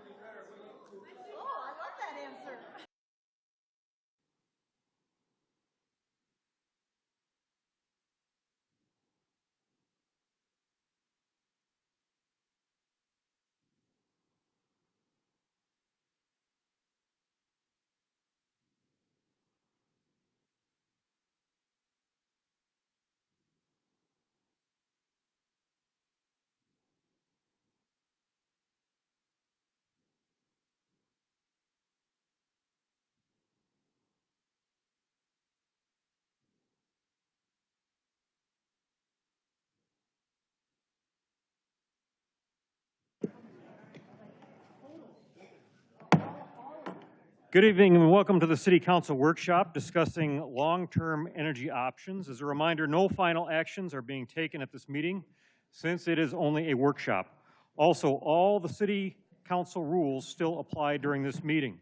Oh, I love that answer. Good evening and welcome to the City Council workshop discussing long-term energy options. As a reminder, no final actions are being taken at this meeting since it is only a workshop. Also, all the City Council rules still apply during this meeting.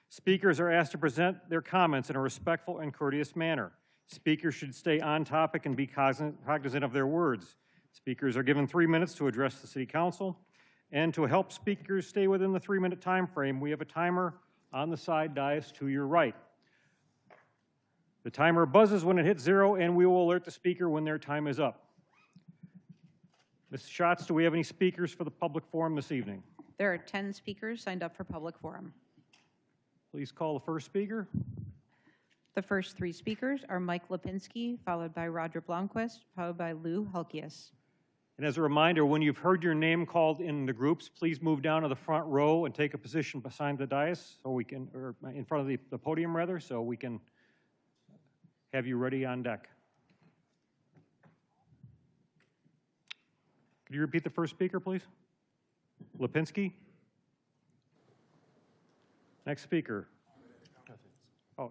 Speakers are asked to present their comments in a respectful and courteous manner. Speakers should stay on topic and be cognizant of their words. Speakers are given 3 minutes to address the City Council. And to help speakers stay within the 3-minute time frame, we have a timer on the side dais to your right. The timer buzzes when it hits 0, and we will alert the speaker when their time is up. Ms. Schatz, do we have any speakers for the public forum this evening? There are 10 speakers signed up for public forum. Please call the first speaker. The first 3 speakers are Mike Lipinski, followed by Roger Blomquist, followed by Lou Helkias. And as a reminder, when you've heard your name called in the groups, please move down to the front row and take a position beside the dais, so we can, or in front of the podium rather, so we can have you ready on deck. Could you repeat the first speaker, please? Lipinski? Next speaker. Oh,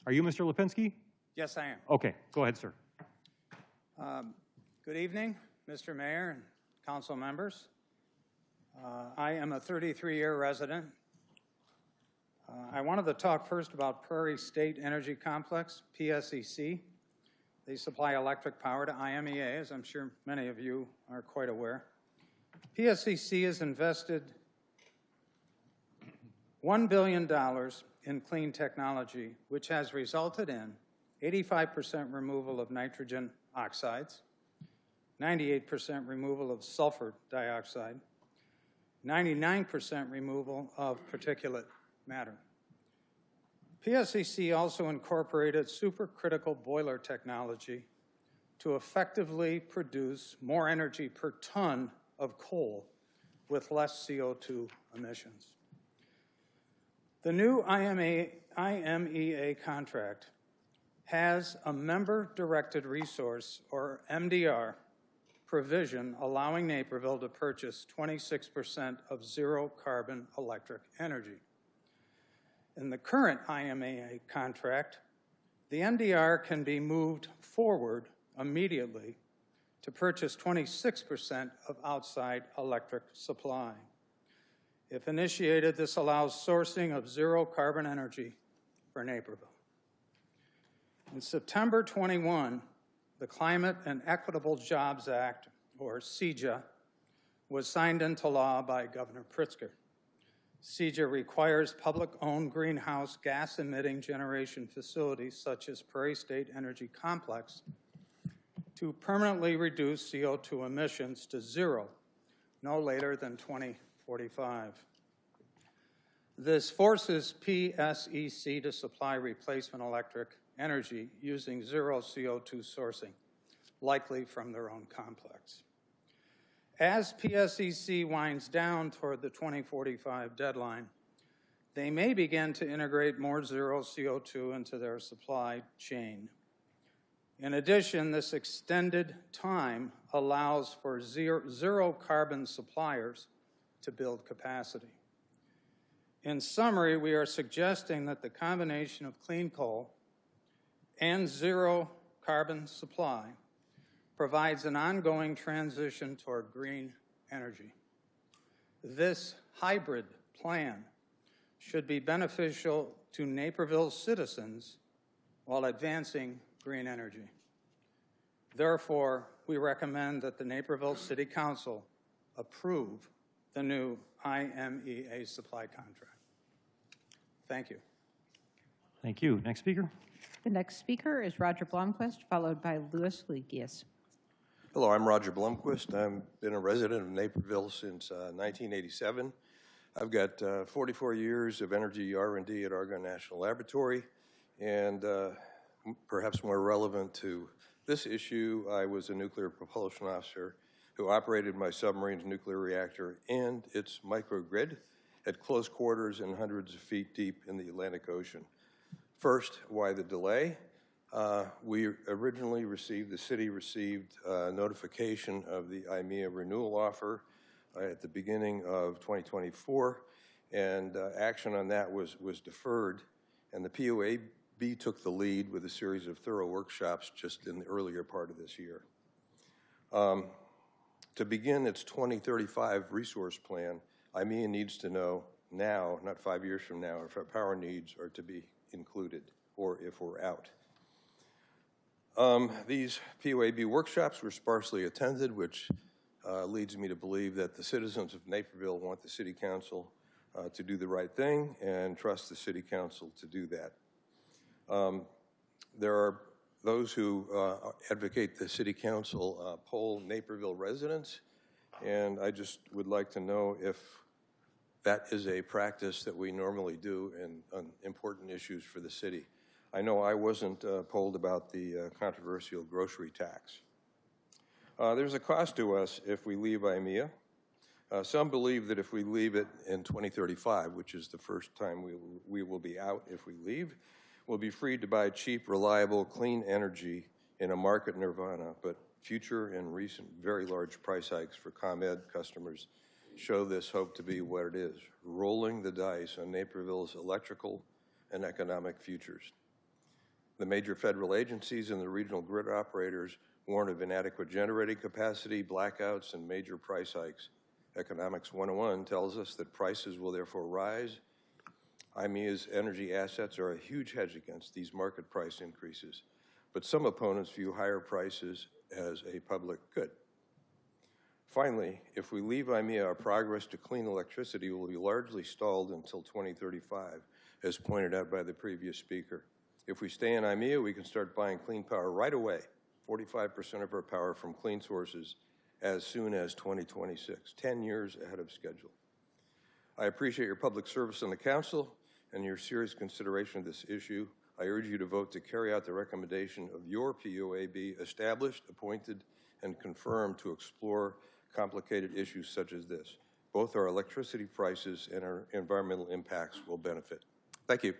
are you Mr. Lipinski? Yes, I am. Okay, go ahead, sir. Good evening, Mr. Mayor and council members. I am a 33-year resident. I wanted to talk first about Prairie State Energy Complex, PSEC. They supply electric power to IMEA, as I'm sure many of you are quite aware. PSEC has invested $1 billion in clean technology, which has resulted in 85% removal of nitrogen oxides, 98% removal of sulfur dioxide, 99% removal of particulate matter. PSEC also incorporated supercritical boiler technology to effectively produce more energy per ton of coal with less CO2 emissions. The new IMEA contract has a member-directed resource, or MDR, provision allowing Naperville to purchase 26% of zero-carbon electric energy. In the current IMEA contract, the MDR can be moved forward immediately to purchase 26% of outside electric supply. If initiated, this allows sourcing of zero-carbon energy for Naperville. In September 21, the Climate and Equitable Jobs Act, or CEJA, was signed into law by Governor Pritzker. CEJA requires public-owned greenhouse gas-emitting generation facilities, such as Prairie State Energy Complex, to permanently reduce CO2 emissions to 0 no later than 2045. This forces PSEC to supply replacement electric energy using zero CO2 sourcing, likely from their own complex. As PSEC winds down toward the 2045 deadline, they may begin to integrate more zero CO2 into their supply chain. In addition, this extended time allows for zero carbon suppliers to build capacity. In summary, we are suggesting that the combination of clean coal and zero carbon supply provides an ongoing transition toward green energy. This hybrid plan should be beneficial to Naperville's citizens while advancing green energy. Therefore, we recommend that the Naperville City Council approve the new IMEA supply contract. Thank you. Thank you. Next speaker. The next speaker is Roger Blomquist, followed by Louis Halkias. Hello, I'm Roger Blomquist. I've been a resident of Naperville since 1987. I've got 44 years of energy R&D at Argonne National Laboratory, and perhaps more relevant to this issue, I was a nuclear propulsion officer who operated my submarine's nuclear reactor and its microgrid at close quarters and hundreds of feet deep in the Atlantic Ocean. First, why the delay? We originally the city received notification of the IMEA renewal offer at the beginning of 2024, and action on that was deferred, and the POAB took the lead with a series of thorough workshops just in the earlier part of this year. To begin its 2035 resource plan, IMEA needs to know now, not 5 years from now, if our power needs are to be included or if we're out. These POAB workshops were sparsely attended, which leads me to believe that the citizens of Naperville want the City Council to do the right thing and trust the City Council to do that. There are those who advocate the City Council poll Naperville residents, and I just would like to know if that is a practice that we normally do on important issues for the city. I know I wasn't polled about the controversial grocery tax. There's a cost to us if we leave IMEA. Some believe that if we leave it in 2035, which is the first time we will be out if we leave, we'll be free to buy cheap, reliable, clean energy in a market nirvana, but future and recent very large price hikes for ComEd customers show this hope to be what it is, rolling the dice on Naperville's electrical and economic futures. The major federal agencies and the regional grid operators warn of inadequate generating capacity, blackouts, and major price hikes. Economics 101 tells us that prices will therefore rise. IMEA's energy assets are a huge hedge against these market price increases, but some opponents view higher prices as a public good. Finally, if we leave IMEA, our progress to clean electricity will be largely stalled until 2035, as pointed out by the previous speaker. If we stay in IMEA, we can start buying clean power right away, 45% of our power from clean sources as soon as 2026, 10 years ahead of schedule. I appreciate your public service on the Council and your serious consideration of this issue. I urge you to vote to carry out the recommendation of your POAB, established, appointed, and confirmed to explore complicated issues such as this. Both our electricity prices and our environmental impacts will benefit. Thank you.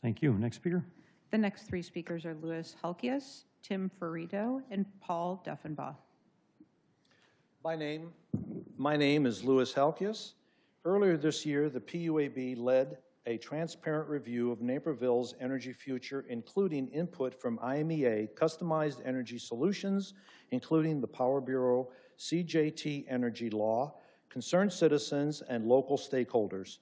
Thank you. Next speaker. The next three speakers are Louis Halkias, Tim Ferrito, and Paul Duffenbaugh. My name is Louis Halkias. Earlier this year, the PUAB led a transparent review of Naperville's energy future, including input from IMEA Customized Energy Solutions, including the Power Bureau, CJT Energy Law, concerned citizens, and local stakeholders.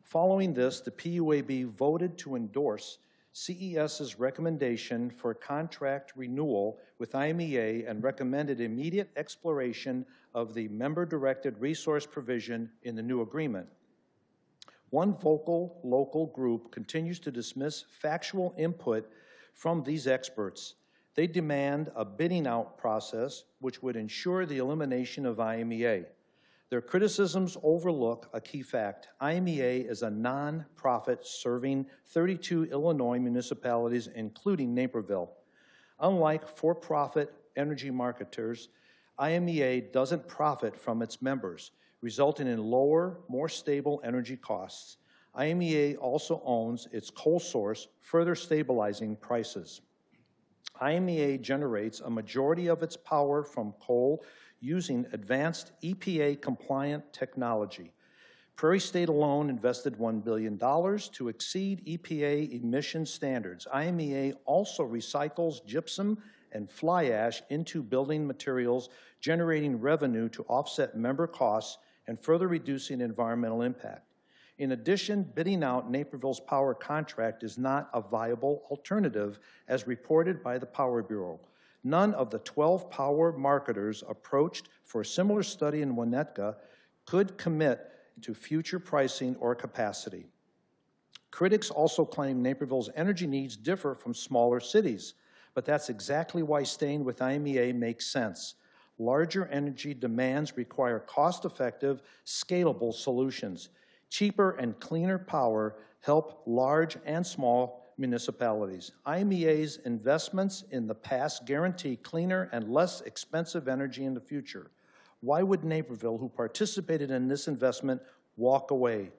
Following this, the PUAB voted to endorse CES's recommendation for contract renewal with IMEA and recommended immediate exploration of the member-directed resource provision in the new agreement. One vocal local group continues to dismiss factual input from these experts. They demand a bidding out process which would ensure the elimination of IMEA. Their criticisms overlook a key fact. IMEA is a non-profit serving 32 Illinois municipalities, including Naperville. Unlike for-profit energy marketers, IMEA doesn't profit from its members, resulting in lower, more stable energy costs. IMEA also owns its coal source, further stabilizing prices. IMEA generates a majority of its power from coal using advanced EPA-compliant technology. Prairie State alone invested $1 billion to exceed EPA emission standards. IMEA also recycles gypsum and fly ash into building materials, generating revenue to offset member costs and further reducing environmental impact. In addition, bidding out Naperville's power contract is not a viable alternative, as reported by the Power Bureau. None of the 12 power marketers approached for a similar study in Winnetka could commit to future pricing or capacity. Critics also claim Naperville's energy needs differ from smaller cities, but that's exactly why staying with IMEA makes sense. Larger energy demands require cost-effective, scalable solutions. Cheaper and cleaner power help large and small municipalities. IMEA's investments in the past guarantee cleaner and less expensive energy in the future. Why would Naperville, who participated in this investment, walk away?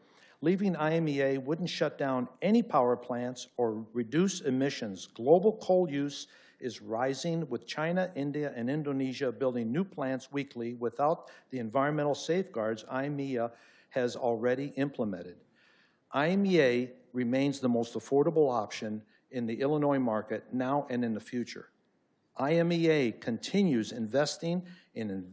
Leaving IMEA wouldn't shut down any power plants or reduce emissions. Global coal use is rising, with China, India, and Indonesia building new plants weekly without the environmental safeguards IMEA has already implemented. IMEA remains the most affordable option in the Illinois market now and in the future. IMEA continues investing in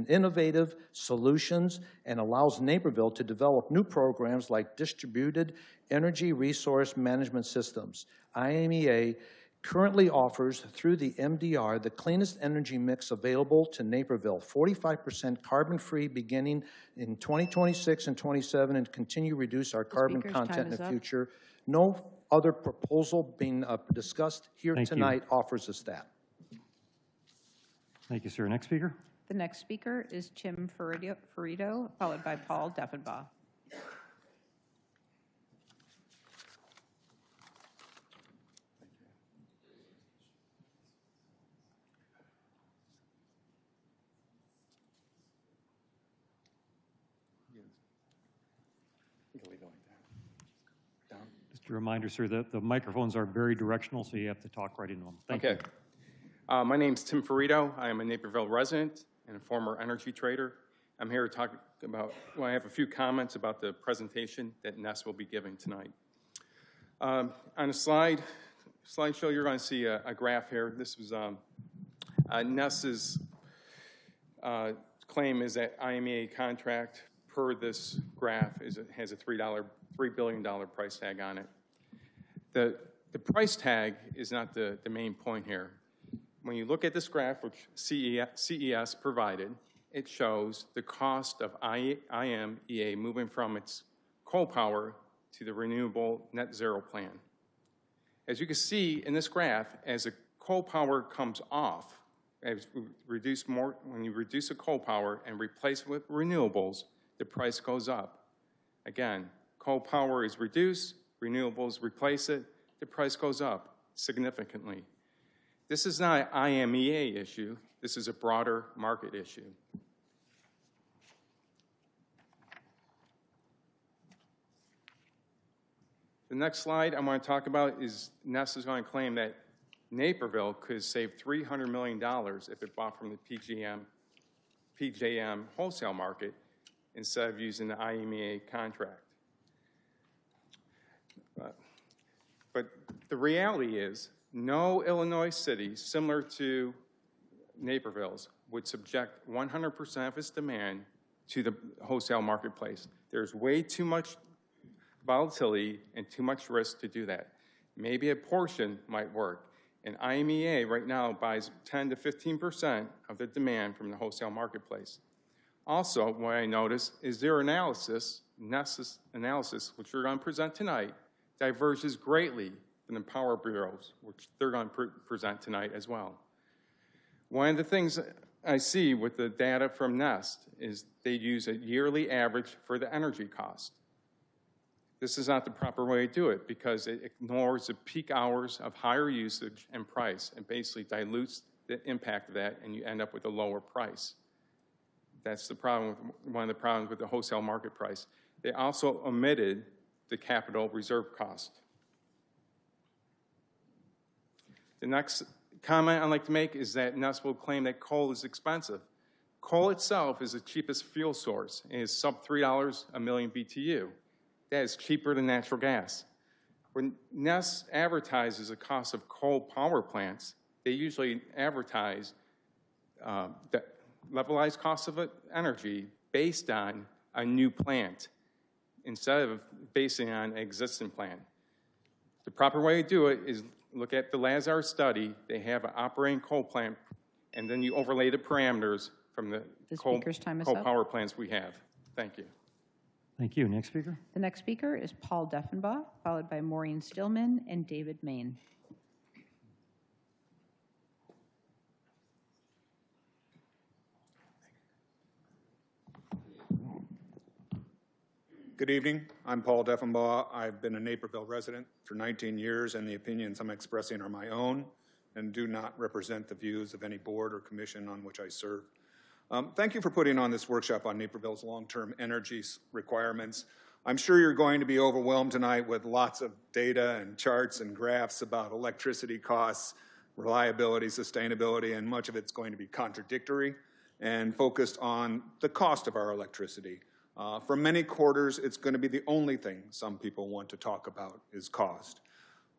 innovative solutions and allows Naperville to develop new programs like distributed energy resource management systems. IMEA currently offers, through the MDR, the cleanest energy mix available to Naperville, 45% carbon-free beginning in 2026 and 27, and continue to reduce our carbon content in the future. No other proposal being discussed here tonight offers us that. Thank you, sir. Next speaker. The next speaker is Tim Ferrito, followed by Paul Deffenbaugh. Just a reminder, sir, that the microphones are very directional, so you have to talk right into them. Thank you. My name's Tim Ferrito. I am a Naperville resident and a former energy trader. I'm here to talk about, well, I have a few comments about the presentation that Ness will be giving tonight. On a slideshow, you're going to see a graph here. This was Ness's claim is that IMEA contract per this graph has a $3 billion price tag on it. The price tag is not the main point here. When you look at this graph, which CES provided, it shows the cost of IMEA moving from its coal power to the renewable net zero plan. As you can see in this graph, as the coal power comes off, as we reduce more, when you reduce the coal power and replace it with renewables, the price goes up. Again, coal power is reduced, renewables replace it, the price goes up significantly. This is not an IMEA issue. This is a broader market issue. The next slide I want to talk about is Ness is going to claim that Naperville could save $300 million if it bought from the PJM wholesale market instead of using the IMEA contract. But the reality is, no Illinois city similar to Naperville's would subject 100% of its demand to the wholesale marketplace. There's way too much volatility and too much risk to do that. Maybe a portion might work. And IMEA right now buys 10 to 15% of the demand from the wholesale marketplace. Also, what I noticed is their analysis, Ness's analysis, which we're going to present tonight, diverges greatly from the power bureaus, which they're going to present tonight as well. One of the things I see with the data from Ness is they use a yearly average for the energy cost. This is not the proper way to do it because it ignores the peak hours of higher usage and price and basically dilutes the impact of that, and you end up with a lower price. That's the problem, one of the problems with the wholesale market price. They also omitted the capital reserve cost. The next comment I'd like to make is that Ness will claim that coal is expensive. Coal itself is the cheapest fuel source and is sub $3 a million BTU. That is cheaper than natural gas. When Ness advertises the cost of coal power plants, they usually advertise the levelized cost of energy based on a new plant instead of basing on an existing plant. The proper way to do it is look at the Lazar study. They have an operating coal plant, and then you overlay the parameters from the coal power plants we have. Thank you. Thank you. Next speaker. The next speaker is Paul Deffenbaugh, followed by Maureen Stillman and David Main. Good evening. I'm Paul Deffenbaugh. I've been a Naperville resident for 19 years, and the opinions I'm expressing are my own and do not represent the views of any board or commission on which I serve. Thank you for putting on this workshop on Naperville's long-term energy requirements. I'm sure you're going to be overwhelmed tonight with lots of data and charts and graphs about electricity costs, reliability, sustainability, and much of it's going to be contradictory and focused on the cost of our electricity. For many quarters, it's going to be the only thing some people want to talk about is cost.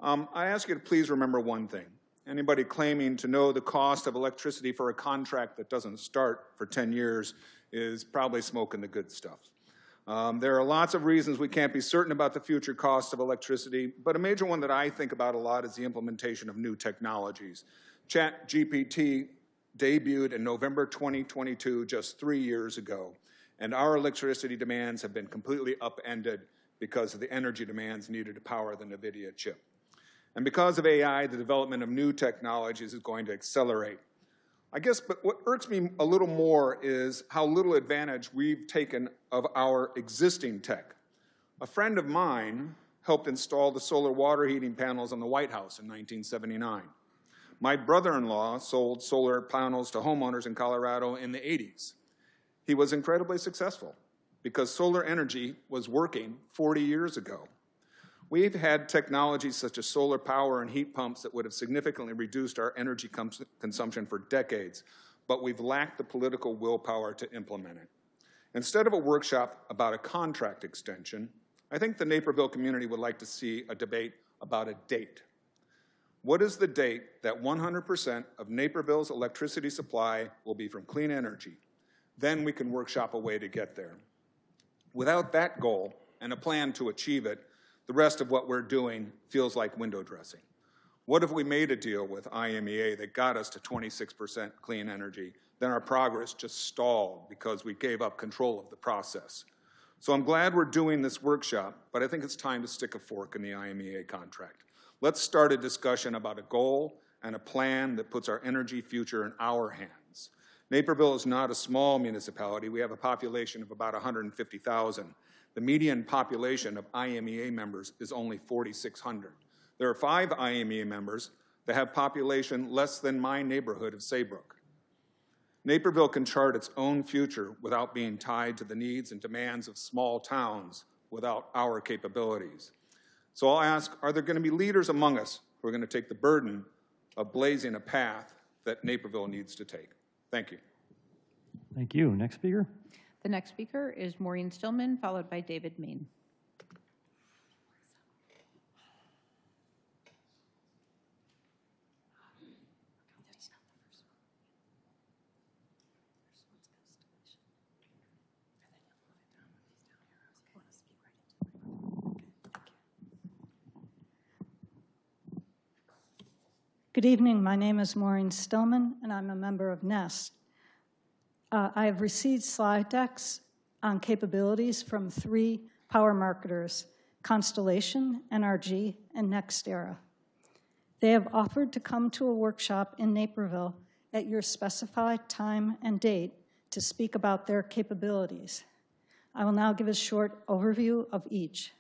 I ask you to please remember one thing. Anybody claiming to know the cost of electricity for a contract that doesn't start for 10 years is probably smoking the good stuff. There are lots of reasons we can't be certain about the future cost of electricity, but a major one that I think about a lot is the implementation of new technologies. ChatGPT debuted in November 2022, just 3 years ago, and our electricity demands have been completely upended because of the energy demands needed to power the NVIDIA chip. And because of AI, the development of new technologies is going to accelerate. I guess, but what irks me a little more is how little advantage we've taken of our existing tech. A friend of mine helped install the solar water heating panels on the White House in 1979. My brother-in-law sold solar panels to homeowners in Colorado in the 80s. He was incredibly successful because solar energy was working 40 years ago. We've had technologies such as solar power and heat pumps that would have significantly reduced our energy consumption for decades, but we've lacked the political willpower to implement it. Instead of a workshop about a contract extension, I think the Naperville community would like to see a debate about a date. What is the date that 100% of Naperville's electricity supply will be from clean energy? Then we can workshop a way to get there. Without that goal and a plan to achieve it, the rest of what we're doing feels like window dressing. What if we made a deal with IMEA that got us to 26% clean energy? Then our progress just stalled because we gave up control of the process. So I'm glad we're doing this workshop, but I think it's time to stick a fork in the IMEA contract. Let's start a discussion about a goal and a plan that puts our energy future in our hands. Naperville is not a small municipality. We have a population of about 150,000. The median population of IMEA members is only 4,600. There are 5 IMEA members that have population less than my neighborhood of Saybrook. Naperville can chart its own future without being tied to the needs and demands of small towns without our capabilities. So I'll ask, are there going to be leaders among us who are going to take the burden of blazing a path that Naperville needs to take? Thank you. Thank you. Next speaker. The next speaker is Maureen Stillman, followed by David Main. Good evening. My name is Maureen Stillman, and I'm a member of NEST. I have received slide decks on capabilities from 3 power marketers, Constellation, NRG, and NextEra. They have offered to come to a workshop in Naperville at your specified time and date to speak about their capabilities. I will now give a short overview of each.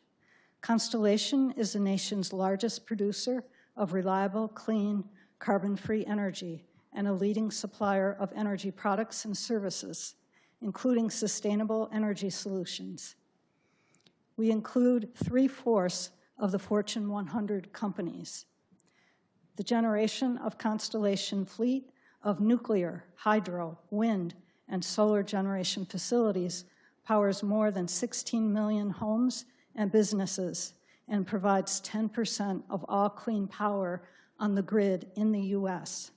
Constellation is the nation's largest producer of reliable, clean, carbon-free energy and a leading supplier of energy products and services, including sustainable energy solutions. We include 3/4 of the Fortune 100 companies. The generation of Constellation fleet of nuclear, hydro, wind, and solar generation facilities powers more than 16 million homes and businesses and provides 10% of all clean power on the grid in the U.S.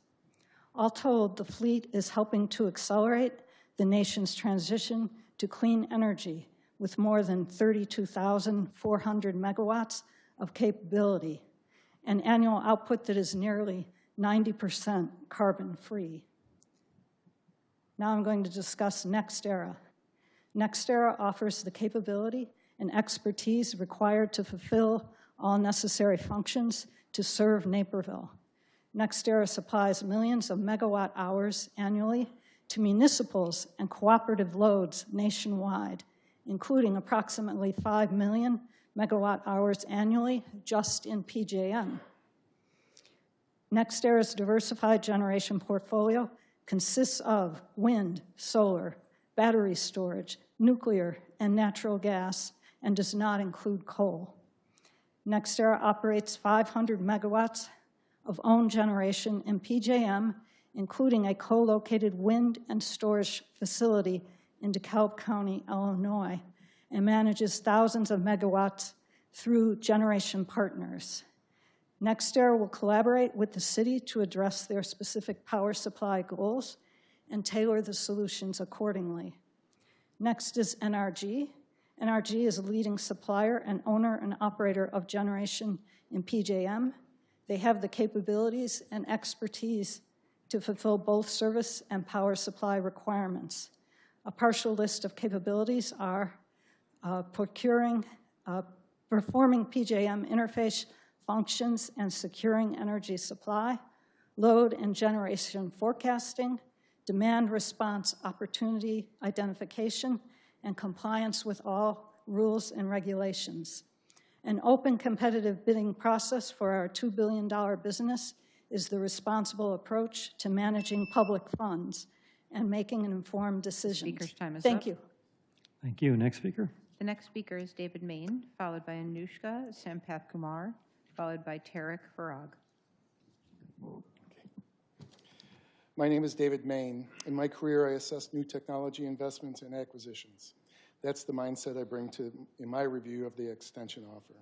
All told, the fleet is helping to accelerate the nation's transition to clean energy with more than 32,400 megawatts of capability, an annual output that is nearly 90% carbon-free. Now I'm going to discuss NextEra. NextEra offers the capability and expertise required to fulfill all necessary functions to serve Naperville. NextEra supplies millions of megawatt hours annually to municipals and cooperative loads nationwide, including approximately 5 million megawatt hours annually just in PJM. NextEra's diversified generation portfolio consists of wind, solar, battery storage, nuclear, and natural gas, and does not include coal. NextEra operates 500 megawatts of own generation in PJM, including a co-located wind and storage facility in DeKalb County, Illinois, and manages thousands of megawatts through generation partners. NextEra will collaborate with the city to address their specific power supply goals and tailor the solutions accordingly. Next is NRG. NRG is a leading supplier and owner and operator of generation in PJM. They have the capabilities and expertise to fulfill both service and power supply requirements. A partial list of capabilities are performing PJM interface functions and securing energy supply, load and generation forecasting, demand response opportunity identification, and compliance with all rules and regulations. An open competitive bidding process for our $2 billion business is the responsible approach to managing public funds and making an informed decision. Speaker's time is Thank up. you. Thank you. Next speaker. The next speaker is David Main, followed by Anushka Sampath Kumar, followed by Tarek Farag. My name is David Main. In my career, I assess new technology investments and acquisitions. That's the mindset I bring to in my review of the extension offer.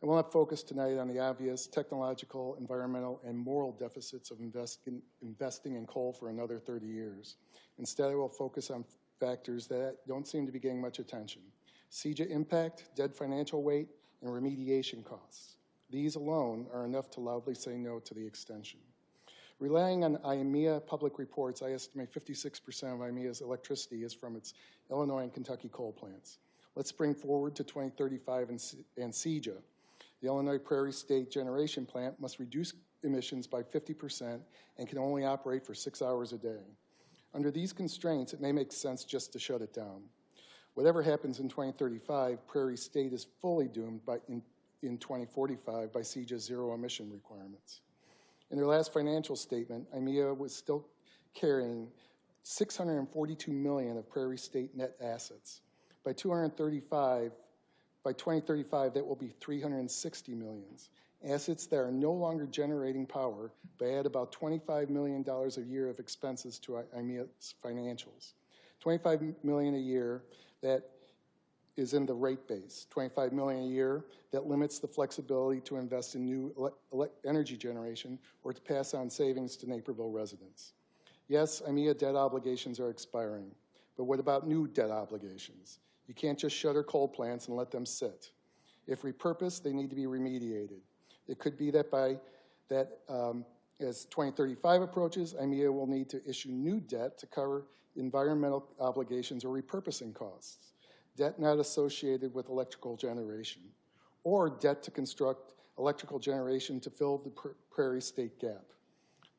I will not focus tonight on the obvious technological, environmental, and moral deficits of investing in coal for another 30 years. Instead, I will focus on factors that don't seem to be getting much attention: CEJA impact, dead financial weight, and remediation costs. These alone are enough to loudly say no to the extension. Relying on IMEA public reports, I estimate 56% of IMEA's electricity is from its Illinois and Kentucky coal plants. Let's bring forward to 2035 and CEJA. The Illinois Prairie State Generation Plant must reduce emissions by 50% and can only operate for 6 hours a day. Under these constraints, it may make sense just to shut it down. Whatever happens in 2035, Prairie State is fully doomed in 2045 by CEJA's zero emission requirements. In their last financial statement, IMEA was still carrying $642 million of Prairie State net assets. By 2035, that will be $360 million. Assets that are no longer generating power, but add about $25 million a year of expenses to IMEA's financials. $25 million a year that is in the rate base, $25 million a year that limits the flexibility to invest in new energy generation or to pass on savings to Naperville residents. Yes, IMEA debt obligations are expiring, but what about new debt obligations? You can't just shutter coal plants and let them sit. If repurposed, they need to be remediated. It could be that as 2035 approaches, IMEA will need to issue new debt to cover environmental obligations or repurposing costs, debt not associated with electrical generation, or debt to construct electrical generation to fill the Prairie State gap.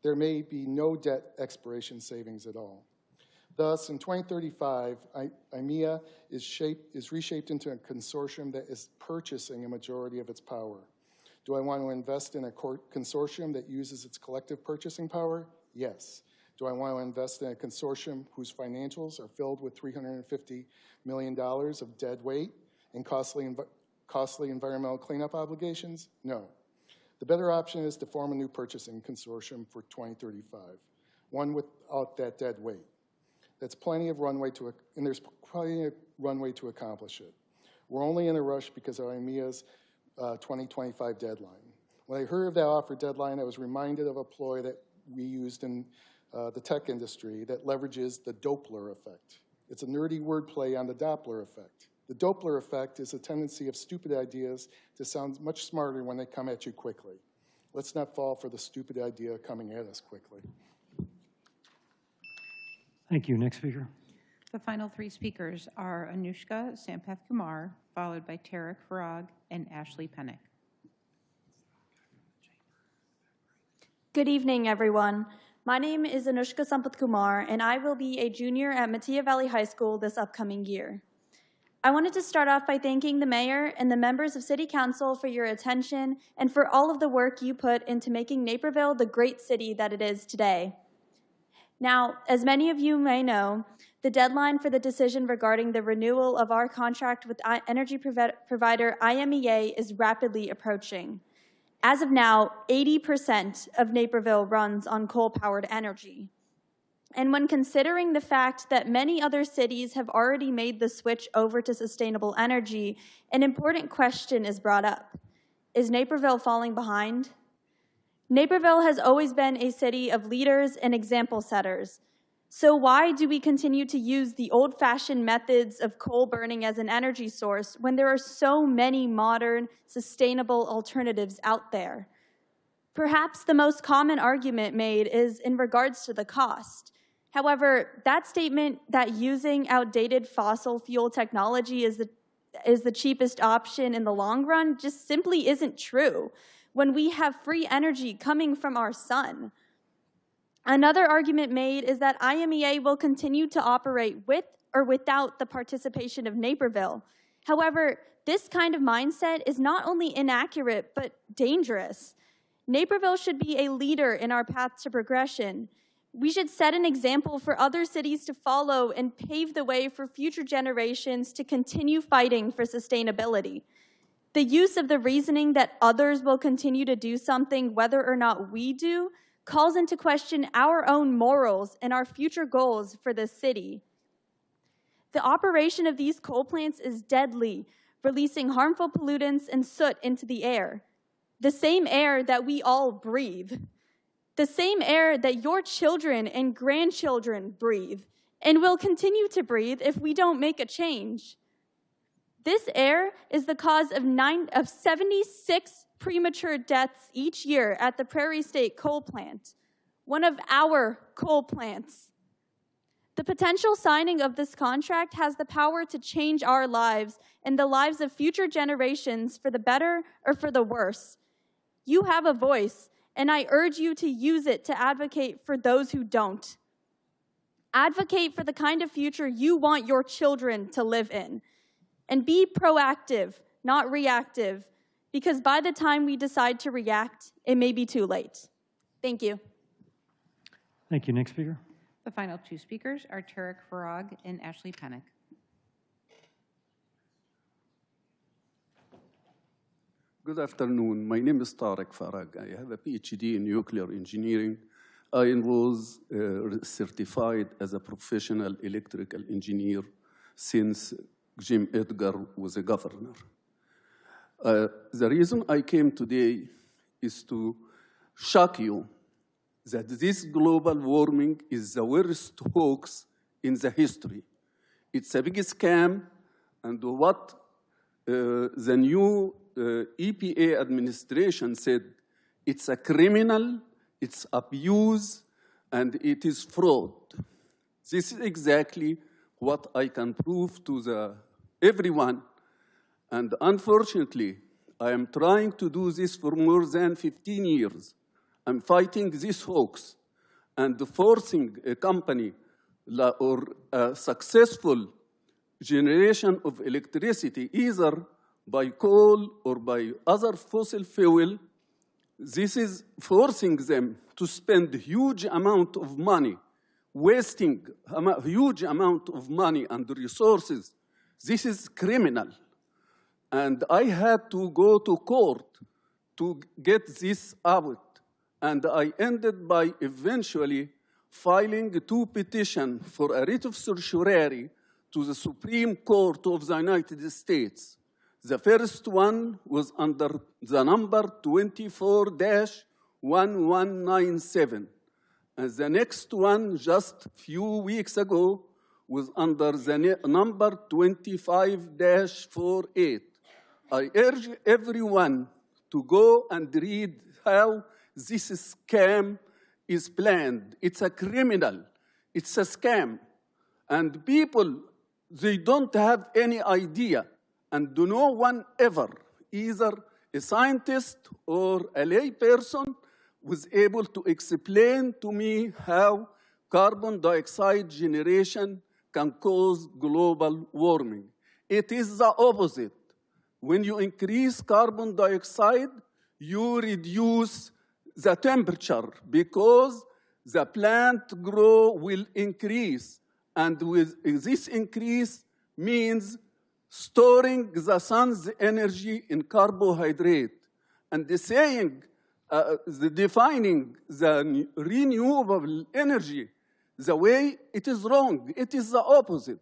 There may be no debt expiration savings at all. Thus, in 2035, IMEA is reshaped into a consortium that is purchasing a majority of its power. Do I want to invest in a consortium that uses its collective purchasing power? Yes. Do I want to invest in a consortium whose financials are filled with $350 million of dead weight and costly environmental cleanup obligations? No. The better option is to form a new purchasing consortium for 2035, one without that dead weight. There's plenty of runway to accomplish it. We're only in a rush because of IMEA's 2025 deadline. When I heard of that offer deadline, I was reminded of a ploy that we used in the tech industry that leverages the Doppler effect. It's a nerdy wordplay on the Doppler effect. The Doppler effect is a tendency of stupid ideas to sound much smarter when they come at you quickly. Let's not fall for the stupid idea coming at us quickly. Thank you. Next speaker. The final three speakers are Anushka Sampath Kumar, followed by Tarek Farag and Ashley Pennick. Good evening, everyone. My name is Anushka Sampath Kumar, and I will be a junior at Mattia Valley High School this upcoming year. I wanted to start off by thanking the mayor and the members of City Council for your attention and for all of the work you put into making Naperville the great city that it is today. Now, as many of you may know, the deadline for the decision regarding the renewal of our contract with energy provider IMEA is rapidly approaching. As of now, 80% of Naperville runs on coal-powered energy. And when considering the fact that many other cities have already made the switch over to sustainable energy, an important question is brought up. Is Naperville falling behind? Naperville has always been a city of leaders and example setters. So why do we continue to use the old-fashioned methods of coal burning as an energy source when there are so many modern, sustainable alternatives out there? Perhaps the most common argument made is in regards to the cost. However, that statement that using outdated fossil fuel technology is the cheapest option in the long run just simply isn't true when we have free energy coming from our sun. Another argument made is that IMEA will continue to operate with or without the participation of Naperville. However, this kind of mindset is not only inaccurate, but dangerous. Naperville should be a leader in our path to progression. We should set an example for other cities to follow and pave the way for future generations to continue fighting for sustainability. The use of the reasoning that others will continue to do something whether or not we do calls into question our own morals and our future goals for this city. The operation of these coal plants is deadly, releasing harmful pollutants and soot into the air. The same air that we all breathe. The same air that your children and grandchildren breathe and will continue to breathe if we don't make a change. This air is the cause of 76 premature deaths each year at the Prairie State Coal Plant, one of our coal plants. The potential signing of this contract has the power to change our lives and the lives of future generations for the better or for the worse. You have a voice, and I urge you to use it to advocate for those who don't. Advocate for the kind of future you want your children to live in. And be proactive, not reactive, because by the time we decide to react, it may be too late. Thank you. Thank you. Next speaker. The final two speakers are Tarek Farag and Ashley Pennick. Good afternoon. My name is Tarek Farag. I have a PhD in nuclear engineering. I was certified as a professional electrical engineer since Jim Edgar was a governor. The reason I came today is to shock you that this global warming is the worst hoax in the history. It's a big scam, and what the new EPA administration said, it's a criminal, it's abuse, and it is fraud. This is exactly what I can prove to everyone. And unfortunately, I am trying to do this for more than 15 years. I'm fighting this hoax and forcing a company or a successful generation of electricity, either by coal or by other fossil fuel. This is forcing them to spend huge amount of money, wasting a huge amount of money and resources. This is criminal. And I had to go to court to get this out. And I ended by eventually filing 2 petitions for a writ of certiorari to the Supreme Court of the United States. The first one was under the number 24-1197. And the next one, just a few weeks ago, was under the number 25-48. I urge everyone to go and read how this scam is planned. It's a criminal. It's a scam. And people, they don't have any idea, and no one ever, either a scientist or a lay person, was able to explain to me how carbon dioxide generation can cause global warming. It is the opposite. When you increase carbon dioxide, you reduce the temperature because the plant growth will increase. And with this increase means storing the sun's energy in carbohydrate. And defining the renewable energy, the way it is wrong. It is the opposite.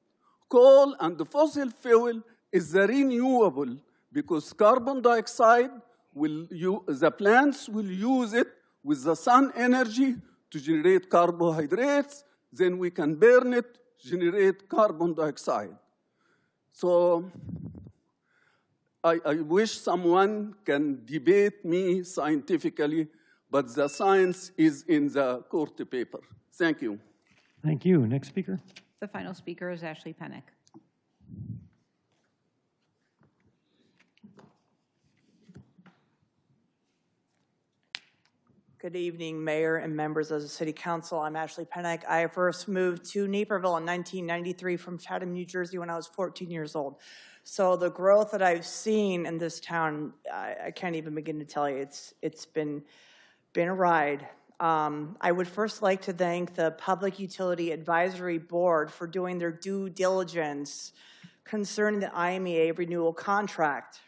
Coal and the fossil fuel is the renewable because carbon dioxide, the plants will use it with the sun energy to generate carbohydrates, then we can burn it, generate carbon dioxide. So I wish someone can debate me scientifically, but the science is in the court paper. Thank you. Thank you. Next speaker. The final speaker is Ashley Pennick. Good evening, Mayor and members of the City Council. I'm Ashley Pennick. I first moved to Naperville in 1993 from Chatham, New Jersey when I was 14 years old. So the growth that I've seen in this town, I can't even begin to tell you. It's been a ride. I would first like to thank the Public Utility Advisory Board for doing their due diligence concerning the IMEA renewal contract.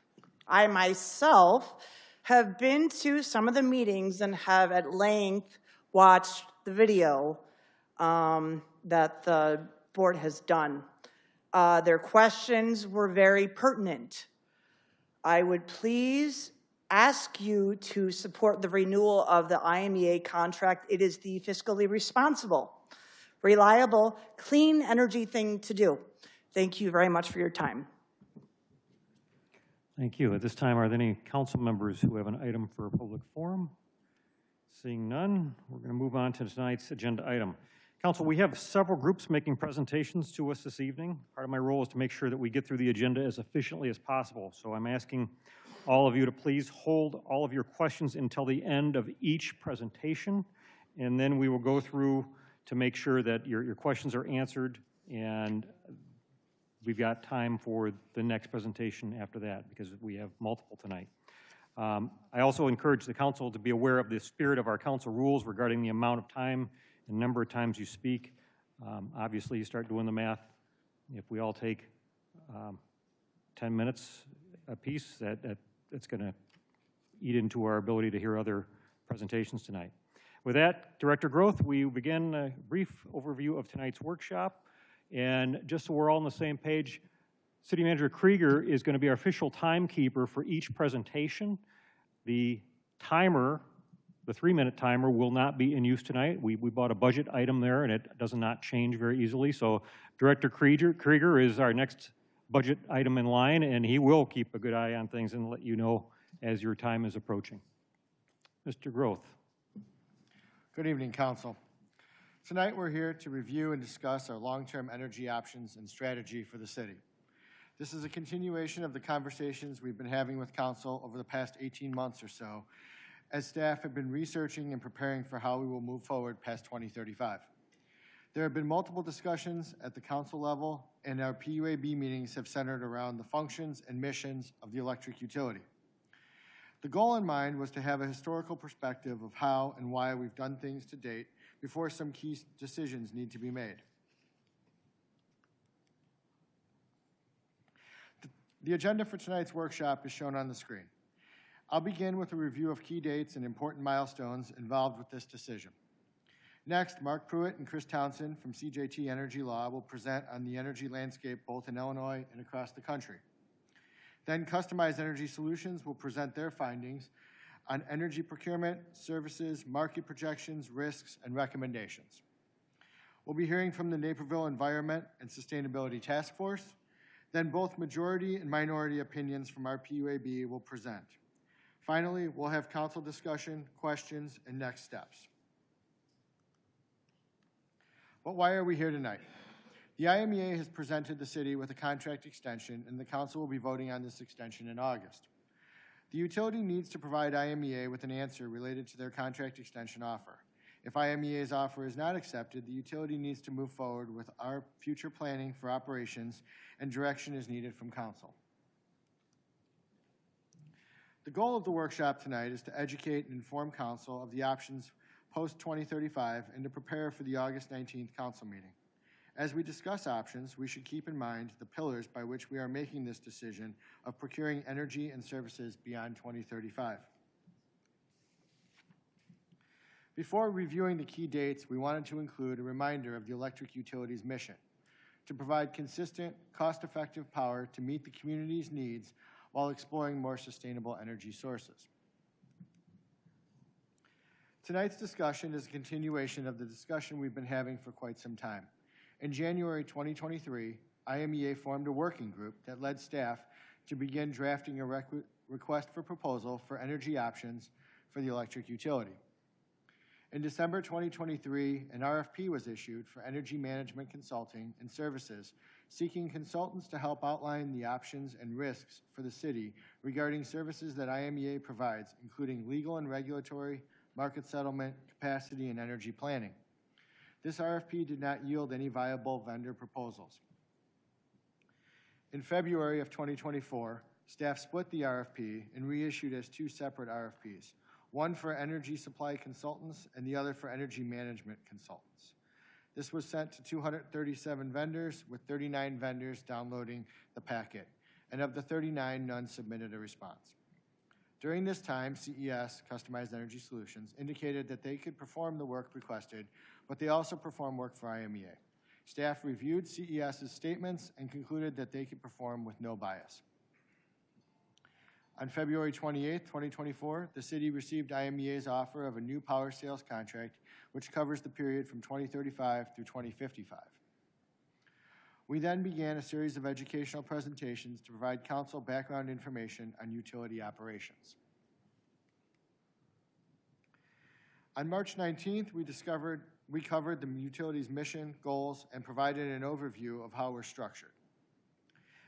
I myself have been to some of the meetings and have at length watched the video that the board has done. Their questions were very pertinent. I would please ask you to support the renewal of the IMEA contract. It is the fiscally responsible, reliable, clean energy thing to do. Thank you very much for your time. Thank you. At this time, are there any council members who have an item for a public forum? Seeing none, we're going to move on to tonight's agenda item. Council, we have several groups making presentations to us this evening. Part of my role is to make sure that we get through the agenda as efficiently as possible. So I'm asking all of you to please hold all of your questions until the end of each presentation, and then we will go through to make sure that your questions are answered, and we've got time for the next presentation after that because we have multiple tonight. I also encourage the council to be aware of the spirit of our council rules regarding the amount of time and number of times you speak. Obviously, you start doing the math. If we all take 10 minutes apiece, that's going to eat into our ability to hear other presentations tonight. With that, Director Groth, we begin a brief overview of tonight's workshop. And just so we're all on the same page, City Manager Krieger is going to be our official timekeeper for each presentation. The timer, the 3-minute timer, will not be in use tonight. We bought a budget item there, and it does not change very easily. So Director Krieger is our next budget item in line, and he will keep a good eye on things and let you know as your time is approaching. Mr. Groth. Good evening, Council. Tonight, we're here to review and discuss our long-term energy options and strategy for the city. This is a continuation of the conversations we've been having with Council over the past 18 months or so, as staff have been researching and preparing for how we will move forward past 2035. There have been multiple discussions at the Council level, and our PUAB meetings have centered around the functions and missions of the electric utility. The goal in mind was to have a historical perspective of how and why we've done things to date before some key decisions need to be made. The agenda for tonight's workshop is shown on the screen. I'll begin with a review of key dates and important milestones involved with this decision. Next, Mark Pruitt and Chris Townsend from CJT Energy Law will present on the energy landscape both in Illinois and across the country. Then Customized Energy Solutions will present their findings on energy procurement, services, market projections, risks, and recommendations. We'll be hearing from the Naperville Environment and Sustainability Task Force. Then both majority and minority opinions from our PUAB will present. Finally, we'll have council discussion, questions, and next steps. But why are we here tonight? The IMEA has presented the city with a contract extension, and the council will be voting on this extension in August. The utility needs to provide IMEA with an answer related to their contract extension offer. If IMEA's offer is not accepted, the utility needs to move forward with our future planning for operations, and direction is needed from council. The goal of the workshop tonight is to educate and inform council of the options post-2035 and to prepare for the August 19th council meeting. As we discuss options, we should keep in mind the pillars by which we are making this decision of procuring energy and services beyond 2035. Before reviewing the key dates, we wanted to include a reminder of the electric utility's mission: to provide consistent, cost-effective power to meet the community's needs while exploring more sustainable energy sources. Tonight's discussion is a continuation of the discussion we've been having for quite some time. In January 2023, IMEA formed a working group that led staff to begin drafting a request for proposal for energy options for the electric utility. In December 2023, an RFP was issued for energy management consulting and services, seeking consultants to help outline the options and risks for the city regarding services that IMEA provides, including legal and regulatory, market settlement, capacity, and energy planning. This RFP did not yield any viable vendor proposals. In February of 2024, staff split the RFP and reissued as two separate RFPs, one for energy supply consultants and the other for energy management consultants. This was sent to 237 vendors, with 39 vendors downloading the packet, and of the 39, none submitted a response. During this time, CES, Customized Energy Solutions, indicated that they could perform the work requested, but they also perform work for IMEA. Staff reviewed CES's statements and concluded that they could perform with no bias. On February 28, 2024, the city received IMEA's offer of a new power sales contract, which covers the period from 2035 through 2055. We then began a series of educational presentations to provide council background information on utility operations. On March 19th, we covered the utility's mission, goals, and provided an overview of how we're structured.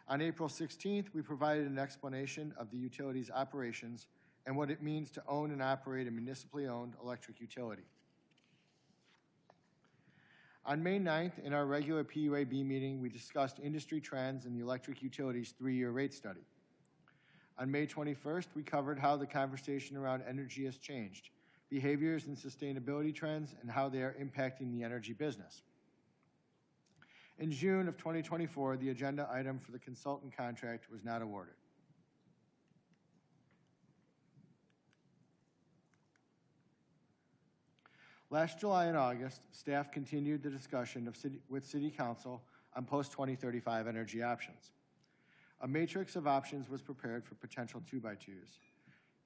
On April 16th, we provided an explanation of the utility's operations and what it means to own and operate a municipally owned electric utility. On May 9th, in our regular PUAB meeting, we discussed industry trends in the electric utility's 3-year rate study. On May 21st, we covered how the conversation around energy has changed, behaviors and sustainability trends, and how they are impacting the energy business. In June of 2024, the agenda item for the consultant contract was not awarded. Last July and August, staff continued the discussion with City Council on post-2035 energy options. A matrix of options was prepared for potential 2x2s.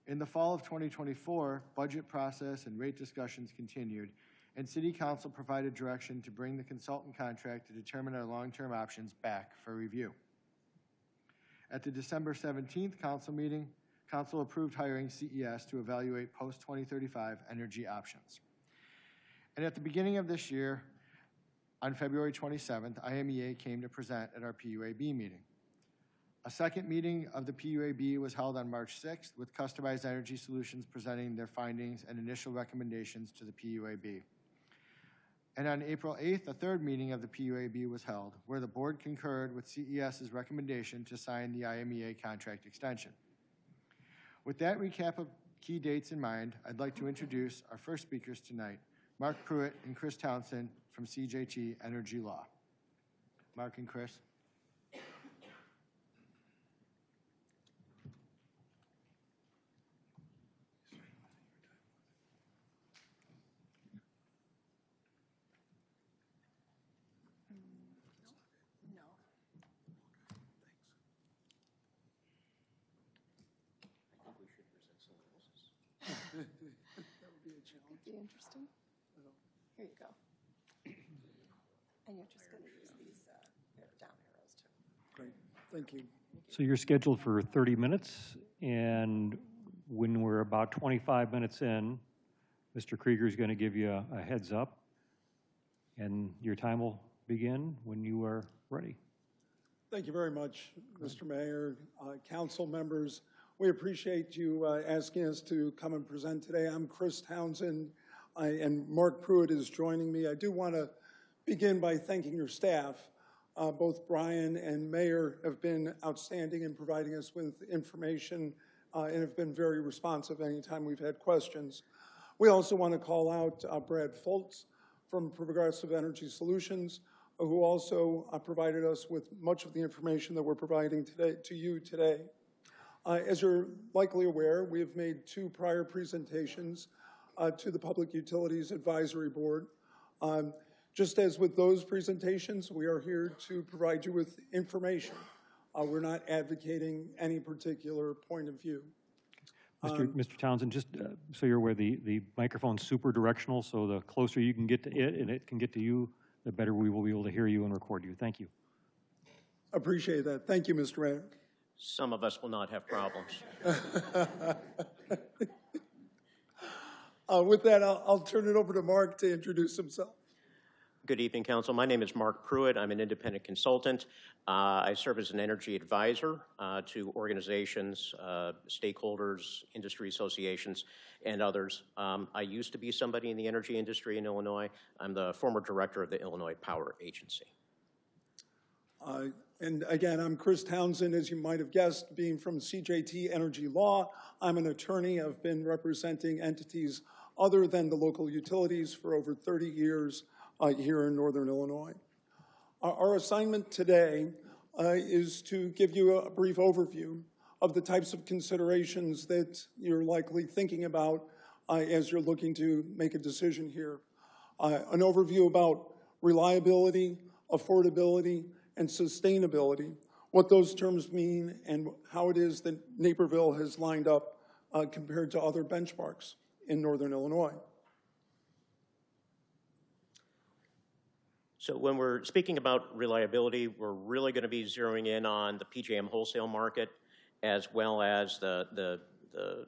In the fall of 2024, budget process and rate discussions continued, and City Council provided direction to bring the consultant contract to determine our long-term options back for review. At the December 17th council meeting, council approved hiring CES to evaluate post-2035 energy options. And at the beginning of this year, on February 27th, IMEA came to present at our PUAB meeting. A second meeting of the PUAB was held on March 6th, with Customized Energy Solutions presenting their findings and initial recommendations to the PUAB. And on April 8th, a third meeting of the PUAB was held, where the board concurred with CES's recommendation to sign the IMEA contract extension. With that recap of key dates in mind, I'd like to introduce our first speakers tonight, Mark Pruitt and Chris Townsend from CJT Energy Law. Mark and Chris. That would be a challenge. Be interesting. Here you go. And you're just going to use these down arrows too. Great, thank you. So you're scheduled for 30 minutes, and when we're about 25 minutes in, Mr. Krieger is going to give you a heads up, and your time will begin when you are ready. Thank you very much, Mr. Mayor, council members. We appreciate you asking us to come and present today. I'm Chris Townsend, and Mark Pruitt is joining me. I do want to begin by thanking your staff. Both Brian and Mayor have been outstanding in providing us with information and have been very responsive anytime we've had questions. We also want to call out Brad Foltz from Progressive Energy Solutions, who also provided us with much of the information that we're providing today to you today. As you're likely aware, we have made 2 prior presentations to the Public Utilities Advisory Board. Just as with those presentations, we are here to provide you with information. We're not advocating any particular point of view. Mr. Townsend, just so you're aware, the microphone's super directional, so the closer you can get to it and it can get to you, the better we will be able to hear you and record you. Thank you. Appreciate that. Thank you, Mr. Mayor. Some of us will not have problems. With that, I'll turn it over to Mark to introduce himself. Good evening, Council. My name is Mark Pruitt. I'm an independent consultant. I serve as an energy advisor to organizations, stakeholders, industry associations, and others. I used to be somebody in the energy industry in Illinois. I'm the former director of the Illinois Power Agency. And again, I'm Chris Townsend, as you might have guessed, being from CJT Energy Law. I'm an attorney. I've been representing entities other than the local utilities for over 30 years here in Northern Illinois. Our assignment today is to give you a brief overview of the types of considerations that you're likely thinking about as you're looking to make a decision here. An overview about reliability, affordability, and sustainability, what those terms mean, and how it is that Naperville has lined up compared to other benchmarks in Northern Illinois. So when we're speaking about reliability, we're really going to be zeroing in on the PJM wholesale market, as well as the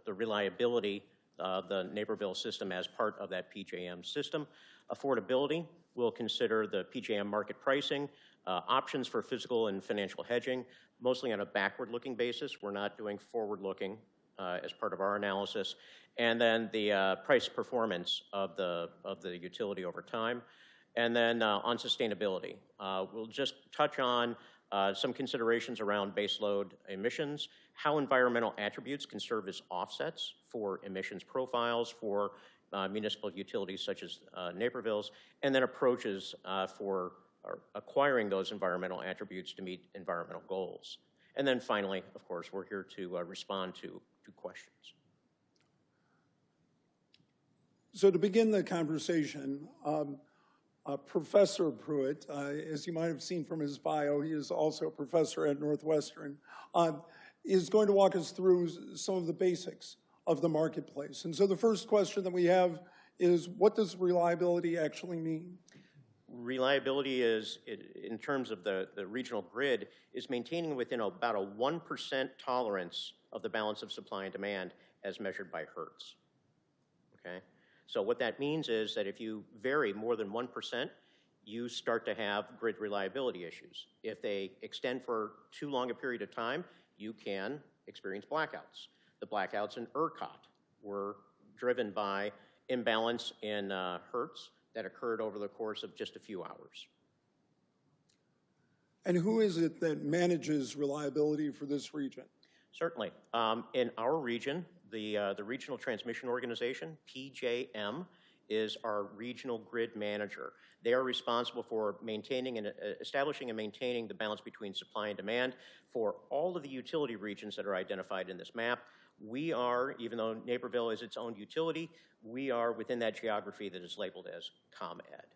reliability of the Naperville system as part of that PJM system. Affordability, we'll consider the PJM market pricing, options for physical and financial hedging, mostly on a backward-looking basis. We're not doing forward-looking as part of our analysis. And then the price performance of the utility over time. And then on sustainability, we'll just touch on some considerations around baseload emissions, how environmental attributes can serve as offsets for emissions profiles for municipal utilities such as Naperville's, and then approaches for acquiring those environmental attributes to meet environmental goals. And then finally, of course, we're here to respond to questions. So to begin the conversation, Professor Pruitt, as you might have seen from his bio, he is also a professor at Northwestern, is going to walk us through some of the basics of the marketplace. And so the first question that we have is, what does reliability actually mean? Reliability is, in terms of the regional grid, is maintaining within about a 1% tolerance of the balance of supply and demand as measured by Hertz, okay? So what that means is that if you vary more than 1%, you start to have grid reliability issues. If they extend for too long a period of time, you can experience blackouts. The blackouts in ERCOT were driven by imbalance in Hertz that occurred over the course of just a few hours. And who is it that manages reliability for this region? Certainly. In our region, the Regional Transmission Organization, PJM, is our regional grid manager. They are responsible for maintaining and establishing and maintaining the balance between supply and demand for all of the utility regions that are identified in this map. We are, even though Naperville is its own utility, we are within that geography that is labeled as ComEd.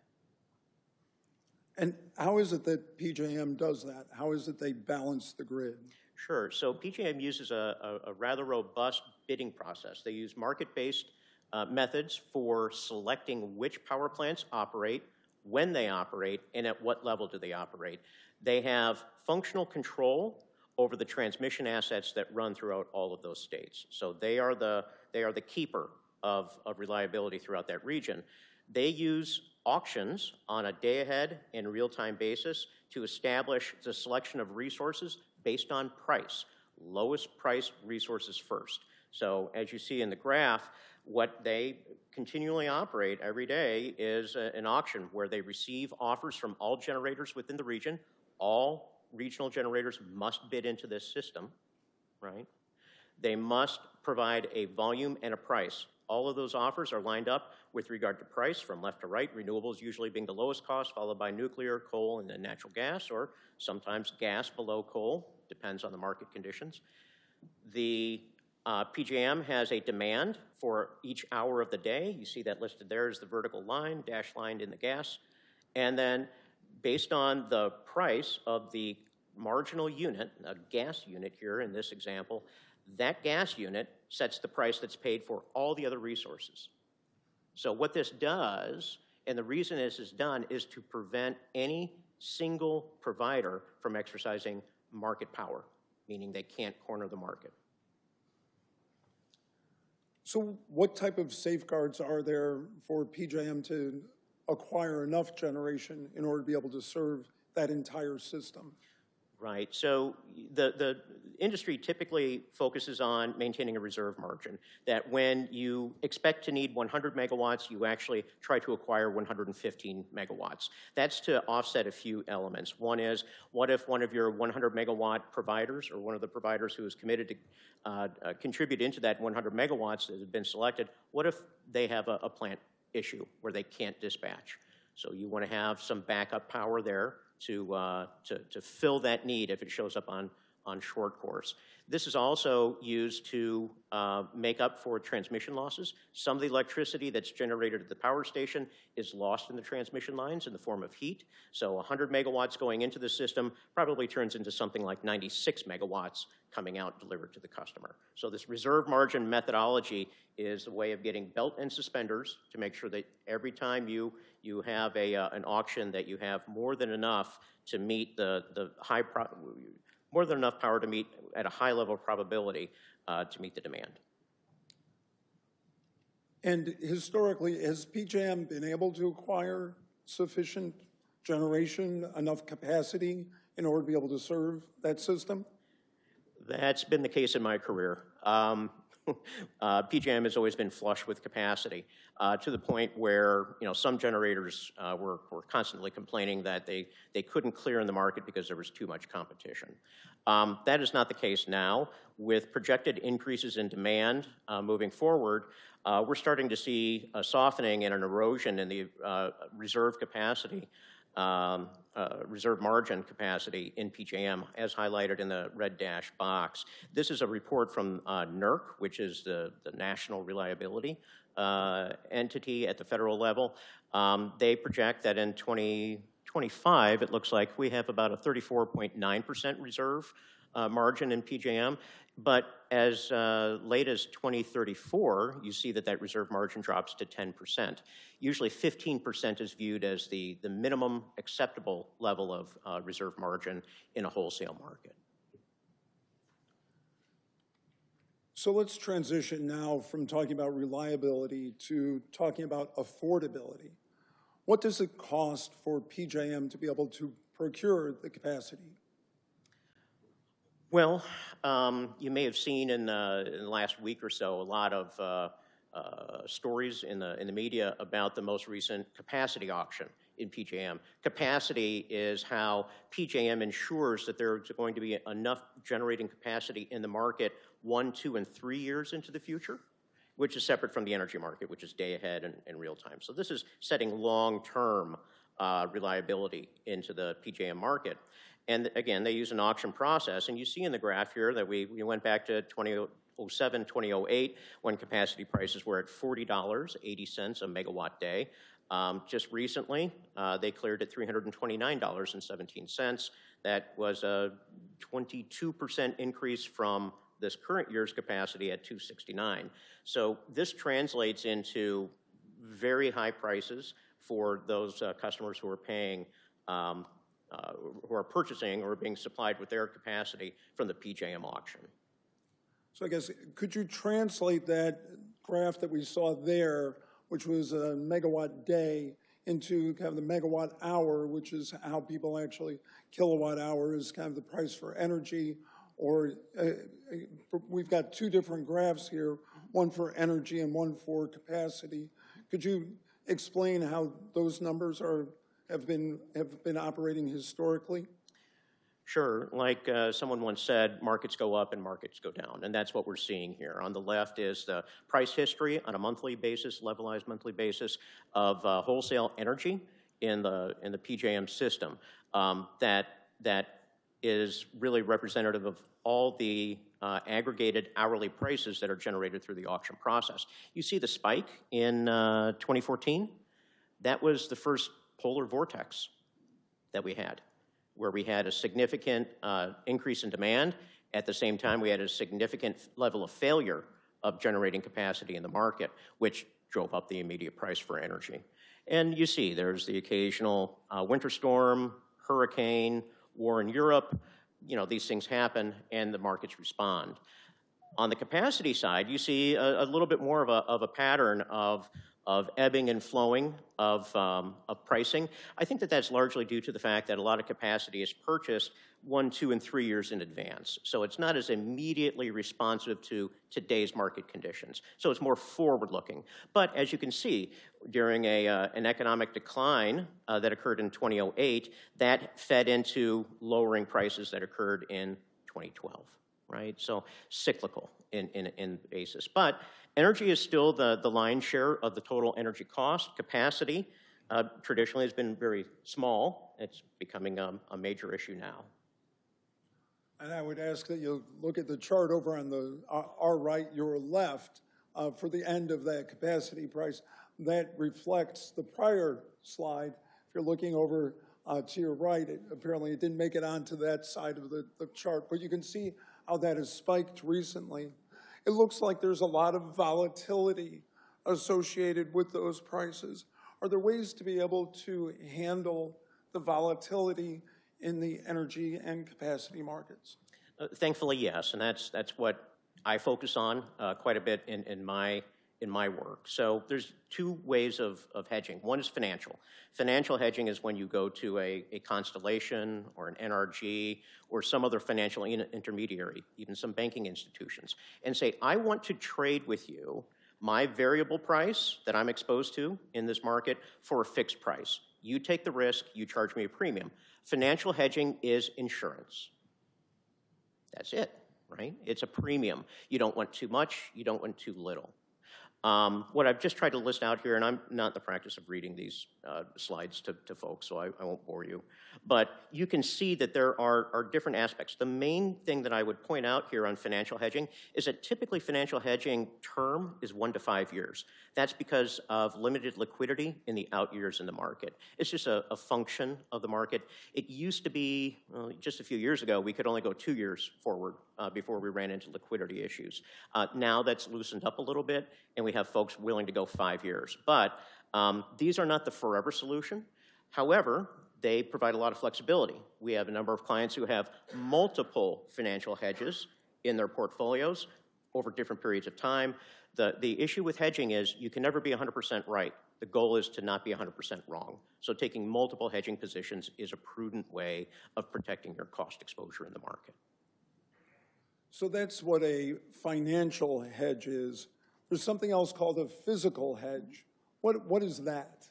And how is it that PJM does that? How is it they balance the grid? Sure. So PJM uses a rather robust bidding process. They use market-based methods for selecting which power plants operate, when they operate, and at what level do they operate. They have functional control over the transmission assets that run throughout all of those states. So they are the keeper of reliability throughout that region. They use auctions on a day-ahead and real-time basis to establish the selection of resources based on price, lowest price resources first. So as you see in the graph, what they continually operate every day is an auction where they receive offers from all generators within the region. All regional generators must bid into this system, right? They must provide a volume and a price. All of those offers are lined up with regard to price from left to right, renewables usually being the lowest cost, followed by nuclear, coal, and then natural gas, or sometimes gas below coal, depends on the market conditions. The PJM has a demand for each hour of the day. You see that listed there as the vertical line, dashed line in the gas. And then based on the price of the marginal unit, a gas unit here in this example, that gas unit sets the price that's paid for all the other resources. So what this does, and the reason this is done, is to prevent any single provider from exercising market power, meaning they can't corner the market. So what type of safeguards are there for PJM to acquire enough generation in order to be able to serve that entire system? Right, so the industry typically focuses on maintaining a reserve margin, that when you expect to need 100 megawatts, you actually try to acquire 115 megawatts. That's to offset a few elements. One is, what if one of your 100 megawatt providers, or one of the providers who is committed to contribute into that 100 megawatts that has been selected, what if they have a plant issue where they can't dispatch? So you want to have some backup power there to fill that need if it shows up on short course. This is also used to make up for transmission losses. Some of the electricity that's generated at the power station is lost in the transmission lines in the form of heat. So 100 megawatts going into the system probably turns into something like 96 megawatts coming out delivered to the customer. So this reserve margin methodology is a way of getting belt and suspenders to make sure that every time you have an auction that you have more than enough to meet more than enough power to meet at a high level of probability to meet the demand. And historically, has PJM been able to acquire sufficient generation, enough capacity in order to be able to serve that system? That's been the case in my career. PJM has always been flush with capacity to the point where some generators were constantly complaining that they couldn't clear in the market because there was too much competition. That is not the case now. With projected increases in demand moving forward, we're starting to see a softening and an erosion in the reserve capacity, reserve margin capacity in PJM, as highlighted in the red dash box. This is a report from NERC, which is the National Reliability entity at the federal level. They project that in 2025, it looks like we have about a 34.9% reserve margin in PJM. But as late as 2034, you see that reserve margin drops to 10%. Usually 15% is viewed as the minimum acceptable level of reserve margin in a wholesale market. So let's transition now from talking about reliability to talking about affordability. What does it cost for PJM to be able to procure the capacity? Well, you may have seen in the last week or so a lot of stories in the media about the most recent capacity auction in PJM. Capacity is how PJM ensures that there's going to be enough generating capacity in the market 1, 2, and 3 years into the future, which is separate from the energy market, which is day ahead and real time. So this is setting long-term reliability into the PJM market. And again, they use an auction process. And you see in the graph here that we went back to 2007, 2008, when capacity prices were at $40.80 a megawatt day. Just recently, they cleared at $329.17. That was a 22% increase from this current year's capacity at $269. So this translates into very high prices for those customers who are paying who are purchasing or being supplied with their capacity from the PJM auction. So I guess, could you translate that graph that we saw there, which was a megawatt day, into kind of the megawatt hour, which is how people actually, kilowatt hour is kind of the price for energy, or we've got two different graphs here, one for energy and one for capacity. Could you explain how those numbers have been operating historically? Sure. Like someone once said, markets go up and markets go down, and that's what we're seeing here. On the left is the price history on a monthly basis, levelized monthly basis, of wholesale energy in the PJM system. That is really representative of all the aggregated hourly prices that are generated through the auction process. You see the spike in 2014? That was the first polar vortex that we had, where we had a significant increase in demand. At the same time, we had a significant level of failure of generating capacity in the market, which drove up the immediate price for energy. And you see there's the occasional winter storm, hurricane, war in Europe. You know, these things happen and the markets respond. On the capacity side, you see a little bit more of a pattern of ebbing and flowing of pricing. I think that that's largely due to the fact that a lot of capacity is purchased 1, 2, and 3 years in advance. So it's not as immediately responsive to today's market conditions. So it's more forward-looking. But as you can see, during an economic decline that occurred in 2008, that fed into lowering prices that occurred in 2012, right? So cyclical in basis. But energy is still the lion's share of the total energy cost. Capacity traditionally has been very small. It's becoming a major issue now. And I would ask that you look at the chart over on the our right, your left, for the end of that capacity price. That reflects the prior slide. If you're looking over to your right, apparently it didn't make it onto that side of the chart, but you can see how that has spiked recently. It looks like there's a lot of volatility associated with those prices. Are there ways to be able to handle the volatility in the energy and capacity markets? Thankfully, yes, and that's what I focus on quite a bit in my work. So there's two ways of hedging. One is financial. Financial hedging is when you go to a Constellation or an NRG or some other financial intermediary, even some banking institutions, and say, I want to trade with you my variable price that I'm exposed to in this market for a fixed price. You take the risk, you charge me a premium. Financial hedging is insurance. That's it, right? It's a premium. You don't want too much, you don't want too little. What I've just tried to list out here, and I'm not in the practice of reading these slides to folks, so I won't bore you, but you can see that there are different aspects. The main thing that I would point out here on financial hedging is that typically financial hedging term is 1 to 5 years. That's because of limited liquidity in the out years in the market. It's just a function of the market. It used to be, well, just a few years ago, we could only go 2 years forward before we ran into liquidity issues. Now that's loosened up a little bit, and we have folks willing to go 5 years. But these are not the forever solution. However, they provide a lot of flexibility. We have a number of clients who have multiple financial hedges in their portfolios over different periods of time. The issue with hedging is you can never be 100% right. The goal is to not be 100% wrong. So taking multiple hedging positions is a prudent way of protecting your cost exposure in the market. So that's what a financial hedge is. There's something else called a physical hedge. What is that?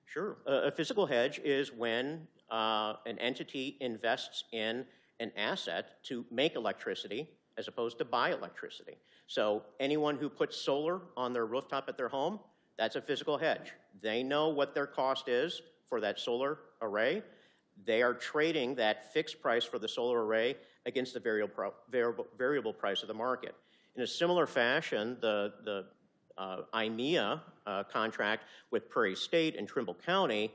Sure. A physical hedge is when an entity invests in an asset to make electricity as opposed to buy electricity. So anyone who puts solar on their rooftop at their home, that's a physical hedge. They know what their cost is for that solar array. They are trading that fixed price for the solar array against the variable price of the market. In a similar fashion, the IMEA contract with Prairie State and Trimble County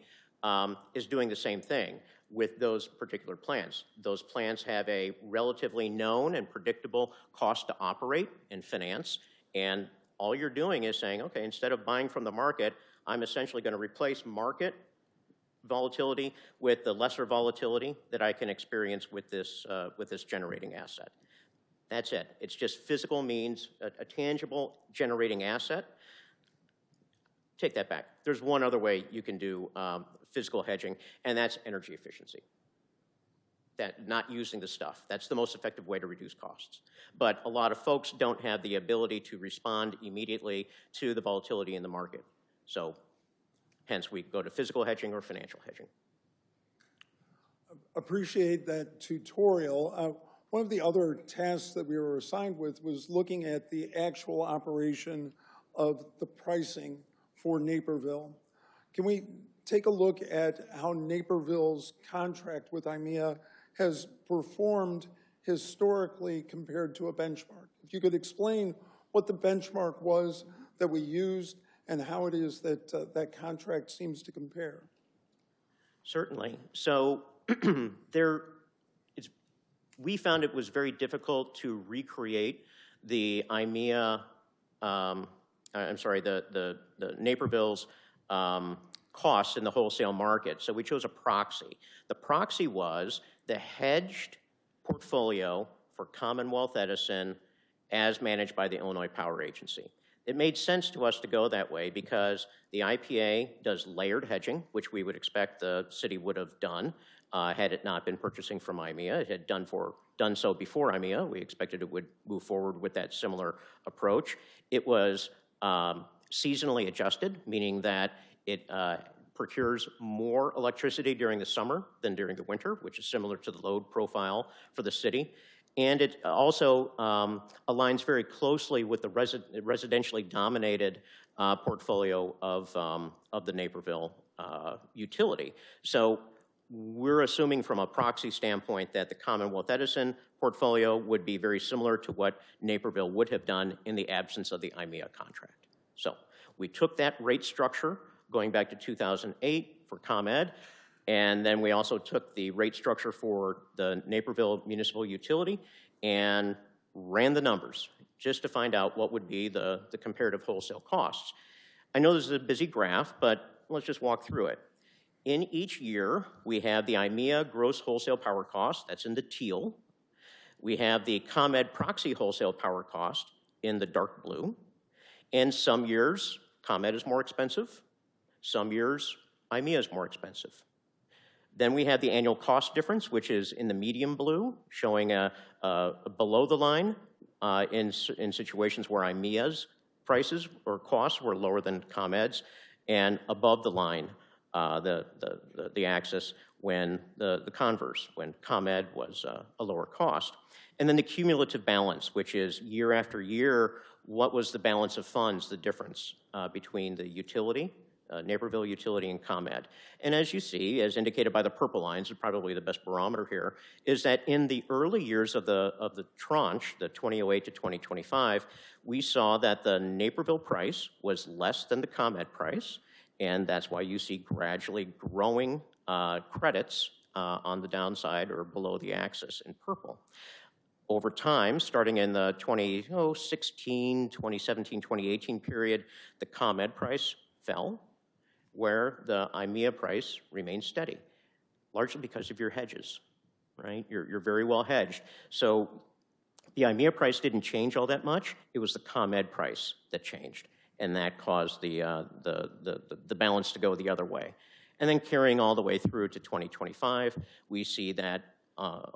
is doing the same thing with those particular plants. Those plants have a relatively known and predictable cost to operate and finance, and all you're doing is saying, okay, instead of buying from the market, I'm essentially going to replace market volatility with the lesser volatility that I can experience with this generating asset. That's it. It's just physical means, a tangible generating asset. take that back. There's one other way you can do physical hedging, and that's energy efficiency. That not using the stuff. That's the most effective way to reduce costs. But a lot of folks don't have the ability to respond immediately to the volatility in the market. So hence we go to physical hedging or financial hedging. Appreciate that tutorial. One of the other tasks that we were assigned with was looking at the actual operation of the pricing for Naperville. Can we take a look at how Naperville's contract with IMEA has performed historically compared to a benchmark? If you could explain what the benchmark was that we used and how it is that that contract seems to compare. Certainly. So we found it was very difficult to recreate the IMEA, the Naperville's costs in the wholesale market. So we chose a proxy. The proxy was the hedged portfolio for Commonwealth Edison as managed by the Illinois Power Agency. It made sense to us to go that way because the IPA does layered hedging, which we would expect the city would have done had it not been purchasing from IMEA. It had done so before IMEA. We expected it would move forward with that similar approach. It was seasonally adjusted, meaning that it procures more electricity during the summer than during the winter, which is similar to the load profile for the city. And it also aligns very closely with the residentially dominated portfolio of the Naperville utility. So we're assuming from a proxy standpoint that the Commonwealth Edison portfolio would be very similar to what Naperville would have done in the absence of the IMEA contract. So we took that rate structure going back to 2008 for ComEd, and then we also took the rate structure for the Naperville Municipal Utility and ran the numbers just to find out what would be the comparative wholesale costs. I know this is a busy graph, but let's just walk through it. In each year, we have the IMEA gross wholesale power cost, that's in the teal. We have the ComEd proxy wholesale power cost in the dark blue. And some years, ComEd is more expensive. Some years, IMEA is more expensive. Then we have the annual cost difference, which is in the medium blue, showing a below the line in situations where IMEA's prices or costs were lower than ComEd's, and above the line, the axis, when the converse, when ComEd was a lower cost. And then the cumulative balance, which is year after year, what was the balance of funds, the difference between the utility, Naperville Utility and ComEd. And as you see, as indicated by the purple lines, and probably the best barometer here, is that in the early years of the tranche, the 2008 to 2025, we saw that the Naperville price was less than the ComEd price, and that's why you see gradually growing credits on the downside or below the axis in purple. Over time, starting in the 2016, 2017, 2018 period, the ComEd price fell, where the IMEA price remains steady, largely because of your hedges, right? You're very well hedged. So the IMEA price didn't change all that much. It was the ComEd price that changed, and that caused the balance to go the other way. And then carrying all the way through to 2025, we see that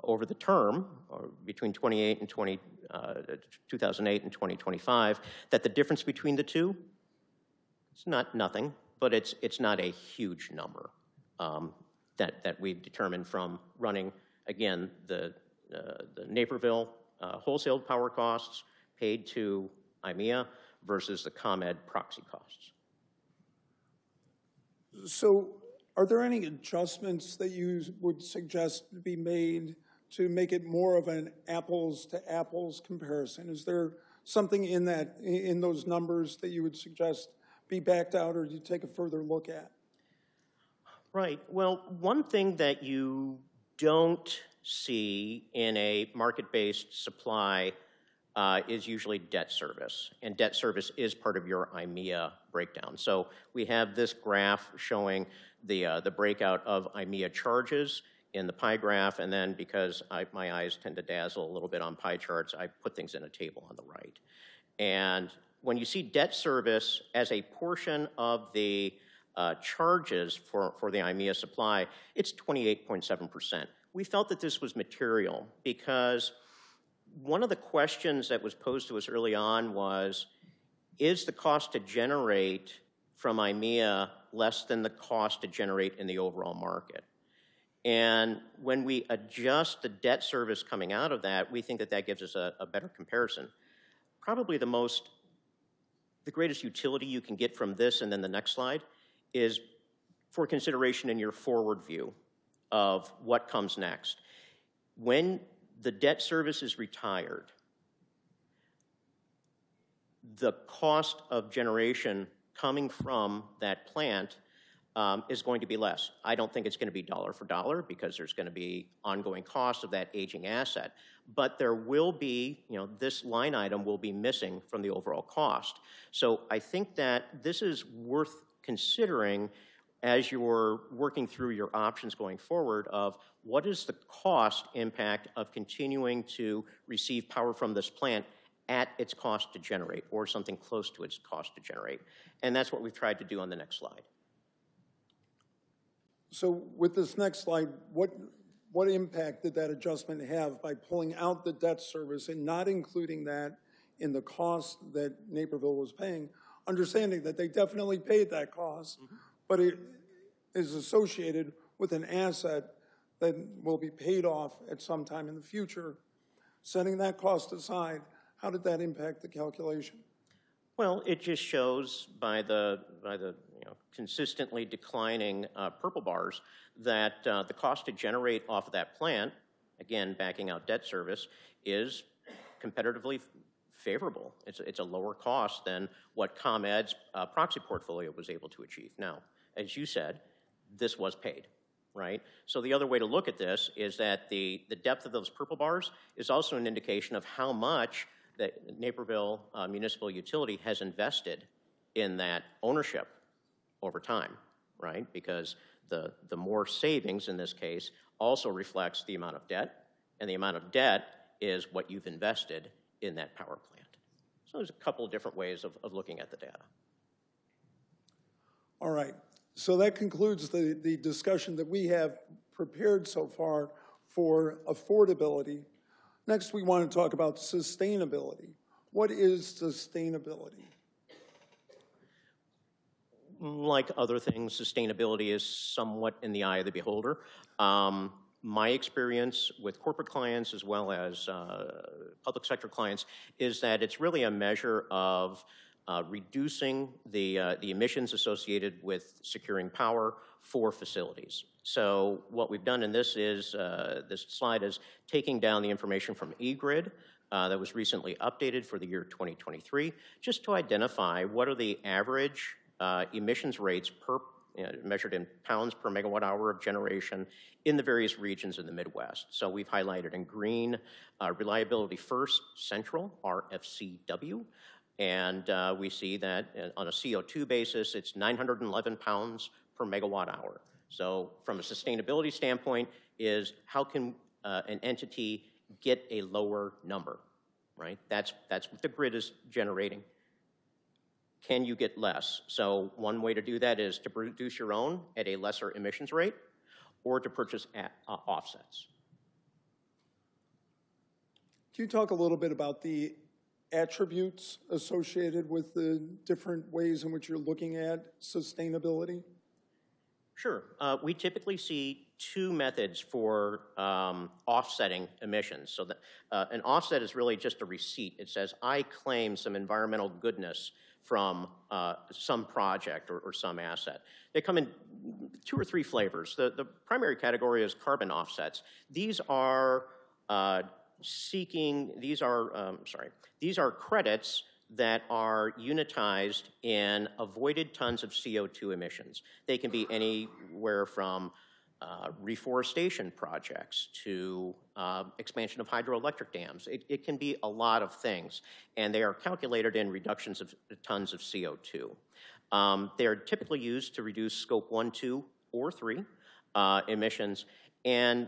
over the term, or between 2008 and 2008 and 2025, that the difference between the two, it's not nothing, but it's not a huge number that we've determined from running, again, the Naperville wholesale power costs paid to IMEA versus the ComEd proxy costs. So are there any adjustments that you would suggest be made to make it more of an apples to apples comparison? Is there something in those numbers that you would suggest be backed out or you take a further look at? Right. Well, one thing that you don't see in a market-based supply is usually debt service, and debt service is part of your IMEA breakdown. So we have this graph showing the breakout of IMEA charges in the pie graph, and then because my eyes tend to dazzle a little bit on pie charts, I put things in a table on the right. And when you see debt service as a portion of the charges for the IMEA supply, it's 28.7%. We felt that this was material because one of the questions that was posed to us early on was, is the cost to generate from IMEA less than the cost to generate in the overall market? And when we adjust the debt service coming out of that, we think that that gives us a better comparison. Probably the greatest utility you can get from this and then the next slide is for consideration in your forward view of what comes next. When the debt service is retired, the cost of generation coming from that plant is going to be less. I don't think it's going to be dollar for dollar because there's going to be ongoing cost of that aging asset. But there will be, this line item will be missing from the overall cost. So I think that this is worth considering as you're working through your options going forward of what is the cost impact of continuing to receive power from this plant at its cost to generate or something close to its cost to generate. And that's what we've tried to do on the next slide. So with this next slide, what impact did that adjustment have by pulling out the debt service and not including that in the cost that Naperville was paying, understanding that they definitely paid that cost, but it is associated with an asset that will be paid off at some time in the future. Setting that cost aside, how did that impact the calculation? Well, it just shows by the consistently declining purple bars that the cost to generate off of that plant, again, backing out debt service, is competitively favorable. It's a lower cost than what ComEd's proxy portfolio was able to achieve. Now, as you said, this was paid, right? So the other way to look at this is that the depth of those purple bars is also an indication of how much the Naperville Municipal Utility has invested in that ownership over time, right? Because the more savings in this case also reflects the amount of debt, and the amount of debt is what you've invested in that power plant. So there's a couple of different ways of looking at the data. All right, so that concludes the discussion that we have prepared so far for affordability. Next, we want to talk about sustainability. What is sustainability? Like other things, sustainability is somewhat in the eye of the beholder. My experience with corporate clients as well as public sector clients is that it's really a measure of reducing the emissions associated with securing power for facilities. So what we've done in this is, this slide is taking down the information from eGrid that was recently updated for the year 2023, just to identify what are the average emissions rates per, measured in pounds per megawatt hour of generation in the various regions in the Midwest. So we've highlighted in green, Reliability First Central, RFCW, and we see that on a CO2 basis, it's 911 pounds per megawatt hour. So from a sustainability standpoint is how can an entity get a lower number, right? That's what the grid is generating. Can you get less? So one way to do that is to produce your own at a lesser emissions rate or to purchase offsets. Can you talk a little bit about the attributes associated with the different ways in which you're looking at sustainability? Sure. We typically see two methods for offsetting emissions. So that, an offset is really just a receipt. It says, I claim some environmental goodness from some project or some asset. They come in 2 or 3 flavors. The primary category is carbon offsets. These are these are credits that are unitized in avoided tons of CO2 emissions. They can be anywhere from reforestation projects to expansion of hydroelectric dams. It can be a lot of things, and they are calculated in reductions of tons of CO2. They are typically used to reduce scope 1, 2, or 3 emissions. And,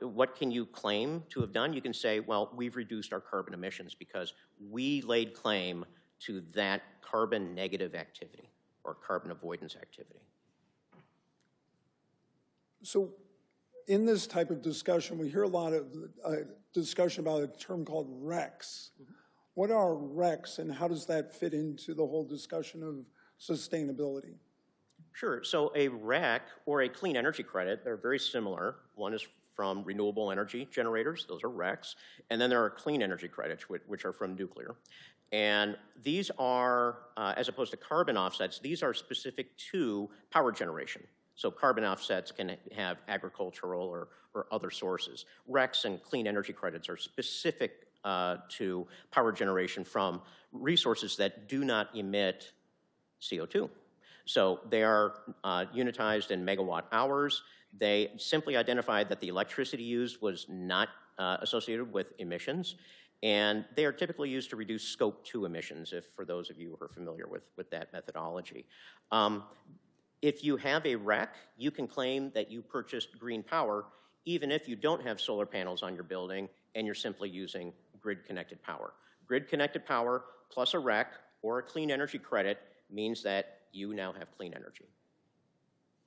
what can you claim to have done? You can say, well, we've reduced our carbon emissions because we laid claim to that carbon negative activity or carbon avoidance activity. So in this type of discussion, we hear a lot of discussion about a term called RECs. What are RECs and how does that fit into the whole discussion of sustainability? Sure, so a REC or a clean energy credit, they're very similar. One is from renewable energy generators, those are RECs, and then there are clean energy credits, which are from nuclear. And these are, as opposed to carbon offsets, these are specific to power generation. So carbon offsets can have agricultural or other sources. RECs and clean energy credits are specific to power generation from resources that do not emit CO2. So they are unitized in megawatt hours. They simply identified that the electricity used was not associated with emissions, and they are typically used to reduce scope 2 emissions, if for those of you who are familiar with that methodology. If you have a REC, you can claim that you purchased green power even if you don't have solar panels on your building and you're simply using grid-connected power. Grid-connected power plus a REC or a clean energy credit means that you now have clean energy.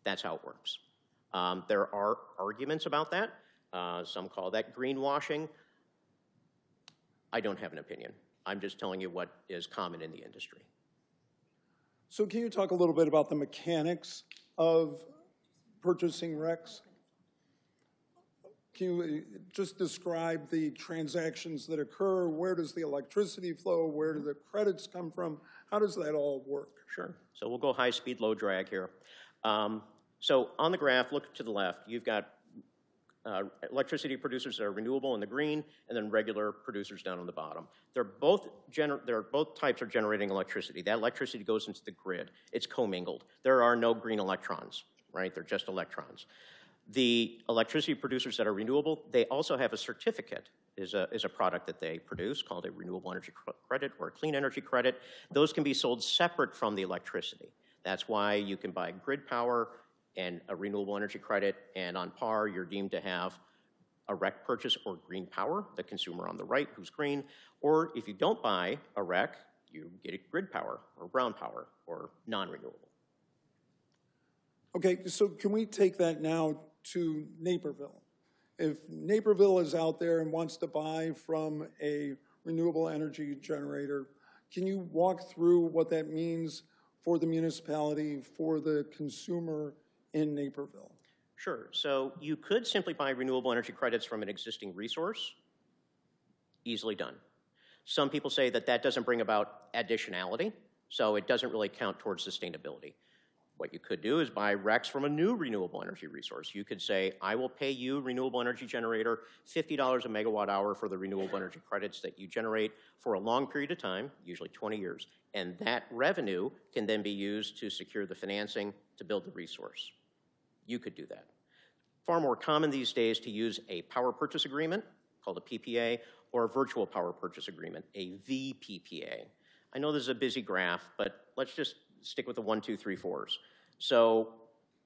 That's how it works. There are arguments about that. Some call that greenwashing. I don't have an opinion. I'm just telling you what is common in the industry. So can you talk a little bit about the mechanics of purchasing RECs? Can you just describe the transactions that occur? Where does the electricity flow? Where do the credits come from? How does that all work? Sure. So we'll go high speed, low drag here. So on the graph, look to the left. You've got electricity producers that are renewable in the green, and then regular producers down on the bottom. They're both types are generating electricity. That electricity goes into the grid. It's commingled. There are no green electrons, right? They're just electrons. The electricity producers that are renewable, they also have a certificate, is a product that they produce called a renewable energy credit or a clean energy credit. Those can be sold separate from the electricity. That's why you can buy grid power and a renewable energy credit, and on par, you're deemed to have a REC purchase or green power, the consumer on the right who's green, or if you don't buy a REC, you get a grid power or brown power or non-renewable. Okay, so can we take that now to Naperville? If Naperville is out there and wants to buy from a renewable energy generator, can you walk through what that means for the municipality, for the consumer in Naperville? Sure. So you could simply buy renewable energy credits from an existing resource. Easily done. Some people say that that doesn't bring about additionality, so it doesn't really count towards sustainability. What you could do is buy RECs from a new renewable energy resource. You could say, I will pay you, renewable energy generator, $50 a megawatt hour for the renewable energy credits that you generate for a long period of time, usually 20 years. And that revenue can then be used to secure the financing to build the resource. You could do that. Far more common these days to use a power purchase agreement, called a PPA, or a virtual power purchase agreement, a VPPA. I know this is a busy graph, but let's just stick with the 1, 2, 3, 4s. So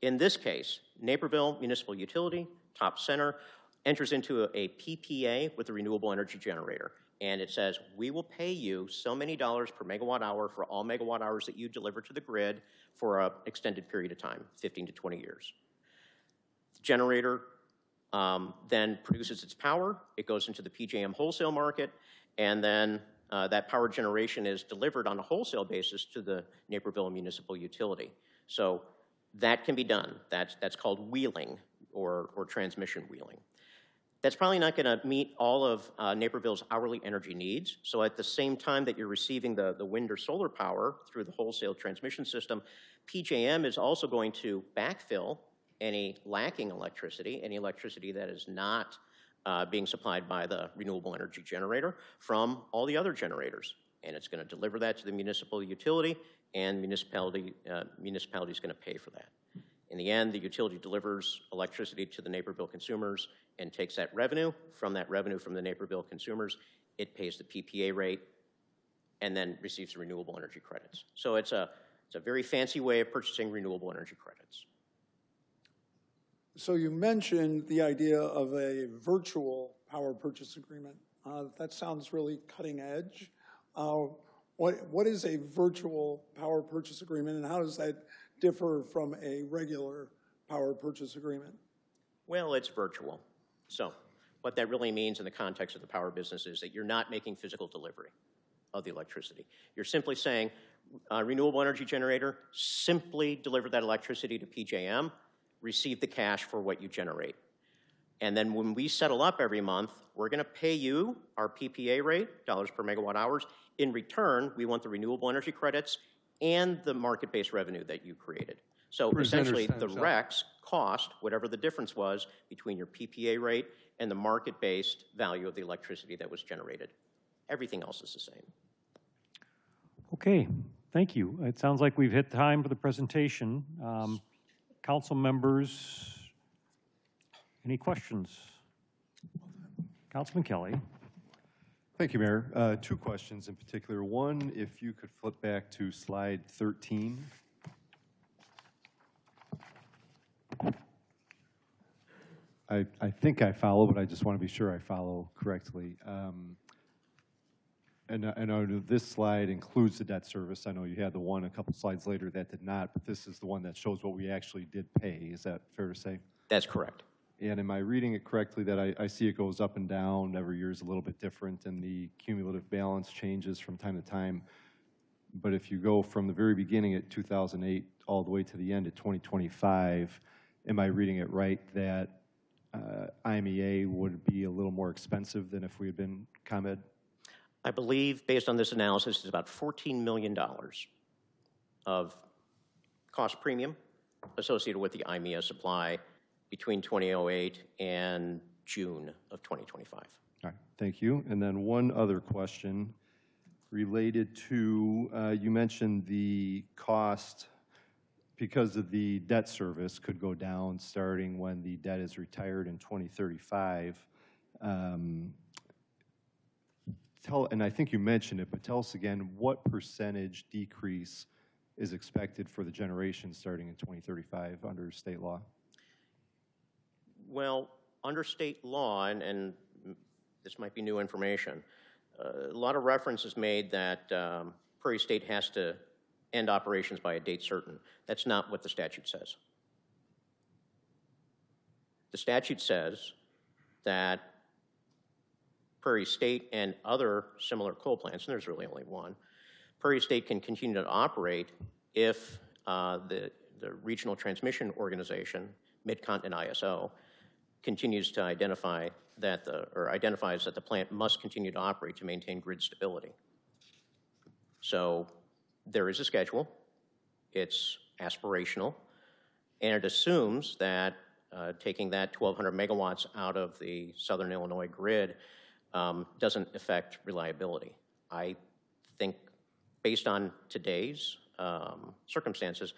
in this case, Naperville Municipal Utility, top center, enters into a PPA with a renewable energy generator. And it says, we will pay you so many dollars per megawatt hour for all megawatt hours that you deliver to the grid for an extended period of time, 15 to 20 years. The generator then produces its power. It goes into the PJM wholesale market, and then that power generation is delivered on a wholesale basis to the Naperville Municipal Utility. So that can be done. That's called wheeling or transmission wheeling. That's probably not going to meet all of Naperville's hourly energy needs. So at the same time that you're receiving the wind or solar power through the wholesale transmission system, PJM is also going to backfill any lacking electricity, any electricity that is not being supplied by the renewable energy generator from all the other generators. And it's going to deliver that to the municipal utility, and municipality is going to pay for that. In the end, the utility delivers electricity to the Naperville consumers and takes that revenue from the Naperville consumers. It pays the PPA rate and then receives the renewable energy credits. So it's a very fancy way of purchasing renewable energy credits. So you mentioned the idea of a virtual power purchase agreement. That sounds really cutting edge. What is a virtual power purchase agreement, and how does that differ from a regular power purchase agreement? Well, it's virtual. So what that really means in the context of the power business is that you're not making physical delivery of the electricity. You're simply saying, renewable energy generator, simply deliver that electricity to PJM, receive the cash for what you generate. And then when we settle up every month, we're going to pay you our PPA rate, dollars per megawatt hours. In return, we want the renewable energy credits and the market-based revenue that you created. So essentially, the RECs cost, whatever the difference was between your PPA rate and the market-based value of the electricity that was generated. Everything else is the same. Okay, thank you. It sounds like we've hit time for the presentation. Council members, any questions? Councilman Kelly. Thank you, Mayor. Two questions in particular. One, if you could flip back to slide 13. I think I follow, but I just want to be sure I follow correctly. And I know this slide includes the debt service. I know you had the one a couple slides later that did not, but this is the one that shows what we actually did pay. Is that fair to say? That's correct. And am I reading it correctly that I see it goes up and down, every year is a little bit different, and the cumulative balance changes from time to time? But if you go from the very beginning at 2008 all the way to the end at 2025, am I reading it right that IMEA would be a little more expensive than if we had been ComEd? I believe, based on this analysis, it's about $14 million of cost premium associated with the IMEA supply between 2008 and June of 2025. All right, thank you. And then one other question related to, you mentioned the cost because of the debt service could go down starting when the debt is retired in 2035. And I think you mentioned it, but tell us again, what percentage decrease is expected for the generation starting in 2035 under state law? Well, under state law, and this might be new information, a lot of reference is made that Prairie State has to end operations by a date certain. That's not what the statute says. The statute says that Prairie State and other similar coal plants, and there's really only one, Prairie State can continue to operate if the regional transmission organization, Mid-Continent ISO, continues to identify that identifies that the plant must continue to operate to maintain grid stability. So there is a schedule. It's aspirational, and it assumes that taking that 1,200 megawatts out of the Southern Illinois grid doesn't affect reliability. I think, based on today's circumstances,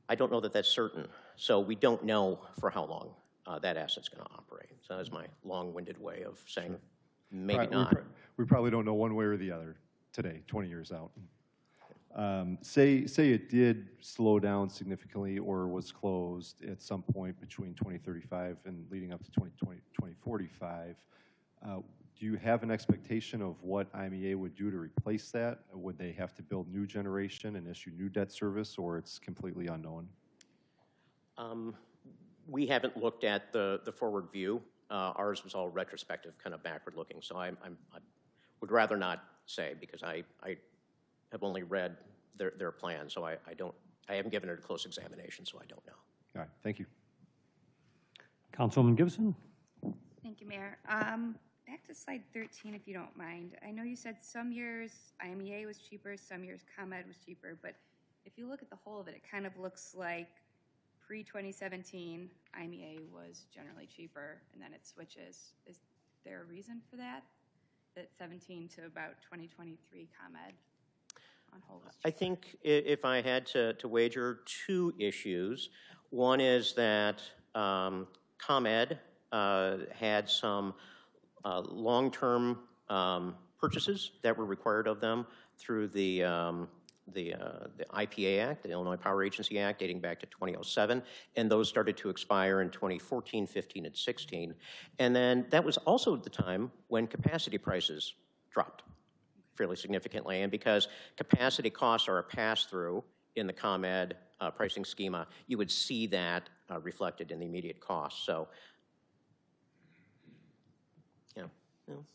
I don't know that that's certain. So we don't know for how long that asset's going to operate. So that's my long-winded way of saying maybe not. We probably don't know one way or the other today, 20 years out. Say it did slow down significantly or was closed at some point between 2035 and leading up to 2045. Do you have an expectation of what IMEA would do to replace that? Would they have to build new generation and issue new debt service, or it's completely unknown? We haven't looked at the forward view. Ours was all retrospective, kind of backward looking. So I would rather not say, because I have only read their plan. So I haven't given it a close examination, so I don't know. All right, thank you. Councilwoman Gibson. Thank you, Mayor. Back to slide 13, if you don't mind. I know you said some years IMEA was cheaper, some years ComEd was cheaper, but if you look at the whole of it, it kind of looks like pre-2017, IMEA was generally cheaper, and then it switches. Is there a reason for that? That 17 to about 2023 ComEd on whole was cheaper? I think if I had to wager two issues, one is that ComEd had some long-term purchases that were required of them through the IPA Act, the Illinois Power Agency Act, dating back to 2007, and those started to expire in 2014, 15, and 16. And then that was also the time when capacity prices dropped fairly significantly. And because capacity costs are a pass-through in the ComEd pricing schema, you would see that reflected in the immediate cost. So,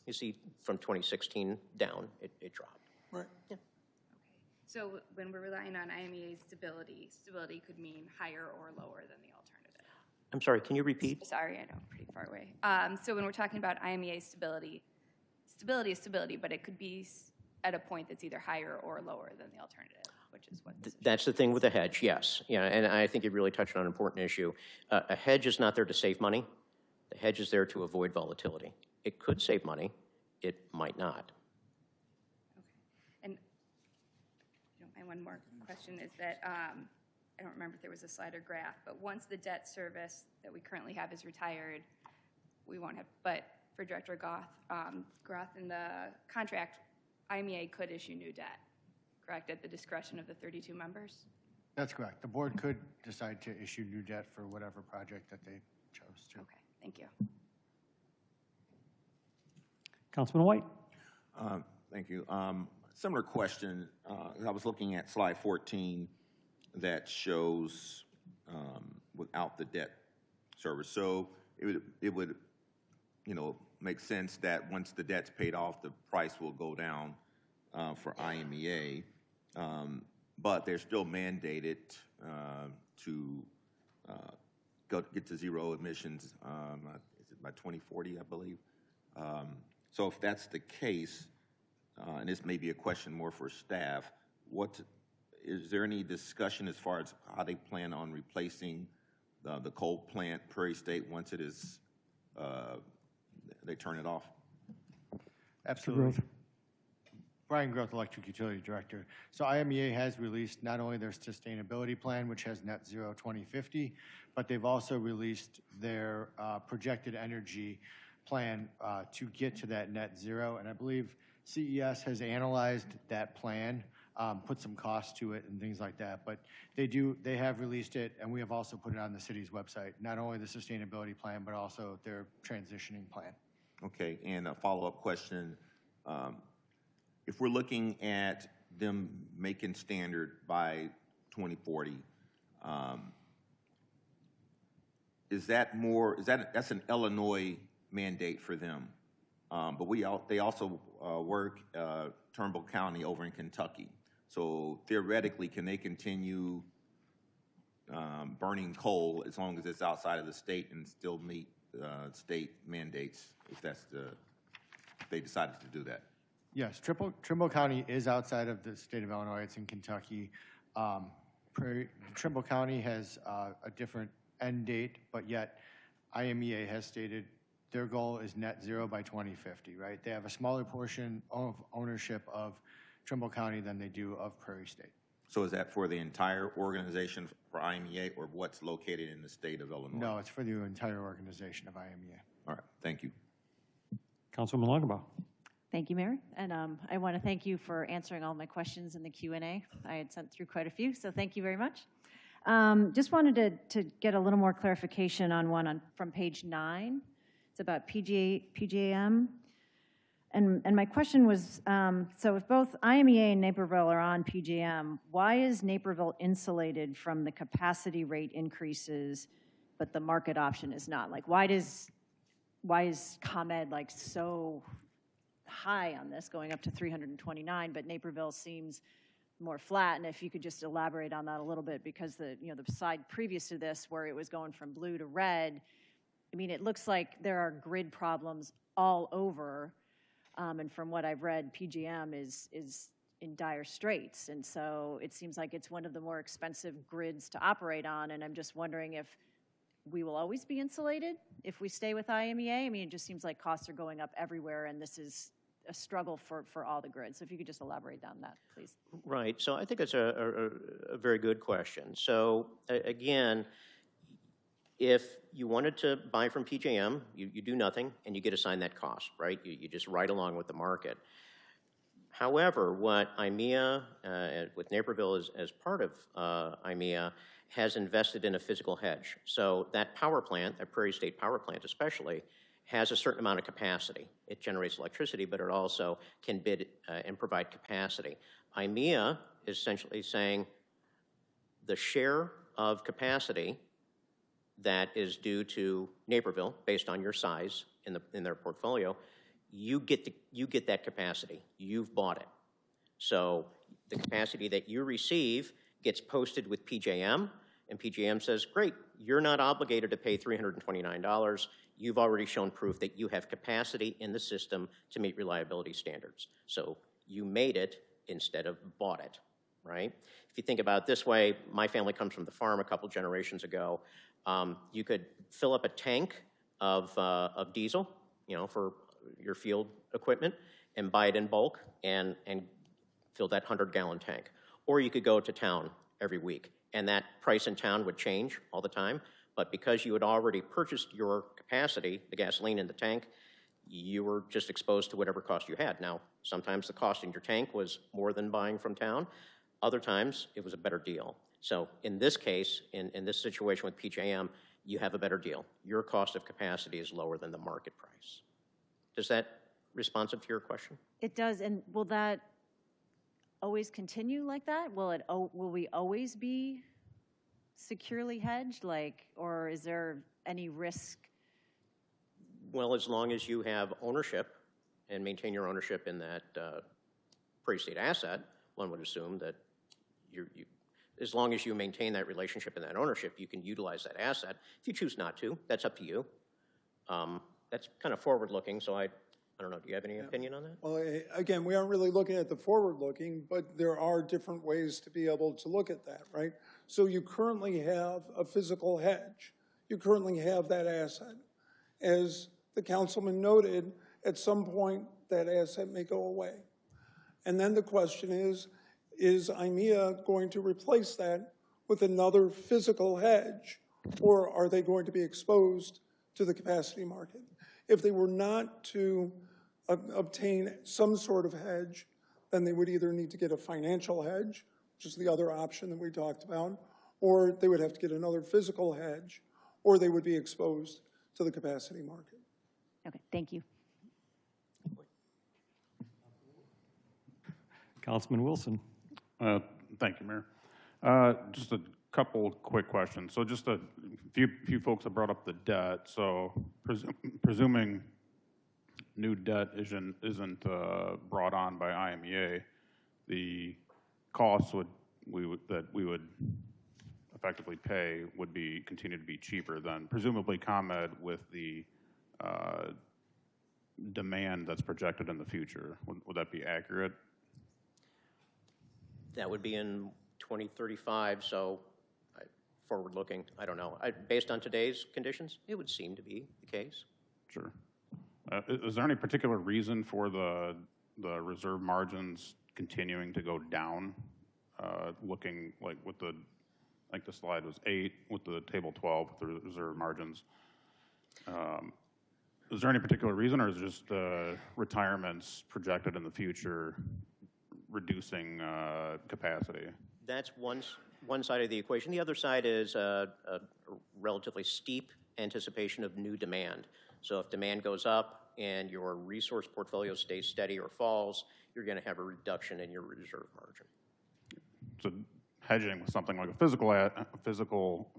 you see from 2016 down, it dropped. Right. Yeah. So when we're relying on IMEA stability, stability could mean higher or lower than the alternative. I'm sorry, can you repeat? Sorry, I know, pretty far away. So when we're talking about IMEA stability, stability is stability, but it could be at a point that's either higher or lower than the alternative, which is what this That's the thing with a hedge, yes. Yeah, and I think you really touched on an important issue. A hedge is not there to save money. The hedge is there to avoid volatility. It could save money. It might not. And one more question is that I don't remember if there was a slide or graph, but once the debt service that we currently have is retired, we won't have, but for Director Groth in the contract, IMEA could issue new debt, correct, at the discretion of the 32 members? That's correct. The board could decide to issue new debt for whatever project that they chose to. Okay, thank you. Councilman White. Thank you. Similar question. I was looking at slide 14 that shows without the debt service. So it would make sense that once the debt's paid off, the price will go down for IMEA. But they're still mandated to get to zero emissions is it by 2040, I believe. So if that's the case, and this may be a question more for staff, is there any discussion as far as how they plan on replacing the coal plant Prairie State once it is they turn it off? Absolutely. Brian Groth, Electric Utility Director. So IMEA has released not only their sustainability plan, which has net zero 2050, but they've also released their projected energy plan to get to that net zero. And I believe CES has analyzed that plan, put some cost to it and things like that. But they have released it, and we have also put it on the city's website, not only the sustainability plan, but also their transitioning plan. Okay, and a follow-up question. If we're looking at them making standard by 2040, that's an Illinois mandate for them? But they also work Turnbull County over in Kentucky. So theoretically, can they continue burning coal as long as it's outside of the state and still meet state mandates if they decided to do that? Yes, Trimble County is outside of the state of Illinois. It's in Kentucky. Trimble County has a different end date, but yet IMEA has stated their goal is net zero by 2050, right? They have a smaller portion of ownership of Trimble County than they do of Prairie State. So is that for the entire organization for IMEA or what's located in the state of Illinois? No, it's for the entire organization of IMEA. All right, thank you. Councilwoman Longabaugh. Thank you, Mayor. And I want to thank you for answering all my questions in the Q&A. I had sent through quite a few, so thank you very much. Just wanted to get a little more clarification on one from page 9. It's about PJM. And my question was, so if both IMEA and Naperville are on PJM, why is Naperville insulated from the capacity rate increases, but the market option is not? Like, why is ComEd like so high on this, going up to 329, but Naperville seems more flat? And if you could just elaborate on that a little bit, because the side previous to this, where it was going from blue to red, I mean, it looks like there are grid problems all over. And from what I've read, PJM is in dire straits. And so it seems like it's one of the more expensive grids to operate on. And I'm just wondering if we will always be insulated if we stay with IMEA. I mean, it just seems like costs are going up everywhere, and this is a struggle for all the grids. So if you could just elaborate on that, please. Right. So I think it's a very good question. So again, if you wanted to buy from PJM, you do nothing and you get assigned that cost, right? You just ride along with the market. However, what IMEA, with Naperville as part of IMEA, has invested in a physical hedge. So that power plant, that Prairie State power plant especially, has a certain amount of capacity. It generates electricity, but it also can bid and provide capacity. IMEA is essentially saying the share of capacity that is due to Naperville, based on your size in their portfolio, you get that capacity. You've bought it. So the capacity that you receive gets posted with PJM, and PJM says, great, you're not obligated to pay $329. You've already shown proof that you have capacity in the system to meet reliability standards. So you made it instead of bought it, right? If you think about it this way, my family comes from the farm a couple generations ago. You could fill up a tank of diesel, for your field equipment and buy it in bulk and fill that 100-gallon tank. Or you could go to town every week, and that price in town would change all the time. But because you had already purchased your capacity, the gasoline in the tank, you were just exposed to whatever cost you had. Now, sometimes the cost in your tank was more than buying from town. Other times, it was a better deal. So in this case, in this situation with PJM, you have a better deal. Your cost of capacity is lower than the market price. Does that responsive to your question? It does, and will that always continue like that? Will we always be securely hedged, or is there any risk? Well, as long as you have ownership and maintain your ownership in that pre-state asset, one would assume that as long as you maintain that relationship and that ownership, you can utilize that asset. If you choose not to, that's up to you. That's kind of forward-looking, so I don't know. Do you have any opinion on that? Well, again, we aren't really looking at the forward-looking, but there are different ways to be able to look at that, right? So you currently have a physical hedge. You currently have that asset. As the councilman noted, at some point that asset may go away. And then the question is IMEA going to replace that with another physical hedge, or are they going to be exposed to the capacity market? If they were not to obtain some sort of hedge, then they would either need to get a financial hedge, which is the other option that we talked about, or they would have to get another physical hedge, or they would be exposed to the capacity market. Okay, thank you. Councilman Wilson. Thank you, Mayor. Just a couple quick questions. So just a few folks have brought up the debt. So presuming new debt isn't brought on by IMEA, the costs that we would effectively pay would continue to be cheaper than presumably ComEd with the demand that's projected in the future. Would that be accurate? That would be in 2035, so forward-looking, I don't know. Based on today's conditions, it would seem to be the case. Sure. Is there any particular reason for the reserve margins continuing to go down? Looking like the slide was 8 with the table 12 with the reserve margins. Is there any particular reason, or is it just retirements projected in the future reducing capacity? That's one side of the equation. The other side is a relatively steep anticipation of new demand. So if demand goes up and your resource portfolio stays steady or falls, you're going to have a reduction in your reserve margin. So hedging with something like a physical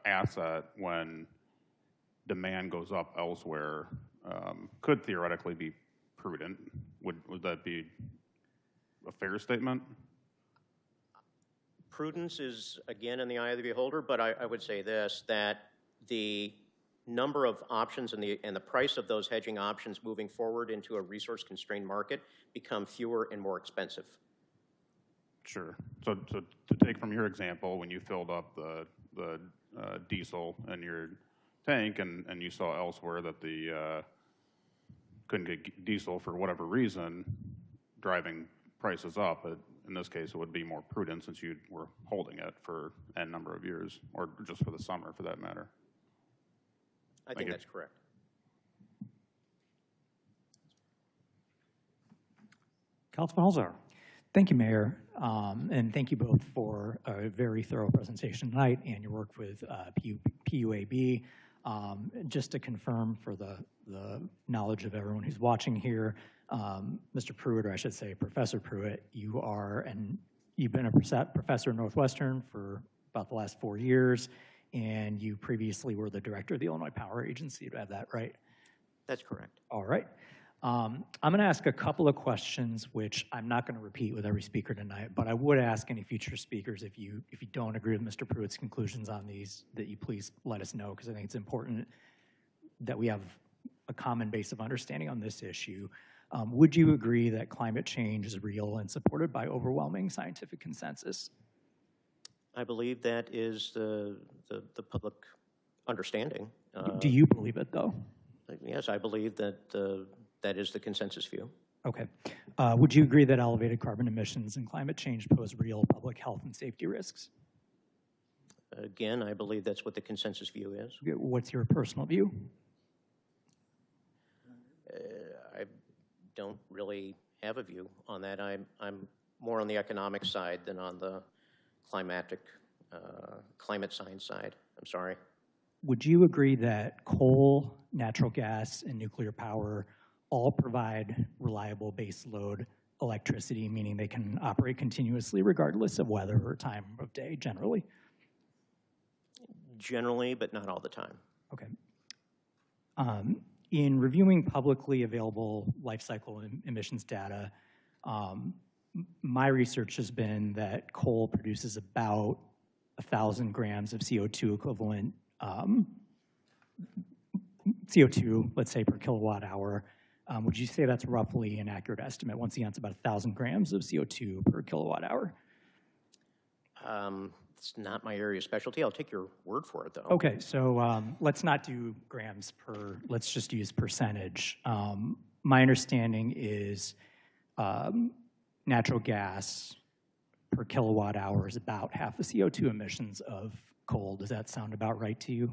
asset when demand goes up elsewhere could theoretically be prudent. Would that be a fair statement? Prudence is, again, in the eye of the beholder, but I would say this, that the number of options and the price of those hedging options moving forward into a resource-constrained market become fewer and more expensive. Sure. So to take from your example, when you filled up the diesel in your tank and you saw elsewhere that the couldn't get diesel for whatever reason, driving prices up, but in this case it would be more prudent since you were holding it for N number of years, or just for the summer for that matter. I think that's correct. Councilman Holzhauer. Thank you, Mayor, and thank you both for a very thorough presentation tonight and your work with PUAB. Just to confirm for the knowledge of everyone who's watching here, Mr. Pruitt, or I should say Professor Pruitt, you've been a professor at Northwestern for about the last 4 years, and you previously were the director of the Illinois Power Agency. Do I have that right? That's correct. All right. I'm going to ask a couple of questions, which I'm not going to repeat with every speaker tonight, but I would ask any future speakers, if you don't agree with Mr. Pruitt's conclusions on these, that you please let us know, because I think it's important that we have a common base of understanding on this issue. Would you agree that climate change is real and supported by overwhelming scientific consensus? I believe that is the public understanding. Do you believe it, though? Yes, I believe that that is the consensus view. Okay. Would you agree that elevated carbon emissions and climate change pose real public health and safety risks? Again, I believe that's what the consensus view is. What's your personal view? I don't really have a view on that. I'm more on the economic side than on the climate science side. I'm sorry. Would you agree that coal, natural gas, and nuclear power all provide reliable base load electricity, meaning they can operate continuously regardless of weather or time of day, generally? Generally, but not all the time. Okay. In reviewing publicly available life cycle emissions data, my research has been that coal produces about 1,000 grams of CO2 equivalent CO2, let's say, per kilowatt hour. Would you say that's roughly an accurate estimate? Once again, it's about 1,000 grams of CO2 per kilowatt hour. It's not my area of specialty. I'll take your word for it, though. Okay, so let's not do grams per, let's just use percentage. My understanding is natural gas per kilowatt hour is about half the CO2 emissions of coal. Does that sound about right to you?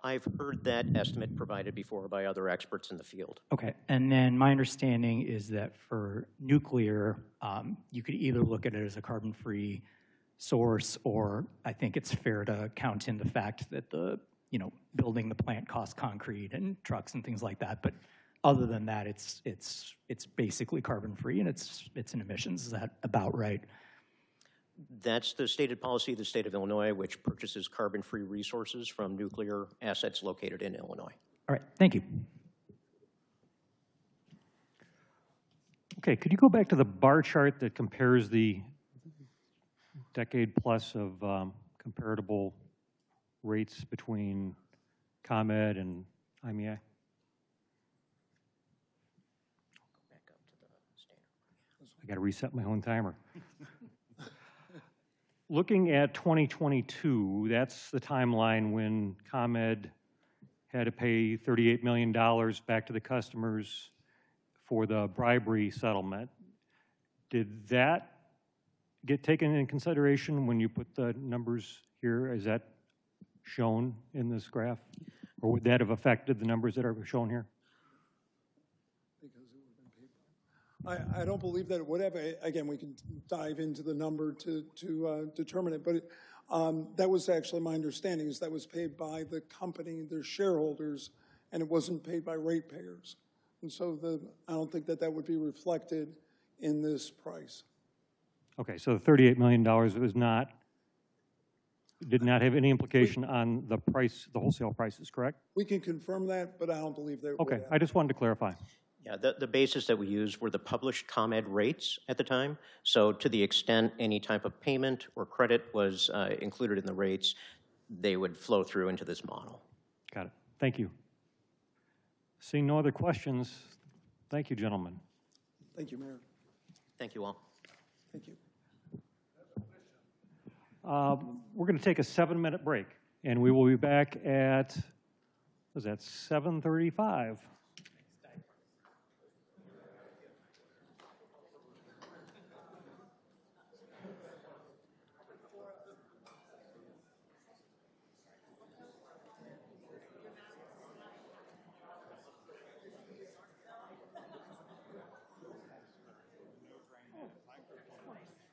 I've heard that estimate provided before by other experts in the field. Okay, and then my understanding is that for nuclear, you could either look at it as a carbon-free source, or I think it's fair to count in the fact that building the plant costs concrete and trucks and things like that. But other than that, it's basically carbon-free and it's an emissions. Is that about right? That's the stated policy of the state of Illinois, which purchases carbon-free resources from nuclear assets located in Illinois. All right, thank you. Okay, could you go back to the bar chart that compares the decade plus of comparable rates between ComEd and IMEA? I got to reset my own timer. Looking at 2022, that's the timeline when ComEd had to pay $38 million back to the customers for the bribery settlement. Did that get taken into consideration when you put the numbers here? Is that shown in this graph? Or would that have affected the numbers that are shown here? I don't believe that it would have. Again, we can dive into the number to determine it, but that was actually my understanding, is that was paid by the company, their shareholders, and it wasn't paid by ratepayers. And so I don't think that would be reflected in this price. Okay, so the $38 million did not have any implication on the price, the wholesale prices, correct? We can confirm that, but I don't believe that it Okay, would have. I just wanted to clarify. Yeah, the basis that we used were the published ComEd rates at the time. So to the extent any type of payment or credit was included in the rates, they would flow through into this model. Got it. Thank you. Seeing no other questions, thank you, gentlemen. Thank you, Mayor. Thank you all. Thank you. We're going to take a 7-minute break, and we will be back at, what is that, 7:35.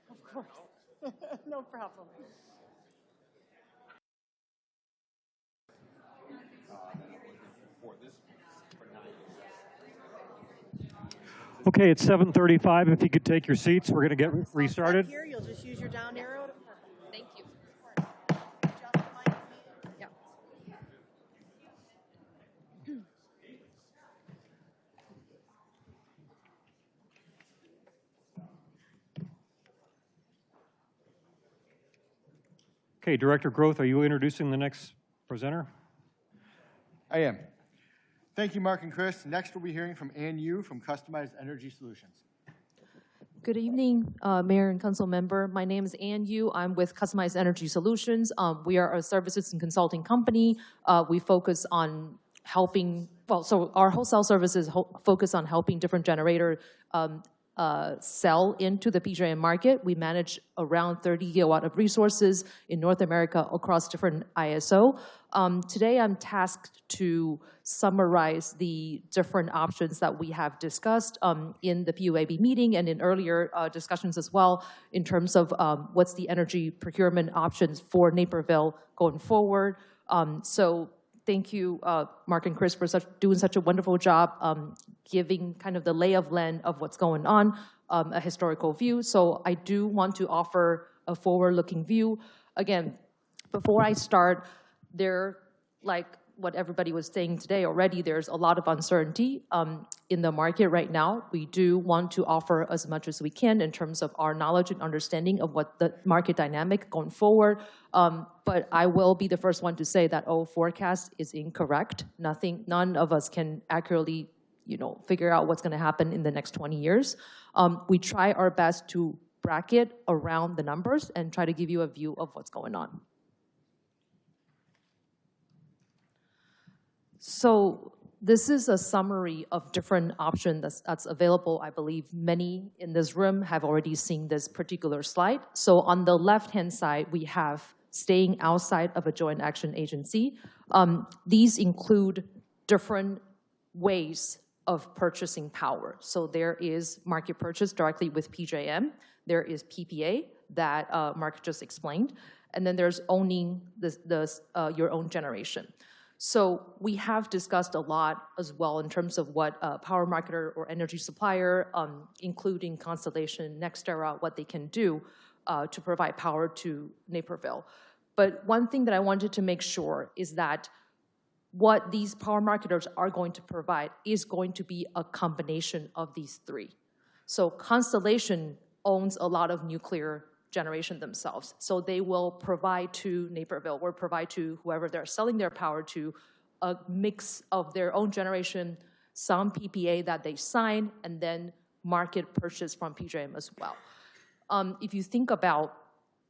Of course. No problem. Okay, it's 7:35. If you could take your seats, we're going to get restarted. Here, you'll just use your down arrow. Thank you. Yep. Okay, Director Groth, are you introducing the next presenter? I am. Thank you, Mark and Chris. Next, we'll be hearing from Ann Yu from Customized Energy Solutions. Good evening, Mayor and Council member. My name is Ann Yu. I'm with Customized Energy Solutions. We are a services and consulting company. We focus on helping, so our wholesale services focus on helping different generator sell into the PJM market. We manage around 30 gigawatt of resources in North America across different ISO. Today, I'm tasked to summarize the different options that we have discussed in the PUAB meeting and in earlier discussions as well in terms of what's the energy procurement options for Naperville going forward. So thank you, Mark and Chris, for doing such a wonderful job giving kind of the lay of land of what's going on, a historical view. So I do want to offer a forward-looking view. Again, before I start, like what everybody was saying today already, there's a lot of uncertainty in the market right now. We do want to offer as much as we can in terms of our knowledge and understanding of what the market dynamic going forward. But I will be the first one to say that forecast is incorrect. None of us can accurately, figure out what's going to happen in the next 20 years. We try our best to bracket around the numbers and try to give you a view of what's going on. So this is a summary of different options that's available. I believe many in this room have already seen this particular slide. So on the left-hand side, we have staying outside of a joint action agency. These include different ways of purchasing power. So there is market purchase directly with PJM. There is PPA that Mark just explained. And then there's owning your own generation. So we have discussed a lot as well in terms of what a power marketer or energy supplier, including Constellation, NextEra, what they can do to provide power to Naperville. But one thing that I wanted to make sure is that what these power marketers are going to provide is going to be a combination of these three. So Constellation owns a lot of nuclear generation themselves. So they will provide to Naperville or provide to whoever they're selling their power to a mix of their own generation, some PPA that they sign, and then market purchase from PJM as well. If you think about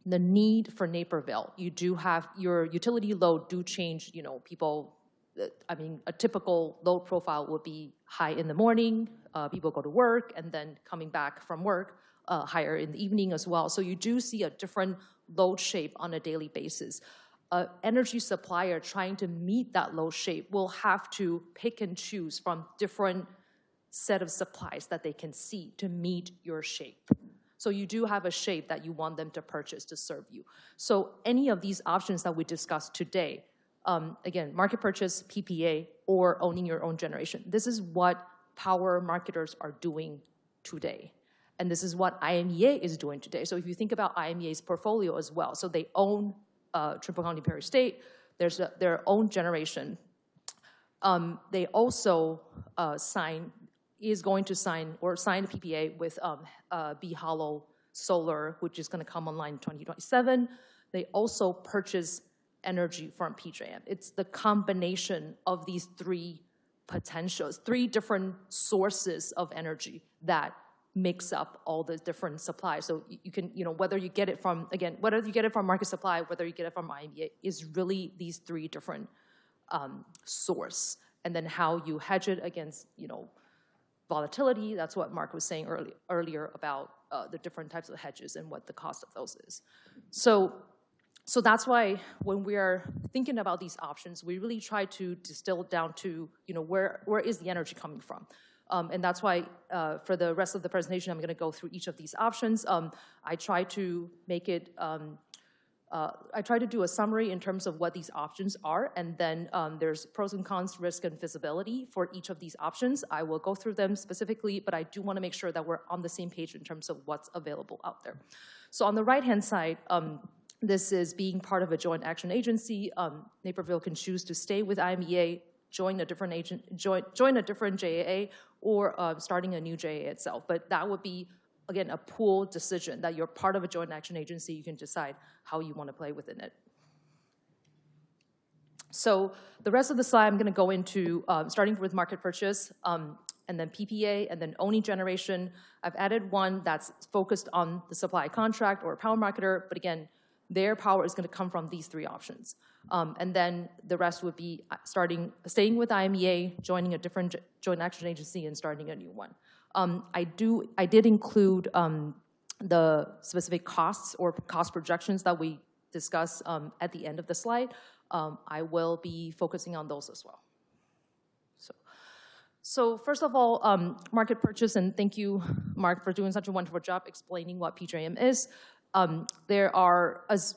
the need for Naperville, you do have your utility load do change, a typical load profile would be high in the morning, people go to work, and then coming back from work, higher in the evening as well. So you do see a different load shape on a daily basis. An energy supplier trying to meet that load shape will have to pick and choose from different set of supplies that they can see to meet your shape. So you do have a shape that you want them to purchase to serve you. So any of these options that we discussed today, again, market purchase, PPA, or owning your own generation, this is what power marketers are doing today. And this is what IMEA is doing today. So if you think about IMEA's portfolio as well, so they own Triple County Perry State, there's their own generation. They also going to sign a PPA with B Hollow Solar, which is going to come online in 2027. They also purchase energy from PJM. It's the combination of these three potentials, three different sources of energy that mix up all the different supplies. So you can, whether you get it from, again, whether you get it from market supply, whether you get it from IMEA, is really these three different source. And then how you hedge it against, volatility. That's what Mark was saying earlier about the different types of hedges and what the cost of those is. So that's why when we are thinking about these options, we really try to distill down to, where is the energy coming from? And that's why for the rest of the presentation, I'm going to go through each of these options. I try to make it I tried to do a summary in terms of what these options are, and then there's pros and cons, risk, and feasibility for each of these options. I will go through them specifically, but I do want to make sure that we're on the same page in terms of what's available out there. So on the right-hand side, this is being part of a joint action agency. Naperville can choose to stay with IMEA, join a different JAA, or starting a new JAA itself. But that would be, again, a pool decision that you're part of a joint action agency. You can decide how you want to play within it. So the rest of the slide I'm going to go into, starting with market purchase, and then PPA, and then owning generation. I've added one that's focused on the supply contract or power marketer, but again, their power is going to come from these three options. And then the rest would be staying with IMEA, joining a different joint action agency, and starting a new one. I did include the specific costs or cost projections that we discuss at the end of the slide. I will be focusing on those as well. So first of all, market purchase, and thank you, Mark, for doing such a wonderful job explaining what PJM is. There are, as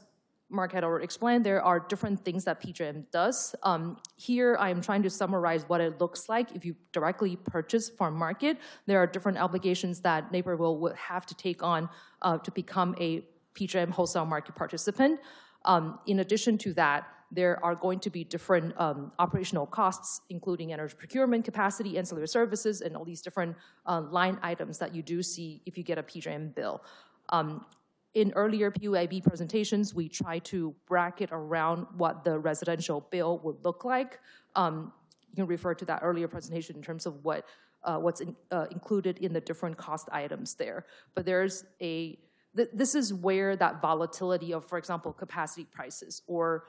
Mark had already explained, there are different things that PJM does. Here, I'm trying to summarize what it looks like if you directly purchase from market. There are different obligations that Naperville would have to take on to become a PJM wholesale market participant. In addition to that, there are going to be different operational costs, including energy procurement, capacity, ancillary services, and all these different line items that you do see if you get a PJM bill. In earlier PUAB presentations, we try to bracket around what the residential bill would look like. You can refer to that earlier presentation in terms of what's included in the different cost items there. But there's this is where that volatility of, for example, capacity prices or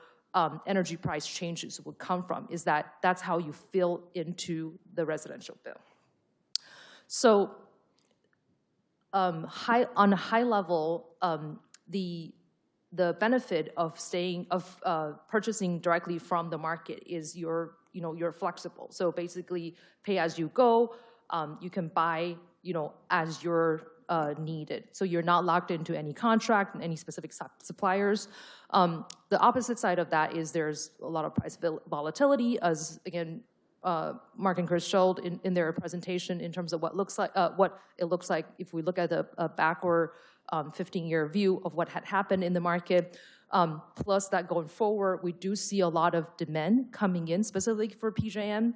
energy price changes would come from, is that's how you fill into the residential bill. So on a high level, the benefit of purchasing directly from the market is you're flexible. So basically, pay as you go. You can buy as you're needed. So you're not locked into any contract and any specific suppliers. The opposite side of that is there's a lot of price volatility, as again, Mark and Chris showed in their presentation in terms of what it looks like if we look at a backward 15-year view of what had happened in the market. Plus that going forward, we do see a lot of demand coming in specifically for PJM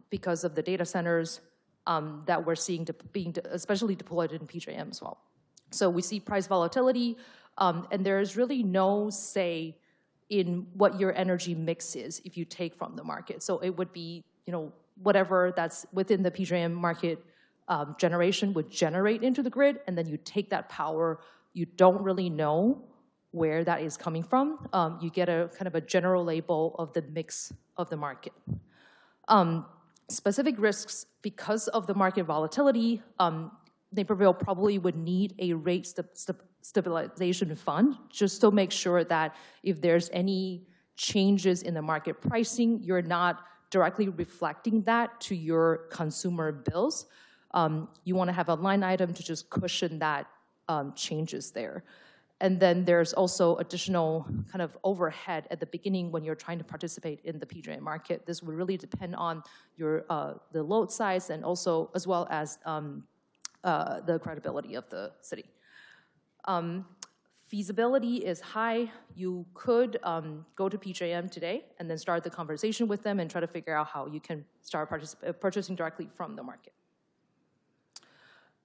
because of the data centers that we're seeing being especially deployed in PJM as well. So we see price volatility, and there is really no say in what your energy mix is if you take from the market. So it would be, whatever that's within the PJM market generation would generate into the grid, and then you take that power. You don't really know where that is coming from. You get a kind of a general label of the mix of the market. Specific risks, because of the market volatility, Naperville probably would need a rate stabilization fund just to make sure that if there's any changes in the market pricing, you're not directly reflecting that to your consumer bills. You want to have a line item to just cushion that changes there. And then there's also additional kind of overhead at the beginning when you're trying to participate in the PJM market. This would really depend on your the load size and also as well as the credibility of the city. Feasibility is high. You could go to PJM today and then start the conversation with them and try to figure out how you can start purchasing directly from the market.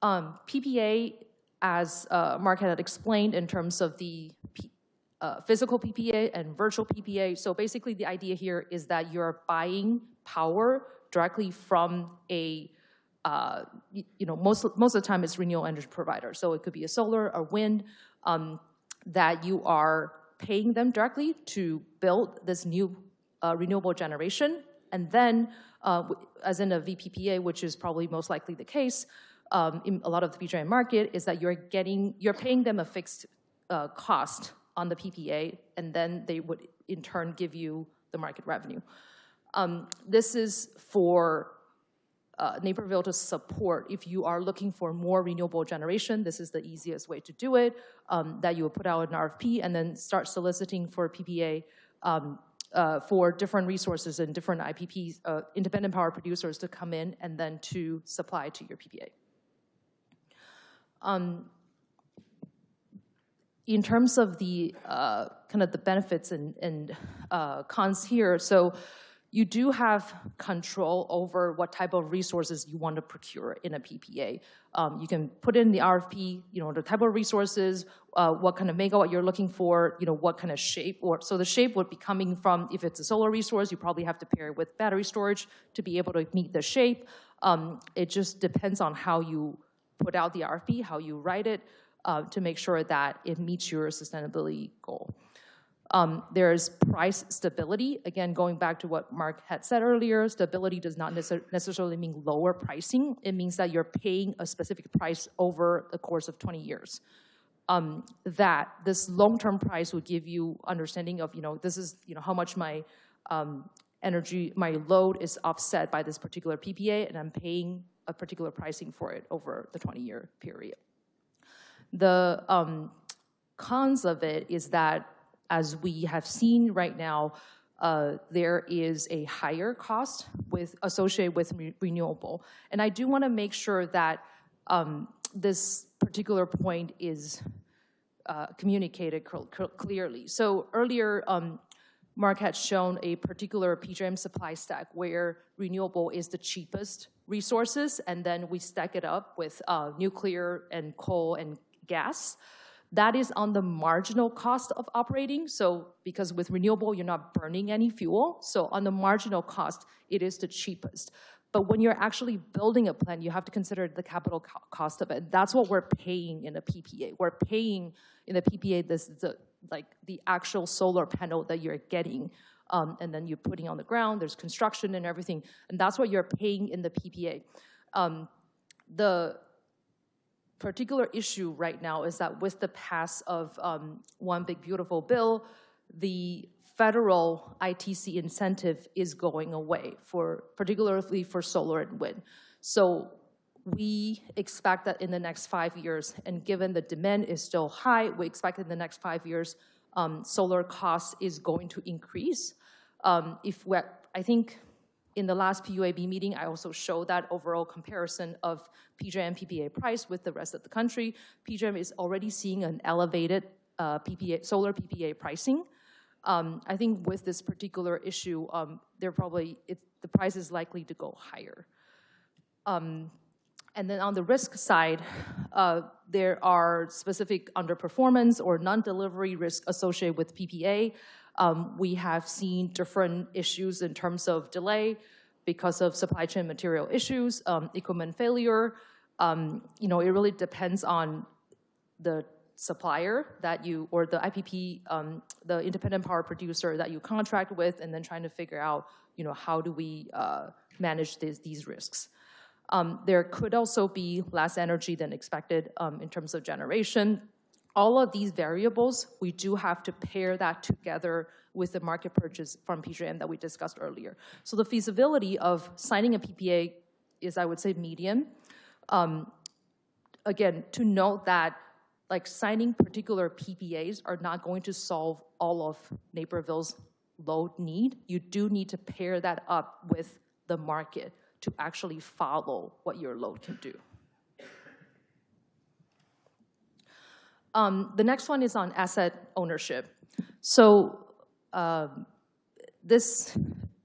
PPA, as Mark had explained in terms of the physical PPA and virtual PPA. So basically the idea here is that you're buying power directly from a, most of the time it's renewable energy provider. So it could be a solar or wind that you are paying them directly to build this new renewable generation. And then, as in a VPPA, which is probably most likely the case, in a lot of the PJM market, is that you're paying them a fixed cost on the PPA, and then they would in turn give you the market revenue. This is for Naperville to support, if you are looking for more renewable generation, this is the easiest way to do it, that you will put out an RFP and then start soliciting for PPA for different resources and different IPPs, independent power producers, to come in and then to supply to your PPA. In terms of the kind of the benefits and cons here, so you do have control over what type of resources you want to procure in a PPA. You can put in the RFP, the type of resources, what kind of megawatt you're looking for, what kind of shape. So the shape would be coming from, if it's a solar resource, you probably have to pair it with battery storage to be able to meet the shape. It just depends on how you put out the RFP, how you write it, to make sure that it meets your sustainability goal. There's price stability. Again, going back to what Mark had said earlier, stability does not necessarily mean lower pricing. It means that you're paying a specific price over the course of 20 years. That this long-term price would give you understanding of, this is, how much my energy, my load is offset by this particular PPA, and I'm paying a particular pricing for it over the 20-year period. The cons of it is that, as we have seen right now, there is a higher cost associated with renewable. And I do want to make sure that this particular point is communicated clearly. So earlier, Mark had shown a particular PJM supply stack where renewable is the cheapest resources, and then we stack it up with nuclear and coal and gas. That is on the marginal cost of operating. So because with renewable, you're not burning any fuel. So on the marginal cost, it is the cheapest. But when you're actually building a plant, you have to consider the capital cost of it. That's what we're paying in a PPA. We're paying in the PPA the actual solar panel that you're getting. And then you're putting on the ground, there's construction and everything. And that's what you're paying in the PPA. The particular issue right now is that with the pass of One Big Beautiful Bill, the federal ITC incentive is going away, particularly for solar and wind. So we expect that in the next 5 years, and given the demand is still high, we expect in the next 5 years, solar cost is going to increase. I think in the last PUAB meeting, I also showed that overall comparison of PJM PPA price with the rest of the country. PJM is already seeing an elevated solar PPA pricing. I think with this particular issue, the price is likely to go higher. And then on the risk side, there are specific underperformance or non-delivery risk associated with PPA. We have seen different issues in terms of delay because of supply chain material issues, equipment failure. It really depends on the supplier or the IPP, the independent power producer that you contract with, and then trying to figure out, how do we manage these risks. There could also be less energy than expected in terms of generation. All of these variables, we do have to pair that together with the market purchase from PJM that we discussed earlier. So the feasibility of signing a PPA is, I would say, medium. Again, to note that signing particular PPAs are not going to solve all of Naperville's load need. You do need to pair that up with the market to actually follow what your load can do. The next one is on asset ownership. So this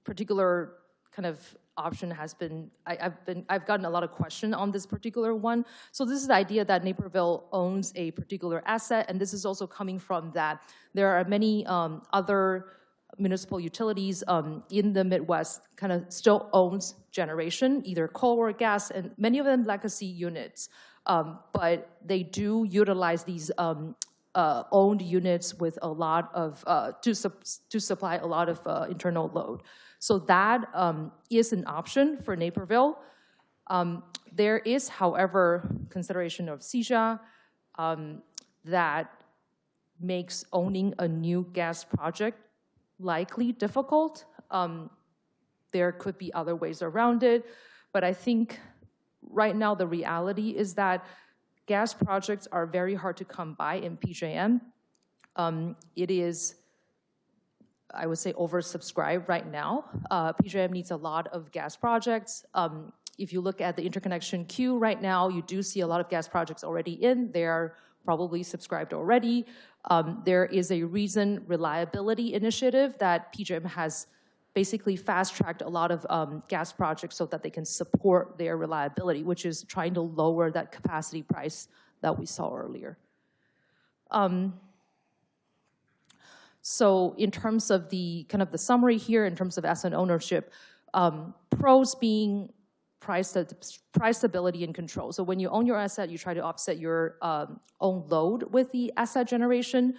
particular kind of option has been, I've gotten a lot of questions on this particular one. So this is the idea that Naperville owns a particular asset, and this is also coming from that there are many other municipal utilities in the Midwest kind of still owns generation, either coal or gas, and many of them legacy units. But they do utilize these owned units with a lot of, to supply a lot of internal load. So that is an option for Naperville. There is, however, consideration of CEJA that makes owning a new gas project likely difficult. There could be other ways around it, But I think right now the reality is that gas projects are very hard to come by in PJM. It is, I would say, oversubscribed right now. PJM needs a lot of gas projects. If you look at the interconnection queue right now, you do see a lot of gas projects already in. They are probably subscribed already. There is a reason reliability initiative that PJM has basically fast-tracked a lot of gas projects so that they can support their reliability, which is trying to lower that capacity price that we saw earlier. So in terms of the kind of the summary here, in terms of asset ownership, pros being price stability and control. So when you own your asset, you try to offset your own load with the asset generation.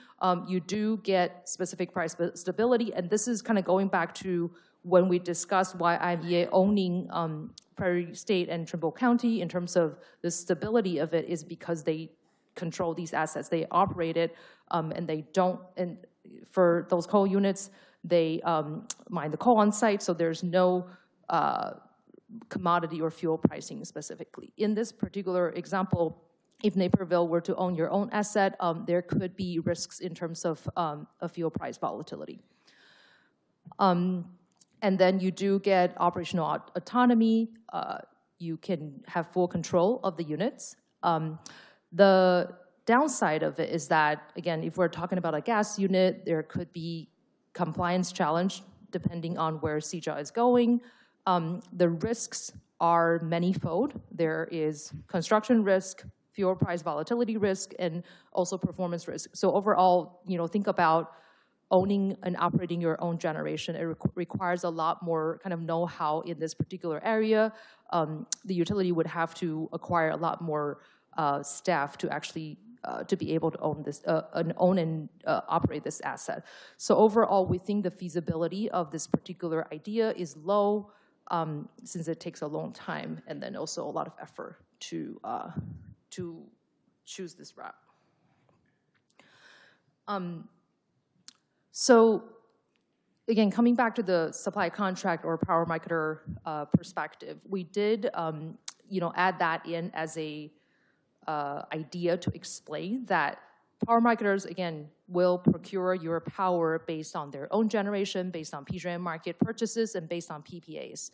You do get specific price stability, and this is kind of going back to when we discussed why IMEA owning Prairie State and Trimble County in terms of the stability of it is because they control these assets. They operate it, and they don't, and for those coal units, they mine the coal on site, so there's no commodity or fuel pricing specifically. In this particular example, if Naperville were to own your own asset, there could be risks in terms of a fuel price volatility. And then you do get operational autonomy. You can have full control of the units. The downside of it is that, again, if we're talking about a gas unit, there could be compliance challenge depending on where CJA is going. The risks are manyfold. There is construction risk, fuel price volatility risk, and also performance risk. So overall, think about owning and operating your own generation. It requires a lot more kind of know-how in this particular area. The utility would have to acquire a lot more staff to actually to be able to own this, own and operate this asset. So overall, we think the feasibility of this particular idea is low, since it takes a long time and then also a lot of effort to choose this route. So again, coming back to the supply contract or power marketer perspective, we did add that in as a idea to explain that power marketers, again, will procure your power based on their own generation, based on PJM market purchases, and based on PPAs.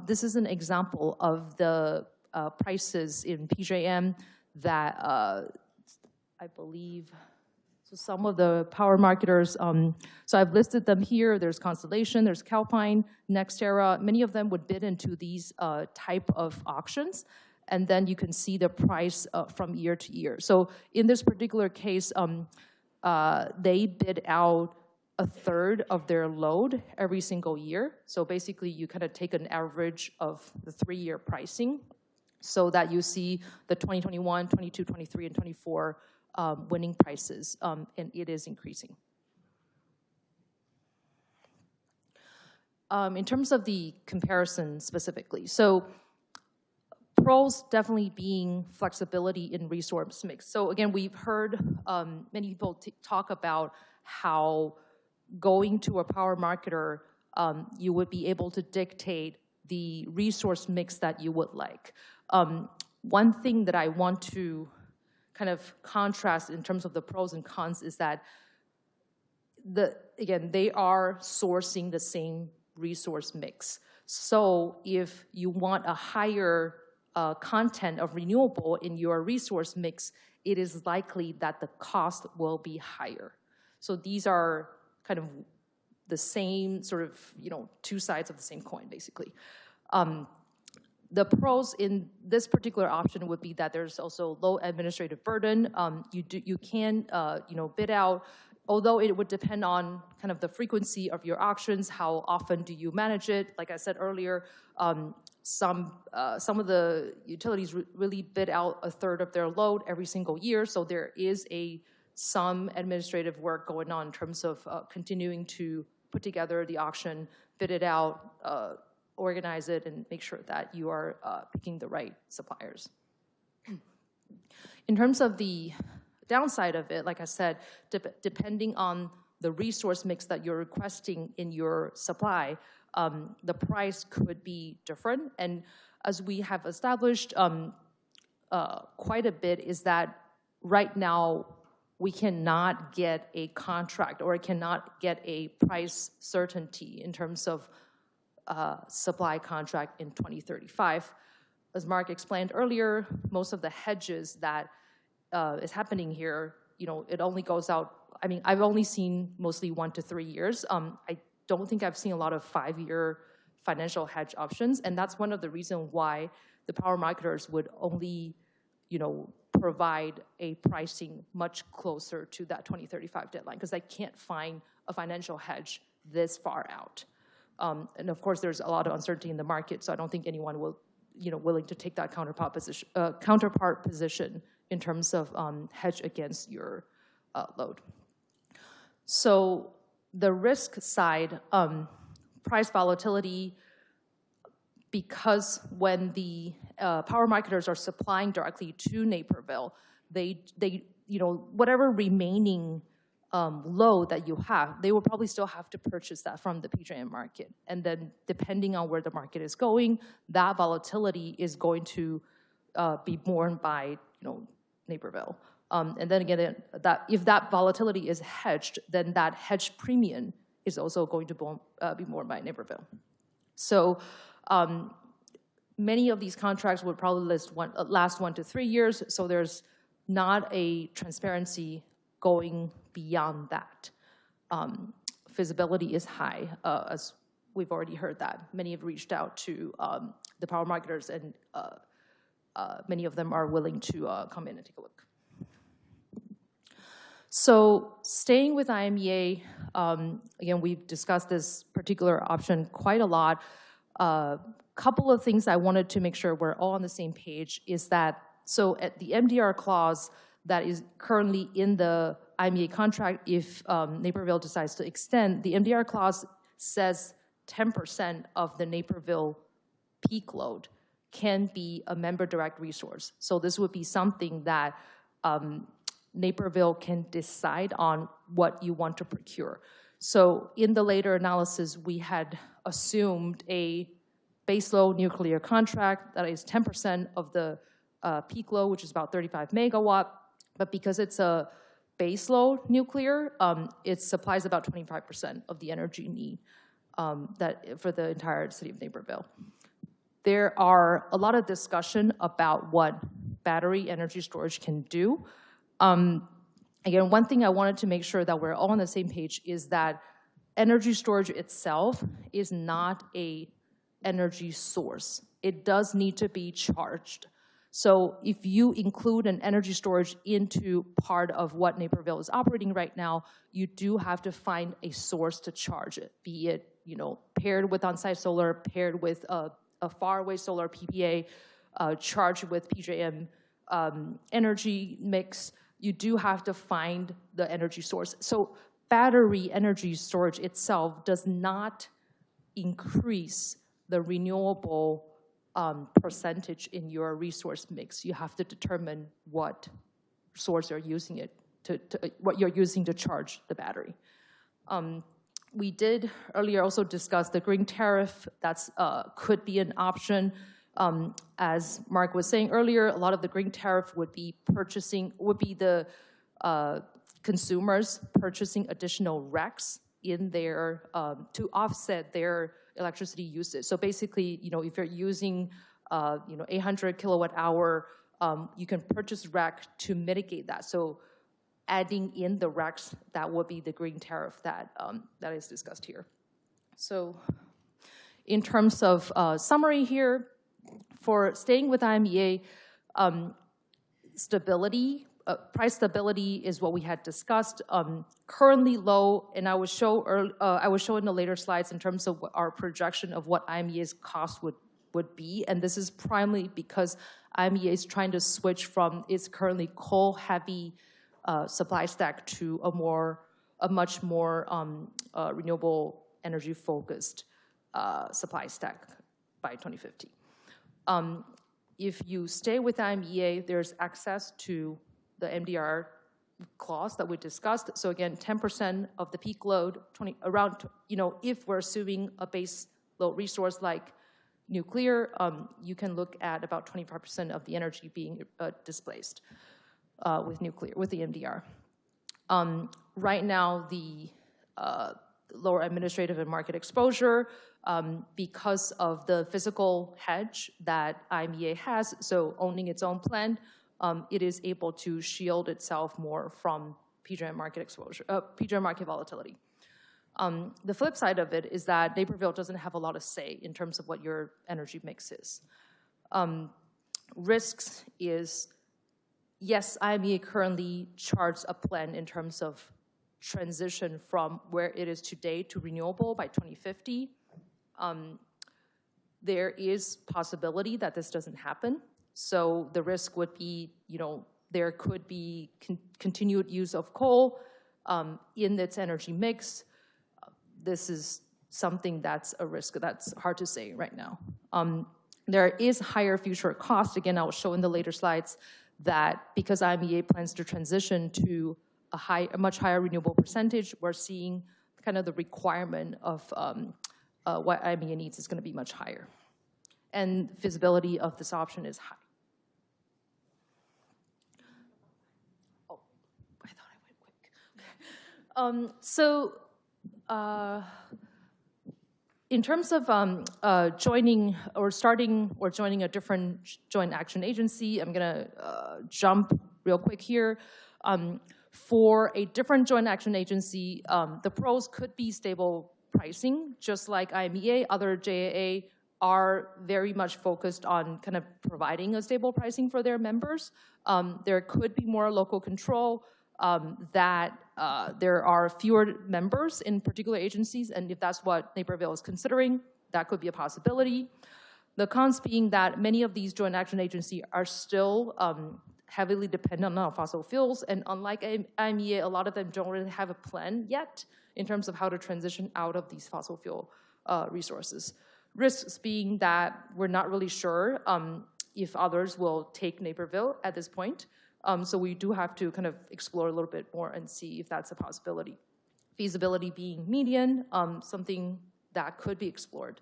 This is an example of the prices in PJM that I believe, so some of the power marketers, so I've listed them here. There's Constellation, there's Calpine, NextEra. Many of them would bid into these type of auctions. And then you can see the price from year to year. So in this particular case, they bid out a third of their load every single year. So basically, you kind of take an average of the 3-year pricing so that you see the 2021, 22, 23, and 24 winning prices, and it is increasing. In terms of the comparison specifically, so pros definitely being flexibility in resource mix. So again, we've heard many people talk about how going to a power marketer, you would be able to dictate the resource mix that you would like. One thing that I want to kind of contrast in terms of the pros and cons is that, again, they are sourcing the same resource mix. So if you want a higher content of renewable in your resource mix, it is likely that the cost will be higher. So these are kind of the same sort of, two sides of the same coin, basically. The pros in this particular option would be that there's also low administrative burden. You can bid out, although it would depend on kind of the frequency of your auctions, how often do you manage it. Like I said earlier, some of the utilities really bid out a third of their load every single year, so there is some administrative work going on in terms of continuing to put together the auction, bid it out, organize it, and make sure that you are picking the right suppliers. In terms of the downside of it, like I said, depending on the resource mix that you're requesting in your supply, the price could be different. And as we have established quite a bit, is that right now we cannot get a contract or cannot get a price certainty in terms of supply contract in 2035. As Mark explained earlier, most of the hedges that is happening here, it only goes out, I mean, I've only seen mostly 1 to 3 years. I don't think I've seen a lot of 5-year financial hedge options, and that's one of the reasons why the power marketers would only, provide a pricing much closer to that 2035 deadline, because I can't find a financial hedge this far out. And of course, there's a lot of uncertainty in the market, so I don't think anyone will, willing to take that counterpart position in terms of hedge against your load. So the risk side, price volatility, because when the power marketers are supplying directly to Naperville, they whatever remaining load that you have, they will probably still have to purchase that from the PJM market. And then depending on where the market is going, that volatility is going to be borne by Naperville. And then again, if that volatility is hedged, then that hedge premium is also going to be borne by Naperville. So many of these contracts would probably last 1 to 3 years, so there's not a transparency going beyond that. Feasibility is high, as we've already heard that. Many have reached out to the power marketers, and many of them are willing to come in and take a look. So staying with IMEA, again, we've discussed this particular option quite a lot. Couple of things I wanted to make sure we're all on the same page is that, so at the MDR clause that is currently in the IMEA contract, if Naperville decides to extend, the MDR clause says 10% of the Naperville peak load can be a member direct resource. So this would be something that Naperville can decide on what you want to procure. So in the later analysis, we had assumed a baseload nuclear contract that is 10% of the peak load, which is about 35 megawatt. But because it's a baseload nuclear, it supplies about 25% of the energy need for the entire city of Naperville. There are a lot of discussion about what battery energy storage can do. Again, one thing I wanted to make sure that we're all on the same page is that energy storage itself is not a energy source. It does need to be charged. So if you include an energy storage into part of what Naperville is operating right now, you do have to find a source to charge it, be it paired with on-site solar, paired with a faraway solar PPA, charged with PJM energy mix. You do have to find the energy source. So battery energy storage itself does not increase the renewable percentage in your resource mix. You have to determine what source you're using what you're using to charge the battery. We did earlier also discuss the green tariff. That's could be an option. As Mark was saying earlier, a lot of the green tariff would be the consumers purchasing additional RECs in their to offset their electricity usage. So basically, if you're using 800 kilowatt hour, you can purchase REC to mitigate that. So adding in the RECs, that would be the green tariff that is discussed here. So in terms of summary here, for staying with IMEA, stability, price stability is what we had discussed. Currently low, and I will show in the later slides in terms of our projection of what IMEA's cost would be, and this is primarily because IMEA is trying to switch from its currently coal-heavy supply stack to a much more renewable energy-focused supply stack by 2050. If you stay with IMEA, there's access to the MDR clause that we discussed. So again, 10% of the peak load, if we're assuming a base load resource like nuclear, you can look at about 25% of the energy being displaced with nuclear, with the MDR. Right now, the lower administrative and market exposure, because of the physical hedge that IMEA has, so owning its own plant, it is able to shield itself more from PJM market exposure, PJM market volatility. The flip side of it is that Naperville doesn't have a lot of say in terms of what your energy mix is. Risks is, yes, IMEA currently charts a plan in terms of transition from where it is today to renewable by 2050. There is possibility that this doesn't happen. So the risk would be, there could be continued use of coal in its energy mix. This is something that's a risk that's hard to say right now. There is higher future cost. Again, I will show in the later slides that because IMEA plans to transition to a much higher renewable percentage, we're seeing kind of the requirement of what IMEA needs is going to be much higher. And feasibility of this option is high. Oh, I thought I went quick. In terms of joining a different joint action agency, I'm going to jump real quick here. For a different joint action agency, the pros could be stable pricing, just like IMEA. Other JAA are very much focused on kind of providing a stable pricing for their members. There could be more local control, that there are fewer members in particular agencies, and if that's what Naperville is considering, that could be a possibility. The cons being that many of these joint action agencies are still heavily dependent on fossil fuels, and unlike IMEA, a lot of them don't really have a plan yet in terms of how to transition out of these fossil fuel resources. Risks being that we're not really sure if others will take Naperville at this point. So we do have to kind of explore a little bit more and see if that's a possibility. Feasibility being median, something that could be explored.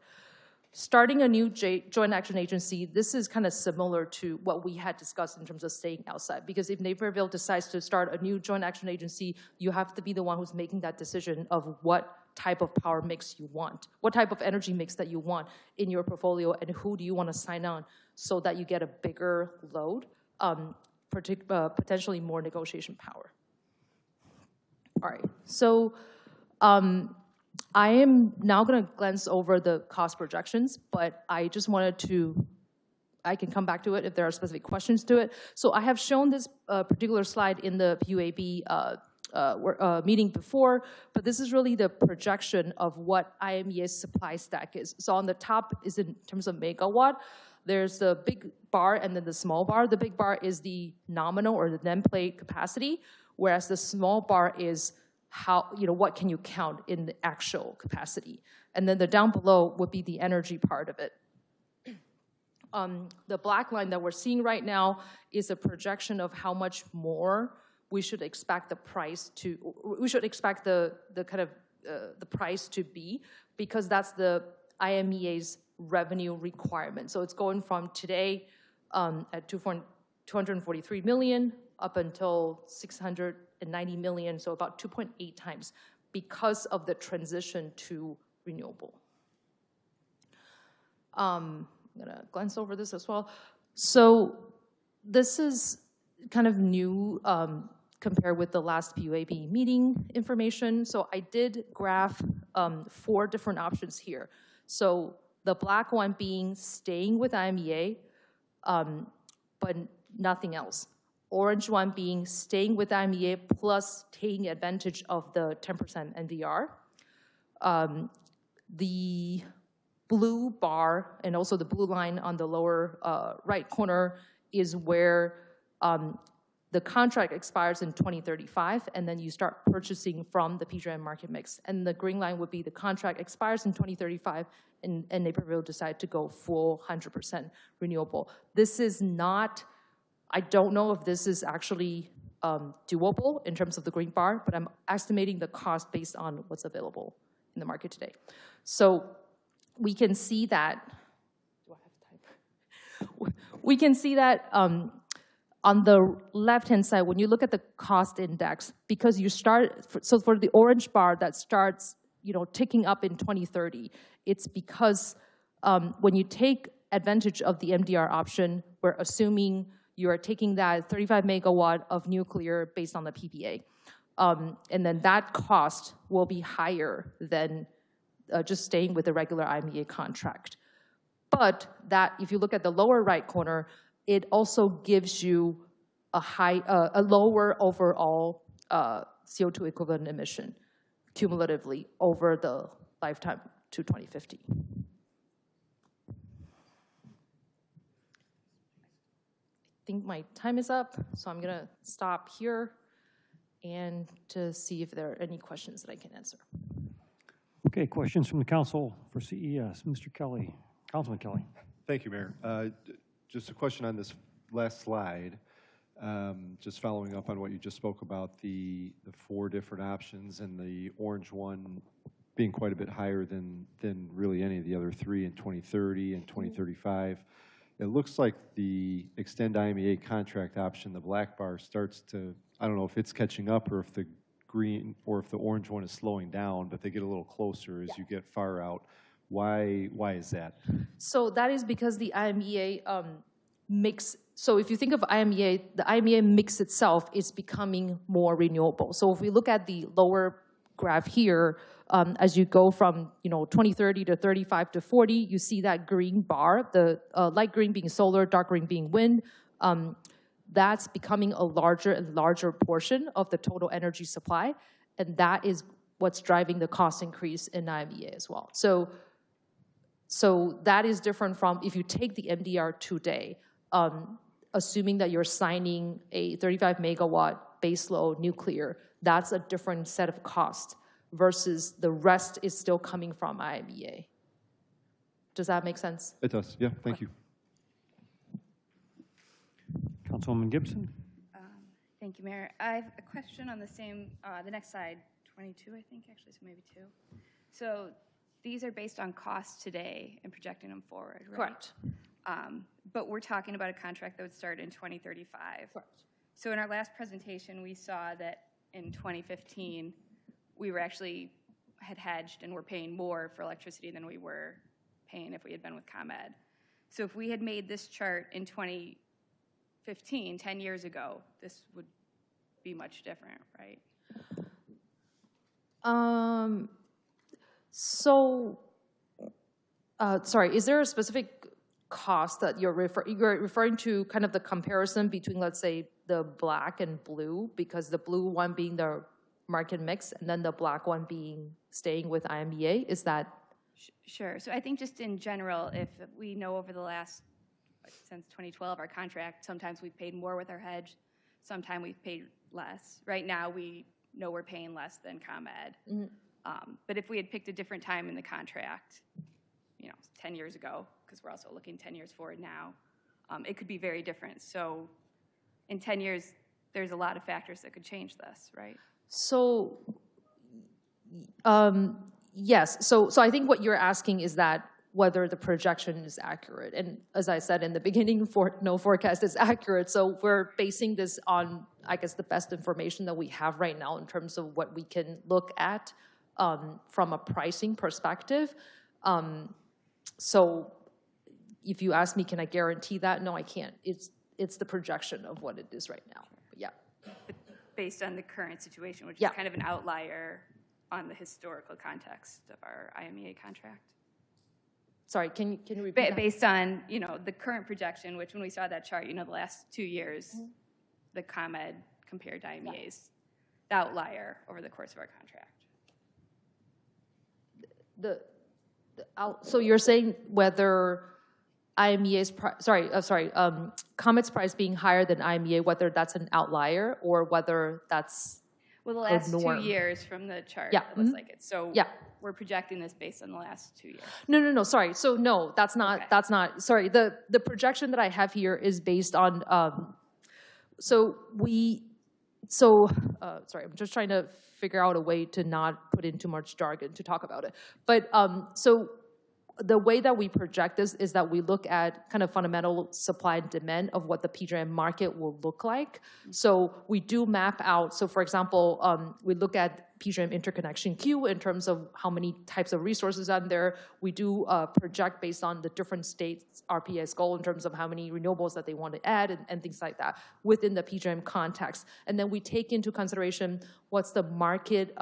Starting a new joint action agency, this is kind of similar to what we had discussed in terms of staying outside. Because if Naperville decides to start a new joint action agency, you have to be the one who's making that decision of what type of power mix you want, what type of energy mix that you want in your portfolio, and who do you want to sign on so that you get a bigger load, potentially more negotiation power. All right, so I am now going to glance over the cost projections, but I just wanted to, I can come back to it if there are specific questions to it. So I have shown this particular slide in the PUAB meeting before, but this is really the projection of what IMEA's supply stack is. So on the top is in terms of megawatt. There's the big bar and then the small bar. The big bar is the nominal or the nameplate capacity, whereas the small bar is how, what can you count in the actual capacity. And then the down below would be the energy part of it. The black line that we're seeing right now is a projection of how much more we should expect the price to, the price to be, because that's the IMEA's revenue requirement. So it's going from today at 243 million up until 690 million, so about 2.8 times because of the transition to renewable. I'm gonna glance over this as well. So this is kind of new compared with the last PUAB meeting information. So I did graph 4 different options here. So the black one being staying with IMEA, but nothing else. Orange one being staying with IMEA plus taking advantage of the 10% NVR. The blue bar and also the blue line on the lower right corner is where the contract expires in 2035, and then you start purchasing from the PJM market mix. And the green line would be the contract expires in 2035, and Naperville decide to go full 100% renewable. This is not, I don't know if this is actually doable in terms of the green bar, but I'm estimating the cost based on what's available in the market today. So we can see that, do I have time? We can see that on the left-hand side, when you look at the cost index, because you start, so for the orange bar that starts, ticking up in 2030, it's because when you take advantage of the MDR option, we're assuming you are taking that 35 megawatt of nuclear based on the PPA. And then that cost will be higher than just staying with the regular IMEA contract. But that, if you look at the lower right corner, it also gives you a lower overall CO2 equivalent emission cumulatively over the lifetime to 2050. I think my time is up, so I'm going to stop here and to see if there are any questions that I can answer. Okay, questions from the council for CES. Mr. Kelly, Councilman Kelly. Thank you, Mayor. Just a question on this last slide. Just following up on what you just spoke about, the 4 different options and the orange one being quite a bit higher than really any of the other 3 in 2030 and 2035. It looks like the extend IMEA contract option, the black bar, starts to, I don't know if it's catching up or if the green or if the orange one is slowing down, but they get a little closer as you get far out. Why is that? So that is because the IMEA mix, so if you think of IMEA, the IMEA mix itself is becoming more renewable. So if we look at the lower graph here, as you go from 2030 to 35 to 40, you see that green bar, the light green being solar, dark green being wind. That's becoming a larger and larger portion of the total energy supply, and that is what's driving the cost increase in IMEA as well. So that is different from if you take the MDR today, assuming that you're signing a 35 megawatt baseload nuclear, that's a different set of costs versus the rest is still coming from IMEA. Does that make sense? It does, yeah, thank you. Councilwoman Gibson. Thank you, Mayor. I have a question on the same, the next slide, 22, I think, actually, so maybe 2. So these are based on costs today and projecting them forward, right? Correct. But we're talking about a contract that would start in 2035. Correct. So in our last presentation, we saw that in 2015, we were actually had hedged and were paying more for electricity than we were paying if we had been with ComEd. So if we had made this chart in 2015, 10 years ago, this would be much different, right? Sorry, is there a specific cost that you're referring to, kind of the comparison between, let's say, the black and blue, because the blue one being the market mix and then the black one being staying with IMEA? Is that? Sure. So I think just in general, if we know over the last, since 2012, our contract, sometimes we've paid more with our hedge, sometimes we've paid less. Right now, we know we're paying less than ComEd. Mm-hmm. But if we had picked a different time in the contract, 10 years ago, because we're also looking 10 years forward now, it could be very different. So in 10 years, there's a lot of factors that could change this, right? So, yes. So I think what you're asking is that whether the projection is accurate. And as I said in the beginning, no forecast is accurate. So we're basing this on, I guess, the best information that we have right now in terms of what we can look at from a pricing perspective. So if you ask me, can I guarantee that? No, I can't. It's the projection of what it is right now. Yeah. Based on the current situation, which is kind of an outlier on the historical context of our IMEA contract. Sorry, can you repeat that? Based on, the current projection, which when we saw that chart, the last 2 years, the ComEd compared to IMEA's, the outlier over the course of our contract. So you're saying whether IMEA's ComEd's price being higher than IMEA, whether that's an outlier or whether that's the last 2 years from the chart, it looks like it. So we're projecting this based on the last 2 years. No, sorry. So no, that's not, sorry. The projection that I have here is based on, sorry, I'm just trying to figure out a way to not put in too much jargon to talk about it. But so the way that we project this is that we look at kind of fundamental supply and demand of what the PJM market will look like. So we do map out. So for example, we look at PJM interconnection queue in terms of how many types of resources are there. We do project based on the different states' RPS goal in terms of how many renewables that they want to add and things like that within the PJM context. And then we take into consideration what's the market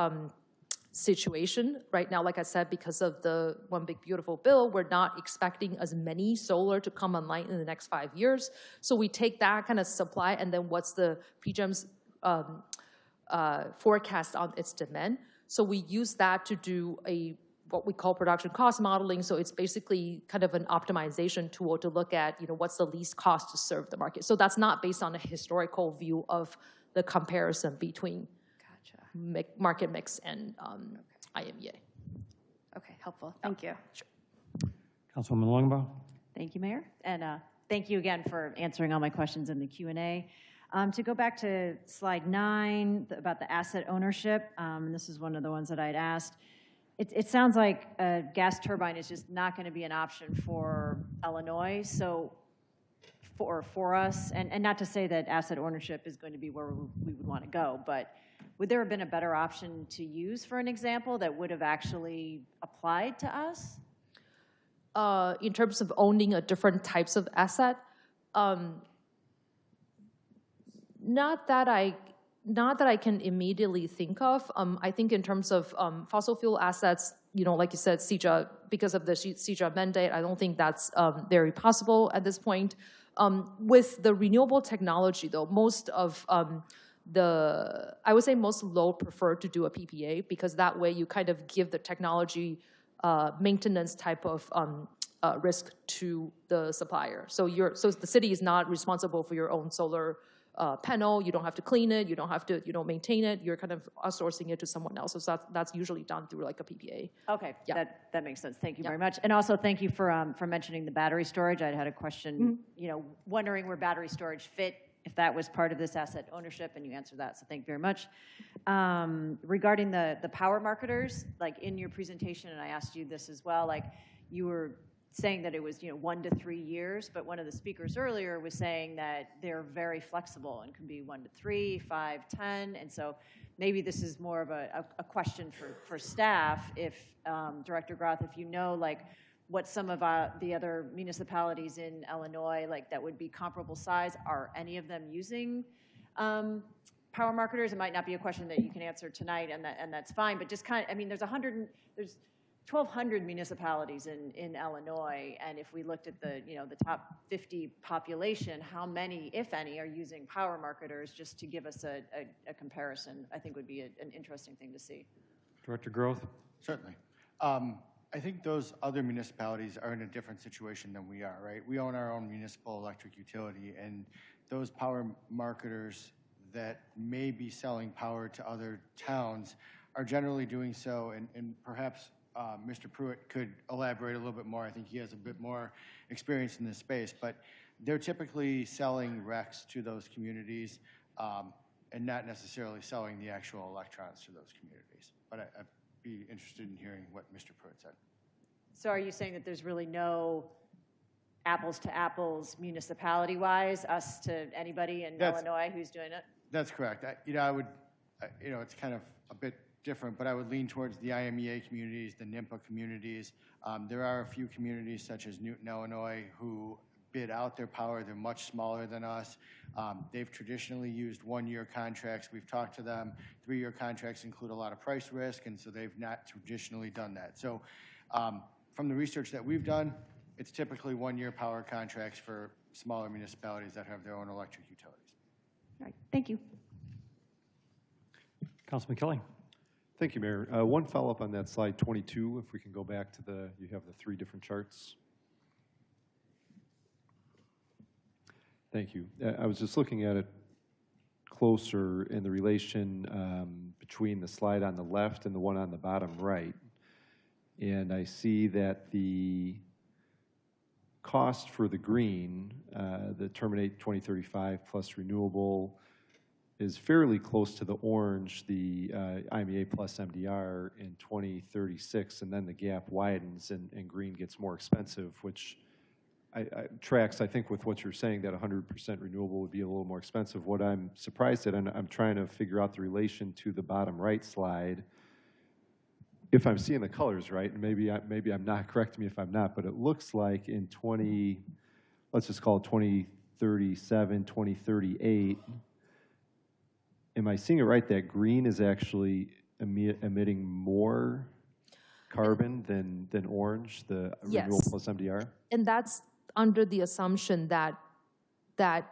situation right now. Like I said, because of the One Big Beautiful Bill, we're not expecting as many solar to come online in the next 5 years. So we take that kind of supply and then what's the PJM's forecast on its demand. So we use that to do what we call production cost modeling. So it's basically kind of an optimization tool to look at, what's the least cost to serve the market. So that's not based on a historical view of the comparison between market mix and IMEA. Okay, helpful. Thank you. Sure. Councilwoman Longbaugh? Thank you, Mayor. And thank you again for answering all my questions in the Q&A. To go back to slide 9 about the asset ownership, and this is one of the ones that I'd asked. It sounds like a gas turbine is just not going to be an option for Illinois. So for us, and not to say that asset ownership is going to be where we would want to go, but would there have been a better option to use, for an example, that would have actually applied to us? In terms of owning a different types of asset, not that I can immediately think of. I think in terms of fossil fuel assets, like you said, CEJA, because of the CEJA mandate, I don't think that's very possible at this point. With the renewable technology, though, most of I would say most load prefer to do a PPA because that way you kind of give the technology maintenance type of risk to the supplier. So the city is not responsible for your own solar panel. You don't have to clean it. You don't have to maintain it. You're kind of outsourcing it to someone else. So that's usually done through like a PPA. Okay, yeah. that makes sense. Thank you very much. And also thank you for mentioning the battery storage. I had a question, wondering where battery storage fit, if that was part of this asset ownership, and you answered that, so thank you very much. Regarding the power marketers, like in your presentation, and I asked you this as well, like you were saying that it was 1 to 3 years, but one of the speakers earlier was saying that they're very flexible and can be 1 to 3, 5, 10, and so maybe this is more of a question for staff, if Director Groth, if like what some of the other municipalities in Illinois, like that would be comparable size, are any of them using power marketers? It might not be a question that you can answer tonight, and that's fine, but just kind of, there's 1,200 municipalities in Illinois, and if we looked at the top 50 population, how many, if any, are using power marketers, just to give us a comparison, I think would be an interesting thing to see. Director Groth? Certainly. I think those other municipalities are in a different situation than we are, right? We own our own municipal electric utility, and those power marketers that may be selling power to other towns are generally doing so, and perhaps Mr. Pruitt could elaborate a little bit more. I think he has a bit more experience in this space, but they're typically selling RECs to those communities and not necessarily selling the actual electrons to those communities. But I'd be interested in hearing what Mr. Pruitt said. So are you saying that there's really no apples to apples municipality-wise, us to anybody in Illinois who's doing it? That's correct. I would, it's kind of a bit different, but I would lean towards the IMEA communities, the NIMPA communities. There are a few communities such as Newton, Illinois, who bid out their power. They're much smaller than us. They've traditionally used 1-year contracts. We've talked to them. 3-year contracts include a lot of price risk, and so they've not traditionally done that. So from the research that we've done, it's typically 1-year power contracts for smaller municipalities that have their own electric utilities. All right, thank you. Councilman Kelly. Thank you, Mayor. One follow-up on that slide 22, if we can go back to you have the 3 different charts. Thank you. I was just looking at it closer in the relation between the slide on the left and the one on the bottom right. And I see that the cost for the green, the terminate 2035 plus renewable, is fairly close to the orange, the IMEA plus MDR in 2036, and then the gap widens and green gets more expensive, which tracks, I think, with what you're saying, that 100% renewable would be a little more expensive. What I'm surprised at, and I'm trying to figure out the relation to the bottom right slide, if I'm seeing the colors right, and maybe I'm not, correct me if I'm not, but it looks like in let's just call it 2037, 2038, am I seeing it right that green is actually emitting more carbon than orange, the renewable plus MDR? And that's under the assumption that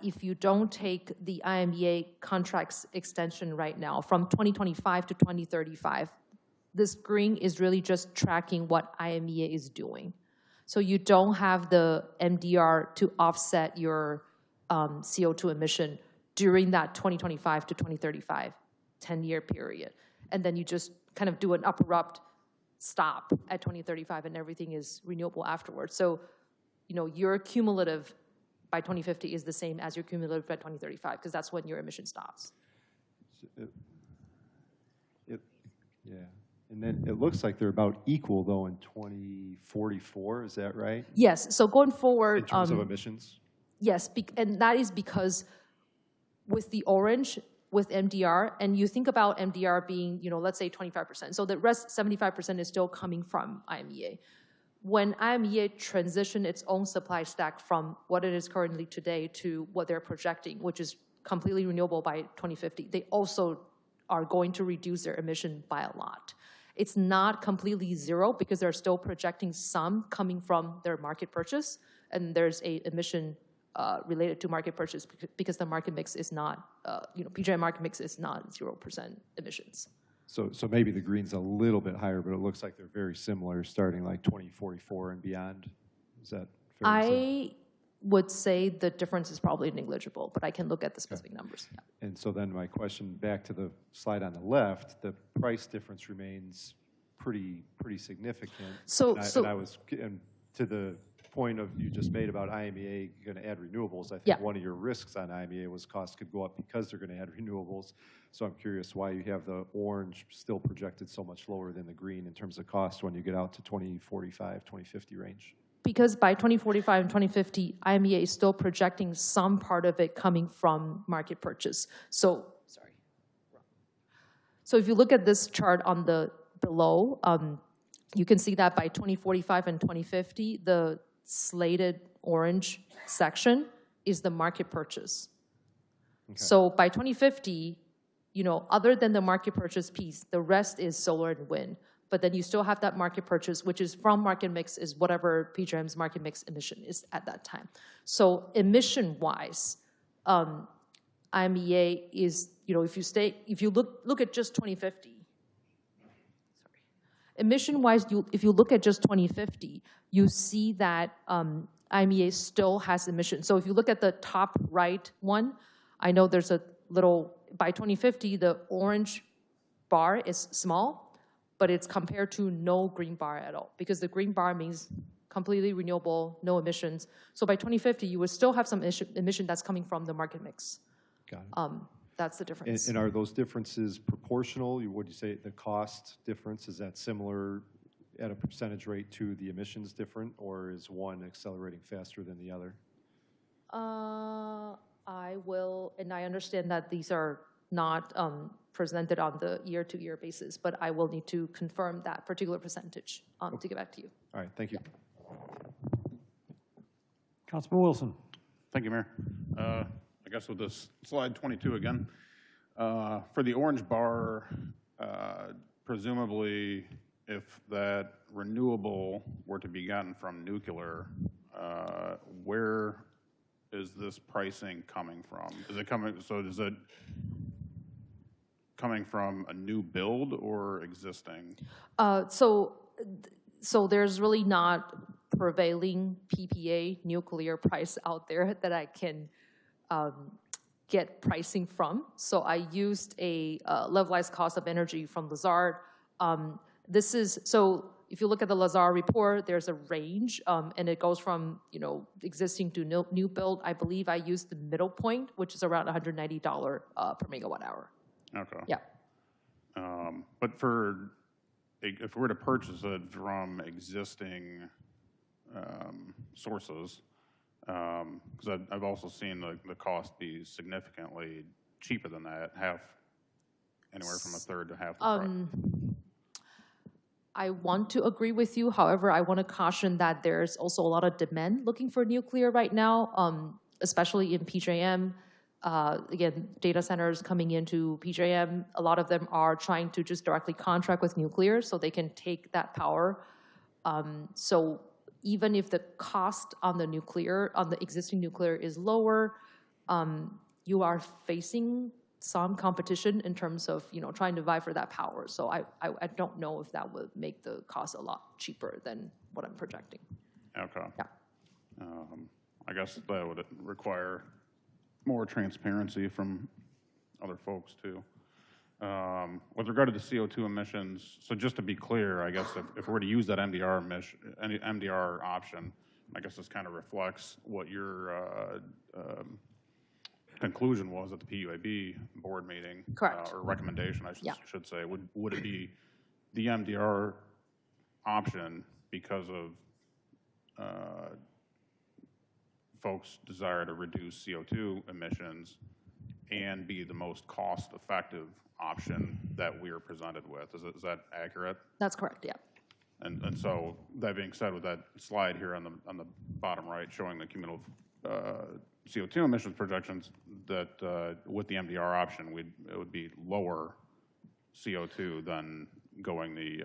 if you don't take the IMEA contracts extension right now from 2025 to 2035, this green is really just tracking what IMEA is doing. So you don't have the MDR to offset your CO2 emission during that 2025 to 2035 10-year period. And then you just kind of do an abrupt stop at 2035 and everything is renewable afterwards. So, your cumulative by 2050 is the same as your cumulative by 2035 because that's when your emission stops. Yeah. And then it looks like they're about equal, though, in 2044. Is that right? Yes. So going forward, in terms of emissions? Yes, and that is because with the orange, with MDR, and you think about MDR being, let's say 25%. So the rest, 75%, is still coming from IMEA. When IMEA transition its own supply stack from what it is currently today to what they're projecting, which is completely renewable by 2050, they also are going to reduce their emission by a lot. It's not completely zero because they're still projecting some coming from their market purchase, and there's a emission related to market purchase because the market mix is not, PJM market mix is not 0% emissions. So maybe the green's a little bit higher, but it looks like they're very similar starting like 2044 and beyond. Is that fair to say? I would say the difference is probably negligible, but I can look at the specific numbers. Yeah. And so then my question back to the slide on the left, the price difference remains pretty significant. And to the point of you just made about IMEA going to add renewables, I think one of your risks on IMEA was costs could go up because they're going to add renewables. So I'm curious why you have the orange still projected so much lower than the green in terms of cost when you get out to 2045, 2050 range. Because by 2045 and 2050, IMEA is still projecting some part of it coming from market purchase. So if you look at this chart on the below, you can see that by 2045 and 2050, the slated orange section is the market purchase. Okay. So by 2050, other than the market purchase piece, the rest is solar and wind. But then you still have that market purchase, which is from market mix, is whatever PJM's market mix emission is at that time. So emission-wise, IMEA is, if you look at just 2050, emission-wise, if you look at just 2050, you see that IMEA still has emissions. So if you look at the top right one, I know there's a little, by 2050, the orange bar is small, but it's compared to no green bar at all, because the green bar means completely renewable, no emissions. So by 2050, you would still have some emission that's coming from the market mix. Got it. That's the difference. And are those differences proportional? Would you say the cost difference, is that similar at a percentage rate to the emissions different, or is one accelerating faster than the other? I will, and I understand that these are not presented on the year-to-year basis, but I will need to confirm that particular percentage to get back to you. All right, thank you. Councilman Wilson. Thank you, Mayor. I guess with this slide 22 again, for the orange bar, presumably if that renewable were to be gotten from nuclear, where is this pricing coming from? Is it coming, so is it coming from a new build or existing? So there's really not prevailing PPA nuclear price out there that I can get pricing from. So I used a levelized cost of energy from Lazard. if you look at the Lazar report, there's a range, and it goes from, existing to new build. I believe I used the middle point, which is around $190 per megawatt hour. Okay. Yeah. But if we were to purchase it from existing sources, because I've also seen the cost be significantly cheaper than that, anywhere from a third to half the price. I want to agree with you. However, I want to caution that there's also a lot of demand looking for nuclear right now, especially in PJM. Again, data centers coming into PJM, a lot of them are trying to just directly contract with nuclear so they can take that power. So even if the cost on the existing nuclear is lower, you are facing some competition in terms of trying to vie for that power. So I don't know if that would make the cost a lot cheaper than what I'm projecting. Okay. Yeah. I guess that would require more transparency from other folks too. With regard to the CO2 emissions, so just to be clear, I guess if we were to use that MDR option, I guess this kind of reflects what your conclusion was at the PUAB board meeting. Correct. Or recommendation, I should say. Would it be the MDR option because of folks' desire to reduce CO2 emissions and be the most cost-effective option that we are presented with? Is that accurate? That's correct, yeah. And so that being said, with that slide here on the bottom right showing the cumulative CO2 emissions projections, that with the MDR option, it would be lower CO2 than going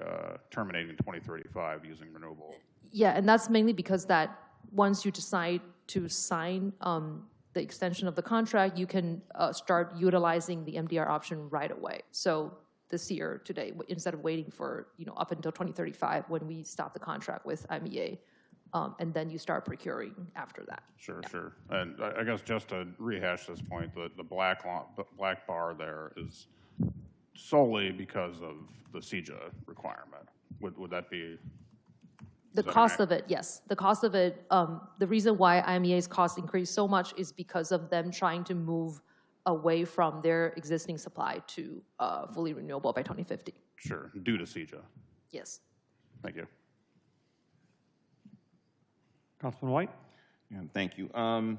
terminating in 2035 using renewable. Yeah, and that's mainly because that once you decide to sign the extension of the contract, you can start utilizing the MDR option right away. So this year, today, instead of waiting for up until 2035 when we stop the contract with IMEA, and then you start procuring after that. Sure, yeah. Sure. And I guess just to rehash this point, the black bar there is solely because of the CEJA requirement. Would that be? The cost of it, yes. The cost of it, the reason why IMEA's cost increased so much is because of them trying to move away from their existing supply to fully renewable by 2050. Sure, due to CEJA. Yes. Thank you. Councilman White? Yeah, thank you. I'm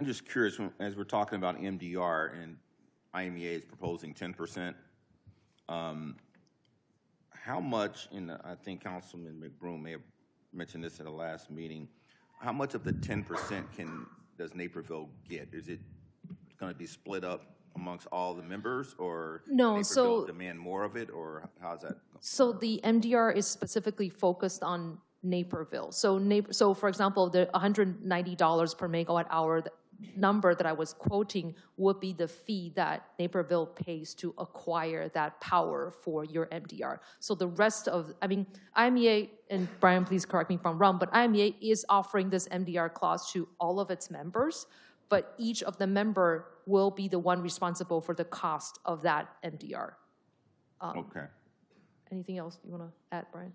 just curious, as we're talking about MDR and IMEA is proposing 10%, how much, I think Councilman McBroom may have mentioned this at the last meeting, how much of the 10% does Naperville get? Is it going to be split up amongst all the members, or no, Naperville demand more of it, or how's that? So the MDR is specifically focused on Naperville. So for example, the $190 per megawatt hour number that I was quoting would be the fee that Naperville pays to acquire that power for your MDR. So the rest of, IMEA, and Brian, please correct me if I'm wrong, but IMEA is offering this MDR clause to all of its members, but each of the member will be the one responsible for the cost of that MDR. Okay. Anything else you want to add, Brian?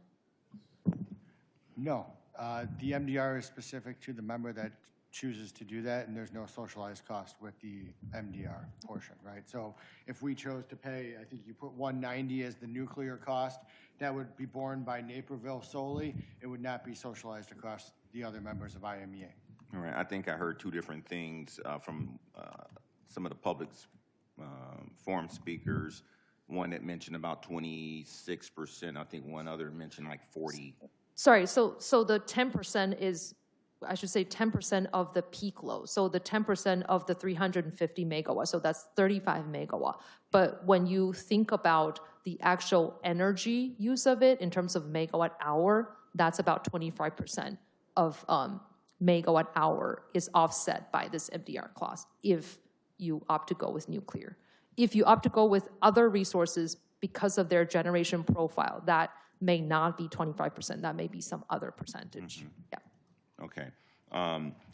No. The MDR is specific to the member that chooses to do that, and there's no socialized cost with the MDR portion, right? So if we chose to pay, I think you put $190 as the nuclear cost, that would be borne by Naperville solely. It would not be socialized across the other members of IMEA. All right. I think I heard two different things from some of the public's forum speakers. One that mentioned about 26%. I think one other mentioned like 40. Sorry, so the 10% is, I should say 10% of the peak load. So the 10% of the 350 megawatts, so that's 35 megawatt. But when you think about the actual energy use of it in terms of megawatt hour, that's about 25% of megawatt hour is offset by this MDR clause if you opt to go with nuclear. If you opt to go with other resources because of their generation profile, that may not be 25%. That may be some other percentage. Mm-hmm. Yeah. Okay.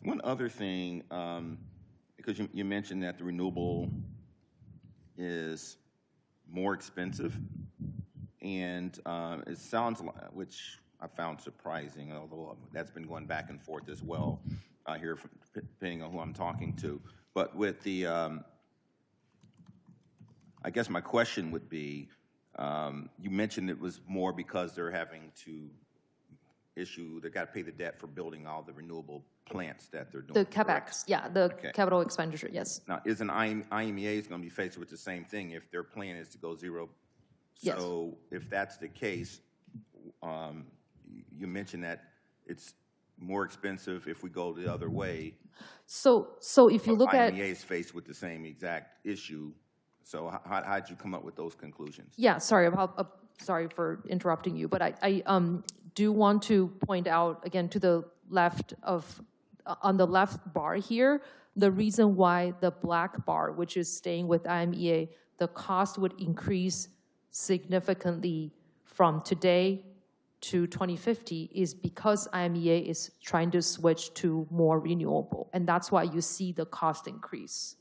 One other thing, because you mentioned that the renewable is more expensive, And it sounds like, which I found surprising, although that's been going back and forth as well here, depending on who I'm talking to. But with the, I guess my question would be, you mentioned it was more because they're having to they got to pay the debt for building all the renewable plants that they're doing. The CapEx, yeah, the capital expenditure, yes. Now, isn't IMEA is going to be faced with the same thing if their plan is to go zero? Yes. So if that's the case, you mentioned that it's more expensive if we go the other way. So if you look at IMEA is faced with the same exact issue. So how did you come up with those conclusions? Yeah, sorry sorry for interrupting you, but I do want to point out again to the left on the left bar here, the reason why the black bar, which is staying with IMEA, the cost would increase significantly from today to 2050 is because IMEA is trying to switch to more renewable, and that's why you see the cost increase.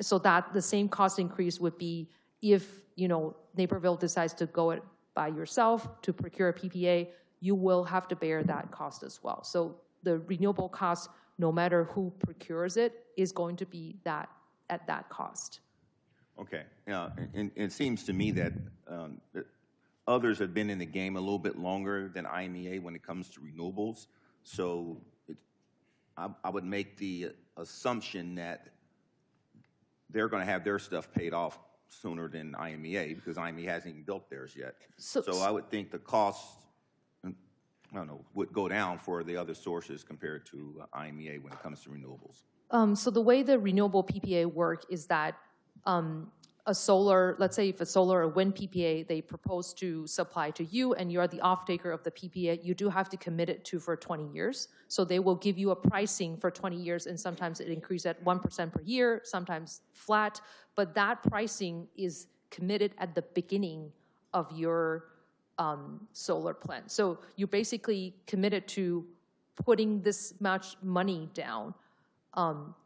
So that the same cost increase would be if, you know, Naperville decides to go it by yourself to procure a PPA, you will have to bear that cost as well. So the renewable cost, no matter who procures it, is going to be at that cost. Okay. And it seems to me that others have been in the game a little bit longer than IMEA when it comes to renewables. So I would make the assumption that they're going to have their stuff paid off sooner than IMEA because IMEA hasn't even built theirs yet. So I would think the cost, I don't know, would go down for the other sources compared to IMEA when it comes to renewables. So the way the renewable PPA work is that a solar, let's say if a solar or wind PPA, they propose to supply to you and you're the off-taker of the PPA, you do have to commit it to for 20 years. So they will give you a pricing for 20 years and sometimes it increases at 1% per year, sometimes flat, but that pricing is committed at the beginning of your solar plan. So you basically committed to putting this much money down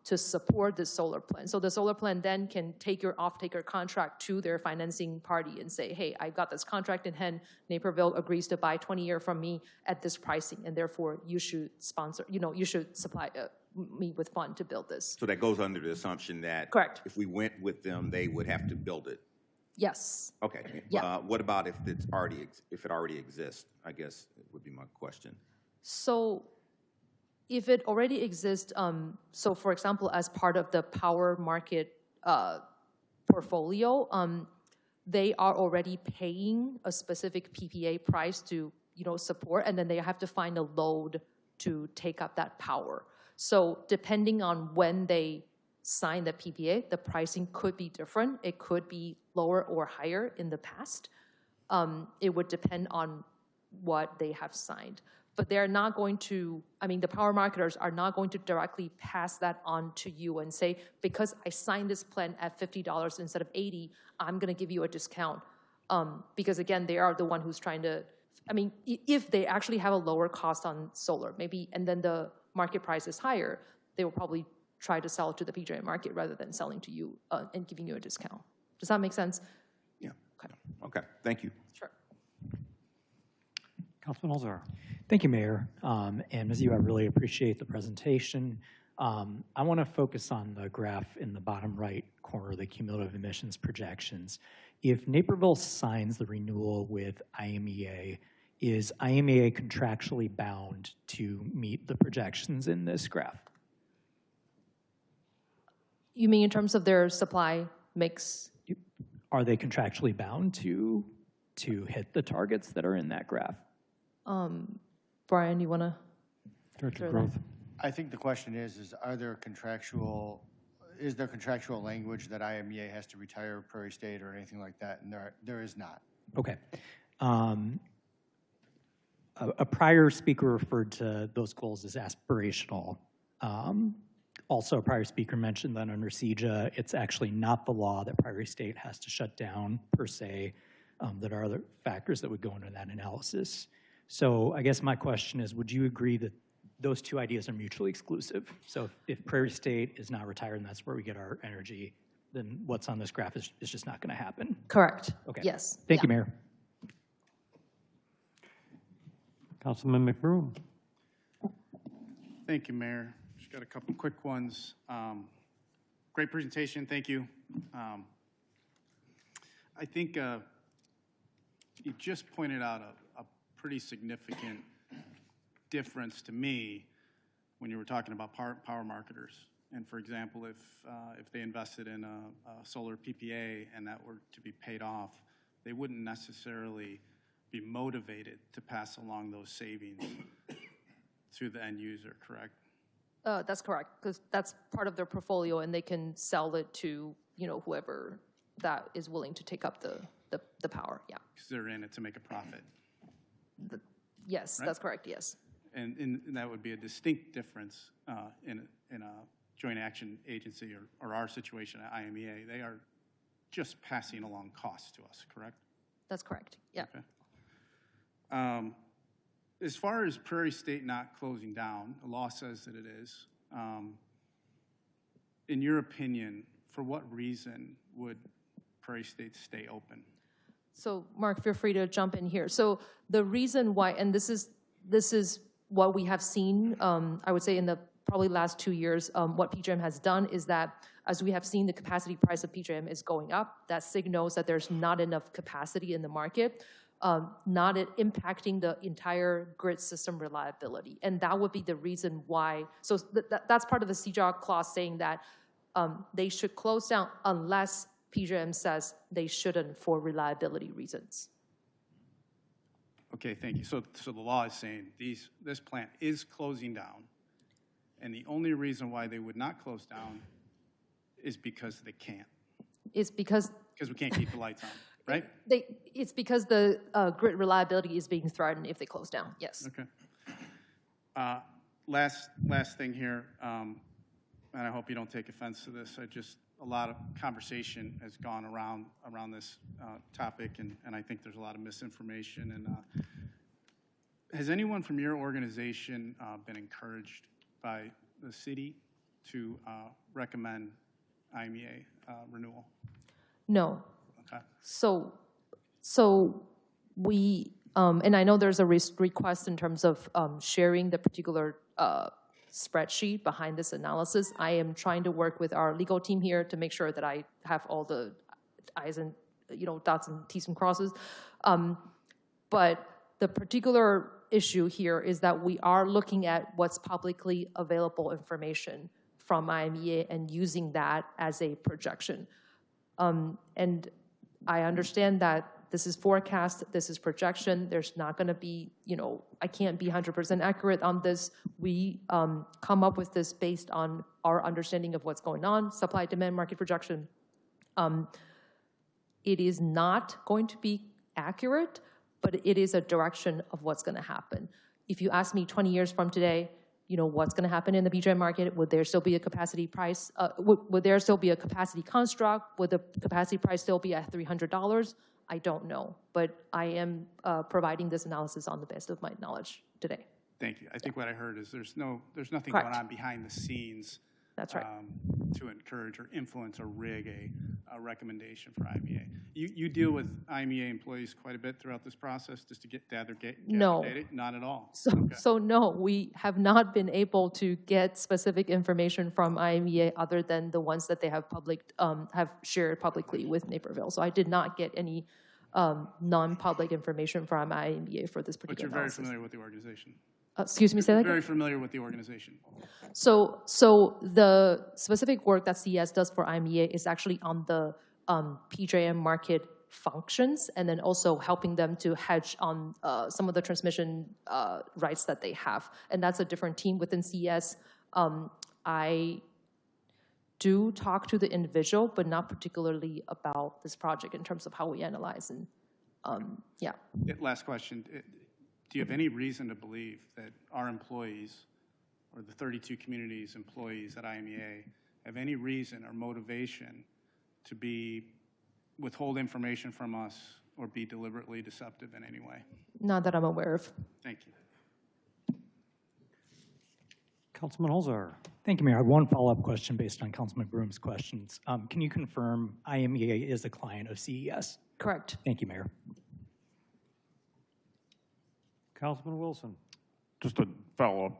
to support the solar plan. So the solar plan then can take your off-taker contract to their financing party and say, hey, I got this contract in hand, Naperville agrees to buy 20-year from me at this pricing, and therefore you should sponsor, you know, you should supply me with fund to build this. So that goes under the assumption that correct. If we went with them, they would have to build it. Yes. Okay. Yeah. What about if it already exists? I guess would be my question. So if it already exists, so for example, as part of the power market portfolio, they are already paying a specific PPA price to, you know, support, and then they have to find a load to take up that power. So depending on when they sign the PPA, the pricing could be different. It could be lower or higher in the past. It would depend on what they have signed. But they're not going to, I mean, the power marketers are not going to directly pass that on to you and say, because I signed this plan at $50 instead of $80, I'm going to give you a discount. Because again, they are the one who's trying to, I mean, if they actually have a lower cost on solar, maybe, and then the market price is higher, they will probably try to sell it to the PJM market rather than selling to you and giving you a discount. Does that make sense? Yeah. Okay. Thank you. Sure. Councilman Olzar. Thank you, Mayor. And Ms. Yu, I really appreciate the presentation. I want to focus on the graph in the bottom right corner, the cumulative emissions projections. If Naperville signs the renewal with IMEA, is IMEA contractually bound to meet the projections in this graph? You mean in terms of their supply mix? Are they contractually bound to hit the targets that are in that graph? Brian, you want to? Director Groth. I think the question is is there contractual language that IMEA has to retire Prairie State or anything like that? And there is not. Okay. A prior speaker referred to those goals as aspirational. Also, a prior speaker mentioned that under CEJA, it's actually not the law that Prairie State has to shut down per se. That are other factors that would go into that analysis. So I guess my question is, would you agree that those two ideas are mutually exclusive? So if Prairie State is not retired and that's where we get our energy, then what's on this graph is just not going to happen? Correct. Okay. Yes. Thank you, Mayor. Councilman McBroom. Thank you, Mayor. Just got a couple quick ones. Great presentation, thank you. I think you just pointed out a pretty significant difference to me when you were talking about power marketers. And for example, if they invested in a solar PPA and that were to be paid off, they wouldn't necessarily be motivated to pass along those savings to the end user, correct? That's correct, because that's part of their portfolio, and they can sell it to whoever that is willing to take up the power. Yeah. Because they're in it to make a profit. Yes, right? That's correct. Yes. And that would be a distinct difference in a joint action agency or our situation at IMEA. They are just passing along costs to us, correct? That's correct. Yeah. Okay. As far as Prairie State not closing down, the law says that it is. In your opinion, for what reason would Prairie State stay open? So, Mark, feel free to jump in here. So the reason why, and this is what we have seen, I would say in the probably last 2 years, what PJM has done is that as we have seen the capacity price of PJM is going up, that signals that there's not enough capacity in the market, not impacting the entire grid system reliability. And that would be the reason why, so that's part of the CJOG clause saying that they should close down unless PJM says they shouldn't for reliability reasons. Okay, thank you. So the law is saying this plant is closing down, and the only reason why they would not close down is because they can't. It's because we can't keep the lights on, right? It's because the grid reliability is being threatened if they close down. Yes. Okay. Last thing here, and I hope you don't take offense to this. A lot of conversation has gone around this topic, and I think there's a lot of misinformation. And has anyone from your organization been encouraged by the city to recommend IMEA renewal? No. Okay. So we, and I know there's a request in terms of sharing the particular spreadsheet behind this analysis. I am trying to work with our legal team here to make sure that I have all the I's and dots and T's and crosses. But the particular issue here is that we are looking at what's publicly available information from IMEA and using that as a projection. And I understand that this is forecast, this is projection, there's not gonna be, I can't be 100% accurate on this. We come up with this based on our understanding of what's going on, supply, demand, market projection. It is not going to be accurate, but it is a direction of what's gonna happen. If you ask me 20 years from today, what's going to happen in the PJM market? Would there still be a capacity price? Would there still be a capacity construct? Would the capacity price still be at $300? I don't know, but I am providing this analysis on the best of my knowledge today. Thank you. I think what I heard is there's nothing Correct. going on behind the scenes. That's right. To encourage or influence or rig a recommendation for IMEA. You deal with IMEA employees quite a bit throughout this process just to gather No. data? Not at all. So no, we have not been able to get specific information from IMEA other than the ones that they have shared publicly with Naperville. So I did not get any non-public information from IMEA for this particular But you're very analysis. familiar with the organization. Excuse me, say that again? Very familiar with the organization. So the specific work that CES does for IMEA is actually on the PJM market functions, and then also helping them to hedge on some of the transmission rights that they have. And that's a different team within CES. I do talk to the individual, but not particularly about this project in terms of how we analyze. And yeah. Last question. Do you have any reason to believe that our employees, or the 32 communities employees at IMEA, have any reason or motivation to withhold information from us or be deliberately deceptive in any way? Not that I'm aware of. Thank you. Councilman Holzer. Thank you, Mayor. I have one follow-up question based on Councilman Broom's questions. Can you confirm IMEA is a client of CES? Correct. Thank you, Mayor. Councilman Wilson. Just a follow-up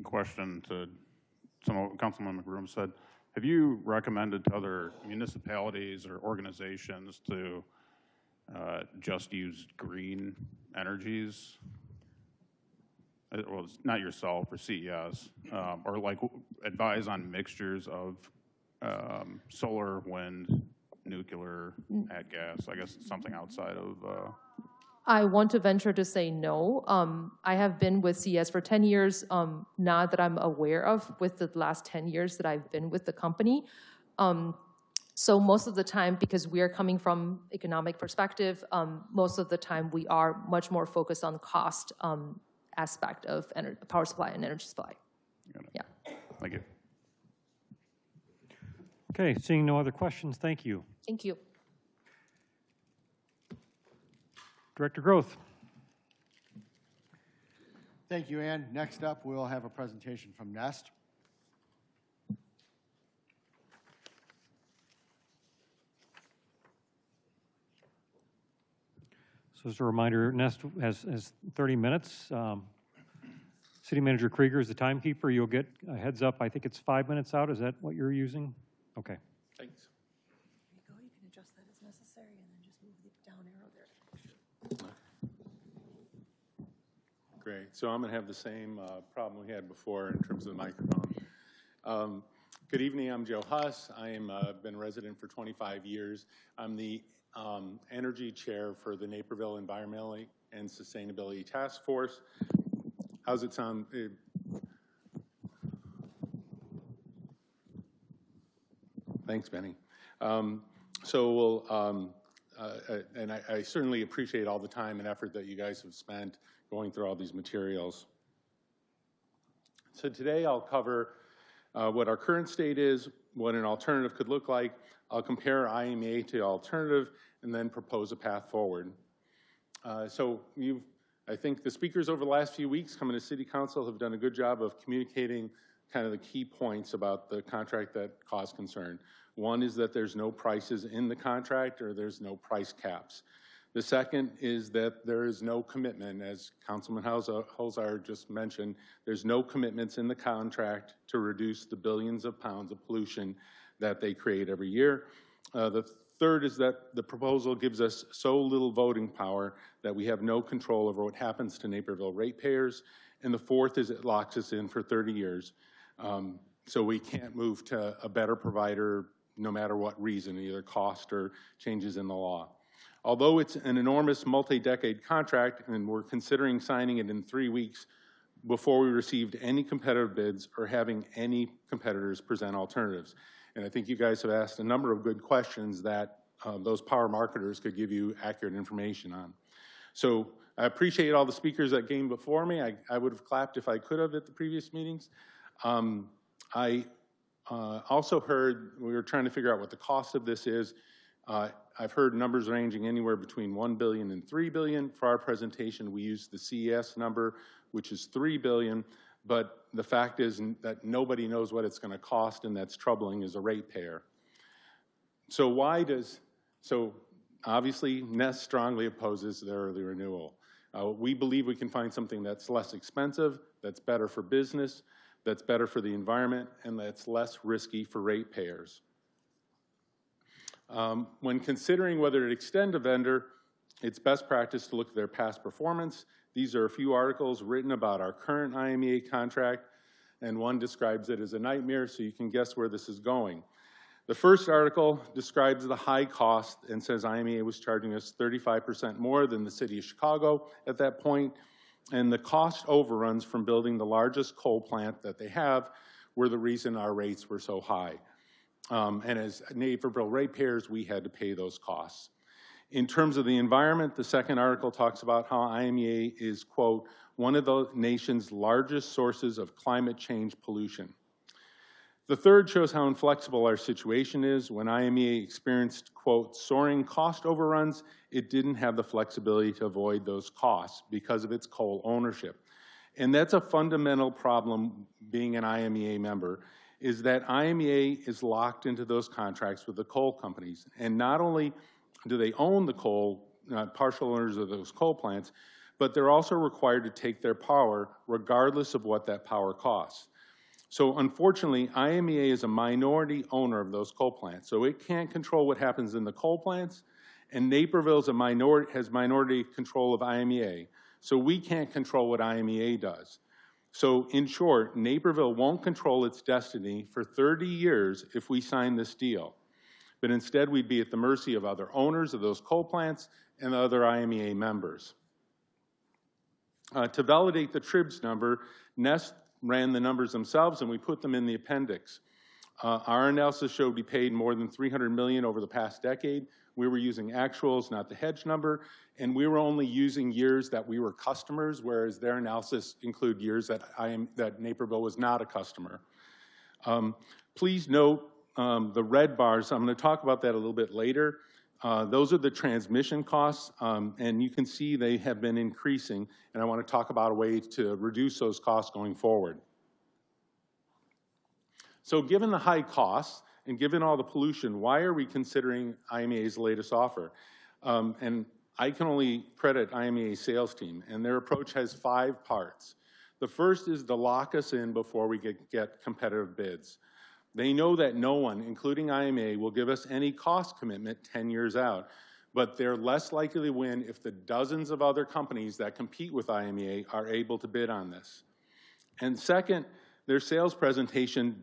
question to some of what Councilman McBroom said. Have you recommended to other municipalities or organizations to just use green energies? Well, it's not yourself or CES, or like advise on mixtures of solar, wind, nuclear, ag gas, I guess something outside of... I want to venture to say no. I have been with CES for 10 years, not that I'm aware of with the last 10 years that I've been with the company. So most of the time, because we are coming from economic perspective, most of the time we are much more focused on cost aspect of power supply and energy supply. Yeah. Thank you. Okay, seeing no other questions, thank you. Thank you. Director Groth. Thank you, Ann. Next up, we'll have a presentation from Nest. So as a reminder, Nest has 30 minutes. City Manager Krieger is the timekeeper. You'll get a heads up. I think it's 5 minutes out. Is that what you're using? Okay. Thanks. There you go. You can adjust that as necessary and then just move the down arrow there. Great. So I'm going to have the same problem we had before in terms of the microphone. Good evening. I'm Joe Huss. I am been a resident for 25 years. I'm the energy chair for the Naperville Environmental and Sustainability Task Force. How's it sound? Thanks, Benny. So we'll, and I certainly appreciate all the time and effort that you guys have spent going through all these materials. So today I'll cover what our current state is, what an alternative could look like. I'll compare IMEA to alternative and then propose a path forward. I think the speakers over the last few weeks coming to City Council have done a good job of communicating kind of the key points about the contract that cause concern. One is that there's no prices in the contract or there's no price caps. The second is that there is no commitment, as Councilman Holzhauer just mentioned, there's no commitments in the contract to reduce the billions of pounds of pollution that they create every year. The third is that the proposal gives us so little voting power that we have no control over what happens to Naperville ratepayers. And the fourth is it locks us in for 30 years. So we can't move to a better provider no matter what reason, either cost or changes in the law. Although it's an enormous multi-decade contract and we're considering signing it in 3 weeks before we received any competitive bids or having any competitors present alternatives. And I think you guys have asked a number of good questions that those power marketers could give you accurate information on. So I appreciate all the speakers that came before me. I would have clapped if I could have at the previous meetings. I also heard, we were trying to figure out what the cost of this is. I've heard numbers ranging anywhere between $1 billion and $3 billion. For our presentation, we used the CES number, which is $3 billion. But the fact is that nobody knows what it's going to cost, and that's troubling as a ratepayer. So obviously, Nest strongly opposes the early renewal. We believe we can find something that's less expensive, that's better for business, that's better for the environment, and that's less risky for ratepayers. When considering whether to extend a vendor, it's best practice to look at their past performance. These are a few articles written about our current IMEA contract, and one describes it as a nightmare, so you can guess where this is going. The first article describes the high cost and says IMEA was charging us 35% more than the city of Chicago at that point, and the cost overruns from building the largest coal plant that they have were the reason our rates were so high. And as Naperville ratepayers, we had to pay those costs. In terms of the environment, the second article talks about how IMEA is, quote, one of the nation's largest sources of climate change pollution. The third shows how inflexible our situation is. When IMEA experienced, quote, soaring cost overruns, it didn't have the flexibility to avoid those costs because of its coal ownership. And that's a fundamental problem being an IMEA member, is that IMEA is locked into those contracts with the coal companies. And not only do they own the coal, partial owners of those coal plants, but they're also required to take their power regardless of what that power costs. So unfortunately, IMEA is a minority owner of those coal plants, so it can't control what happens in the coal plants, and Naperville has minority control of IMEA, so we can't control what IMEA does. So in short, Naperville won't control its destiny for 30 years if we sign this deal, but instead we'd be at the mercy of other owners of those coal plants and other IMEA members. To validate the TRIBS number, Nest ran the numbers themselves, and we put them in the appendix. Our analysis showed we paid more than $300 million over the past decade. We were using actuals, not the hedge number, and we were only using years that we were customers, whereas their analysis include years that Naperville was not a customer. Please note the red bars. I'm going to talk about that a little bit later. Those are the transmission costs, and you can see they have been increasing, and I want to talk about a way to reduce those costs going forward. So given the high costs and given all the pollution, why are we considering IMEA's latest offer? And I can only credit IMEA's sales team, and their approach has 5 parts. The first is to lock us in before we get competitive bids. They know that no one, including IMEA, will give us any cost commitment 10 years out, but they're less likely to win if the dozens of other companies that compete with IMEA are able to bid on this. And second, their sales presentation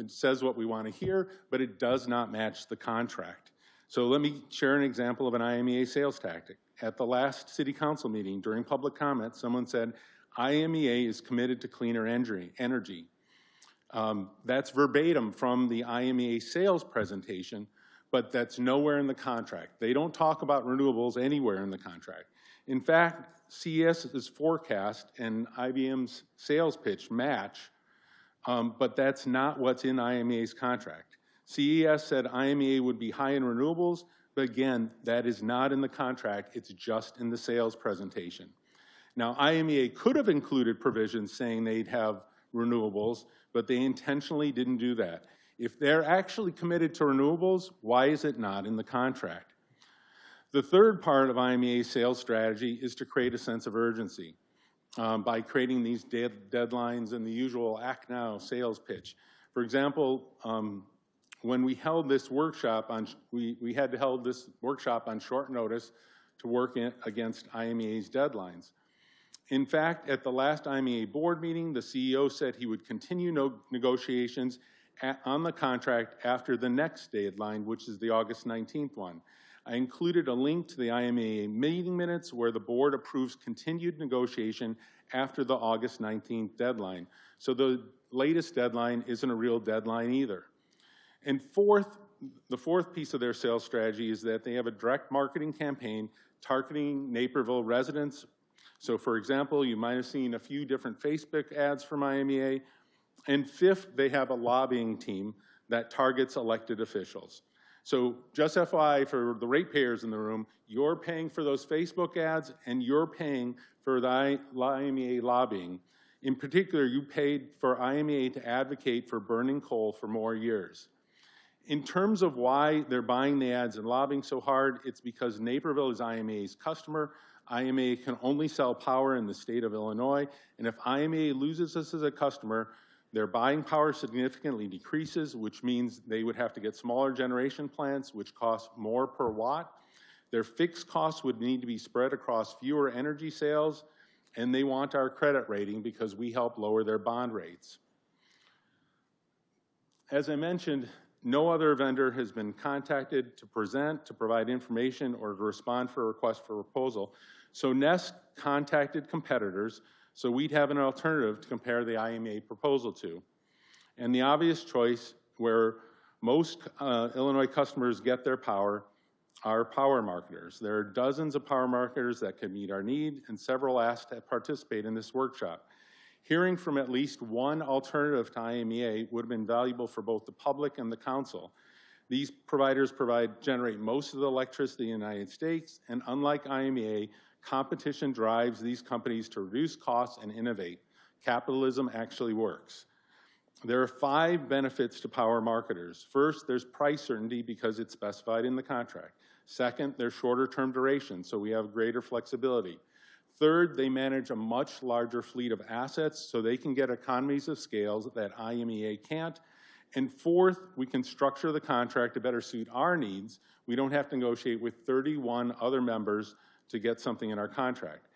says what we want to hear, but it does not match the contract. So let me share an example of an IMEA sales tactic. At the last city council meeting, during public comment, someone said, IMEA is committed to cleaner energy. That's verbatim from the IMEA sales presentation, but that's nowhere in the contract. They don't talk about renewables anywhere in the contract. In fact, CES's forecast and IBM's sales pitch match, but that's not what's in IMEA's contract. CES said IMEA would be high in renewables, but again, that is not in the contract, it's just in the sales presentation. Now, IMEA could have included provisions saying they'd have renewables, but they intentionally didn't do that. If they're actually committed to renewables, why is it not in the contract? The third part of IMEA's sales strategy is to create a sense of urgency by creating these deadlines and the usual act now sales pitch. For example, when we held this workshop we had to hold this workshop on short notice to work against IMEA's deadlines. In fact, at the last IMEA board meeting, the CEO said he would continue negotiations on the contract after the next deadline, which is the August 19th one. I included a link to the IMEA meeting minutes where the board approves continued negotiation after the August 19th deadline. So the latest deadline isn't a real deadline either. And the fourth piece of their sales strategy is that they have a direct marketing campaign targeting Naperville residents. So for example, you might have seen a few different Facebook ads from IMEA. And fifth, they have a lobbying team that targets elected officials. So just FYI for the ratepayers in the room, you're paying for those Facebook ads and you're paying for the IMEA lobbying. In particular, you paid for IMEA to advocate for burning coal for more years. In terms of why they're buying the ads and lobbying so hard, it's because Naperville is IMEA's customer. IMEA can only sell power in the state of Illinois, and if IMEA loses us as a customer, their buying power significantly decreases, which means they would have to get smaller generation plants, which cost more per watt. Their fixed costs would need to be spread across fewer energy sales, and they want our credit rating because we help lower their bond rates. As I mentioned, no other vendor has been contacted to present, to provide information, or to respond for a request for proposal. So Nest contacted competitors so we'd have an alternative to compare the IMEA proposal to. And the obvious choice where most Illinois customers get their power are power marketers. There are dozens of power marketers that can meet our need, and several asked to participate in this workshop. Hearing from at least one alternative to IMEA would have been valuable for both the public and the council. These providers generate most of the electricity in the United States, and unlike IMEA, competition drives these companies to reduce costs and innovate. Capitalism actually works. There are 5 benefits to power marketers. First, there's price certainty because it's specified in the contract. Second, there's shorter term duration, so we have greater flexibility. Third, they manage a much larger fleet of assets, so they can get economies of scale that IMEA can't. And fourth, we can structure the contract to better suit our needs. We don't have to negotiate with 31 other members to get something in our contract.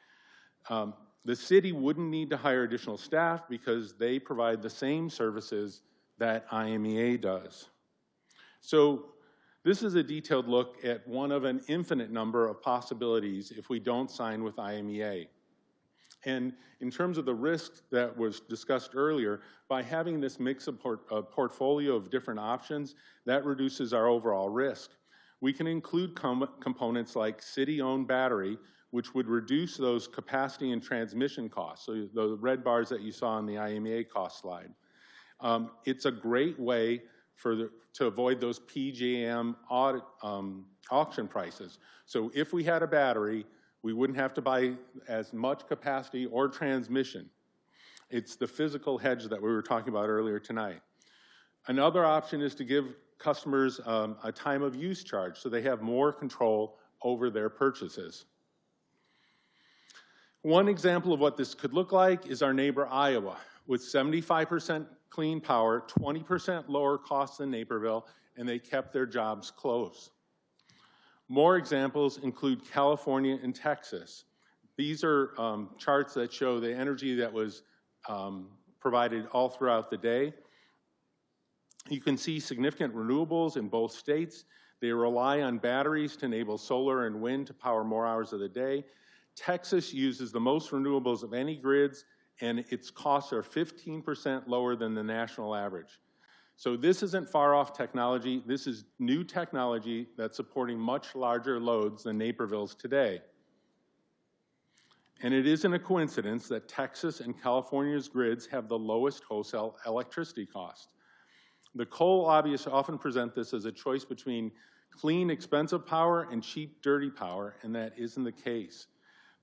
The city wouldn't need to hire additional staff because they provide the same services that IMEA does. So this is a detailed look at one of an infinite number of possibilities if we don't sign with IMEA. And in terms of the risk that was discussed earlier, by having this mix of portfolio of different options, that reduces our overall risk. We can include components like city-owned battery, which would reduce those capacity and transmission costs, so the red bars that you saw on the IMEA cost slide. It's a great way to avoid those PJM auction prices. So if we had a battery, we wouldn't have to buy as much capacity or transmission. It's the physical hedge that we were talking about earlier tonight. Another option is to give customers a time of use charge so they have more control over their purchases. One example of what this could look like is our neighbor Iowa, with 75% clean power, 20% lower costs than Naperville, and they kept their jobs close. More examples include California and Texas. These are charts that show the energy that was provided all throughout the day. You can see significant renewables in both states. They rely on batteries to enable solar and wind to power more hours of the day. Texas uses the most renewables of any grids, and its costs are 15% lower than the national average. So this isn't far off technology. This is new technology that's supporting much larger loads than Naperville's today. And it isn't a coincidence that Texas and California's grids have the lowest wholesale electricity cost. The coal lobbyists often present this as a choice between clean, expensive power and cheap, dirty power, and that isn't the case.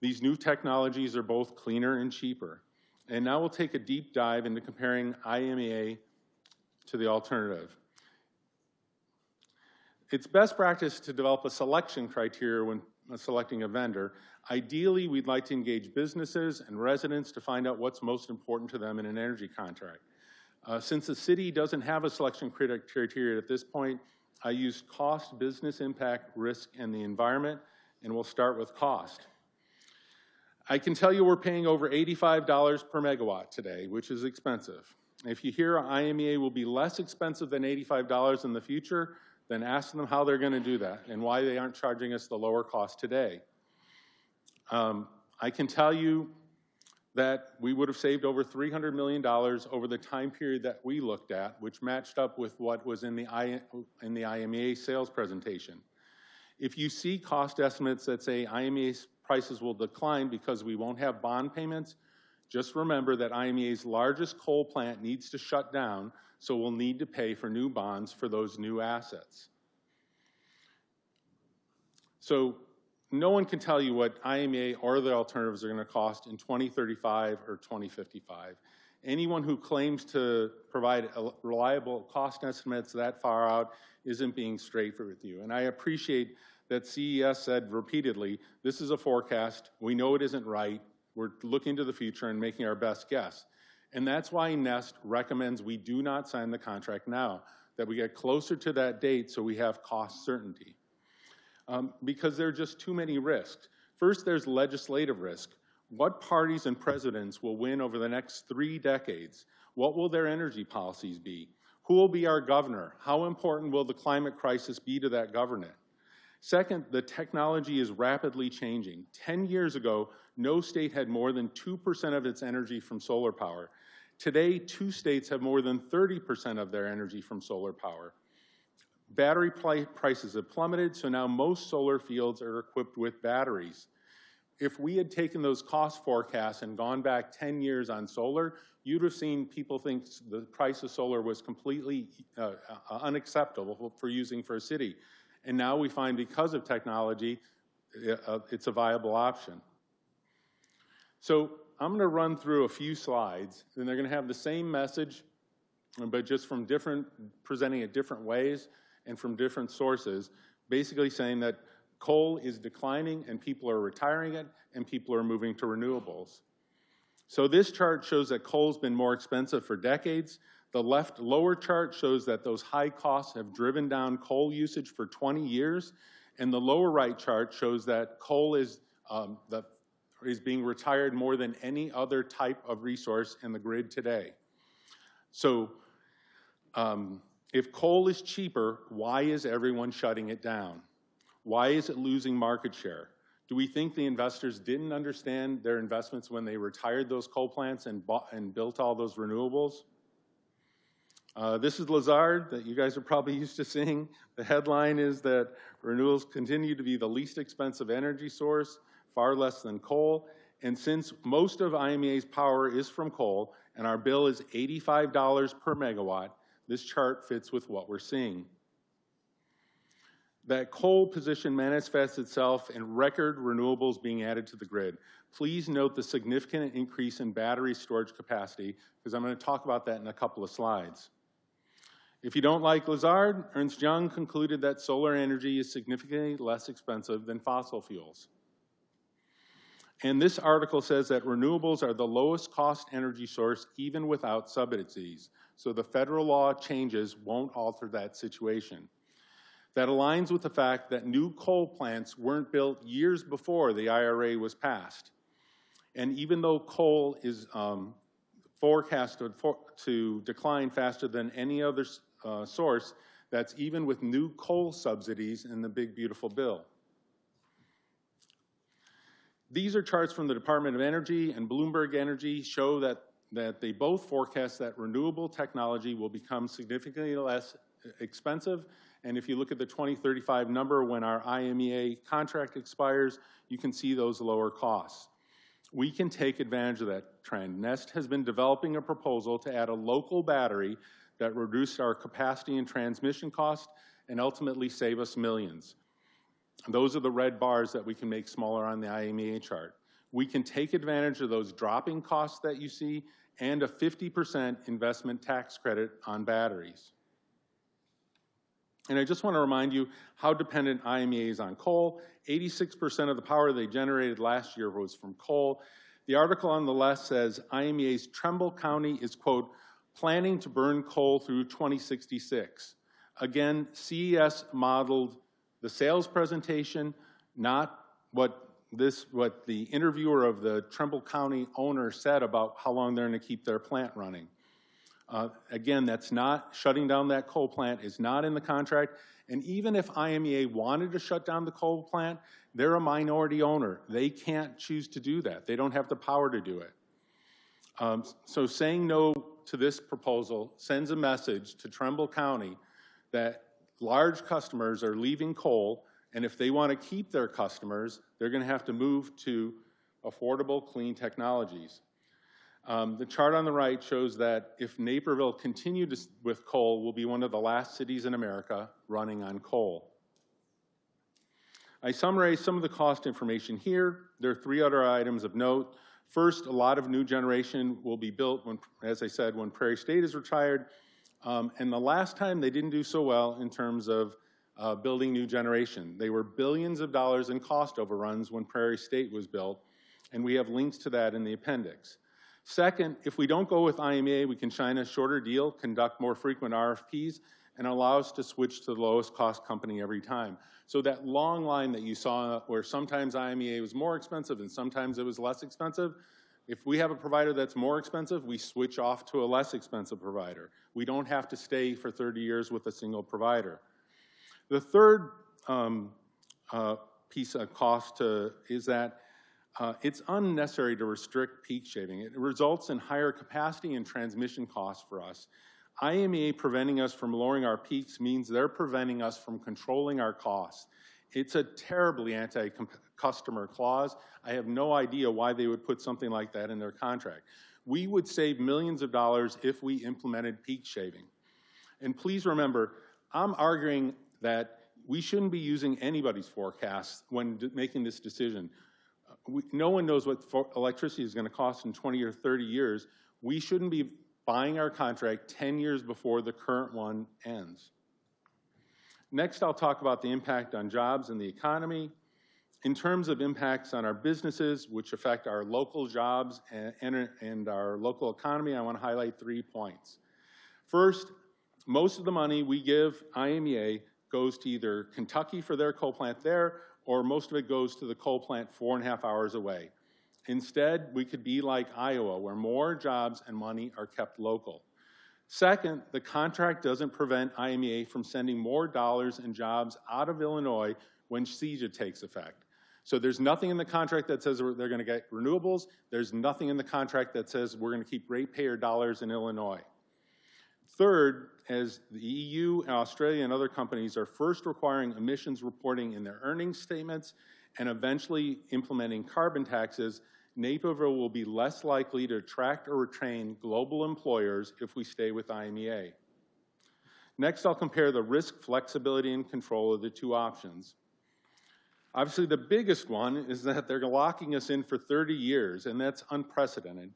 These new technologies are both cleaner and cheaper. And now we'll take a deep dive into comparing IMEA to the alternative. It's best practice to develop a selection criteria when selecting a vendor. Ideally, we'd like to engage businesses and residents to find out what's most important to them in an energy contract. Since the city doesn't have a selection criteria at this point, I used cost, business impact, risk, and the environment, and we'll start with cost. I can tell you we're paying over $85 per megawatt today, which is expensive. If you hear IMEA will be less expensive than $85 in the future, then ask them how they're going to do that and why they aren't charging us the lower cost today. I can tell you that we would have saved over $300 million over the time period that we looked at, which matched up with what was in the IMEA sales presentation. If you see cost estimates that say IMEA's prices will decline because we won't have bond payments, just remember that IMEA's largest coal plant needs to shut down, so we'll need to pay for new bonds for those new assets. So no one can tell you what IMEA or the alternatives are going to cost in 2035 or 2055. Anyone who claims to provide reliable cost estimates that far out isn't being straight with you. And I appreciate that CES said repeatedly, this is a forecast, we know it isn't right, we're looking to the future and making our best guess. And that's why NEST recommends we do not sign the contract now, that we get closer to that date so we have cost certainty. Because there are just too many risks. First, there's legislative risk. What parties and presidents will win over the next 3 decades? What will their energy policies be? Who will be our governor? How important will the climate crisis be to that government? Second, the technology is rapidly changing. 10 years ago, no state had more than 2% of its energy from solar power. Today, 2 states have more than 30% of their energy from solar power. Battery prices have plummeted, so now most solar fields are equipped with batteries. If we had taken those cost forecasts and gone back 10 years on solar, you'd have seen people think the price of solar was completely unacceptable for using for a city. And now we find because of technology, it's a viable option. So I'm going to run through a few slides, and they're going to have the same message, but just from presenting it different ways and from different sources, basically saying that Coal is declining and people are retiring it and people are moving to renewables. So this chart shows that coal's been more expensive for decades. The left lower chart shows that those high costs have driven down coal usage for 20 years. And the lower right chart shows that coal is being retired more than any other type of resource in the grid today. So if coal is cheaper, why is everyone shutting it down? Why is it losing market share? Do we think the investors didn't understand their investments when they retired those coal plants and built all those renewables? This is Lazard that you guys are probably used to seeing. The headline is that renewables continue to be the least expensive energy source, far less than coal. And since most of IMEA's power is from coal and our bill is $85 per megawatt, this chart fits with what we're seeing. That coal position manifests itself in record renewables being added to the grid. Please note the significant increase in battery storage capacity, because I'm going to talk about that in a couple of slides. If you don't like Lazard, Ernst Young concluded that solar energy is significantly less expensive than fossil fuels. And this article says that renewables are the lowest cost energy source even without subsidies. So the federal law changes won't alter that situation. That aligns with the fact that new coal plants weren't built years before the IRA was passed. And even though coal is forecasted to decline faster than any other source, that's even with new coal subsidies in the big, beautiful bill. These are charts from the Department of Energy and Bloomberg Energy show that they both forecast that renewable technology will become significantly less expensive. And if you look at the 2035 number when our IMEA contract expires, you can see those lower costs. We can take advantage of that trend. NEST has been developing a proposal to add a local battery that reduces our capacity and transmission cost and ultimately save us millions. Those are the red bars that we can make smaller on the IMEA chart. We can take advantage of those dropping costs that you see and a 50% investment tax credit on batteries. And I just want to remind you how dependent IMEA is on coal. 86% of the power they generated last year was from coal. The article on the left says IMEA's Trumbull County is, quote, planning to burn coal through 2066. Again, CES modeled the sales presentation, not what the interviewer of the Trumbull County owner said about how long they're going to keep their plant running. Again, that's not, shutting down that coal plant is not in the contract. And even if IMEA wanted to shut down the coal plant, they're a minority owner. They can't choose to do that. They don't have the power to do it. So saying no to this proposal sends a message to Trumbull County that large customers are leaving coal, and if they want to keep their customers, they're going to have to move to affordable, clean technologies. The chart on the right shows that if Naperville continued with coal, we'll be one of the last cities in America running on coal. I summarized some of the cost information here. There are 3 other items of note. First, a lot of new generation will be built, when, as I said, when Prairie State is retired. And the last time they didn't do so well in terms of building new generation. They were billions of dollars in cost overruns when Prairie State was built, and we have links to that in the appendix. Second, if we don't go with IMEA, we can sign a shorter deal, conduct more frequent RFPs, and allow us to switch to the lowest cost company every time. So that long line that you saw where sometimes IMEA was more expensive and sometimes it was less expensive, if we have a provider that's more expensive, we switch off to a less expensive provider. We don't have to stay for 30 years with a single provider. The third piece of cost is that it's unnecessary to restrict peak shaving. It results in higher capacity and transmission costs for us. IMEA preventing us from lowering our peaks means they're preventing us from controlling our costs. It's a terribly anti-customer clause. I have no idea why they would put something like that in their contract. We would save millions of dollars if we implemented peak shaving. And please remember, I'm arguing that we shouldn't be using anybody's forecasts when making this decision. No one knows what electricity is going to cost in 20 or 30 years. We shouldn't be buying our contract 10 years before the current one ends. Next, I'll talk about the impact on jobs and the economy. In terms of impacts on our businesses, which affect our local jobs and our local economy, I want to highlight 3 points. First, most of the money we give IMEA goes to either Kentucky for their coal plant there, or most of it goes to the coal plant 4.5 hours away. Instead, we could be like Iowa, where more jobs and money are kept local. Second, the contract doesn't prevent IMEA from sending more dollars and jobs out of Illinois when CEJA takes effect. So there's nothing in the contract that says they're going to get renewables. There's nothing in the contract that says we're going to keep ratepayer dollars in Illinois. Third, as the EU, Australia, and other companies are first requiring emissions reporting in their earnings statements and eventually implementing carbon taxes, Naperville will be less likely to attract or retain global employers if we stay with IMEA. Next, I'll compare the risk, flexibility, and control of the 2 options. Obviously, the biggest one is that they're locking us in for 30 years, and that's unprecedented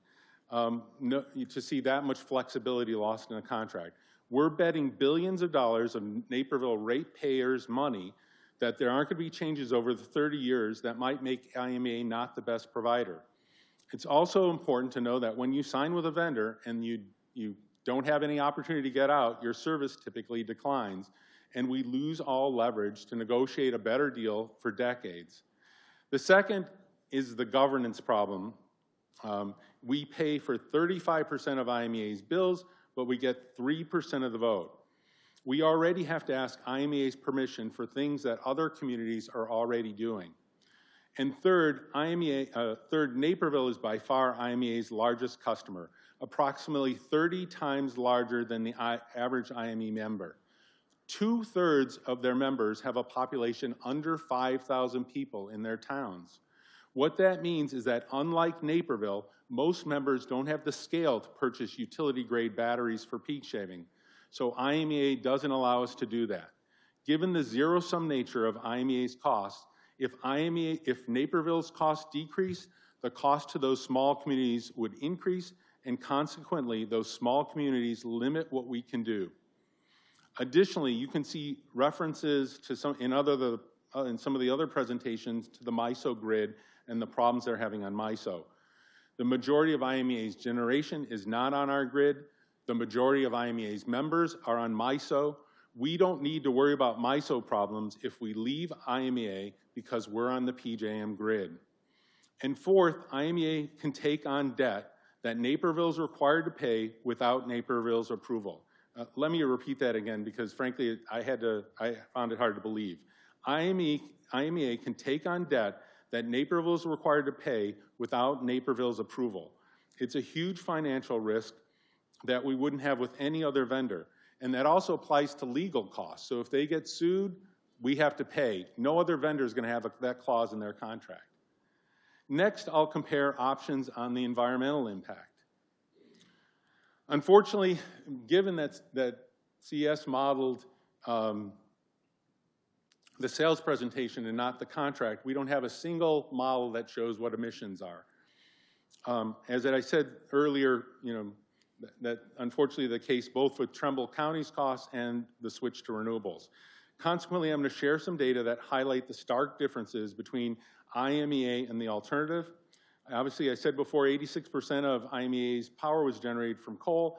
to see that much flexibility lost in a contract. We're betting billions of dollars of Naperville ratepayers' money that there aren't going to be changes over the 30 years that might make IMEA not the best provider. It's also important to know that when you sign with a vendor and you don't have any opportunity to get out, your service typically declines, and we lose all leverage to negotiate a better deal for decades. The second is the governance problem. We pay for 35% of IMEA's bills, but we get 3% of the vote. We already have to ask IMEA's permission for things that other communities are already doing. And third, Naperville is by far IMEA's largest customer, approximately 30 times larger than the average IME member. 2/3 of their members have a population under 5,000 people in their towns. What that means is that unlike Naperville, most members don't have the scale to purchase utility-grade batteries for peak shaving. So IMEA doesn't allow us to do that. Given the zero-sum nature of IMEA's costs, if Naperville's costs decrease, the cost to those small communities would increase, and consequently, those small communities limit what we can do. Additionally, you can see references to in some of the other presentations to the MISO grid and the problems they're having on MISO. The majority of IMEA's generation is not on our grid. The majority of IMEA's members are on MISO. We don't need to worry about MISO problems if we leave IMEA because we're on the PJM grid. And fourth, IMEA can take on debt that Naperville is required to pay without Naperville's approval. Let me repeat that again because frankly, I found it hard to believe. IMEA can take on debt that Naperville is required to pay without Naperville's approval. It's a huge financial risk that we wouldn't have with any other vendor. And that also applies to legal costs. So if they get sued, we have to pay. No other vendor is going to have that clause in their contract. Next, I'll compare options on the environmental impact. Unfortunately, given that CS modeled the sales presentation and not the contract, we don't have a single model that shows what emissions are. As I said earlier, that unfortunately the case both with Trumbull County's costs and the switch to renewables. Consequently, I'm going to share some data that highlight the stark differences between IMEA and the alternative. Obviously, I said before, 86% of IMEA's power was generated from coal.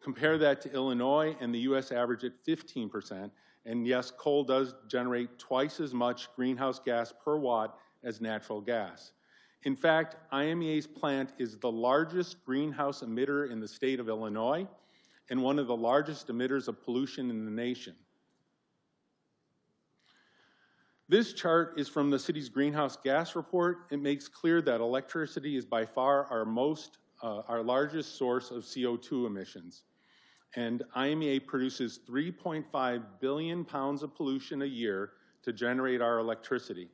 Compare that to Illinois and the U.S. average at 15%. And yes, coal does generate twice as much greenhouse gas per watt as natural gas. In fact, IMEA's plant is the largest greenhouse emitter in the state of Illinois and one of the largest emitters of pollution in the nation. This chart is from the city's greenhouse gas report. It makes clear that electricity is by far our largest source of CO2 emissions. And IMEA produces 3.5 billion pounds of pollution a year to generate our electricity.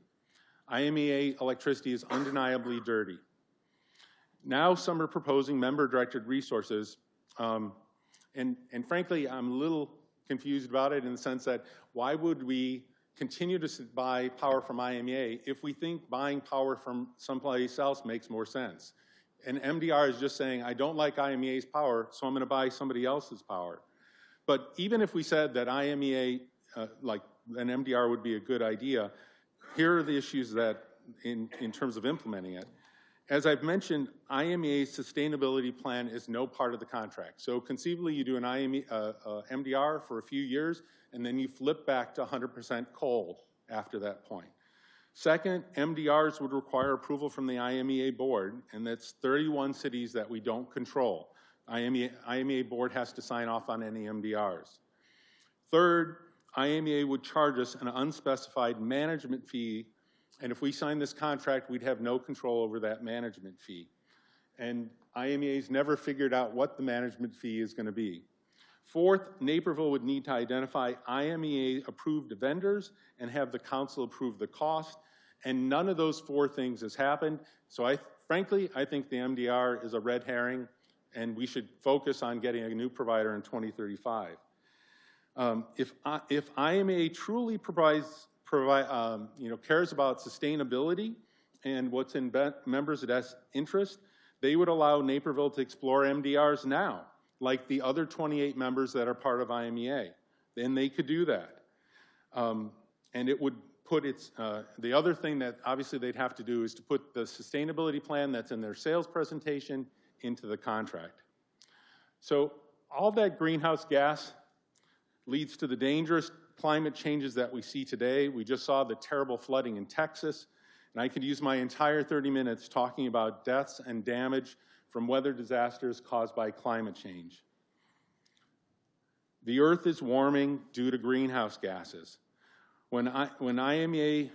IMEA electricity is undeniably dirty. Now some are proposing member-directed resources, and frankly, I'm a little confused about it in the sense that why would we continue to buy power from IMEA if we think buying power from someplace else makes more sense? And MDR is just saying, I don't like IMEA's power, so I'm going to buy somebody else's power. But even if we said that IMEA, an MDR would be a good idea. Here are the issues that, in terms of implementing it. As I've mentioned, IMEA's sustainability plan is no part of the contract. So conceivably, you do an MDR for a few years, and then you flip back to 100% coal after that point. Second, MDRs would require approval from the IMEA board, and that's 31 cities that we don't control. IMEA board has to sign off on any MDRs. Third, IMEA would charge us an unspecified management fee, and if we sign this contract, we'd have no control over that management fee. And IMEA's never figured out what the management fee is going to be. Fourth, Naperville would need to identify IMEA-approved vendors and have the council approve the cost, and none of those four things has happened. So frankly, I think the MDR is a red herring, and we should focus on getting a new provider in 2035. If IMEA truly cares about sustainability and what's in members' best interest, they would allow Naperville to explore MDRs now, like the other 28 members that are part of IMEA. Then they could do that. And it would put the other thing that obviously they'd have to do is to put the sustainability plan that's in their sales presentation into the contract. So all that greenhouse gas leads to the dangerous climate changes that we see today. We just saw the terrible flooding in Texas, and I could use my entire 30 minutes talking about deaths and damage from weather disasters caused by climate change. The earth is warming due to greenhouse gases. With IMEA,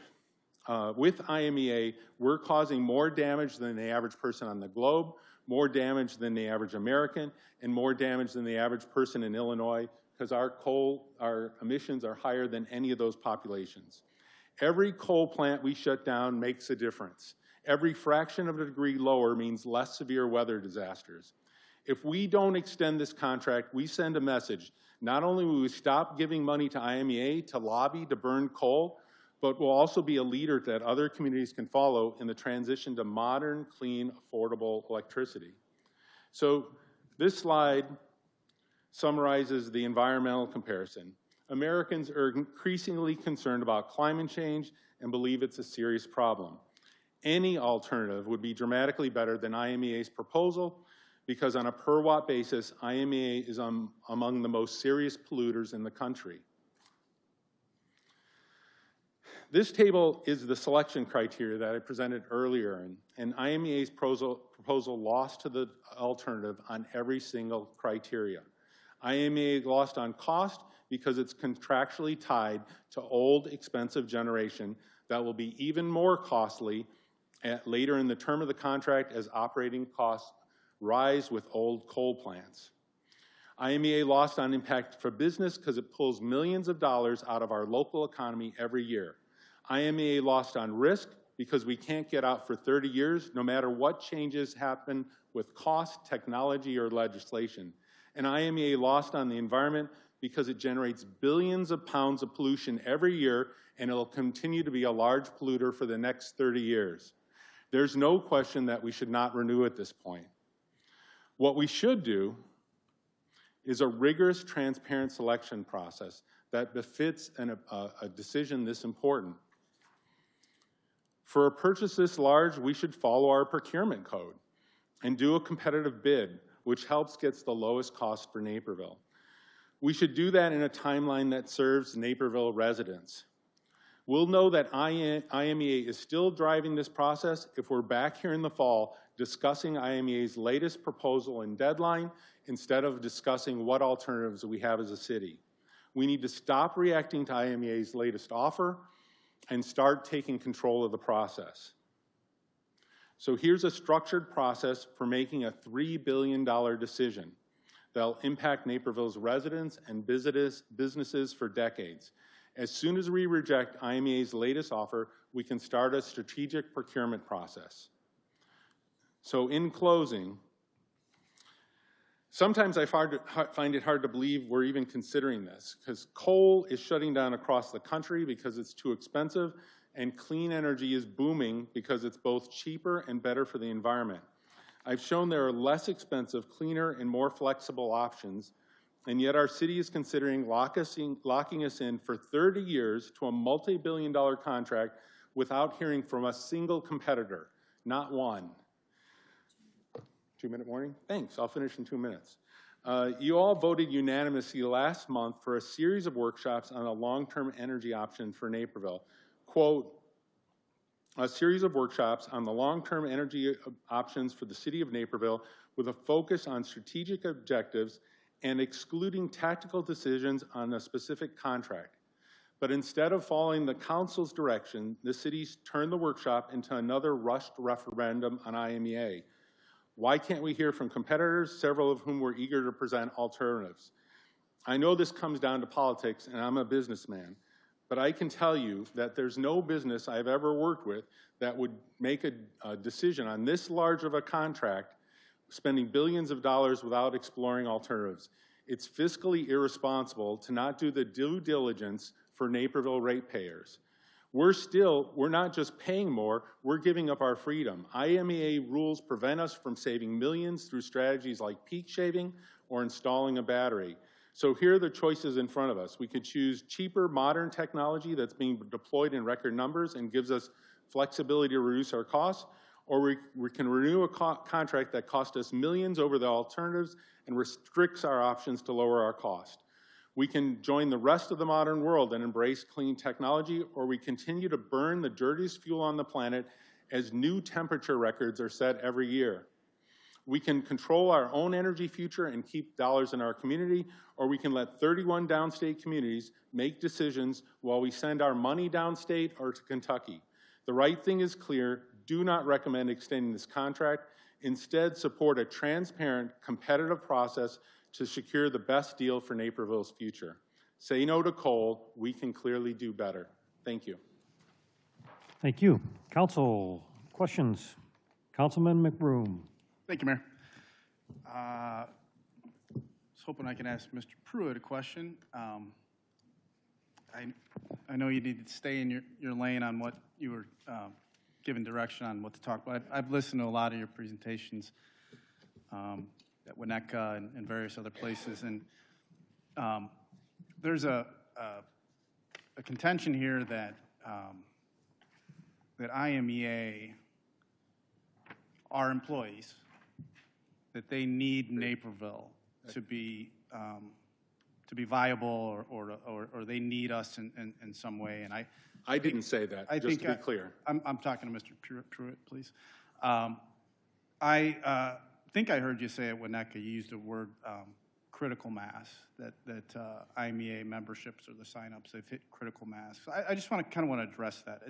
we're causing more damage than the average person on the globe, more damage than the average American, and more damage than the average person in Illinois, because our emissions are higher than any of those populations. Every coal plant we shut down makes a difference. Every fraction of a degree lower means less severe weather disasters. If we don't extend this contract, we send a message. Not only will we stop giving money to IMEA to lobby to burn coal, but we'll also be a leader that other communities can follow in the transition to modern, clean, affordable electricity. So this slide summarizes the environmental comparison. Americans are increasingly concerned about climate change and believe it's a serious problem. Any alternative would be dramatically better than IMEA's proposal because on a per watt basis, IMEA is among the most serious polluters in the country. This table is the selection criteria that I presented earlier, and IMEA's proposal lost to the alternative on every single criteria. IMEA lost on cost because it's contractually tied to old, expensive generation that will be even more costly later in the term of the contract as operating costs rise with old coal plants. IMEA lost on impact for business because it pulls millions of dollars out of our local economy every year. IMEA lost on risk because we can't get out for 30 years no matter what changes happen with cost, technology, or legislation. And IMEA lost on the environment because it generates billions of pounds of pollution every year, and it'll continue to be a large polluter for the next 30 years. There's no question that we should not renew at this point. What we should do is a rigorous, transparent selection process that befits a decision this important. For a purchase this large, we should follow our procurement code and do a competitive bid, which helps get the lowest cost for Naperville. We should do that in a timeline that serves Naperville residents. We'll know that IMEA is still driving this process if we're back here in the fall discussing IMEA's latest proposal and deadline instead of discussing what alternatives we have as a city. We need to stop reacting to IMEA's latest offer and start taking control of the process. So here's a structured process for making a $3 billion decision that'll impact Naperville's residents and businesses for decades. As soon as we reject IMEA's latest offer, we can start a strategic procurement process. So in closing, sometimes I find it hard to believe we're even considering this, because coal is shutting down across the country because it's too expensive, and clean energy is booming because it's both cheaper and better for the environment. I've shown there are less expensive, cleaner, and more flexible options And yet our city is considering locking us in for 30 years to a multi-billion-dollar contract without hearing from a single competitor, not one. 2-minute warning? Thanks, I'll finish in 2 minutes. You all voted unanimously last month for a series of workshops on a long-term energy option for Naperville. Quote, a series of workshops on the long-term energy options for the City of Naperville with a focus on strategic objectives and excluding tactical decisions on a specific contract. But instead of following the council's direction, the city's turned the workshop into another rushed referendum on IMEA. Why can't we hear from competitors, several of whom were eager to present alternatives? I know this comes down to politics, and I'm a businessman, but I can tell you that there's no business I've ever worked with that would make a decision on this large of a contract, spending billions of dollars without exploring alternatives. It's fiscally irresponsible to not do the due diligence for Naperville ratepayers. We're not just paying more, we're giving up our freedom. IMEA rules prevent us from saving millions through strategies like peak shaving or installing a battery. So here are the choices in front of us. We could choose cheaper, modern technology that's being deployed in record numbers and gives us flexibility to reduce our costs, or we can renew a contract that cost us millions over the alternatives and restricts our options to lower our cost. We can join the rest of the modern world and embrace clean technology, or we continue to burn the dirtiest fuel on the planet as new temperature records are set every year. We can control our own energy future and keep dollars in our community, or we can let 31 downstate communities make decisions while we send our money downstate or to Kentucky. The right thing is clear. Do not recommend extending this contract. Instead, support a transparent, competitive process to secure the best deal for Naperville's future. Say no to coal. We can clearly do better. Thank you. Thank you. Council, questions? Councilman McBroom. Thank you, Mayor. I was hoping I could ask Mr. Pruitt a question. I know you need to stay in your lane on what you were given direction on what to talk about. I've listened to a lot of your presentations at Winnetka and various other places, and there's a contention here that that IMEA, our employees, that they need Naperville to be viable, or they need us in some way. And I didn't say that. Just to be clear. I'm talking to Mr. Pruitt, please. I think I heard you say at Winnetka, you used the word critical mass, that IMEA memberships or the signups, they've hit critical mass. I just kind of want to address that.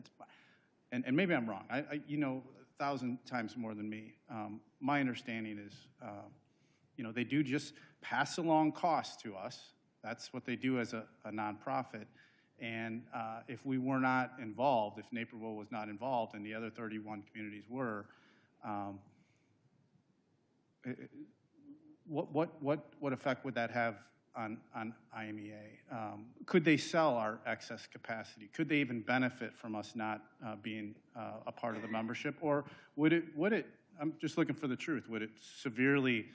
And maybe I'm wrong. You know 1,000 times more than me. My understanding is, they do just pass along costs to us. That's what they do as a nonprofit. And if we were not involved, if Naperville was not involved, and the other 31 communities were, what effect would that have on IMEA? Could they sell our excess capacity? Could they even benefit from us not being a part of the membership? Or would it, I'm just looking for the truth, would it severely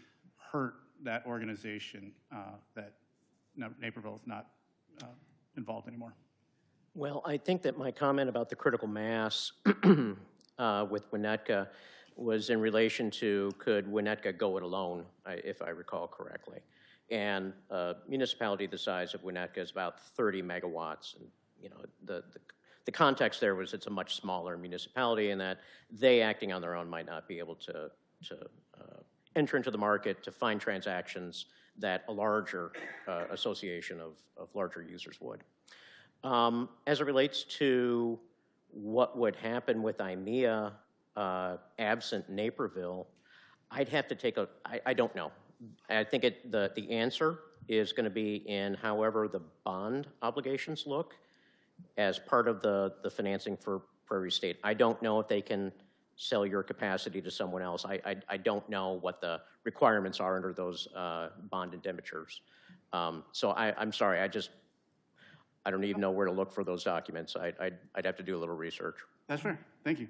hurt that organization that Naperville is not involved anymore? Well, I think that my comment about the critical mass with Winnetka was in relation to, could Winnetka go it alone, if I recall correctly. And municipality the size of Winnetka is about 30 megawatts. And the context there was it's a much smaller municipality, and that they acting on their own might not be able to enter into the market to find transactions that a larger association of larger users would. As it relates to what would happen with IMEA absent Naperville, I'd have to take I don't know. I think the answer is going to be in however the bond obligations look as part of the financing for Prairie State. I don't know if they can sell your capacity to someone else. I don't know what the requirements are under those bond indemnitures. So I'm sorry, I don't even know where to look for those documents. I'd have to do a little research. That's fair. Thank you.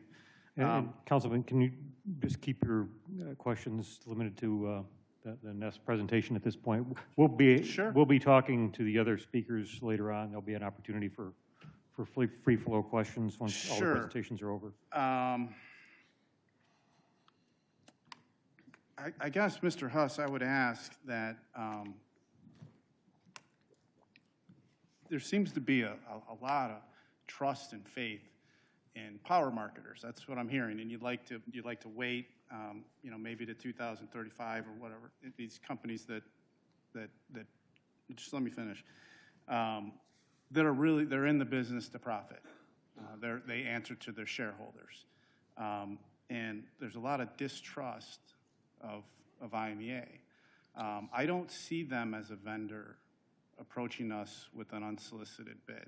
And Councilman, can you just keep your questions limited to the next presentation at this point. We'll be talking to the other speakers later on. There'll be an opportunity for free flow questions once all the presentations are over. I guess, Mr. Huss, I would ask that there seems to be a lot of trust and faith in power marketers. That's what I'm hearing, and you'd like to wait, you know, maybe to 2035 or whatever. These companies that just let me finish. That are really, they're in the business to profit. They answer to their shareholders, and there's a lot of distrust of IMEA. I don't see them as a vendor approaching us with an unsolicited bid.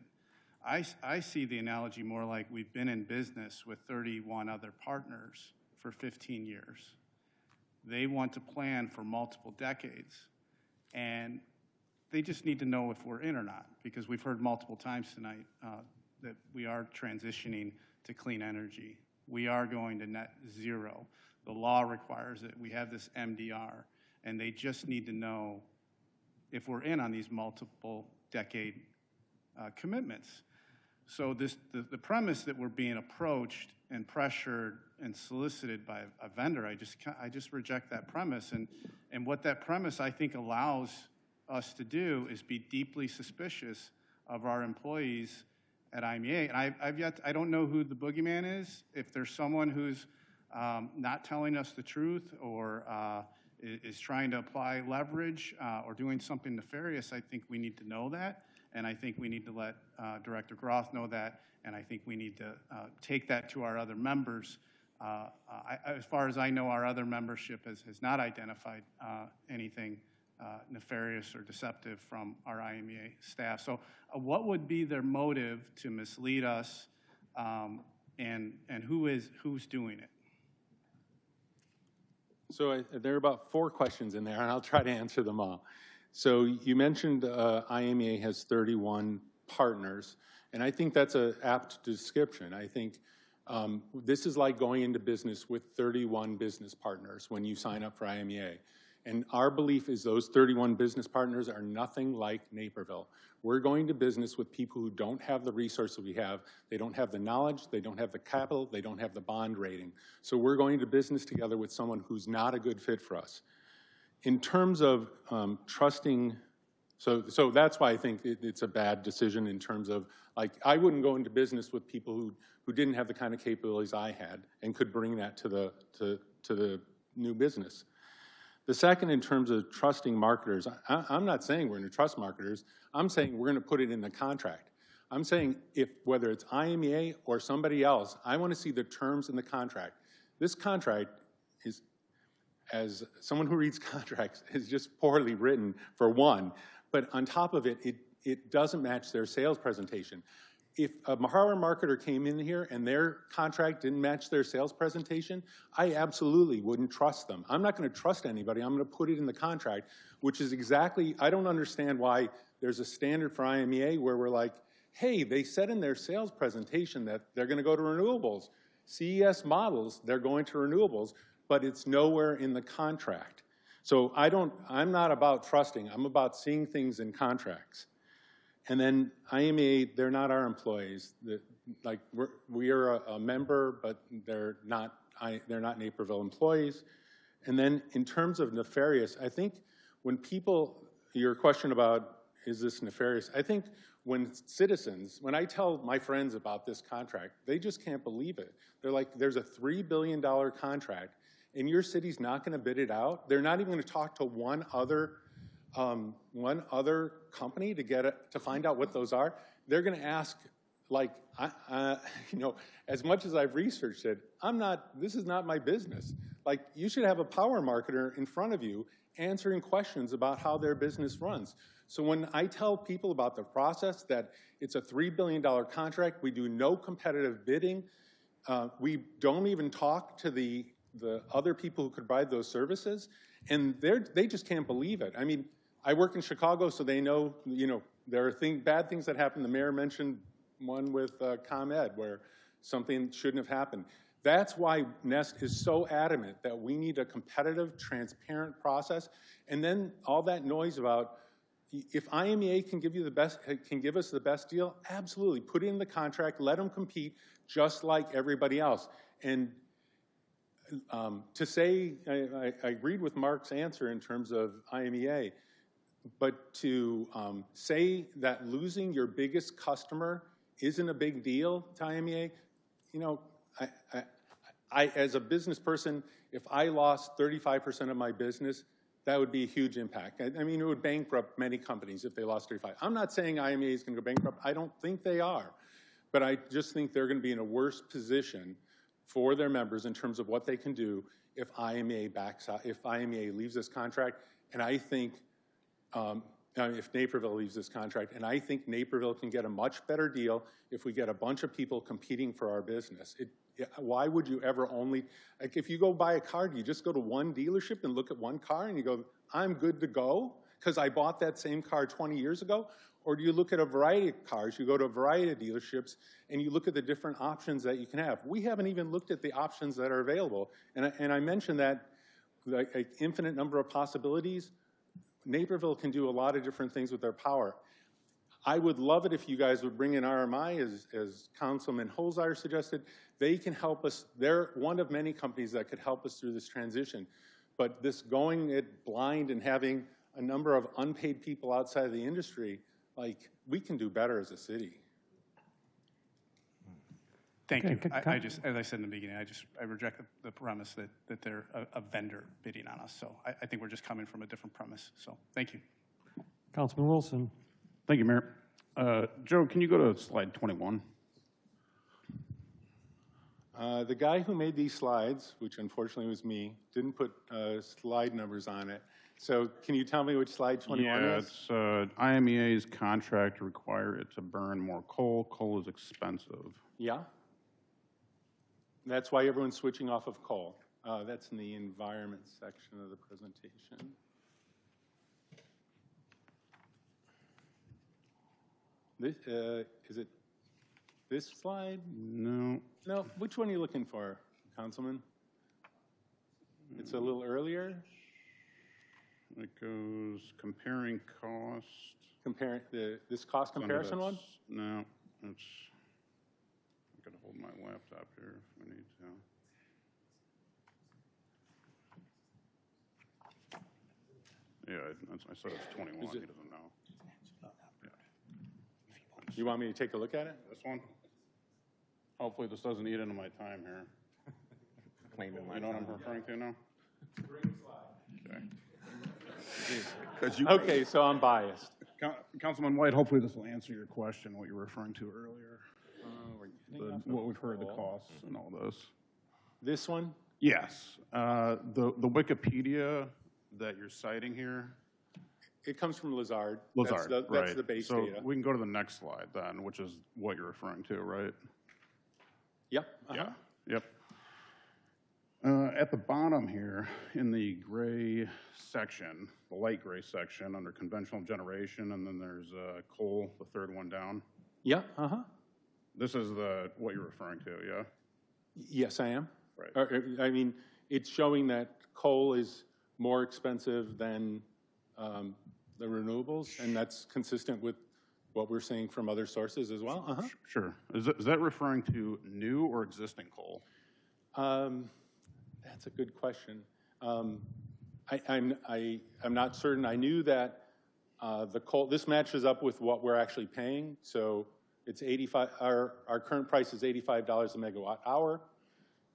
I see the analogy more like we've been in business with 31 other partners for 15 years. They want to plan for multiple decades, and they just need to know if we're in or not, because we've heard multiple times tonight that we are transitioning to clean energy. We are going to net zero. The law requires it. We have this MDR, and they just need to know if we're in on these multiple decade commitments. So the premise that we're being approached and pressured and solicited by a vendor, I just reject that premise. And what that premise, I think, allows us to do is be deeply suspicious of our employees at IMEA. And I don't know who the boogeyman is. If there's someone who's not telling us the truth or is trying to apply leverage or doing something nefarious, I think we need to know that. And I think we need to let Director Groth know that. And I think we need to take that to our other members. As far as I know, our other membership has not identified anything nefarious or deceptive from our IMEA staff. So what would be their motive to mislead us, and who's doing it? So there are about 4 questions in there, and I'll try to answer them all. So you mentioned IMEA has 31 partners, and I think that's an apt description. I think this is like going into business with 31 business partners when you sign up for IMEA. And our belief is those 31 business partners are nothing like Naperville. We're going to business with people who don't have the resources we have. They don't have the knowledge, they don't have the capital, they don't have the bond rating. So we're going to business together with someone who's not a good fit for us. In terms of trusting, so that's why I think it's a bad decision in terms of, like, I wouldn't go into business with people who didn't have the kind of capabilities I had and could bring that to the new business. The second, in terms of trusting marketers, I'm not saying we're going to trust marketers. I'm saying we're going to put it in the contract. I'm saying whether it's IMEA or somebody else, I want to see the terms in the contract. This contract is, as someone who reads contracts, is just poorly written, for one. But on top of it, it doesn't match their sales presentation. If a power marketer came in here and their contract didn't match their sales presentation, I absolutely wouldn't trust them. I'm not going to trust anybody. I'm going to put it in the contract, which is exactly, I don't understand why there's a standard for IMEA where we're like, hey, they said in their sales presentation that they're going to go to renewables. CES models, they're going to renewables, but it's nowhere in the contract. So I'm not about trusting. I'm about seeing things in contracts. And then IMEA, they're not our employees. Like we are a member, but they're not Naperville employees. And then in terms of nefarious, I think when people, your question about is this nefarious, I think when I tell my friends about this contract, they just can't believe it. They're like, there's a $3 billion contract, and your city's not going to bid it out? They're not even going to talk to one other company to find out what those are? They're going to ask, like, you know, as much as I've researched it, this is not my business. Like, you should have a power marketer in front of you answering questions about how their business runs. So when I tell people about the process, that it's a $3 billion contract, we do no competitive bidding, we don't even talk to the other people who could provide those services, and they just can't believe it. I mean, I work in Chicago, so they know, you know, there are bad things that happen. The mayor mentioned one with ComEd where something shouldn't have happened. That's why Nest is so adamant that we need a competitive, transparent process. And then all that noise about if IMEA can give you the best, can give us the best deal, absolutely. Put it in the contract, let them compete just like everybody else. And to say, I agreed with Mark's answer in terms of IMEA, but to say that losing your biggest customer isn't a big deal to IMEA, you know, I as a business person, if I lost 35% of my business, that would be a huge impact. I mean, it would bankrupt many companies if they lost 35. I'm not saying IMEA is going to go bankrupt. I don't think they are. But I just think they're going to be in a worse position for their members in terms of what they can do if IMEA backs out, if IMEA leaves this contract. And I think if Naperville leaves this contract, and I think Naperville can get a much better deal if we get a bunch of people competing for our business. Why would you ever only, like if you go buy a car, do you just go to one dealership and look at one car and you go, I'm good to go because I bought that same car 20 years ago? Or do you look at a variety of cars, you go to a variety of dealerships and you look at the different options that you can have? We haven't even looked at the options that are available. And I mentioned that like an infinite number of possibilities. Naperville can do a lot of different things with their power. I would love it if you guys would bring in RMI, as Councilman Holzhauer suggested. They can help us. They're one of many companies that could help us through this transition. But this going it blind and having a number of unpaid people outside of the industry, like, we can do better as a city. Thank you. I just, as I said in the beginning, I reject the premise that they're a vendor bidding on us. So I think we're just coming from a different premise. So thank you. Councilman Wilson. Thank you, Mayor. Joe, can you go to slide 21? The guy who made these slides, which unfortunately was me, didn't put slide numbers on it. So can you tell me which slide 21 is? It's IMEA's contract to require it to burn more coal. Coal is expensive. Yeah. That's why everyone's switching off of coal. That's in the environment section of the presentation. This, is it this slide? No. No, which one are you looking for, Councilman? It's a little earlier? It goes comparing cost. Comparing this cost comparison one? No, it's, I gotta hold my laptop here if I need to. Yeah, I said it's 21, he doesn't know. You want me to take a look at it? This one? Hopefully this doesn't eat into my time here. Claiming my You know what I'm time. referring to now? Okay. Okay, so I'm biased. Councilman White, hopefully this will answer your question, what you were referring to earlier. What we've heard, the costs and all this. This one? Yes. The Wikipedia that you're citing here. It comes from Lazard. Lazard, That's right. the base so data. We can go to the next slide then, which is what you're referring to, right? Yep. Yeah, yep. At the bottom here, in the gray section, the light gray section under conventional generation, and then there's coal, the third one down. Yeah, This is what you're referring to, yeah? Yes, I am. Right. I mean, it's showing that coal is more expensive than the renewables, and that's consistent with what we're seeing from other sources as well. Sure. Is that referring to new or existing coal? That's a good question. I'm not certain. I knew that the coal, this matches up with what we're actually paying. So it's 85, our current price is $85 a megawatt hour.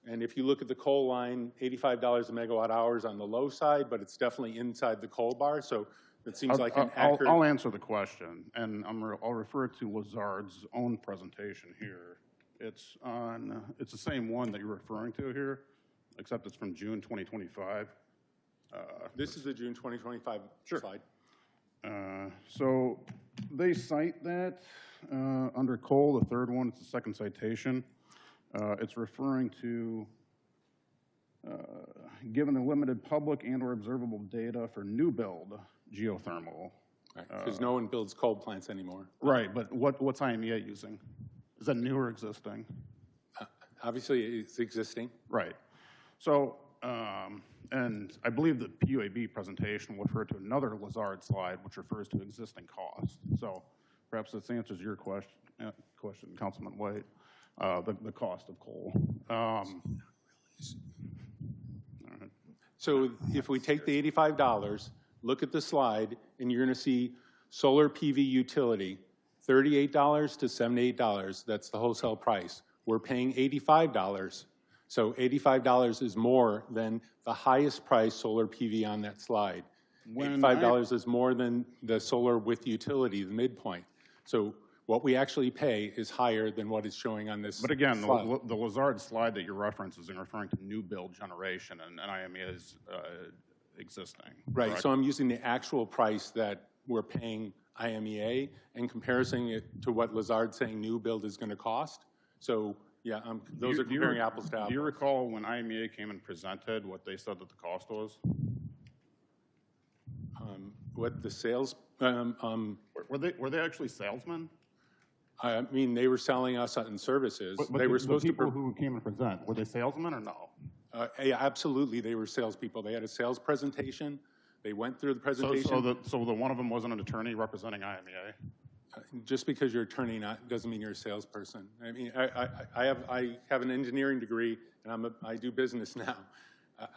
And if you look at the coal line, $85 a megawatt hour is on the low side, but it's definitely inside the coal bar. So it seems like an accurate. I'll answer the question, and I'll refer to Lazard's own presentation here. It's the same one that you're referring to here, except it's from June 2025. This is the June 2025 slide. So they cite that under coal, the third one, it's the second citation. It's referring to, given the limited public and or observable data for new build geothermal. Because no one builds coal plants anymore. Right, but what's IMEA using? Is that new or existing? Obviously, it's existing. Right. So, and I believe the PUAB presentation referred to another Lazard slide, which refers to existing cost. So perhaps this answers your question, Councilman White, the cost of coal. So if we take the $85, look at the slide, and you're going to see solar PV utility, $38 to $78. That's the wholesale price. We're paying $85. So $85 is more than the highest price solar PV on that slide. $85 is more than the solar with utility, the midpoint. So what we actually pay is higher than what is showing on this But again, slide. the Lazard slide that you're referencing is referring to new build generation, and IMEA is existing. Right, correct? so I'm using the actual price that we're paying IMEA and comparing it to what Lazard's saying new build is going to cost. So yeah, those are comparing apples to apples. Do you recall when IMEA came and presented what they said that the cost was? What the sales? Were they actually salesmen? I mean, they were selling us on services. But they were supposed the people who came and present, were they salesmen or no? Yeah, absolutely, they were salespeople. They had a sales presentation. They went through the presentation. So the one of them wasn't an attorney representing IMEA? Just because you're attorney doesn't mean you're a salesperson. I mean, I have an engineering degree, and I do business now.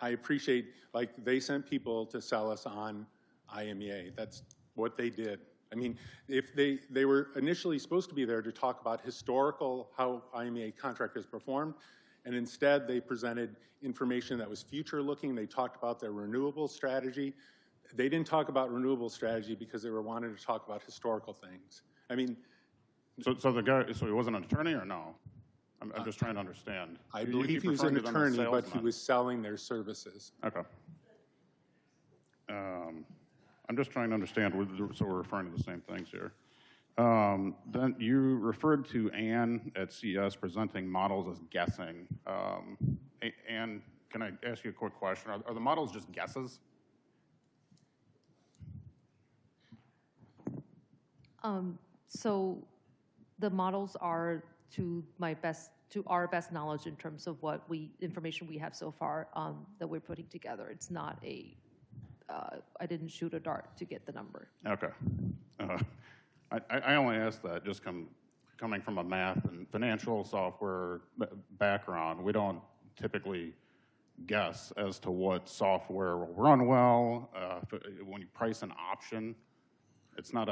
I appreciate, like, they sent people to sell us on IMEA. That's what they did. I mean, if they were initially supposed to be there to talk about historical, how IMEA contractors performed, and instead they presented information that was future-looking. They talked about their renewable strategy. They didn't talk about renewable strategy because they were wanting to talk about historical things. I mean, so he wasn't an attorney or no? I'm just trying to understand. I believe he was an attorney, but he was selling their services. Okay. I'm just trying to understand, so we're referring to the same things here. Then you referred to Ann at CS presenting models as guessing. Ann, can I ask you a quick question? Are the models just guesses? So the models are to our best knowledge in terms of what information we have so far that we're putting together. It's not I didn't shoot a dart to get the number. Okay. I only asked that just coming from a math and financial software background. We don't typically guess as to what software will run well. When you price an option, it's not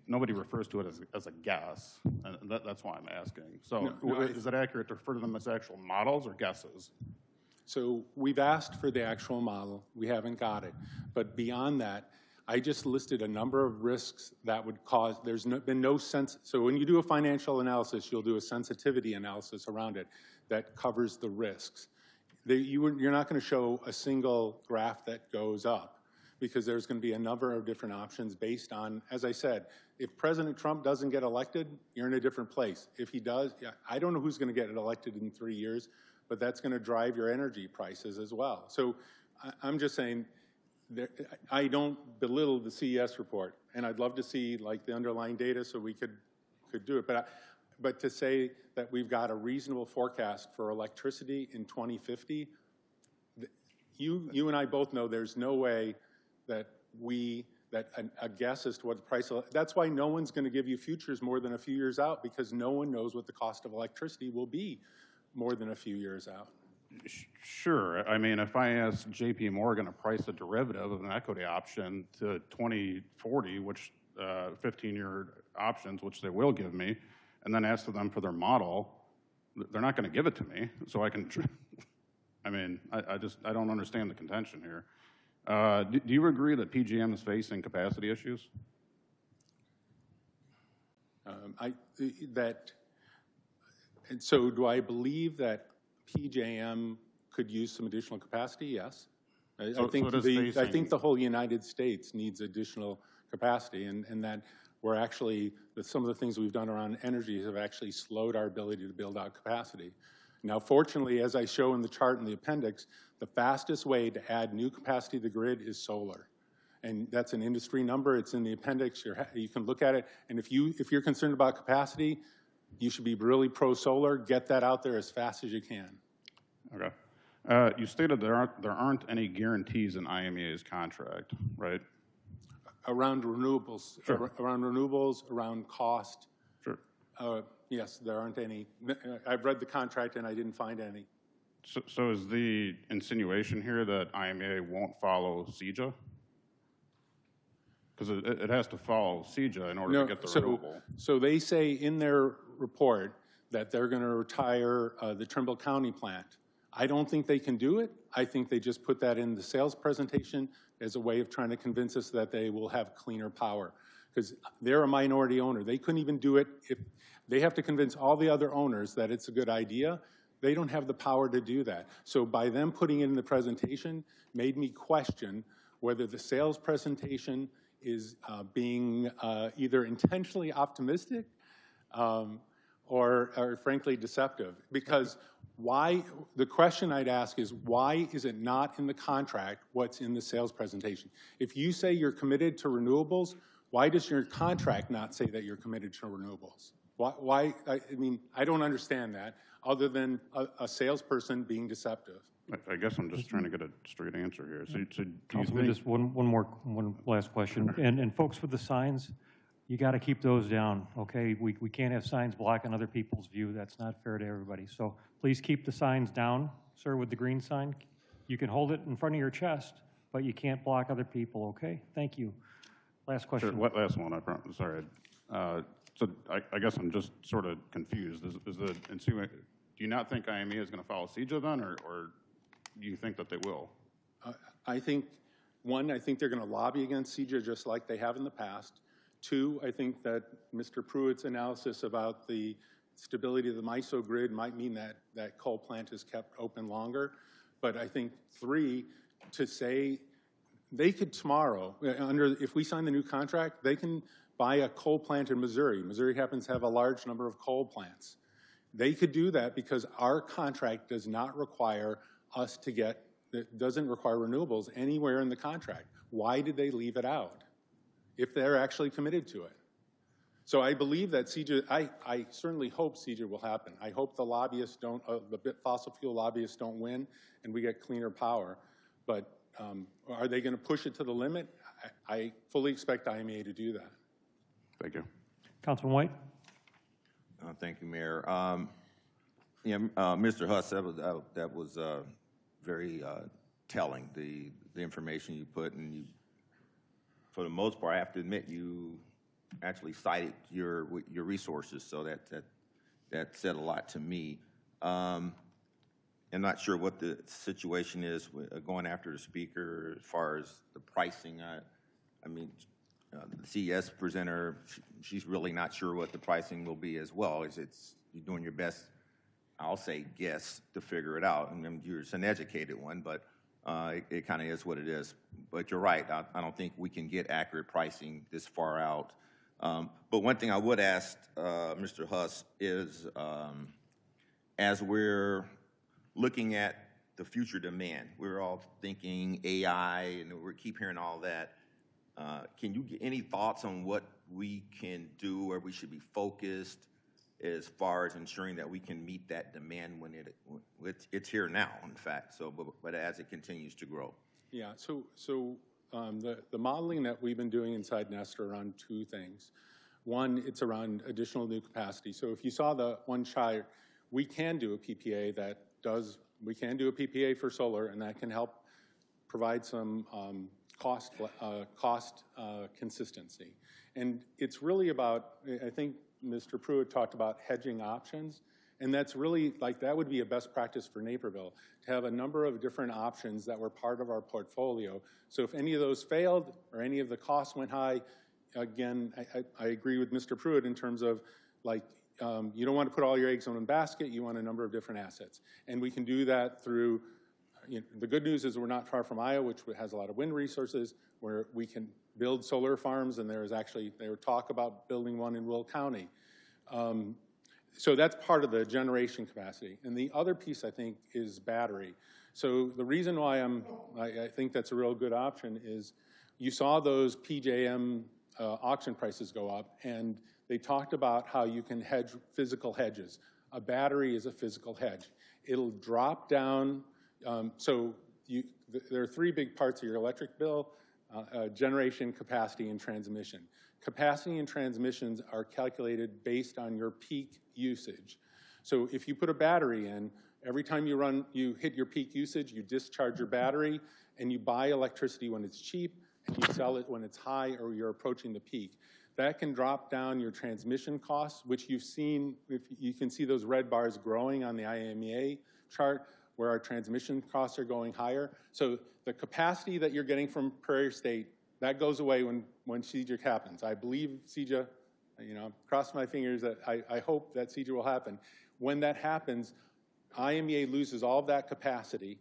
nobody refers to it as a guess, and that's why I'm asking. So is it accurate to refer to them as actual models or guesses? So we've asked for the actual model. We haven't got it. But beyond that, I just listed a number of risks that would cause, there's been no sense. So when you do a financial analysis, you'll do a sensitivity analysis around it that covers the risks. You're not going to show a single graph that goes up because there's going to be a number of different options based on, as I said, if President Trump doesn't get elected, you're in a different place. If he does, I don't know who's going to get elected in 3 years, but that's going to drive your energy prices as well. So I'm just saying, I don't belittle the CES report, and I'd love to see like the underlying data so we could do it. But to say that we've got a reasonable forecast for electricity in 2050, you and I both know there's no way that a guess as to what the price of, that's why no one's going to give you futures more than a few years out, because no one knows what the cost of electricity will be more than a few years out. Sure. I mean, if I ask JP Morgan to price a derivative of an equity option to 2040, which 15-year options, which they will give me, and then ask them for their model, they're not going to give it to me. So I can, I mean, I don't understand the contention here. Do you agree that PJM is facing capacity issues? And so do I believe that PJM could use some additional capacity? Yes. I think the whole United States needs additional capacity, and that we're actually, some of the things we've done around energy have actually slowed our ability to build out capacity. Now, fortunately, as I show in the chart in the appendix, the fastest way to add new capacity to the grid is solar. And that's an industry number. It's in the appendix. You can look at it. And if you're concerned about capacity, you should be really pro-solar. Get that out there as fast as you can. Okay. You stated there aren't any guarantees in IMEA's contract, right? Around renewables, Sure. around renewables, around cost. Sure. Yes, there aren't any. I've read the contract and I didn't find any. So is the insinuation here that IMEA won't follow CEJA? Because it has to follow CEJA in order to get the renewable. So they say in their report that they're going to retire the Trimble County plant. I don't think they can do it. I think they just put that in the sales presentation as a way of trying to convince us that they will have cleaner power. Because they're a minority owner. They couldn't even do it if they have to convince all the other owners that it's a good idea. They don't have the power to do that. So by them putting it in the presentation made me question whether the sales presentation is being either intentionally optimistic or frankly deceptive. Because why, the question I'd ask is, why is it not in the contract what's in the sales presentation? If you say you're committed to renewables, why does your contract not say that you're committed to renewables? Why I mean, I don't understand that, other than a salesperson being deceptive. I guess I'm just trying to get a straight answer here. So do you Councilman, think, just one last question. And folks with the signs, you got to keep those down, okay? We can't have signs blocking other people's view. That's not fair to everybody. So please keep the signs down, sir, with the green sign. You can hold it in front of your chest, but you can't block other people, okay? Thank you. Last question. sure, last one, I promise, sorry. So I guess I'm just sort of confused. Do you not think IMEA is going to follow CEJA then, or do you think that they will? I think, one, I think they're going to lobby against CEJA just like they have in the past. Two, I think that Mr. Pruitt's analysis about the stability of the MISO grid might mean that that coal plant is kept open longer. But I think, three, to say they could tomorrow, if we sign the new contract, they can buy a coal plant in Missouri. Missouri happens to have a large number of coal plants. They could do that because our contract does not require us to get, it doesn't require renewables anywhere in the contract. Why did they leave it out if they're actually committed to it? So I believe that CEJA, I certainly hope CEJA will happen. I hope the lobbyists don't, the fossil fuel lobbyists don't win and we get cleaner power. But are they going to push it to the limit? I fully expect IMEA to do that. Thank you. Councilman White? Thank you, Mayor. Mr. Huss, that was very telling, the information you put, and you, for the most part, I have to admit, you actually cited your resources, so that said a lot to me. I'm not sure what the situation is going after the speaker as far as the pricing. I mean, the CES presenter, she's really not sure what the pricing will be as well. You're doing your best, I'll say, guess to figure it out. And you're an educated one, but it kind of is what it is. But you're right. I don't think we can get accurate pricing this far out. But one thing I would ask Mr. Huss is, as we're looking at the future demand, we're all thinking AI, and we keep hearing all that. Can you get any thoughts on what we can do, or we should be focused as far as ensuring that we can meet that demand when it's here now, in fact, but as it continues to grow? Yeah, so the modeling that we've been doing inside Nest are around two things. One, it's around additional new capacity. So if you saw the one chart, we can do a PPA we can do a PPA for solar, and that can help provide some cost consistency. And it's really about, I think Mr. Pruitt talked about hedging options, and that's really, like, that would be a best practice for Naperville, to have a number of different options that were part of our portfolio. So if any of those failed or any of the costs went high, again, I agree with Mr. Pruitt in terms of, like, you don't want to put all your eggs in one basket, you want a number of different assets. And we can do that through, the good news is we're not far from Iowa, which has a lot of wind resources, where we can build solar farms, and there were talk about building one in Will County. So that's part of the generation capacity. And the other piece, I think, is battery. So the reason why I think that's a real good option is you saw those PJM auction prices go up, and they talked about how you can hedge physical hedges. A battery is a physical hedge. It'll drop down, there are three big parts of your electric bill: generation, capacity, and transmission. Capacity and transmissions are calculated based on your peak usage. So if you put a battery in, every time you hit your peak usage, you discharge your battery, and you buy electricity when it's cheap, and you sell it when it's high or you're approaching the peak. That can drop down your transmission costs, which you've seen, if you can see those red bars growing on the IMEA chart, where our transmission costs are going higher. So the capacity that you're getting from Prairie State, that goes away when CEJA happens. I believe CEJA, cross my fingers that I hope that CEJA will happen. When that happens, IMEA loses all of that capacity.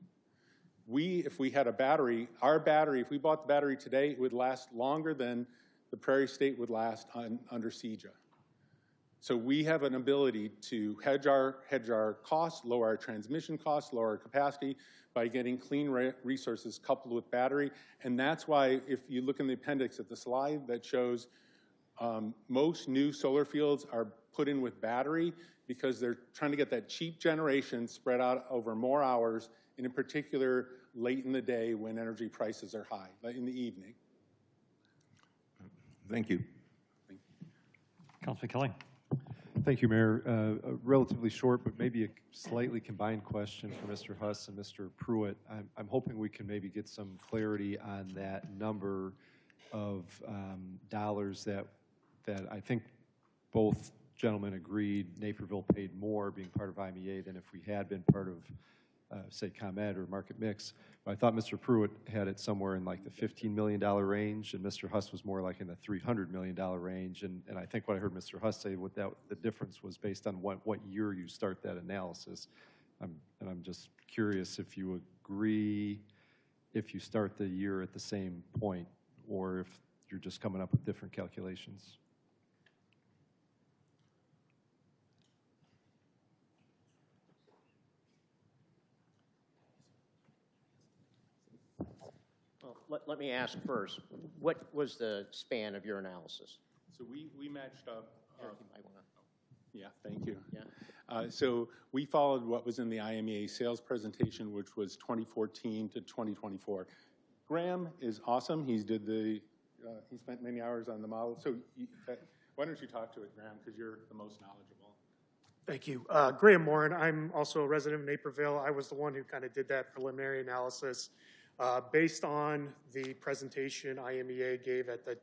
If we had a battery, our battery, if we bought the battery today, it would last longer than the Prairie State would last under CEJA. So we have an ability to hedge our costs, lower our transmission costs, lower our capacity by getting clean resources coupled with battery. And that's why, if you look in the appendix at the slide that shows most new solar fields are put in with battery, because they're trying to get that cheap generation spread out over more hours, and in particular, late in the day when energy prices are high, like in the evening. Thank you. Councilman Kelly. Thank you, Mayor. A relatively short, but maybe a slightly combined question for Mr. Huss and Mr. Pruitt. I'm hoping we can maybe get some clarity on that number of dollars that I think both gentlemen agreed Naperville paid more being part of IMEA than if we had been part of, say, ComEd or Market Mix. But I thought Mr. Pruitt had it somewhere in like the $15 million range, and Mr. Huss was more like in the $300 million range. And I think what I heard Mr. Huss say, the difference was based on what year you start that analysis. And I'm just curious if you agree if you start the year at the same point, or if you're just coming up with different calculations. Let me ask first, what was the span of your analysis? So we matched up. You might wanna. Yeah, thank you. Yeah. So we followed what was in the IMEA sales presentation, which was 2014 to 2024. Graham is awesome. He spent many hours on the model. So why don't you talk to it, Graham, because you're the most knowledgeable. Thank you. Graham Morin. I'm also a resident of Naperville. I was the one who kind of did that preliminary analysis. Based on the presentation IMEA gave at the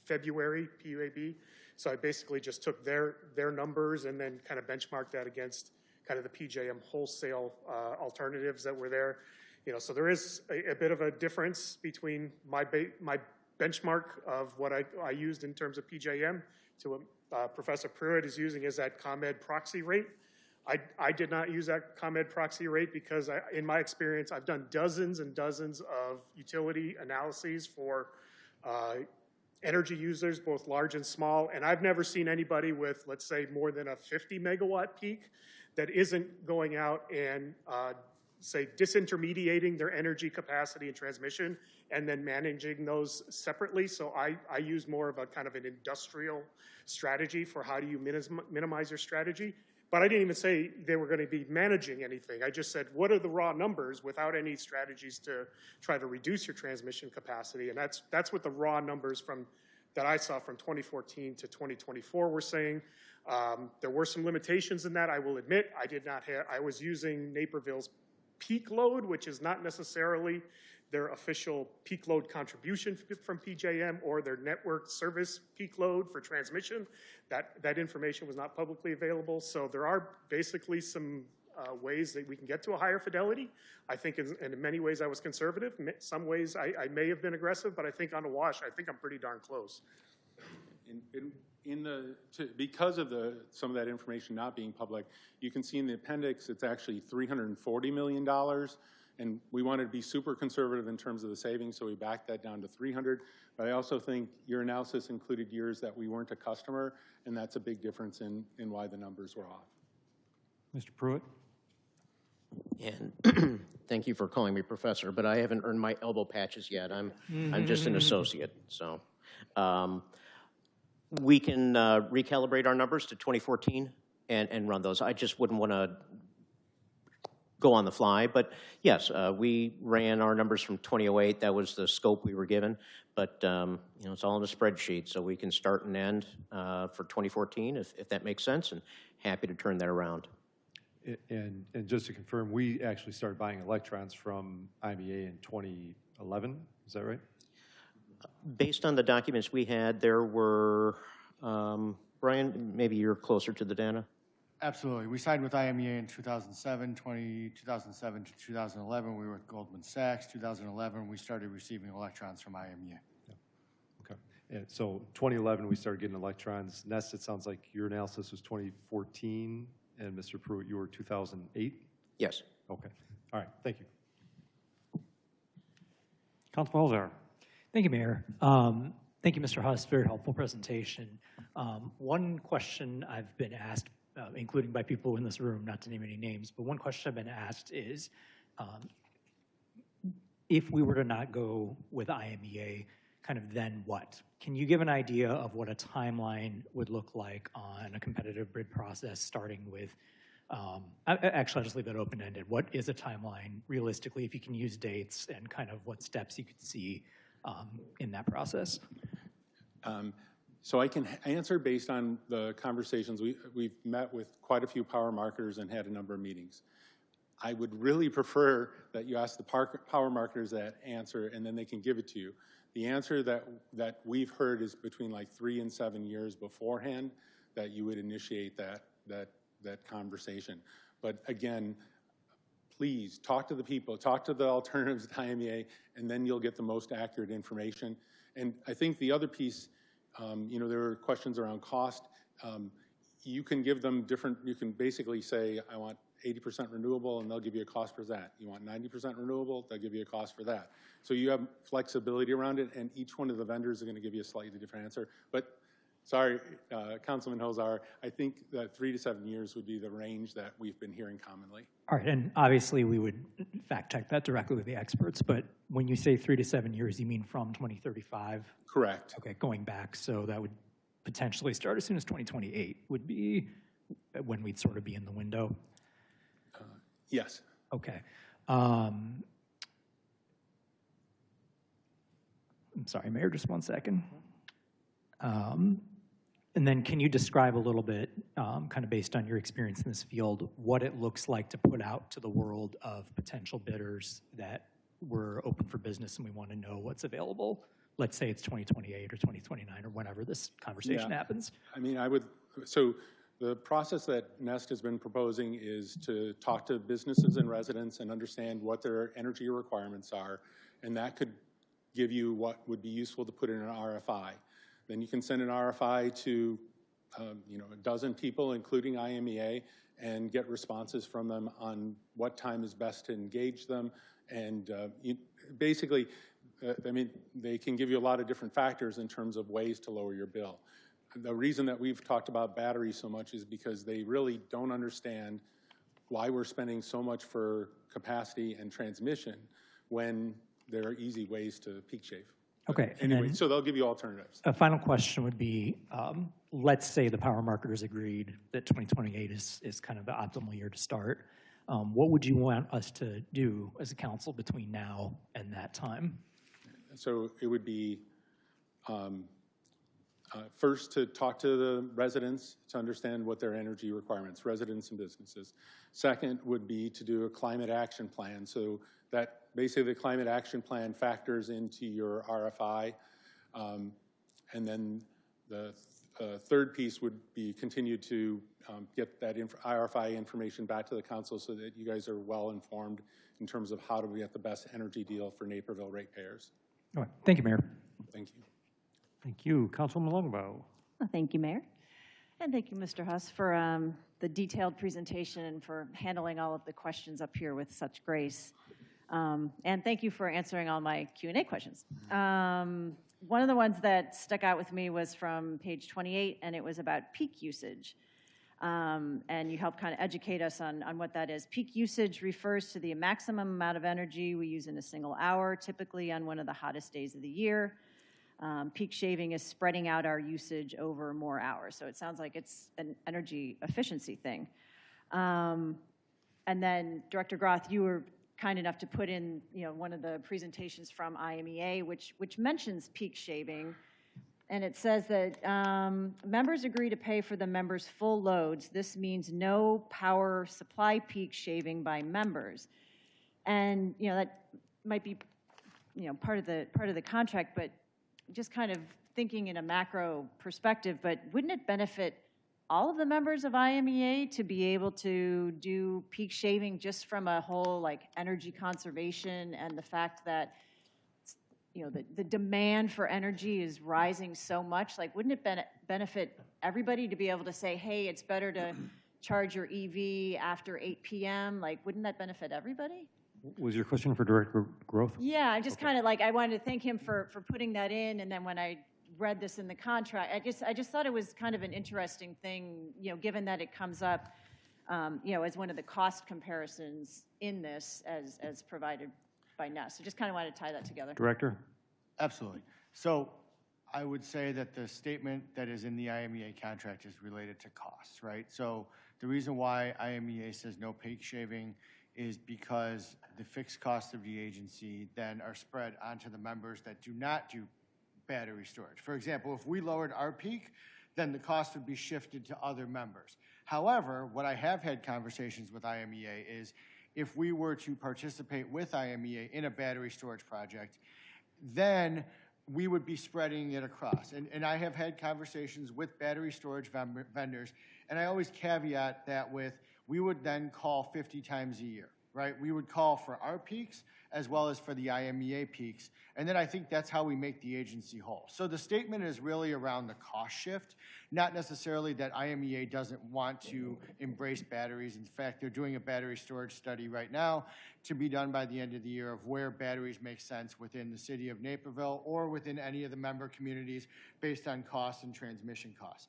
February PUAB. So I basically just took their numbers and then kind of benchmarked that against kind of the PJM wholesale alternatives that were there. So there is a bit of a difference between my benchmark of what I used in terms of PJM to what Professor Pruitt is using as that ComEd proxy rate. I did not use that ComEd proxy rate because in my experience, I've done dozens and dozens of utility analyses for energy users, both large and small, and I've never seen anybody with, let's say, more than a 50 megawatt peak that isn't going out and, say, disintermediating their energy capacity and transmission and then managing those separately. So I use more of a kind of an industrial strategy for how do you minimize your strategy. But I didn't even say they were going to be managing anything. I just said, what are the raw numbers without any strategies to try to reduce your transmission capacity? And that's what the raw numbers that I saw from 2014 to 2024 were saying. There were some limitations in that, I will admit. I was using Naperville's peak load, which is not necessarily their official peak load contribution from PJM or their network service peak load for transmission. That information was not publicly available. So there are basically some ways that we can get to a higher fidelity. I think in many ways I was conservative. Some ways I may have been aggressive, but I think on a wash, I think I'm pretty darn close. Because of some of that information not being public, you can see in the appendix it's actually $340 million. And we wanted to be super conservative in terms of the savings, so we backed that down to 300. But I also think your analysis included years that we weren't a customer, and that's a big difference in why the numbers were off. Mr. Pruitt? And thank you for calling me professor, but I haven't earned my elbow patches yet. I'm just an associate. So We can recalibrate our numbers to 2014 and run those. I just wouldn't want to go on the fly, but yes, we ran our numbers from 2008. That was the scope we were given, but you know, it's all in a spreadsheet, so we can start and end for 2014 if that makes sense, and happy to turn that around. And just to confirm, we actually started buying electrons from IMEA in 2011, is that right? Based on the documents we had, there were, Brian, maybe you're closer to the data. Absolutely. We signed with IMEA in 2007 to 2011. We were with Goldman Sachs. 2011, we started receiving electrons from IMEA. Okay. And so 2011, we started getting electrons. Nest, it sounds like your analysis was 2014, and Mr. Pruitt, you were 2008? Yes. Okay. All right. Thank you. Councilman Holzhauer. Thank you, Mayor. Thank you, Mr. Huss. Very helpful presentation. One question I've been asked, including by people in this room, not to name any names, but one question I've been asked is, if we were to not go with IMEA, kind of then what? Can you give an idea of what a timeline would look like on a competitive bid process, starting with, actually, I'll just leave that open-ended. What is a timeline, realistically, if you can use dates, and kind of what steps you could see in that process? So I can answer based on the conversations. We've met with quite a few power marketers and had a number of meetings. I would really prefer that you ask the power marketers that answer, and then they can give it to you. The answer that we've heard is between like 3 and 7 years beforehand that you would initiate that conversation. But again, please talk to the people, talk to the alternatives at IMEA, and then you'll get the most accurate information. And I think the other piece, you know, there were questions around cost. You can give them different, you can basically say, I want 80% renewable, and they'll give you a cost for that. You want 90% renewable, they'll give you a cost for that. So you have flexibility around it, and each one of the vendors are going to give you a slightly different answer. But sorry, Councilman Holzhauer, I think that 3 to 7 years would be the range that we've been hearing commonly. All right, and obviously we would fact check that directly with the experts, but when you say 3 to 7 years, you mean from 2035? Correct. Okay, going back, so that would potentially start as soon as 2028 would be when we'd sort of be in the window? Yes. Okay. I'm sorry, Mayor, just 1 second. And then can you describe a little bit, kind of based on your experience in this field, what it looks like to put out to the world of potential bidders that we're open for business and we want to know what's available? Let's say it's 2028 or 2029 or whenever this conversation happens. I mean, so the process that Nest has been proposing is to talk to businesses and residents and understand what their energy requirements are, and that could give you what would be useful to put in an RFI. Then you can send an RFI to you know, a dozen people, including IMEA, and get responses from them on what time is best to engage them. And basically, I mean, they can give you a lot of different factors in terms of ways to lower your bill. The reason that we've talked about batteries so much is because they really don't understand why we're spending so much for capacity and transmission when there are easy ways to peak shave. Okay. Anyway, so they'll give you alternatives. A final question would be, let's say the power marketers agreed that 2028 is kind of the optimal year to start. What would you want us to do as a council between now and that time? So it would be first to talk to the residents to understand what their energy requirements, residents and businesses. Second would be to do a climate action plan. So that basically the climate action plan factors into your RFI. And then the third piece would be continue to get that RFI information back to the council so that you guys are well informed in terms of how do we get the best energy deal for Naperville ratepayers. All right. Thank you, Mayor. Thank you. Thank you. Councilwoman Longabaugh. Well, thank you, Mayor. And thank you, Mr. Huss, for the detailed presentation and for handling all of the questions up here with such grace. And thank you for answering all my Q&A questions. One of the ones that stuck out with me was from page 28, and it was about peak usage. And you helped kind of educate us on what that is. Peak usage refers to the maximum amount of energy we use in a single hour, typically on one of the hottest days of the year. Peak shaving is spreading out our usage over more hours. So it sounds like it's an energy efficiency thing. And then Director Groth, you were kind enough to put in, one of the presentations from IMEA, which mentions peak shaving. And it says that members agree to pay for the members' full loads. This means no power supply peak shaving by members. And, that might be, part of the contract, but just kind of thinking in a macro perspective, but wouldn't it benefit all of the members of IMEA to be able to do peak shaving just from a whole energy conservation and the fact that the demand for energy is rising so much? Wouldn't it benefit everybody to be able to say, hey, it's better to charge your EV after 8 p.m.? Wouldn't that benefit everybody? Was your question for Director Groth? Yeah, I just kind of I wanted to thank him for putting that in, and then when I read this in the contract, I just thought it was kind of an interesting thing, given that it comes up, as one of the cost comparisons in this as provided by NES. So just kind of wanted to tie that together. Director? Absolutely. So I would say that the statement that is in the IMEA contract is related to costs, right? So the reason why IMEA says no peak shaving is because the fixed costs of the agency then are spread onto the members that do not do battery storage. For example, if we lowered our peak, then the cost would be shifted to other members. However, what I have had conversations with IMEA is if we were to participate with IMEA in a battery storage project, then we would be spreading it across. And I have had conversations with battery storage vendors, and I always caveat that with, we would then call 50 times a year, right? We would call for our peaks as well as for the IMEA peaks. And then I think that's how we make the agency whole. So the statement is really around the cost shift, not necessarily that IMEA doesn't want to embrace batteries. In fact, they're doing a battery storage study right now to be done by the end of the year of where batteries make sense within the city of Naperville or within any of the member communities based on costs and transmission costs.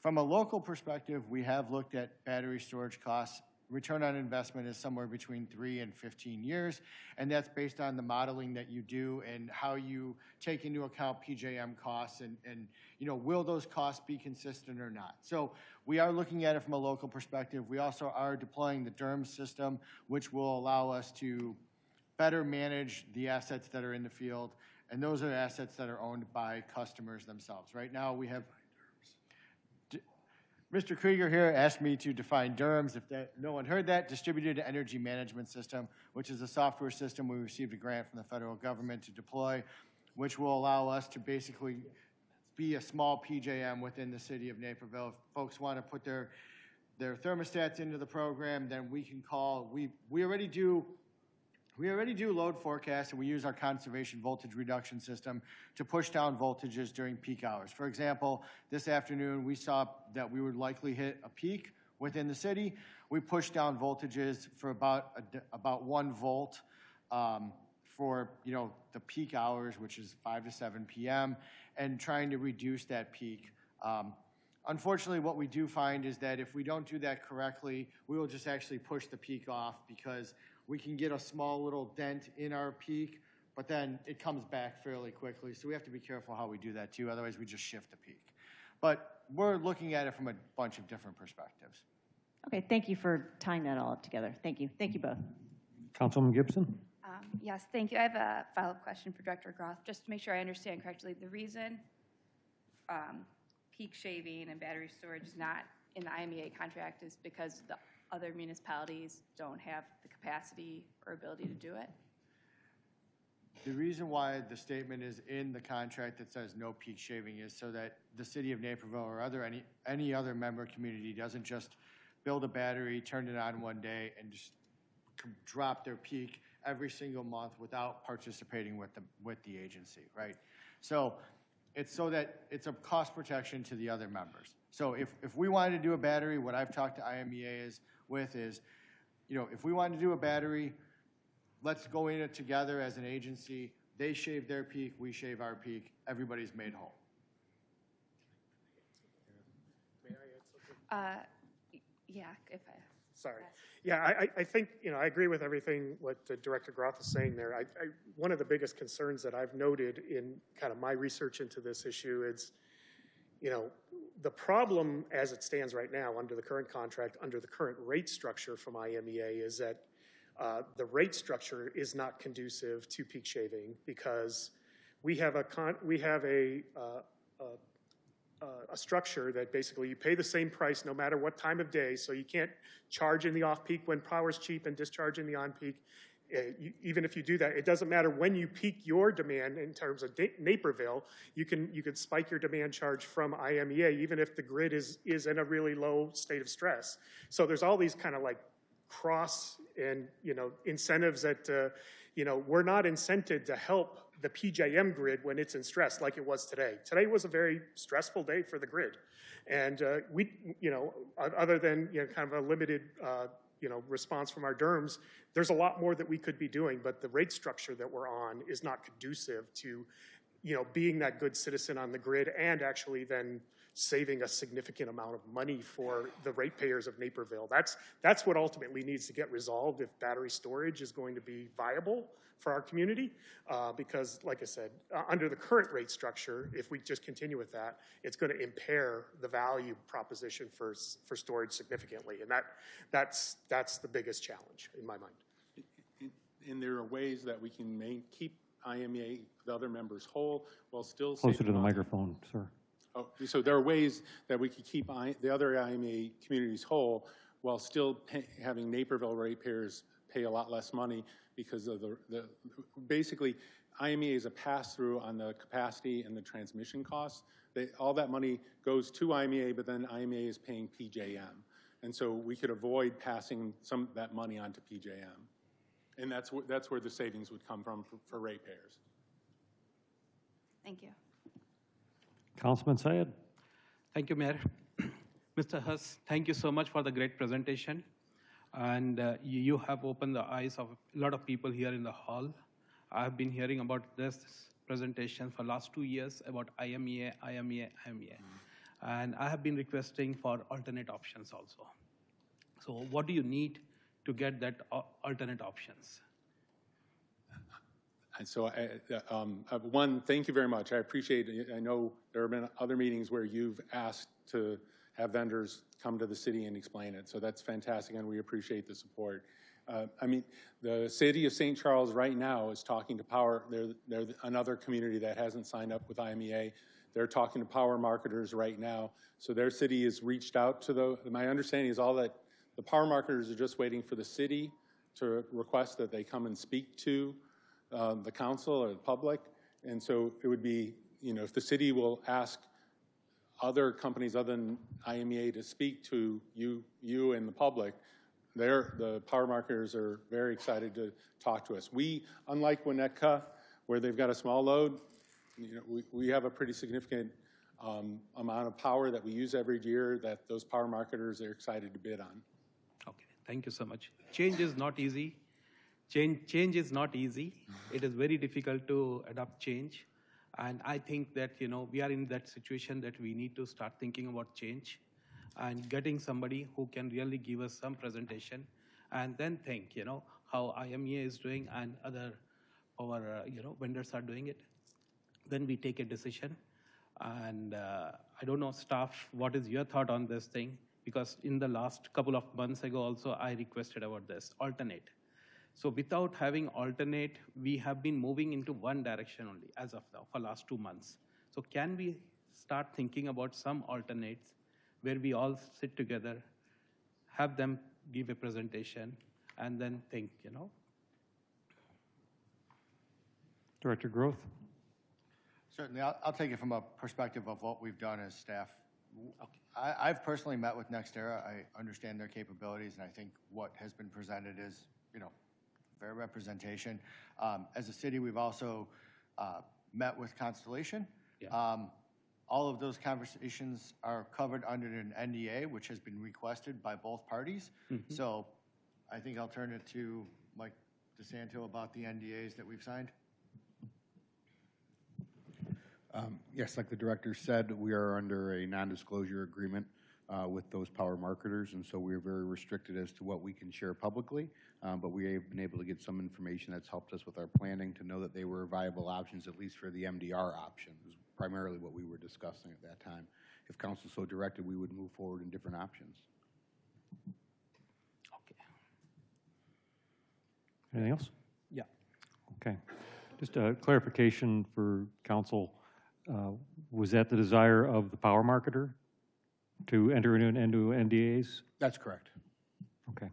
From a local perspective, we have looked at battery storage costs. Return on investment is somewhere between 3 and 15 years, and that's based on the modeling that you do and how you take into account PJM costs and will those costs be consistent or not. So we are looking at it from a local perspective. We also are deploying the DERM system, which will allow us to better manage the assets that are in the field, and those are assets that are owned by customers themselves. Right now we have Mr. Krieger here asked me to define DERMS. If no one heard that, Distributed Energy Management System, which is a software system we received a grant from the federal government to deploy, which will allow us to basically be a small PJM within the city of Naperville. If folks want to put their thermostats into the program, then we can call. We already do load forecasts, and we use our conservation voltage reduction system to push down voltages during peak hours. For example, this afternoon we saw that we would likely hit a peak within the city. We pushed down voltages for about 1 volt for the peak hours, which is 5 to 7 p.m., and trying to reduce that peak. Unfortunately, what we do find is that if we don't do that correctly, we will just actually push the peak off because we can get a small little dent in our peak, but then it comes back fairly quickly. So we have to be careful how we do that too. Otherwise, we just shift the peak. But we're looking at it from a bunch of different perspectives. Okay, thank you for tying that all up together. Thank you. Thank you both. Councilman Gibson? Yes, thank you. I have a follow-up question for Director Groth, just to make sure I understand correctly. The reason peak shaving and battery storage is not in the IMEA contract is because the other municipalities don't have the capacity or ability to do it? The reason why the statement is in the contract that says no peak shaving is so that the city of Naperville or any other member community doesn't just build a battery, turn it on one day, and just drop their peak every single month without participating with the agency, right? So it's so that it's a cost protection to the other members. So if we wanted to do a battery, what I've talked to IMEA is, if we wanted to do a battery, let's go in it together as an agency. They shave their peak, we shave our peak. Everybody's made whole. Yeah, if I. Sorry. Yeah, I think, I agree with everything what Director Groth is saying there. One of the biggest concerns that I've noted in kind of my research into this issue is, the problem as it stands right now under the current contract, under the current rate structure from IMEA is that the rate structure is not conducive to peak shaving because we have a structure that basically you pay the same price no matter what time of day, so you can't charge in the off-peak when power's cheap and discharge in the on-peak. Even if you do that, it doesn't matter when you peak your demand in terms of Naperville, you can spike your demand charge from IMEA even if the grid is in a really low state of stress. So there's all these kind of like cross and incentives that we're not incented to help the PJM grid when it's in stress like it was today. Today was a very stressful day for the grid. And other than kind of a limited response from our DERMs, there's a lot more that we could be doing, but the rate structure that we're on is not conducive to being that good citizen on the grid and actually then saving a significant amount of money for the ratepayers of Naperville. That's what ultimately needs to get resolved if battery storage is going to be viable for our community. Because, like I said, under the current rate structure, if we just continue with that, it's going to impair the value proposition for storage significantly. And that's the biggest challenge in my mind. And there are ways that we can keep IMEA, the other members, whole while still Closer to the microphone, sir. Oh, so there are ways that we could keep the other IMEA communities whole while still having Naperville ratepayers pay a lot less money because of basically IMEA is a pass-through on the capacity and the transmission costs. All that money goes to IMEA, but then IMEA is paying PJM. And so we could avoid passing some of that money on to PJM. And that's where the savings would come from for ratepayers. Thank you. Councilman Syed. Thank you, Mayor. Mr. Huss, thank you so much for the great presentation. And you have opened the eyes of a lot of people here in the hall. I have been hearing about this presentation for the last 2 years about IMEA. And I have been requesting for alternate options also. So what do you need to get that alternate options? And so, one, thank you very much. I appreciate it. I know there have been other meetings where you've asked to have vendors come to the city and explain it. So that's fantastic, and we appreciate the support. The city of St. Charles right now is talking to power. They're another community that hasn't signed up with IMEA. They're talking to power marketers right now. So their city has reached out to my understanding is all that the power marketers are just waiting for the city to request that they come and speak to the council or the public. And so it would be, if the city will ask other companies other than IMEA to speak to you and the public, the power marketers are very excited to talk to us. We, unlike Winnetka, where they've got a small load, we have a pretty significant amount of power that we use every year that those power marketers are excited to bid on. Okay, thank you so much. Change is not easy. Change is not easy. It is very difficult to adopt change. And I think that, we are in that situation that we need to start thinking about change and getting somebody who can really give us some presentation and then think, how IMEA is doing and other our vendors are doing it. Then we take a decision. And I don't know, staff, what is your thought on this thing? Because in the last couple of months ago also, I requested about this, alternate. So without having alternate, we have been moving into one direction only as of now for last 2 months. So can we start thinking about some alternates where we all sit together, have them give a presentation, and then think, Director Groth. Certainly, I'll take it from a perspective of what we've done as staff. I've personally met with NextEra. I understand their capabilities, and I think what has been presented is, fair representation. As a city, we've also met with Constellation. Yeah. All of those conversations are covered under an NDA, which has been requested by both parties. Mm-hmm. So I think I'll turn it to Mike DeSanto about the NDAs that we've signed. Yes, like the director said, we are under a non-disclosure agreement with those power marketers, and so we're very restricted as to what we can share publicly, but we have been able to get some information that's helped us with our planning to know that they were viable options, at least for the MDR option, is primarily what we were discussing at that time. If council so directed, we would move forward in different options. Anything else? Yeah. Okay. Just a clarification for council. Was that the desire of the power marketer to enter into NDAs? That's correct. Okay.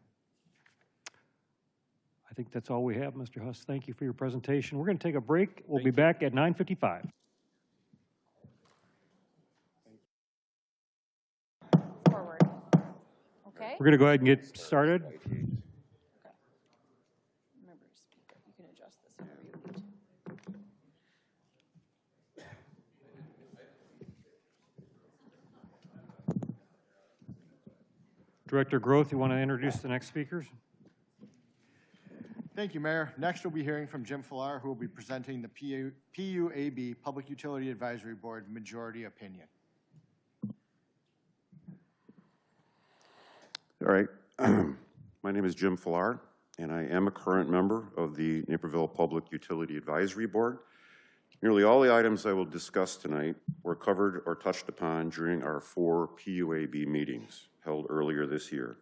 I think that's all we have, Mr. Huss. Thank you for your presentation. We're going to take a break. We'll be back at 9:55. Forward. Okay? We're going to go ahead and get started. Remember, speaker, you can adjust this however you need. Director Groth, you want to introduce the next speakers? Thank you, Mayor. Next, we'll be hearing from Jim Fuller, who will be presenting the PUAB, Public Utility Advisory Board, Majority Opinion. All right. My name is Jim Fuller, and I am a current member of the Naperville Public Utility Advisory Board. Nearly all the items I will discuss tonight were covered or touched upon during our 4 PUAB meetings held earlier this year.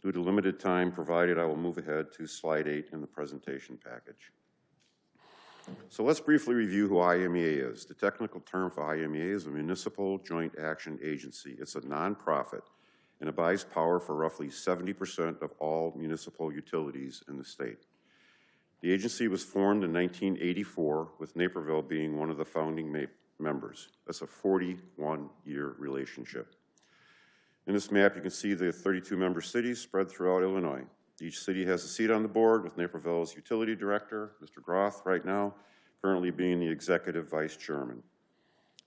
Due to limited time provided, I will move ahead to slide 8 in the presentation package. So let's briefly review who IMEA is. The technical term for IMEA is a Municipal Joint Action Agency. It's a nonprofit and it buys power for roughly 70% of all municipal utilities in the state. The agency was formed in 1984, with Naperville being one of the founding members. That's a 41-year relationship. In this map, you can see the 32 member cities spread throughout Illinois. Each city has a seat on the board, with Naperville's utility director, Mr. Groth, right now, currently being the executive vice chairman.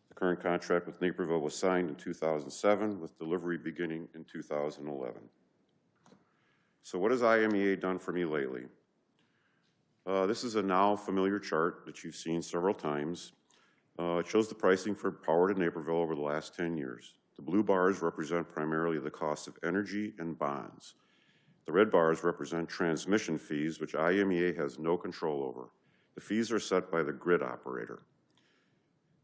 The current contract with Naperville was signed in 2007, with delivery beginning in 2011. So what has IMEA done for me lately? This is a now familiar chart that you've seen several times. It shows the pricing for power to Naperville over the last 10 years. The blue bars represent primarily the cost of energy and bonds. The red bars represent transmission fees, which IMEA has no control over. The fees are set by the grid operator.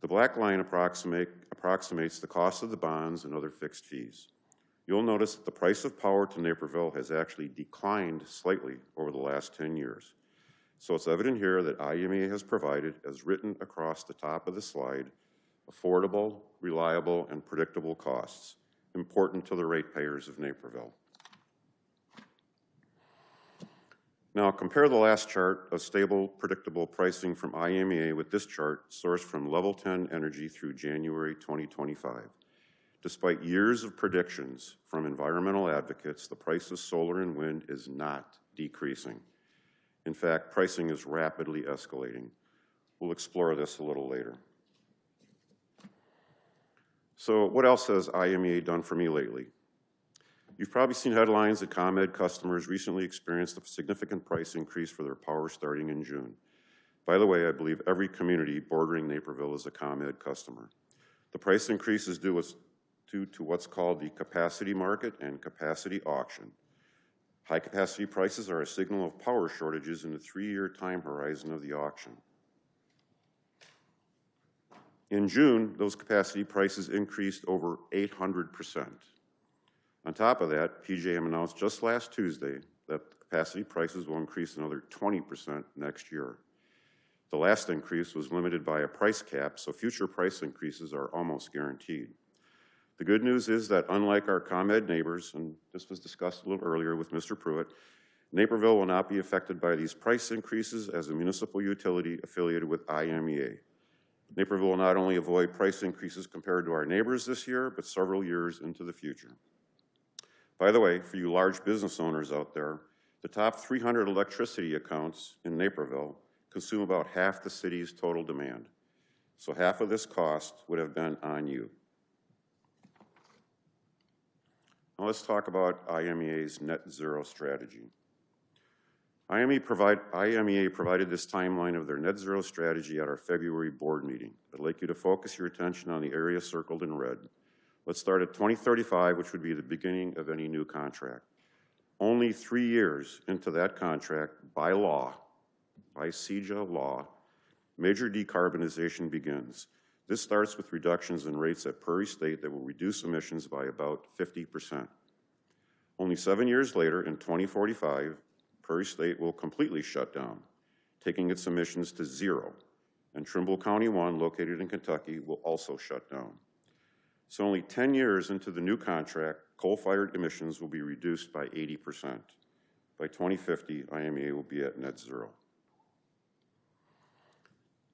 The black line approximates the cost of the bonds and other fixed fees. You'll notice that the price of power to Naperville has actually declined slightly over the last 10 years. So it's evident here that IMEA has provided, as written across the top of the slide, affordable, reliable, and predictable costs, important to the ratepayers of Naperville. Now, compare the last chart of stable, predictable pricing from IMEA with this chart sourced from Level 10 Energy through January 2025. Despite years of predictions from environmental advocates, the price of solar and wind is not decreasing. In fact, pricing is rapidly escalating. We'll explore this a little later. So what else has IMEA done for me lately? You've probably seen headlines that ComEd customers recently experienced a significant price increase for their power starting in June. By the way, I believe every community bordering Naperville is a ComEd customer. The price increase is due to what's called the capacity market and capacity auction. High capacity prices are a signal of power shortages in the 3-year time horizon of the auction. In June, those capacity prices increased over 800%. On top of that, PJM announced just last Tuesday that capacity prices will increase another 20% next year. The last increase was limited by a price cap, so future price increases are almost guaranteed. The good news is that unlike our ComEd neighbors, and this was discussed a little earlier with Mr. Pruitt, Naperville will not be affected by these price increases as a municipal utility affiliated with IMEA. Naperville will not only avoid price increases compared to our neighbors this year, but several years into the future. By the way, for you large business owners out there, the top 300 electricity accounts in Naperville consume about half the city's total demand. So half of this cost would have been on you. Now let's talk about IMEA's net zero strategy. IMEA provided this timeline of their net zero strategy at our February board meeting. I'd like you to focus your attention on the area circled in red. Let's start at 2035, which would be the beginning of any new contract. Only 3 years into that contract, by law, by CEJA law, major decarbonization begins. This starts with reductions in rates at Prairie State that will reduce emissions by about 50%. Only 7 years later, in 2045, Prairie State will completely shut down, taking its emissions to zero, and Trimble County 1, located in Kentucky, will also shut down. So only 10 years into the new contract, coal-fired emissions will be reduced by 80%. By 2050, IMEA will be at net zero.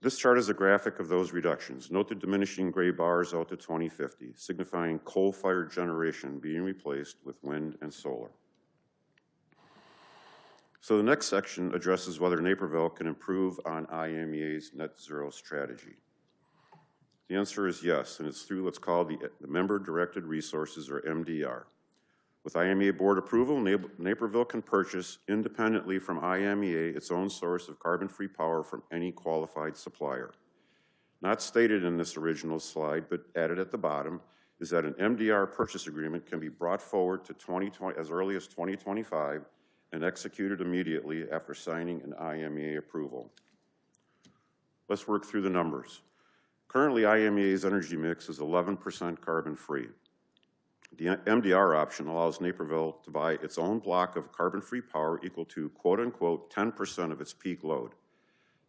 This chart is a graphic of those reductions. Note the diminishing gray bars out to 2050, signifying coal-fired generation being replaced with wind and solar. So the next section addresses whether Naperville can improve on IMEA's net zero strategy. The answer is yes, and it's through what's called the Member-Directed Resources, or MDR. With IMEA board approval, Naperville can purchase independently from IMEA its own source of carbon-free power from any qualified supplier. Not stated in this original slide, but added at the bottom, is that an MDR purchase agreement can be brought forward to 2020, as early as 2025 and executed immediately after signing an IMEA approval. Let's work through the numbers. Currently, IMEA's energy mix is 11% carbon-free. The MDR option allows Naperville to buy its own block of carbon-free power equal to, quote-unquote, 10% of its peak load.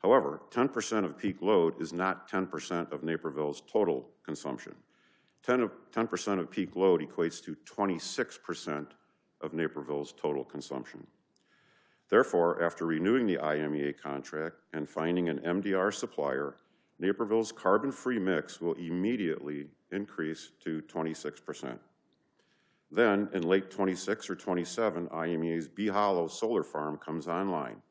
However, 10% of peak load is not 10% of Naperville's total consumption. 10% of peak load equates to 26% of Naperville's total consumption. Therefore, after renewing the IMEA contract and finding an MDR supplier, Naperville's carbon-free mix will immediately increase to 26%. Then, in late 26 or 27, IMEA's Bee Hollow solar farm comes online.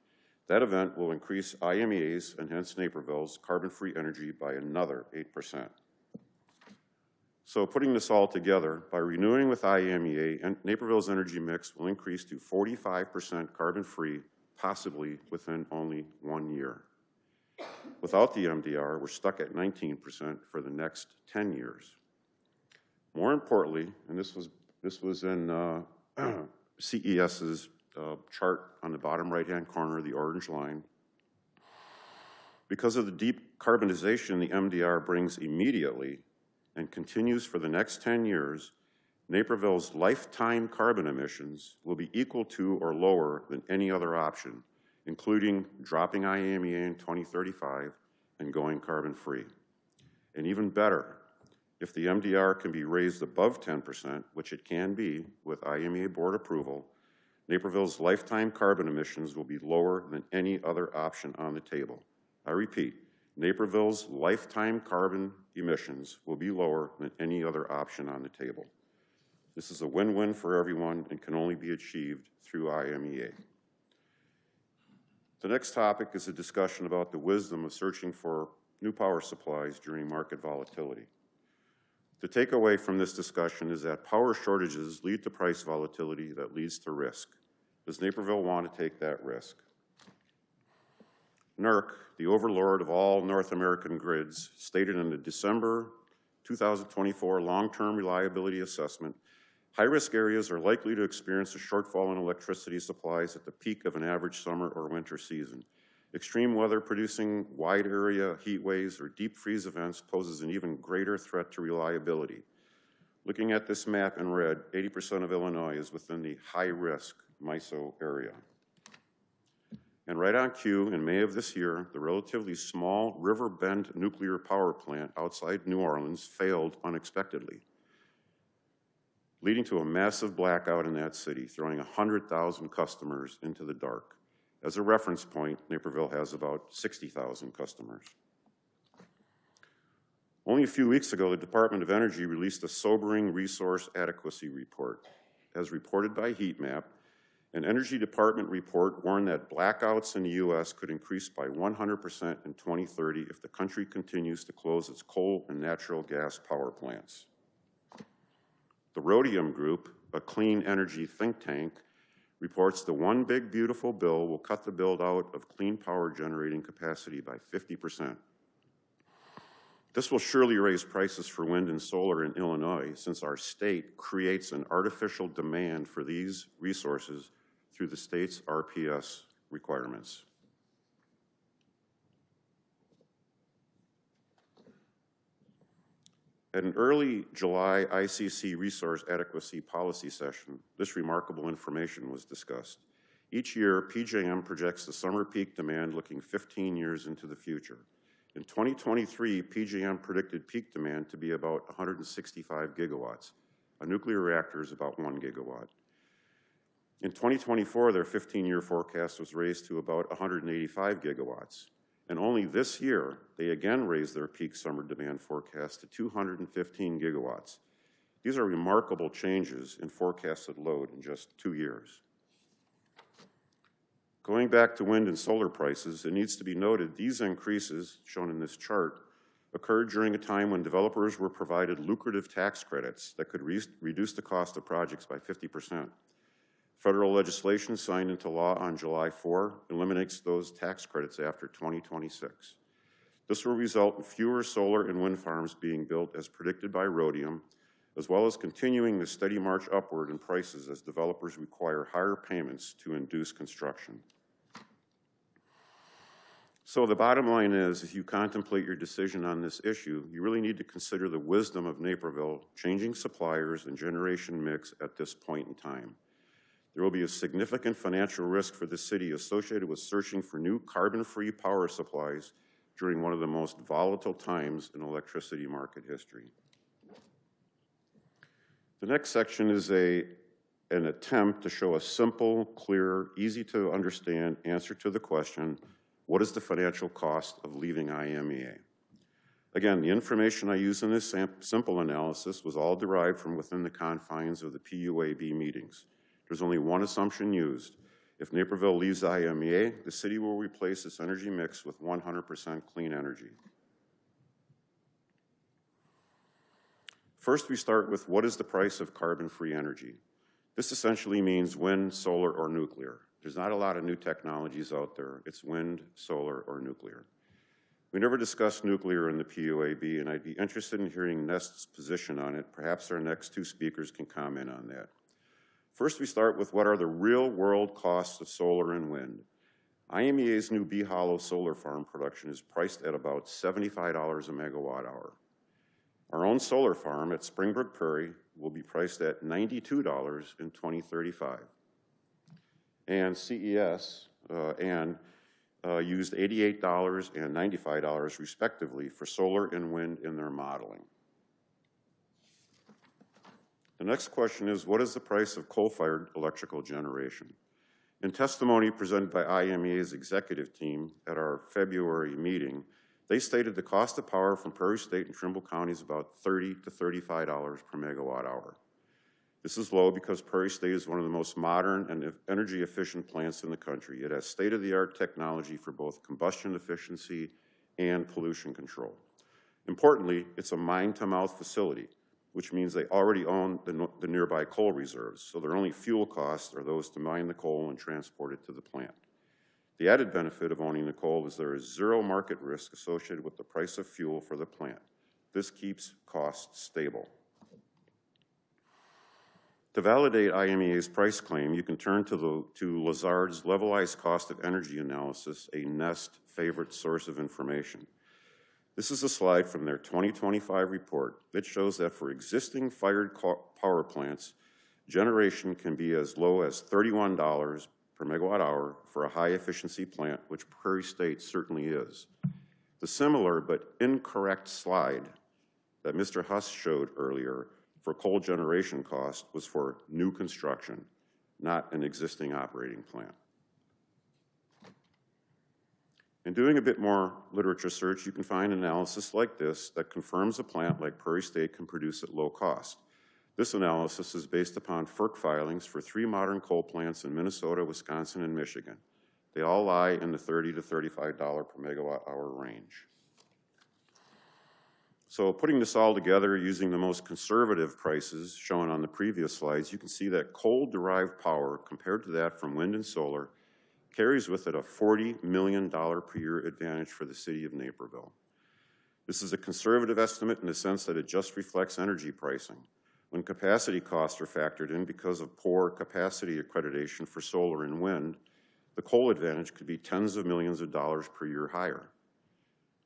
That event will increase IMEA's, and hence Naperville's, carbon-free energy by another 8%. So putting this all together, by renewing with IMEA, Naperville's energy mix will increase to 45% carbon-free, possibly within only 1 year. Without the MDR, we're stuck at 19% for the next 10 years. More importantly, and this was in CES's chart on the bottom right-hand corner, the orange line, because of the deep carbonization the MDR brings immediately and continues for the next 10 years, Naperville's lifetime carbon emissions will be equal to or lower than any other option, including dropping IMEA in 2035 and going carbon-free. And even better, if the MDR can be raised above 10%, which it can be with IMEA board approval, Naperville's lifetime carbon emissions will be lower than any other option on the table. I repeat, Naperville's lifetime carbon emissions will be lower than any other option on the table. This is a win-win for everyone and can only be achieved through IMEA. The next topic is a discussion about the wisdom of searching for new power supplies during market volatility. The takeaway from this discussion is that power shortages lead to price volatility that leads to risk. Does Naperville want to take that risk? NERC, the overlord of all North American grids, stated in the December 2024 long-term reliability assessment, high-risk areas are likely to experience a shortfall in electricity supplies at the peak of an average summer or winter season. Extreme weather producing wide area heat waves or deep freeze events poses an even greater threat to reliability. Looking at this map in red, 80% of Illinois is within the high-risk MISO area. And right on cue, in May of this year, the relatively small River Bend nuclear power plant outside New Orleans failed unexpectedly, leading to a massive blackout in that city, throwing 100,000 customers into the dark. As a reference point, Naperville has about 60,000 customers. Only a few weeks ago, the Department of Energy released a sobering resource adequacy report. As reported by Heat Map, an Energy Department report warned that blackouts in the U.S. could increase by 100% in 2030 if the country continues to close its coal and natural gas power plants. The Rhodium Group, a clean energy think tank, reports the One Big Beautiful Bill will cut the build-out of clean power generating capacity by 50%. This will surely raise prices for wind and solar in Illinois, since our state creates an artificial demand for these resources through the state's RPS requirements. At an early July ICC resource adequacy policy session, this remarkable information was discussed. Each year, PJM projects the summer peak demand looking 15 years into the future. In 2023, PJM predicted peak demand to be about 165 gigawatts. A nuclear reactor is about 1 gigawatt. In 2024, their 15-year forecast was raised to about 185 gigawatts. And only this year, they again raised their peak summer demand forecast to 215 gigawatts. These are remarkable changes in forecasted load in just 2 years. Going back to wind and solar prices, it needs to be noted these increases, shown in this chart, occurred during a time when developers were provided lucrative tax credits that could reduce the cost of projects by 50%. Federal legislation signed into law on July 4 eliminates those tax credits after 2026. This will result in fewer solar and wind farms being built as predicted by Rhodium, as well as continuing the steady march upward in prices as developers require higher payments to induce construction. So the bottom line is, if you contemplate your decision on this issue, you really need to consider the wisdom of Naperville changing suppliers and generation mix at this point in time. There will be a significant financial risk for the city associated with searching for new carbon-free power supplies during one of the most volatile times in electricity market history. The next section is an attempt to show a simple, clear, easy to understand answer to the question, what is the financial cost of leaving IMEA? Again, the information I used in this simple analysis was all derived from within the confines of the PUAB meetings. There's only one assumption used. If Naperville leaves IMEA, the city will replace its energy mix with 100% clean energy. First, we start with what is the price of carbon-free energy? This essentially means wind, solar, or nuclear. There's not a lot of new technologies out there. It's wind, solar, or nuclear. We never discussed nuclear in the PUAB, and I'd be interested in hearing Nest's position on it. Perhaps our next two speakers can comment on that. First, we start with what are the real-world costs of solar and wind. IMEA's new Bee Hollow solar farm production is priced at about $75 a megawatt hour. Our own solar farm at Springbrook Prairie will be priced at $92 in 2035. And CES used $88 and $95 respectively for solar and wind in their modeling. The next question is, what is the price of coal-fired electrical generation? In testimony presented by IMEA's executive team at our February meeting, they stated the cost of power from Prairie State and Trimble County is about $30 to $35 per megawatt hour. This is low because Prairie State is one of the most modern and energy-efficient plants in the country. It has state-of-the-art technology for both combustion efficiency and pollution control. Importantly, it's a mine-to-mouth facility, which means they already own the nearby coal reserves, so their only fuel costs are those to mine the coal and transport it to the plant. The added benefit of owning the coal is there is zero market risk associated with the price of fuel for the plant. This keeps costs stable. To validate IMEA's price claim, you can turn to Lazard's levelized cost of energy analysis, a Nest favorite source of information. This is a slide from their 2025 report that shows that for existing fired power plants, generation can be as low as $31 per megawatt hour for a high-efficiency plant, which Prairie State certainly is. The similar but incorrect slide that Mr. Huss showed earlier for coal generation cost was for new construction, not an existing operating plant. In doing a bit more literature search, you can find analysis like this that confirms a plant like Prairie State can produce at low cost. This analysis is based upon FERC filings for 3 modern coal plants in Minnesota, Wisconsin, and Michigan. They all lie in the $30 to $35 per megawatt hour range. So putting this all together using the most conservative prices shown on the previous slides, you can see that coal-derived power compared to that from wind and solar carries with it a $40 million per year advantage for the city of Naperville. This is a conservative estimate in the sense that it just reflects energy pricing. When capacity costs are factored in because of poor capacity accreditation for solar and wind, the coal advantage could be tens of millions of dollars per year higher.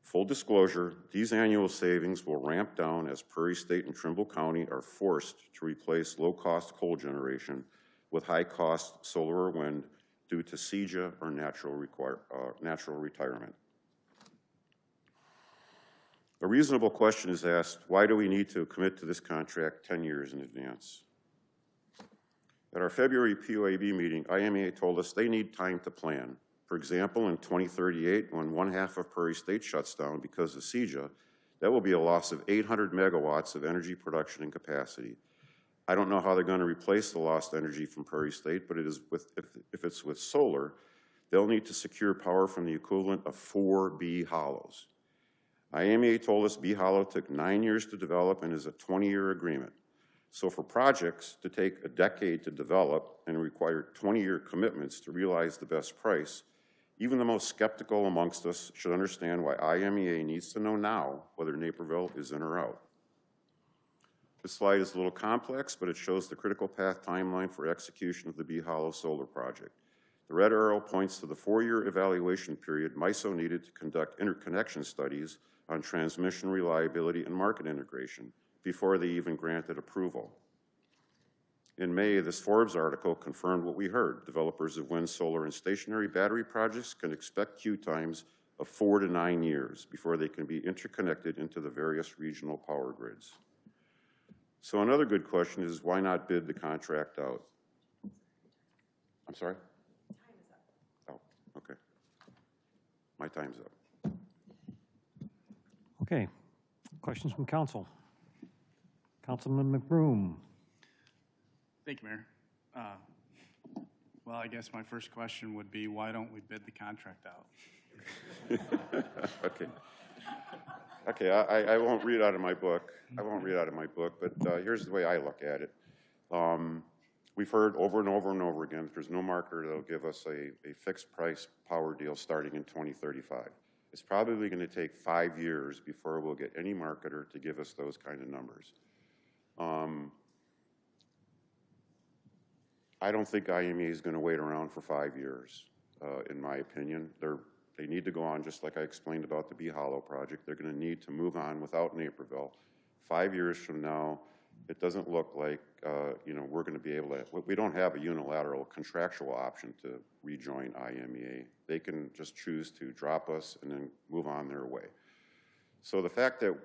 Full disclosure, these annual savings will ramp down as Prairie State and Trimble County are forced to replace low-cost coal generation with high-cost solar or wind due to CEJA or natural retirement. A reasonable question is asked, why do we need to commit to this contract 10 years in advance? At our February POAB meeting, IMEA told us they need time to plan. For example, in 2038, when one half of Prairie State shuts down because of CEJA, that will be a loss of 800 megawatts of energy production and capacity. I don't know how they're going to replace the lost energy from Prairie State, but if it's with solar, they'll need to secure power from the equivalent of 4 B hollows. IMEA told us B hollow took 9 years to develop and is a 20-year agreement. So for projects to take a decade to develop and require 20-year commitments to realize the best price, even the most skeptical amongst us should understand why IMEA needs to know now whether Naperville is in or out. This slide is a little complex, but it shows the critical path timeline for execution of the B Hollow solar project. The red arrow points to the 4-year evaluation period MISO needed to conduct interconnection studies on transmission reliability and market integration before they even granted approval. In May, this Forbes article confirmed what we heard. Developers of wind, solar, and stationary battery projects can expect queue times of 4 to 9 years before they can be interconnected into the various regional power grids. So another good question is, why not bid the contract out? I'm sorry? Time is up. Oh, okay. My time's up. Okay. Questions from council? Councilman McBroom. Thank you, Mayor. Well, I guess my first question would be, why don't we bid the contract out? Okay. Okay, I won't read out of my book. I won't read out of my book, but here's the way I look at it. We've heard over and over and over again that there's no marketer that'll give us a fixed price power deal starting in 2035. It's probably going to take 5 years before we'll get any marketer to give us those kind of numbers. I don't think IMEA is going to wait around for 5 years, in my opinion. They need to go on, just like I explained about the B Hollow project. They're going to need to move on without Naperville. 5 years from now, it doesn't look like we're going to be able to. We don't have a unilateral contractual option to rejoin IMEA. They can just choose to drop us and then move on their way. So the fact that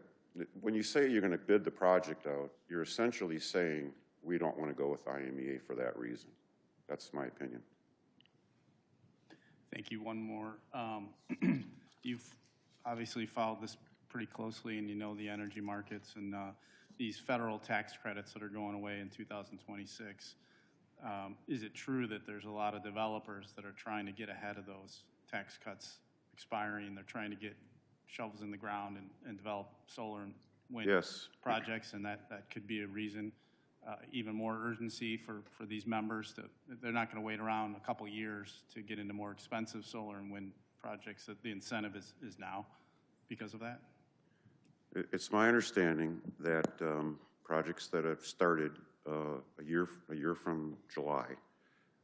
when you say you're going to bid the project out, you're essentially saying we don't want to go with IMEA for that reason. That's my opinion. Thank you. One more. You've obviously followed this pretty closely, and you know the energy markets and these federal tax credits that are going away in 2026. Is it true that there's a lot of developers that are trying to get ahead of those tax cuts expiring? They're trying to get shovels in the ground and develop solar and wind projects, and that could be a reason. Even more urgency for these members. They're not going to wait around a couple years to get into more expensive solar and wind projects. That the incentive is now because of that. It's my understanding that projects that have started a year from July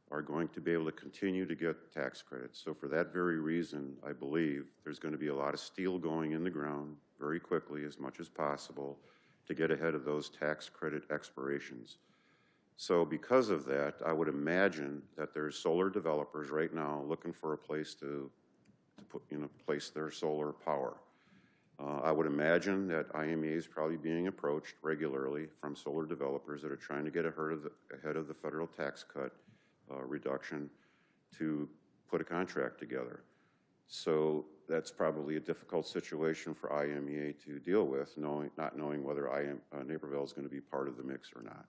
are going to be able to continue to get tax credits. So for that very reason, I believe there's going to be a lot of steel going in the ground very quickly, as much as possible, to get ahead of those tax credit expirations. So because of that, I would imagine that there's solar developers right now looking for a place to place their solar power. I would imagine that IMEA is probably being approached regularly from solar developers that are trying to get ahead of the federal tax cut reduction to put a contract together. So that's probably a difficult situation for IMEA to deal with, not knowing whether Naperville is going to be part of the mix or not.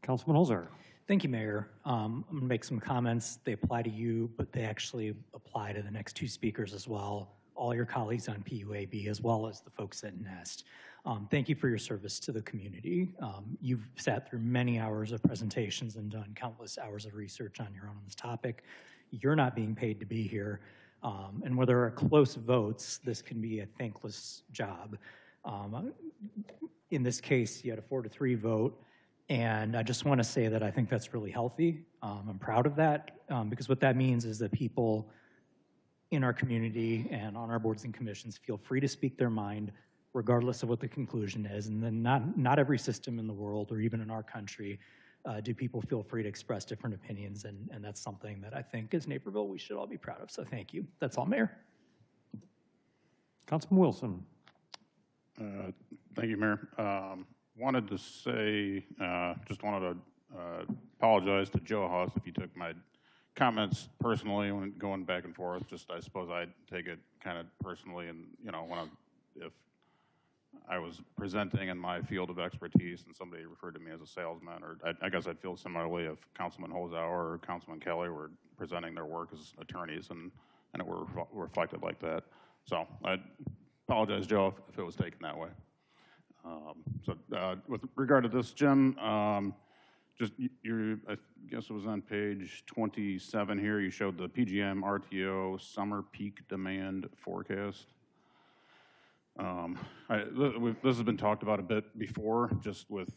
Councilman Holzer. Thank you, Mayor. I'm going to make some comments. They apply to you, but they actually apply to the next two speakers as well, all your colleagues on PUAB, as well as the folks at NEST. Thank you for your service to the community. You've sat through many hours of presentations and done countless hours of research on your own on this topic. You're not being paid to be here. And where there are close votes, this can be a thankless job. In this case, you had a 4-3 vote, and I just want to say that I think that's really healthy. I'm proud of that, because what that means is that people in our community and on our boards and commissions feel free to speak their mind, regardless of what the conclusion is. And then not every system in the world, or even in our country, do people feel free to express different opinions, and that's something that I think as Naperville we should all be proud of. So thank you. That's all, Mayor. Councilman Wilson. Thank you, Mayor. Wanted to say, just wanted to apologize to Joe Huss if you took my comments personally when going back and forth. Just, I suppose I'd take it kind of personally, and, you know, if I was presenting in my field of expertise and somebody referred to me as a salesman, or I guess I'd feel similarly if Councilman Hosauer or Councilman Kelly were presenting their work as attorneys and it were reflected like that. So I apologize, Joe, if it was taken that way. With regard to this, Jim, just I guess it was on page 27 here, you showed the PJM RTO summer peak demand forecast. This has been talked about a bit before, just with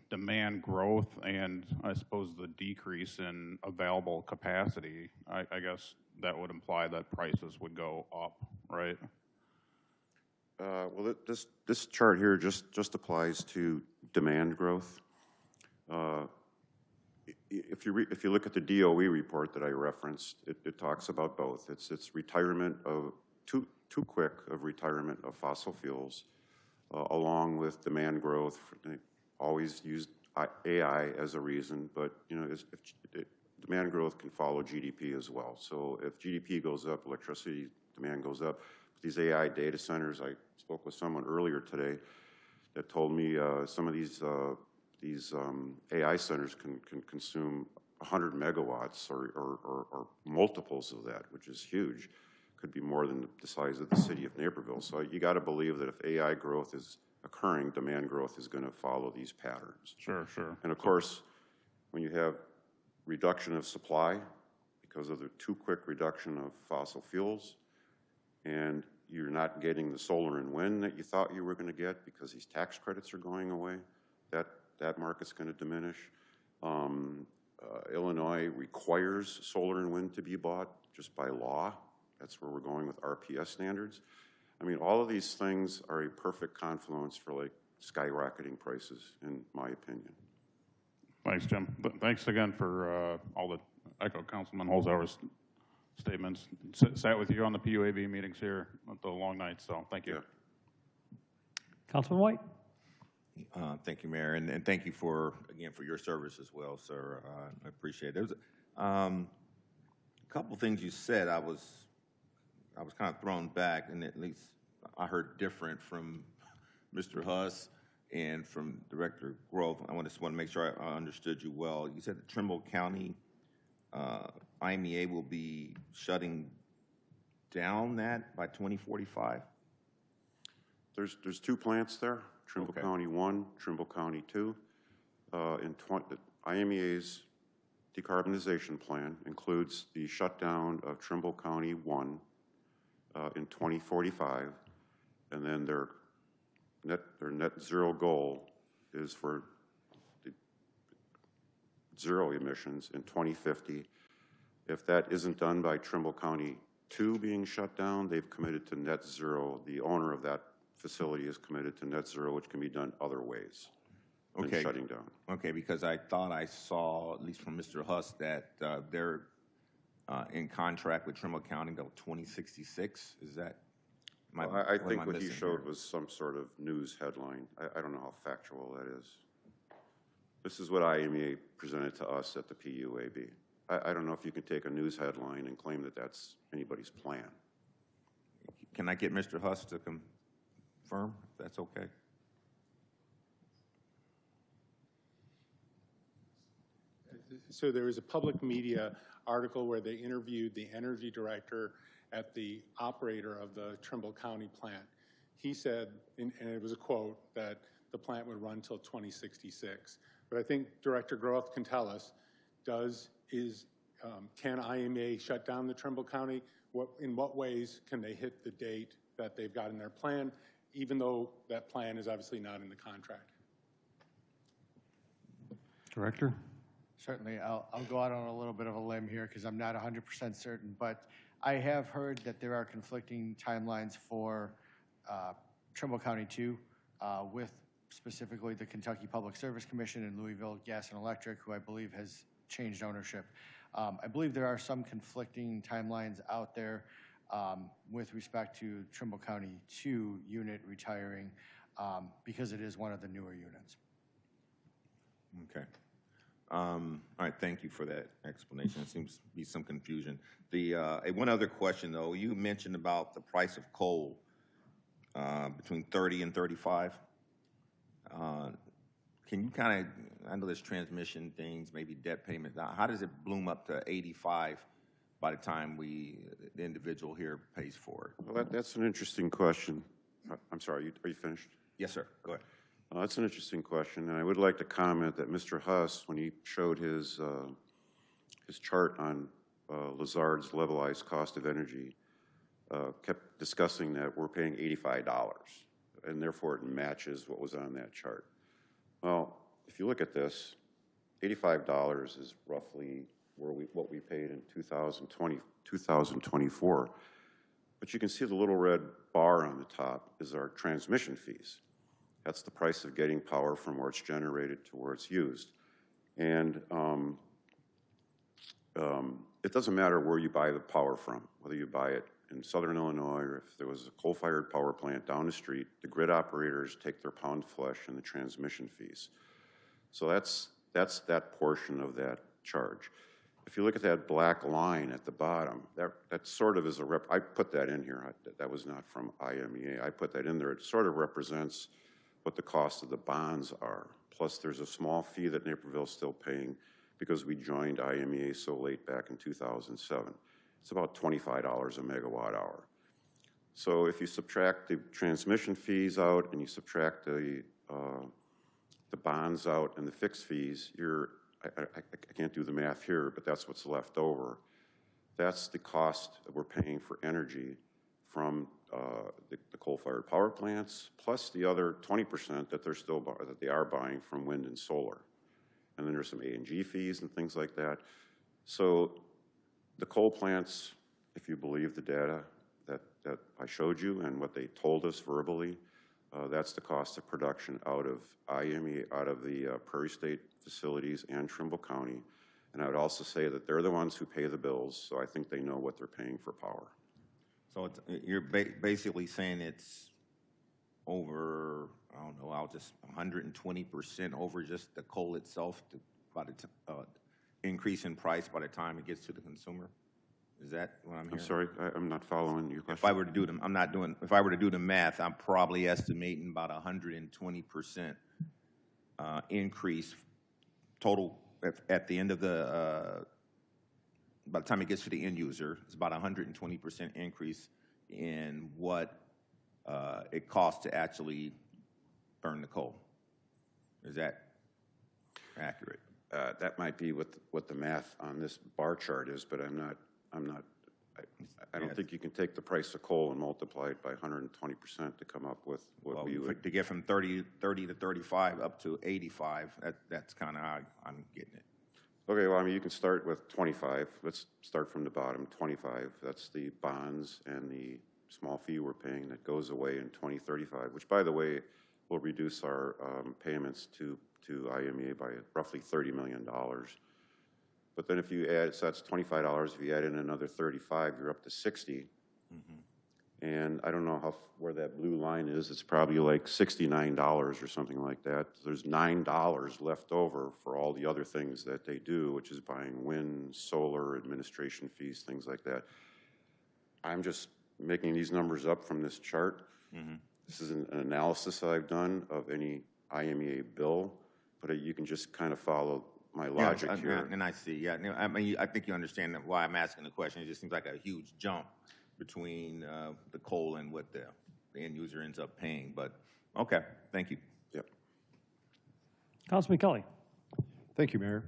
demand growth and I suppose the decrease in available capacity. I guess that would imply that prices would go up, right? Well, this chart here just applies to demand growth. If you look at the DOE report that I referenced, it talks about both. It's retirement of too quick of retirement of fossil fuels, along with demand growth. They always used AI as a reason, but you know, demand growth can follow GDP as well. So if GDP goes up, electricity demand goes up. These AI data centers, I spoke with someone earlier today that told me some of these AI centers can consume 100 megawatts or multiples of that, which is huge. Could be more than the size of the city of Naperville. So you got to believe that if AI growth is occurring, demand growth is going to follow these patterns. Sure. And of course, when you have reduction of supply because of the too quick reduction of fossil fuels, and you're not getting the solar and wind that you thought you were going to get because these tax credits are going away, that market's going to diminish. Illinois requires solar and wind to be bought just by law. That's where we're going with RPS standards. I mean, all of these things are a perfect confluence for like skyrocketing prices, in my opinion. Thanks, Jim. Thanks again for all the echo Councilman Holzhauer's statements. Sat with you on the PUAB meetings here at the long nights, so thank you. Councilman White. Thank you, Mayor, and thank you for your service as well, sir. I appreciate it. There was a couple things you said. I was kind of thrown back, and at least I heard different from Mr. Huss and from Director Groth. I just want to make sure I understood you well. You said that Trimble County IMEA will be shutting down that by 2045? There's two plants there, Trimble County 1, Trimble County 2. IMEA's decarbonization plan includes the shutdown of Trimble County 1 in 2045, and then their net zero goal is for zero emissions in 2050. If that isn't done by Trimble County 2 being shut down, they've committed to net zero. The owner of that facility is committed to net zero, which can be done other ways than shutting down. Okay, because I thought I saw, at least from Mr. Huss, that they're in contract with Trimble County until 2066. Is that? I think what he showed was some sort of news headline. I don't know how factual that is. This is what IMEA presented to us at the PUAB. I don't know if you can take a news headline and claim that that's anybody's plan. Can I get Mr. Huss to confirm if that's okay? So there was a public media article where they interviewed the energy director at the operator of the Trimble County plant. He said, and it was a quote, that the plant would run till 2066. But I think Director Groth can tell us, is can IMEA shut down the Trimble County? In what ways can they hit the date that they've got in their plan, even though that plan is obviously not in the contract? Director? Certainly, I'll go out on a little bit of a limb here because I'm not 100% certain, but I have heard that there are conflicting timelines for Trimble County 2 with specifically the Kentucky Public Service Commission and Louisville Gas and Electric, who I believe has changed ownership. I believe there are some conflicting timelines out there with respect to Trimble County 2 unit retiring because it is one of the newer units. Okay. All right, thank you for that explanation. There seems to be some confusion. One other question, though. You mentioned about the price of coal between 30 and 35. Can you kind of, I know there's transmission things, maybe debt payments. How does it bloom up to 85 by the time the individual here pays for it? Well, that's an interesting question. I'm sorry, are you finished? Yes, sir. Go ahead. That's an interesting question, and I would like to comment that Mr. Huss, when he showed his chart on Lazard's levelized cost of energy, kept discussing that we're paying $85, and therefore it matches what was on that chart. Well, if you look at this, $85 is roughly what we paid in 2024. But you can see the little red bar on the top is our transmission fees. That's the price of getting power from where it's generated to where it's used. And it doesn't matter where you buy the power from, whether you buy it in Southern Illinois or if there was a coal-fired power plant down the street, the grid operators take their pound flesh and the transmission fees. So that's that portion of that charge. If you look at that black line at the bottom, that sort of is I put that in here. That was not from IMEA. I put that in there. It sort of represents what the cost of the bonds are. Plus, there's a small fee that Naperville's still paying because we joined IMEA so late back in 2007. It's about $25 a megawatt hour. So if you subtract the transmission fees out and you subtract the bonds out and the fixed fees, I can't do the math here, but that's what's left over. That's the cost that we're paying for energy from the coal-fired power plants, plus the other 20% that they are buying from wind and solar. And then there's some A&G fees and things like that. So the coal plants, if you believe the data that I showed you and what they told us verbally, that's the cost of production out of IMEA, out of the Prairie State facilities and Trimble County. And I would also say that they're the ones who pay the bills, so I think they know what they're paying for power. So you're basically saying it's over, I don't know, 120% over just the coal itself by the increase in price by the time it gets to the consumer? Is that what I'm hearing? I'm sorry, I'm not following your question. If I were to do the, if I were to do the math, I'm probably estimating about 120% increase total at the end of by the time it gets to the end user. It's about 120% increase in what it costs to actually burn the coal. Is that accurate? That might be what the math on this bar chart is, but I don't think you can take the price of coal and multiply it by 120% to come up with what we would. To get from 30 to 35 up to 85, that's kind of how I'm getting it. Okay, well, I mean, you can start with 25. Let's start from the bottom, 25. That's the bonds and the small fee we're paying that goes away in 2035, which, by the way, will reduce our payments to IMEA by roughly $30 million. But then if you add, so that's $25, if you add in another 35, you're up to 60. Mm-hmm. And I don't know where that blue line is. It's probably like $69 or something like that. There's $9 left over for all the other things that they do, which is buying wind, solar, administration fees, things like that. I'm just making these numbers up from this chart. Mm-hmm. This is an analysis I've done of any IMEA bill, but you can just kind of follow my logic here. And I see, yeah. I mean, I think you understand why I'm asking the question. It just seems like a huge jump between the coal and what the end user ends up paying. But okay, thank you. Yep. Councilman Kelly. Thank you, Mayor.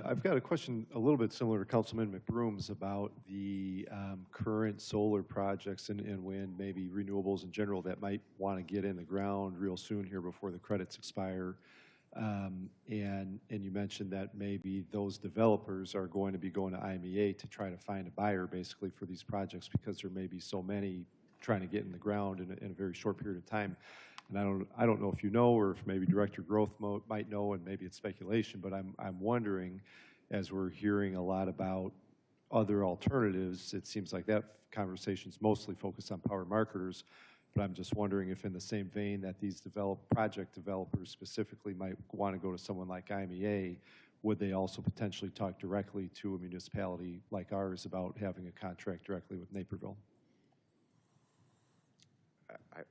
I've got a question a little bit similar to Councilman McBroom's about the current solar projects and wind, maybe renewables in general, that might want to get in the ground real soon here before the credits expire. And you mentioned that maybe those developers are going to be going to IMEA to try to find a buyer basically for these projects because there may be so many trying to get in the ground in a very short period of time. And I don't know if you know, or if maybe Director Groth might know, and maybe it's speculation, but I'm wondering, as we're hearing a lot about other alternatives, it seems like that conversation's mostly focused on power marketers, but I'm just wondering if in the same vein that these project developers specifically might want to go to someone like IMEA, would they also potentially talk directly to a municipality like ours about having a contract directly with Naperville?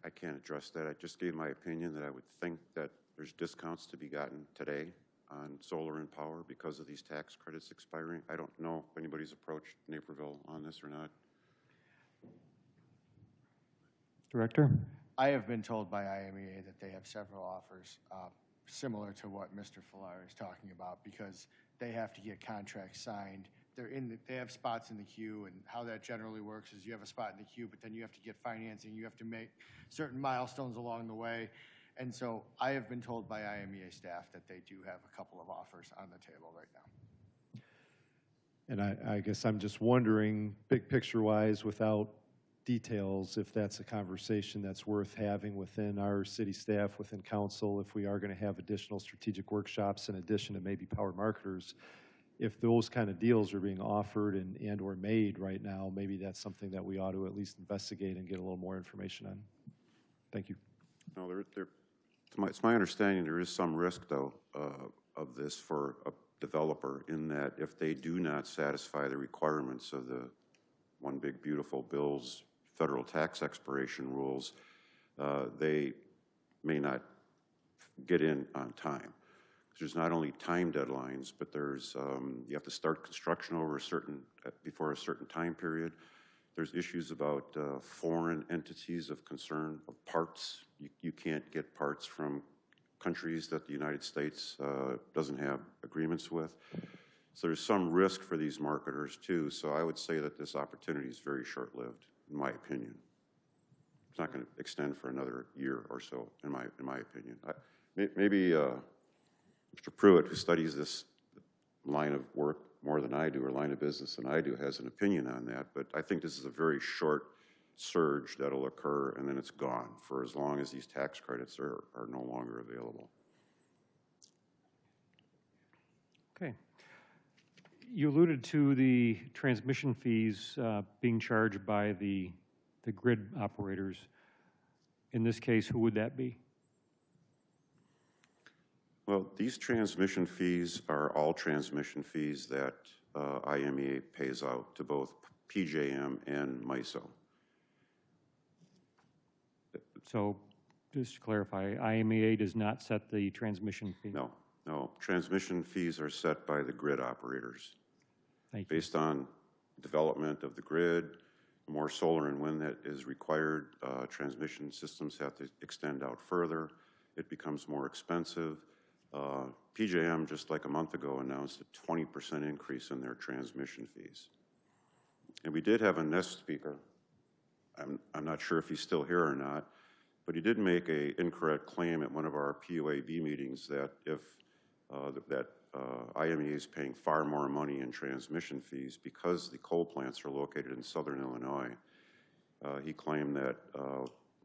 I can't address that. I just gave my opinion that I would think that there's discounts to be gotten today on solar and power because of these tax credits expiring. I don't know if anybody's approached Naperville on this or not. Director? I have been told by IMEA that they have several offers similar to what Mr. Fuller is talking about because they have to get contracts signed. They have spots in the queue, and how that generally works is you have a spot in the queue, but then you have to get financing. You have to make certain milestones along the way. And so I have been told by IMEA staff that they do have a couple of offers on the table right now. And I guess I'm just wondering, big picture-wise, without details, if that's a conversation that's worth having within our city staff, within council, if we are going to have additional strategic workshops in addition to maybe power marketers. If those kind of deals are being offered and or made right now, maybe that's something that we ought to at least investigate and get a little more information on. Thank you. No, it's my understanding there is some risk, though, of this for a developer in that if they do not satisfy the requirements of the One Big Beautiful Bill's federal tax expiration rules, they may not get in on time. There's not only time deadlines, but there's you have to start construction before a certain time period. There's issues about foreign entities of concern of parts. You can't get parts from countries that the United States doesn't have agreements with. So there's some risk for these marketers too. So I would say that this opportunity is very short-lived, in my opinion. It's not going to extend for another year or so, in my opinion. Maybe Mr. Pruitt, who studies this line of work more than I do, or line of business than I do, has an opinion on that. But I think this is a very short surge that'll occur, and then it's gone for as long as these tax credits are no longer available. Okay. You alluded to the transmission fees being charged by the grid operators. In this case, who would that be? Well, these transmission fees are all transmission fees that IMEA pays out to both PJM and MISO. So, just to clarify, IMEA does not set the transmission fee? No. Transmission fees are set by the grid operators. Thank you. Based on development of the grid, more solar and wind that is required, transmission systems have to extend out further. It becomes more expensive. PJM, just like a month ago, announced a 20% increase in their transmission fees. And we did have a Nest speaker. I'm not sure if he's still here or not, but he did make an incorrect claim at one of our PUAB meetings that if IMEA is paying far more money in transmission fees because the coal plants are located in southern Illinois. He claimed that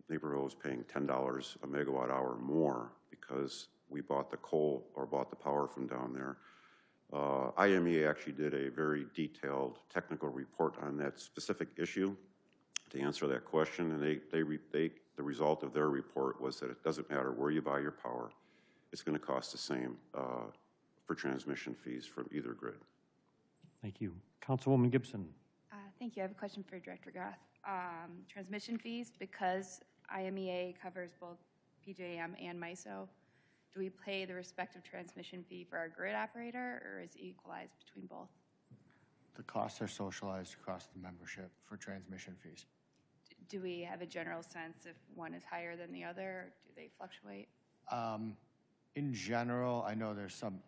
Naperville was paying $10 a megawatt hour more because we bought the coal or bought the power from down there. IMEA actually did a very detailed technical report on that specific issue to answer that question, and the result of their report was that it doesn't matter where you buy your power, it's going to cost the same for transmission fees from either grid. Thank you. Councilwoman Gibson. Thank you. I have a question for Director Groth. Transmission fees, because IMEA covers both PJM and MISO, do we pay the respective transmission fee for our grid operator, or is it equalized between both? The costs are socialized across the membership for transmission fees. Do we have a general sense if one is higher than the other, or do they fluctuate? In general, I know there's some,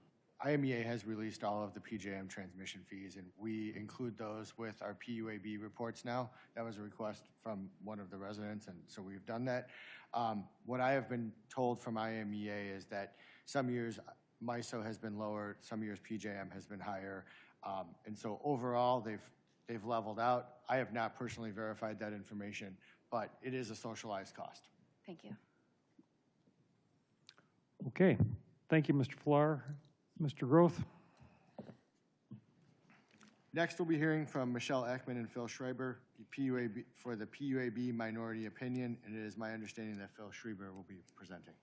IMEA has released all of the PJM transmission fees, and we include those with our PUAB reports now. That was a request from one of the residents, and so we've done that. What I have been told from IMEA is that some years MISO has been lower, some years PJM has been higher, and so overall they've leveled out. I have not personally verified that information, but it is a socialized cost. Thank you. Okay, thank you, Mr. Flar. Mr. Groth? Next, we'll be hearing from Michelle Ekman and Phil Schreiber, the PUAB, for the PUAB minority opinion, and it is my understanding that Phil Schreiber will be presenting.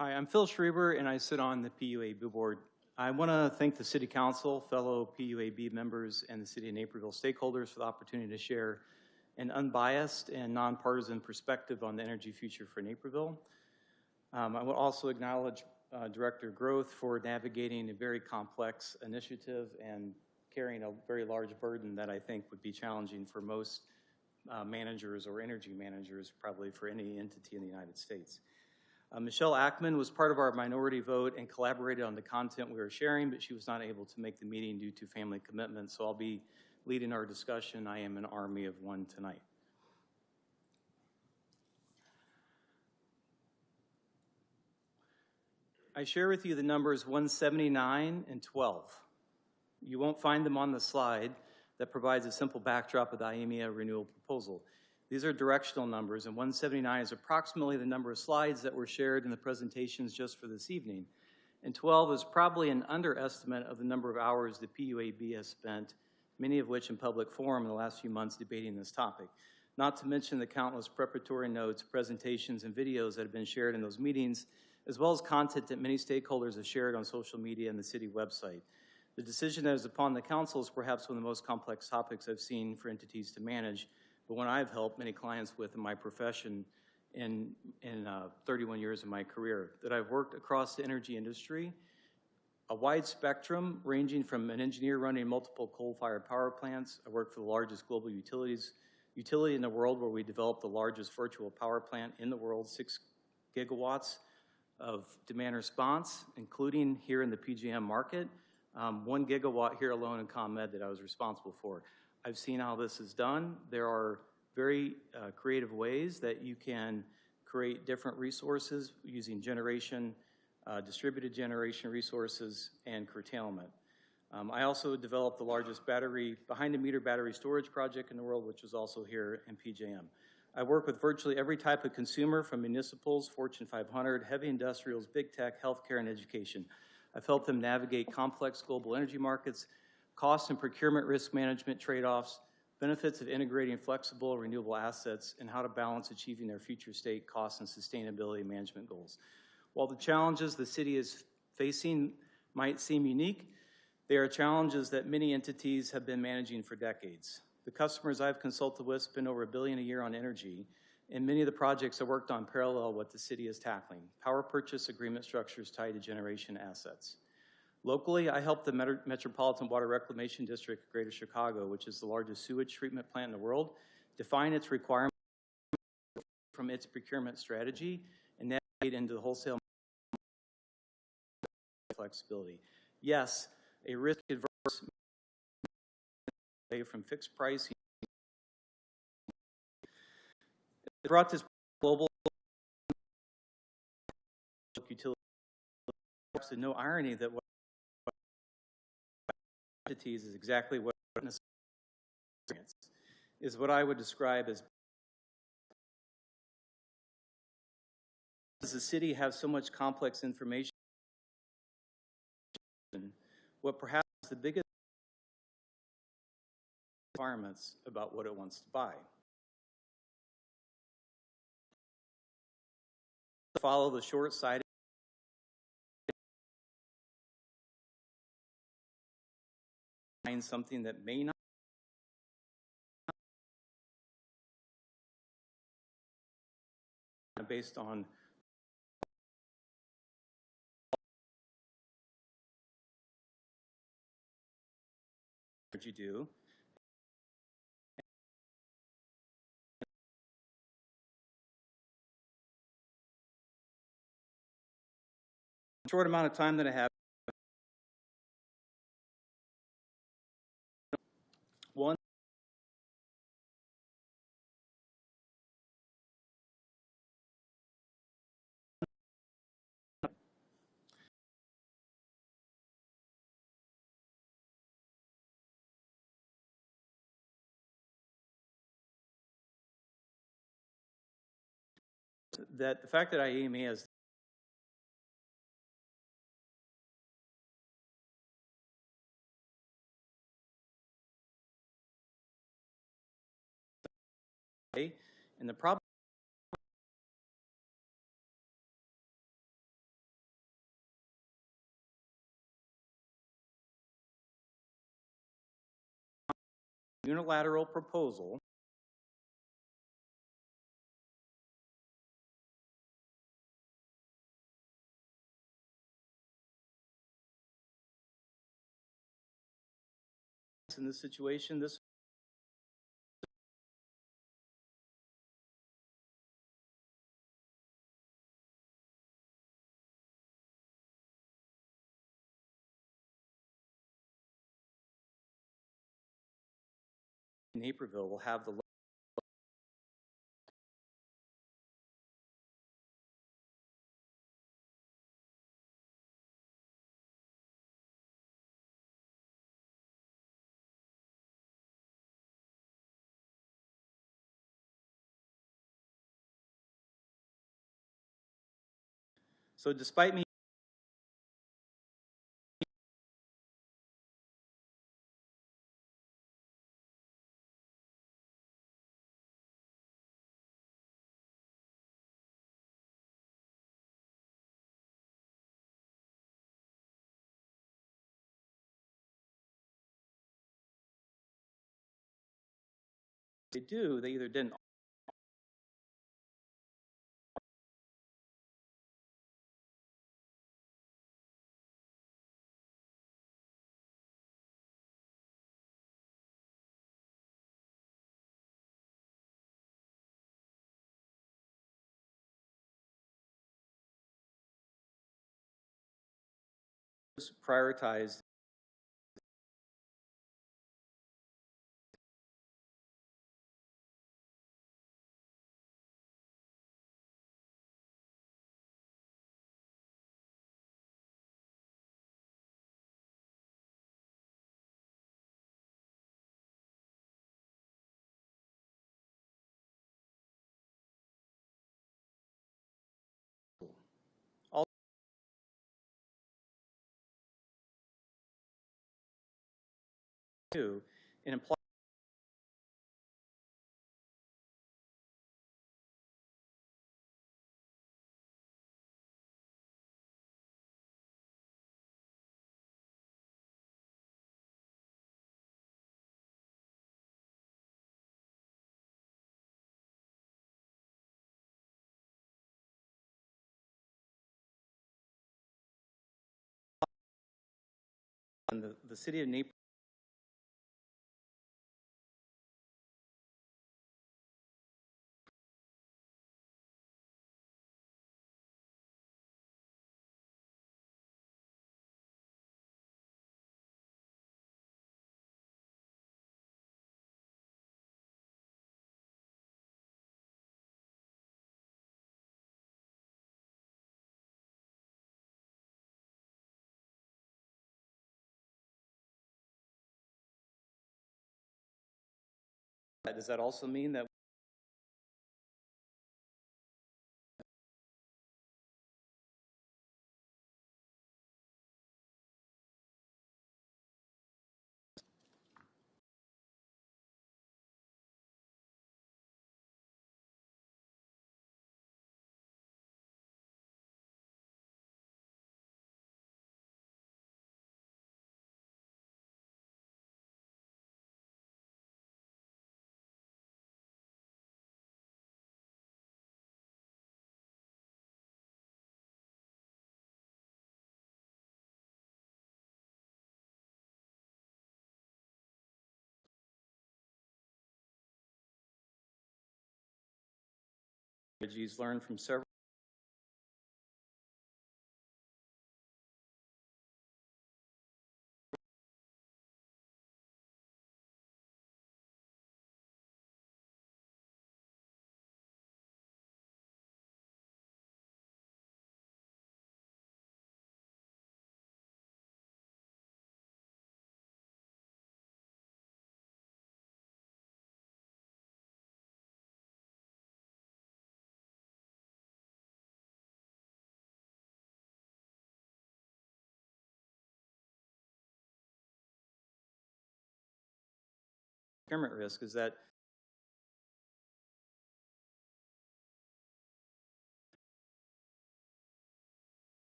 Hi, I'm Phil Schreiber, and I sit on the PUAB board. I want to thank the City Council, fellow PUAB members, and the City of Naperville stakeholders for the opportunity to share an unbiased and nonpartisan perspective on the energy future for Naperville. I will also acknowledge Director Groth for navigating a very complex initiative and carrying a very large burden that I think would be challenging for most managers or energy managers, probably for any entity in the United States. Michelle Ackman was part of our minority vote and collaborated on the content we were sharing, but she was not able to make the meeting due to family commitments, so I'll be leading our discussion. I am an army of one tonight. I share with you the numbers 179 and 12. You won't find them on the slide that provides a simple backdrop of the IMEA renewal proposal. These are directional numbers, and 179 is approximately the number of slides that were shared in the presentations just for this evening. And 12 is probably an underestimate of the number of hours the PUAB has spent, many of which in public forum in the last few months debating this topic. Not to mention the countless preparatory notes, presentations, and videos that have been shared in those meetings, as well as content that many stakeholders have shared on social media and the city website. The decision that is upon the council is perhaps one of the most complex topics I've seen for entities to manage, but one I've helped many clients with in my profession in 31 years of my career. That I've worked across the energy industry, a wide spectrum ranging from an engineer running multiple coal-fired power plants. I worked for the largest global utility in the world, where we developed the largest virtual power plant in the world, 6 gigawatts of demand response, including here in the PJM market, 1 gigawatt here alone in ComEd that I was responsible for. I've seen how this is done. There are very creative ways that you can create different resources using generation, distributed generation resources, and curtailment. I also developed the largest behind-the-meter battery storage project in the world, which is also here in PJM. I work with virtually every type of consumer, from municipals, Fortune 500, heavy industrials, big tech, healthcare, and education. I've helped them navigate complex global energy markets, cost and procurement risk management trade-offs, benefits of integrating flexible renewable assets, and how to balance achieving their future state cost and sustainability management goals. While the challenges the city is facing might seem unique, they are challenges that many entities have been managing for decades. The customers I've consulted with spend over $1 billion a year on energy, and many of the projects I worked on parallel what the city is tackling: power purchase agreement structures tied to generation assets. Locally, I helped the Metropolitan Water Reclamation District of Greater Chicago, which is the largest sewage treatment plant in the world, define its requirements from its procurement strategy and navigate into the wholesale flexibility. Yes, a risk-averse away from fixed pricing brought this global utility. And no irony that what entities is exactly what is what I would describe as, does the city have so much complex information? What perhaps is the biggest requirements about what it wants to buy. Follow the short-sighted something that may not based on what you do. Short amount of time that I have. One, that the fact that IMEA is and the problem unilateral proposal in this situation, this Naperville will have the so despite me they do, they either didn't prioritize all do and imply on the city of Naperville does that also mean that strategies learned from several procurement risk is that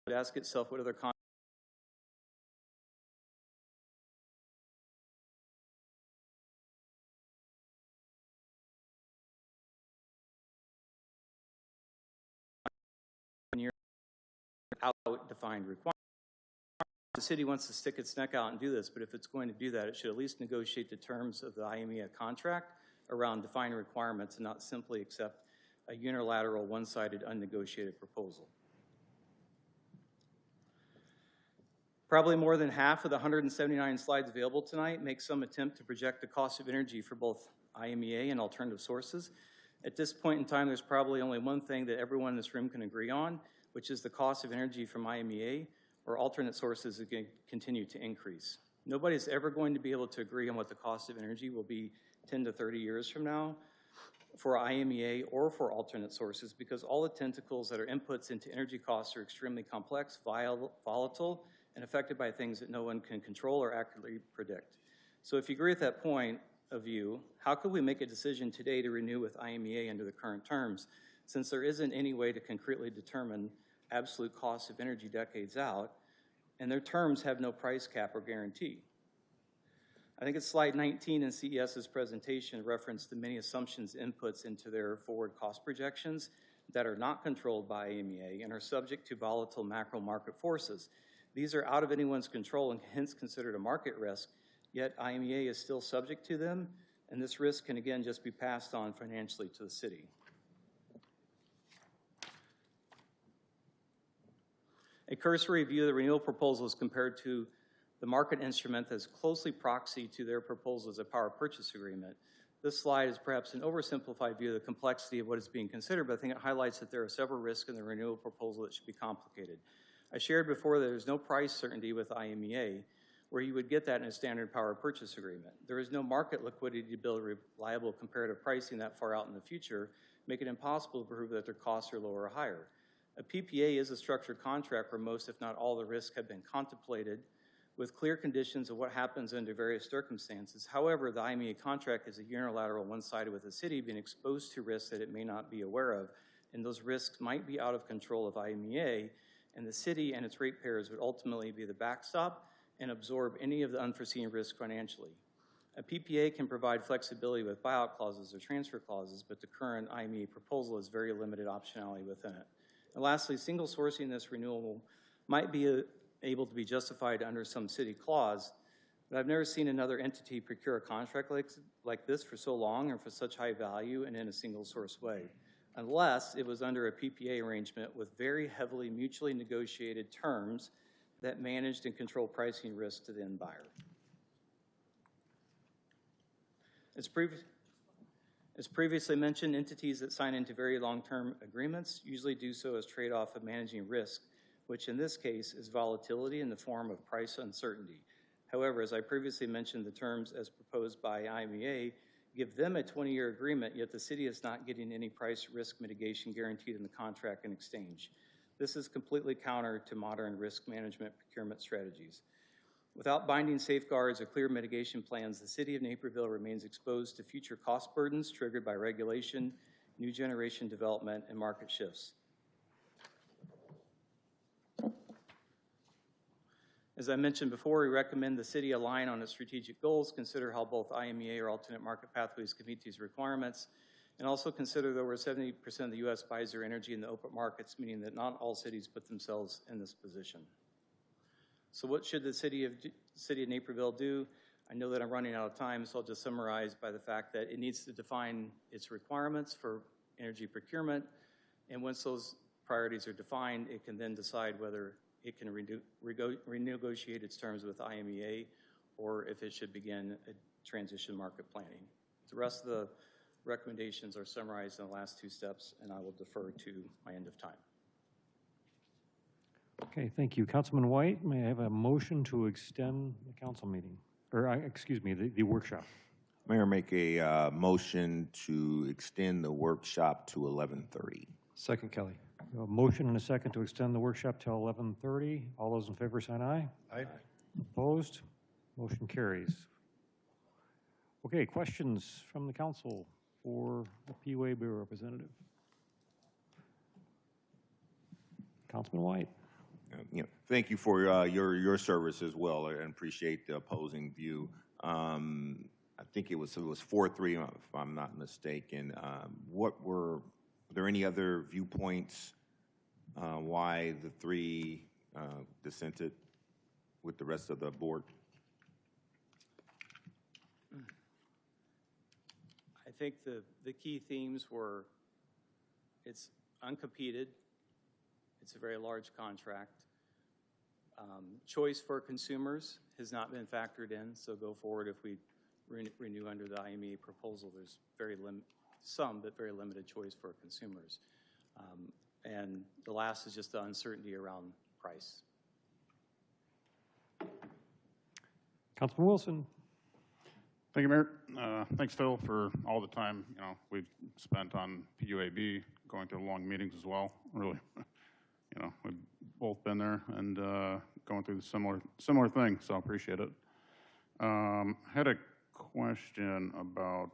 it asks itself what other out-defined requirements. The city wants to stick its neck out and do this, but if it's going to do that, it should at least negotiate the terms of the IMEA contract around defined requirements and not simply accept a unilateral, one-sided, unnegotiated proposal. Probably more than half of the 179 slides available tonight make some attempt to project the cost of energy for both IMEA and alternative sources. At this point in time, there's probably only one thing that everyone in this room can agree on, which is the cost of energy from IMEA or alternate sources is going to continue to increase. Nobody's ever going to be able to agree on what the cost of energy will be 10 to 30 years from now for IMEA or for alternate sources, because all the tentacles that are inputs into energy costs are extremely complex, volatile, and affected by things that no one can control or accurately predict. So if you agree with that point of view, how could we make a decision today to renew with IMEA under the current terms, since there isn't any way to concretely determine absolute costs of energy decades out, and their terms have no price cap or guarantee? I think it's slide 19 in CES's presentation referenced the many assumptions inputs into their forward cost projections that are not controlled by IMEA and are subject to volatile macro market forces. These are out of anyone's control and hence considered a market risk, yet IMEA is still subject to them, and this risk can again just be passed on financially to the city. A cursory view of the renewal proposals compared to the market instrument that's closely proxy to their proposal as a power purchase agreement. This slide is perhaps an oversimplified view of the complexity of what is being considered, but I think it highlights that there are several risks in the renewal proposal that should be complicated. I shared before that there's no price certainty with IMEA, where you would get that in a standard power purchase agreement. There is no market liquidity to build reliable comparative pricing that far out in the future, make it impossible to prove that their costs are lower or higher. A PPA is a structured contract where most, if not all, the risks have been contemplated with clear conditions of what happens under various circumstances. However, the IMEA contract is a unilateral, one-sided, with the city being exposed to risks that it may not be aware of, and those risks might be out of control of IMEA, and the city and its ratepayers would ultimately be the backstop and absorb any of the unforeseen risk financially. A PPA can provide flexibility with buyout clauses or transfer clauses, but the current IMEA proposal has very limited optionality within it. And lastly, single sourcing this renewal might be able to be justified under some city clause, but I've never seen another entity procure a contract like this for so long and for such high value and in a single source way, unless it was under a PPA arrangement with very heavily mutually negotiated terms that managed and controlled pricing risk to the end buyer. As previously mentioned, entities that sign into very long-term agreements usually do so as trade-off of managing risk, which in this case is volatility in the form of price uncertainty. However, as I previously mentioned, the terms as proposed by IMEA give them a 20-year agreement, yet the city is not getting any price risk mitigation guaranteed in the contract in exchange. This is completely counter to modern risk management procurement strategies. Without binding safeguards or clear mitigation plans, the City of Naperville remains exposed to future cost burdens triggered by regulation, new generation development, and market shifts. As I mentioned before, we recommend the city align on its strategic goals, consider how both IMEA or alternate market pathways can meet these requirements, and also consider that over 70% of the U.S. buys their energy in the open markets, meaning that not all cities put themselves in this position. So what should the City of Naperville do? I know that I'm running out of time, so I'll just summarize by the fact that it needs to define its requirements for energy procurement, and once those priorities are defined, it can then decide whether it can renegotiate its terms with IMEA or if it should begin a transition market planning. The rest of the recommendations are summarized in the last two steps, and I will defer to my end of time. Okay, thank you. Councilman White, may I have a motion to extend the council meeting? Or, excuse me, the workshop. Mayor, make a motion to extend the workshop to 11:30. Second, Kelly. We have a motion and a second to extend the workshop till 11:30. All those in favor sign aye. Aye. Opposed? Motion carries. Okay, questions from the council for the PUA Bureau representative? Councilman White. Thank you for your service as well, and appreciate the opposing view. I think it was 4-3, if I'm not mistaken. Were there any other viewpoints why the three dissented with the rest of the board? I think the key themes were it's uncompeted, it's a very large contract. Choice for consumers has not been factored in, so go forward if we renew under the IMEA proposal. There's some, but very limited choice for consumers. And the last is just the uncertainty around price. Councilman Wilson. Thank you, Mayor. Thanks, Phil, for all the time we've spent on PUAB, going to long meetings as well. Really, we've both been there and going through the similar thing, so I appreciate it. Had a question about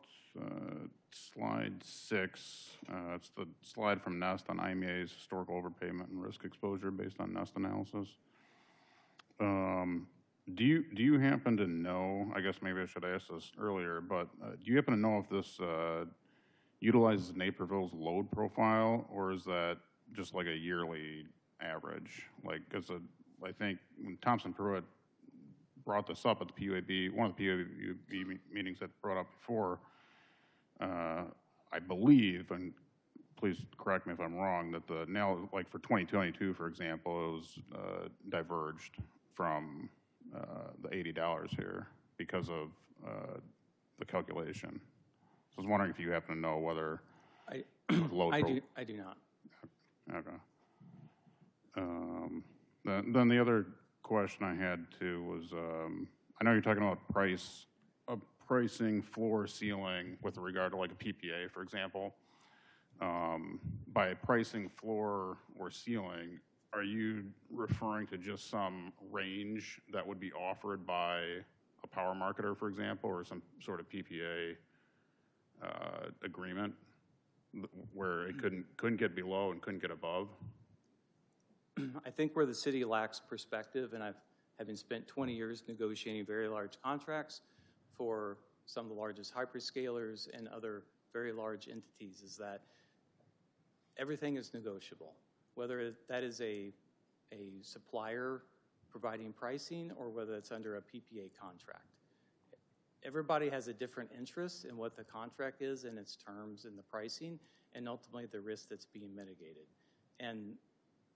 slide 6. It's the slide from Nest on IMEA's historical overpayment and risk exposure based on Nest analysis. Do you happen to know, I guess maybe I should ask this earlier, but do you happen to know if this utilizes Naperville's load profile, or is that just like a yearly average? Like, because I think when Thompson Pruitt brought this up at the PUAB, one of the PUAB meetings that brought up before, I believe, and please correct me if I'm wrong, that like for 2022, for example, it was diverged from the $80 here because of the calculation. So I was wondering if you happen to know whether load I do not. Okay. Then the other question I had too was, I know you're talking about pricing floor ceiling with regard to like a PPA, for example. By pricing floor or ceiling, are you referring to just some range that would be offered by a power marketer, for example, or some sort of PPA agreement where it couldn't get below and couldn't get above? I think where the city lacks perspective, and having spent 20 years negotiating very large contracts for some of the largest hyperscalers and other very large entities, is that everything is negotiable, whether that is a supplier providing pricing or whether it's under a PPA contract. Everybody has a different interest in what the contract is and its terms and the pricing, and ultimately the risk that's being mitigated. And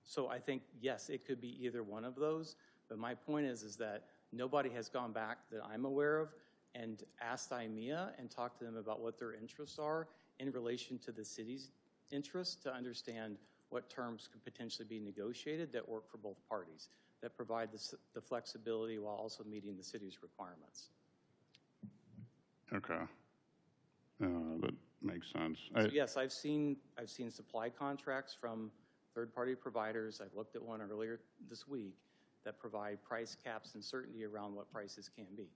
so I think, yes, it could be either one of those, but my point is that nobody has gone back that I'm aware of and asked IMEA and talked to them about what their interests are in relation to the city's interests to understand what terms could potentially be negotiated that work for both parties, that provide the flexibility while also meeting the city's requirements. Okay. That makes sense. So yes, I've seen supply contracts from third-party providers. I've looked at one earlier this week that provide price caps and certainty around what prices can be.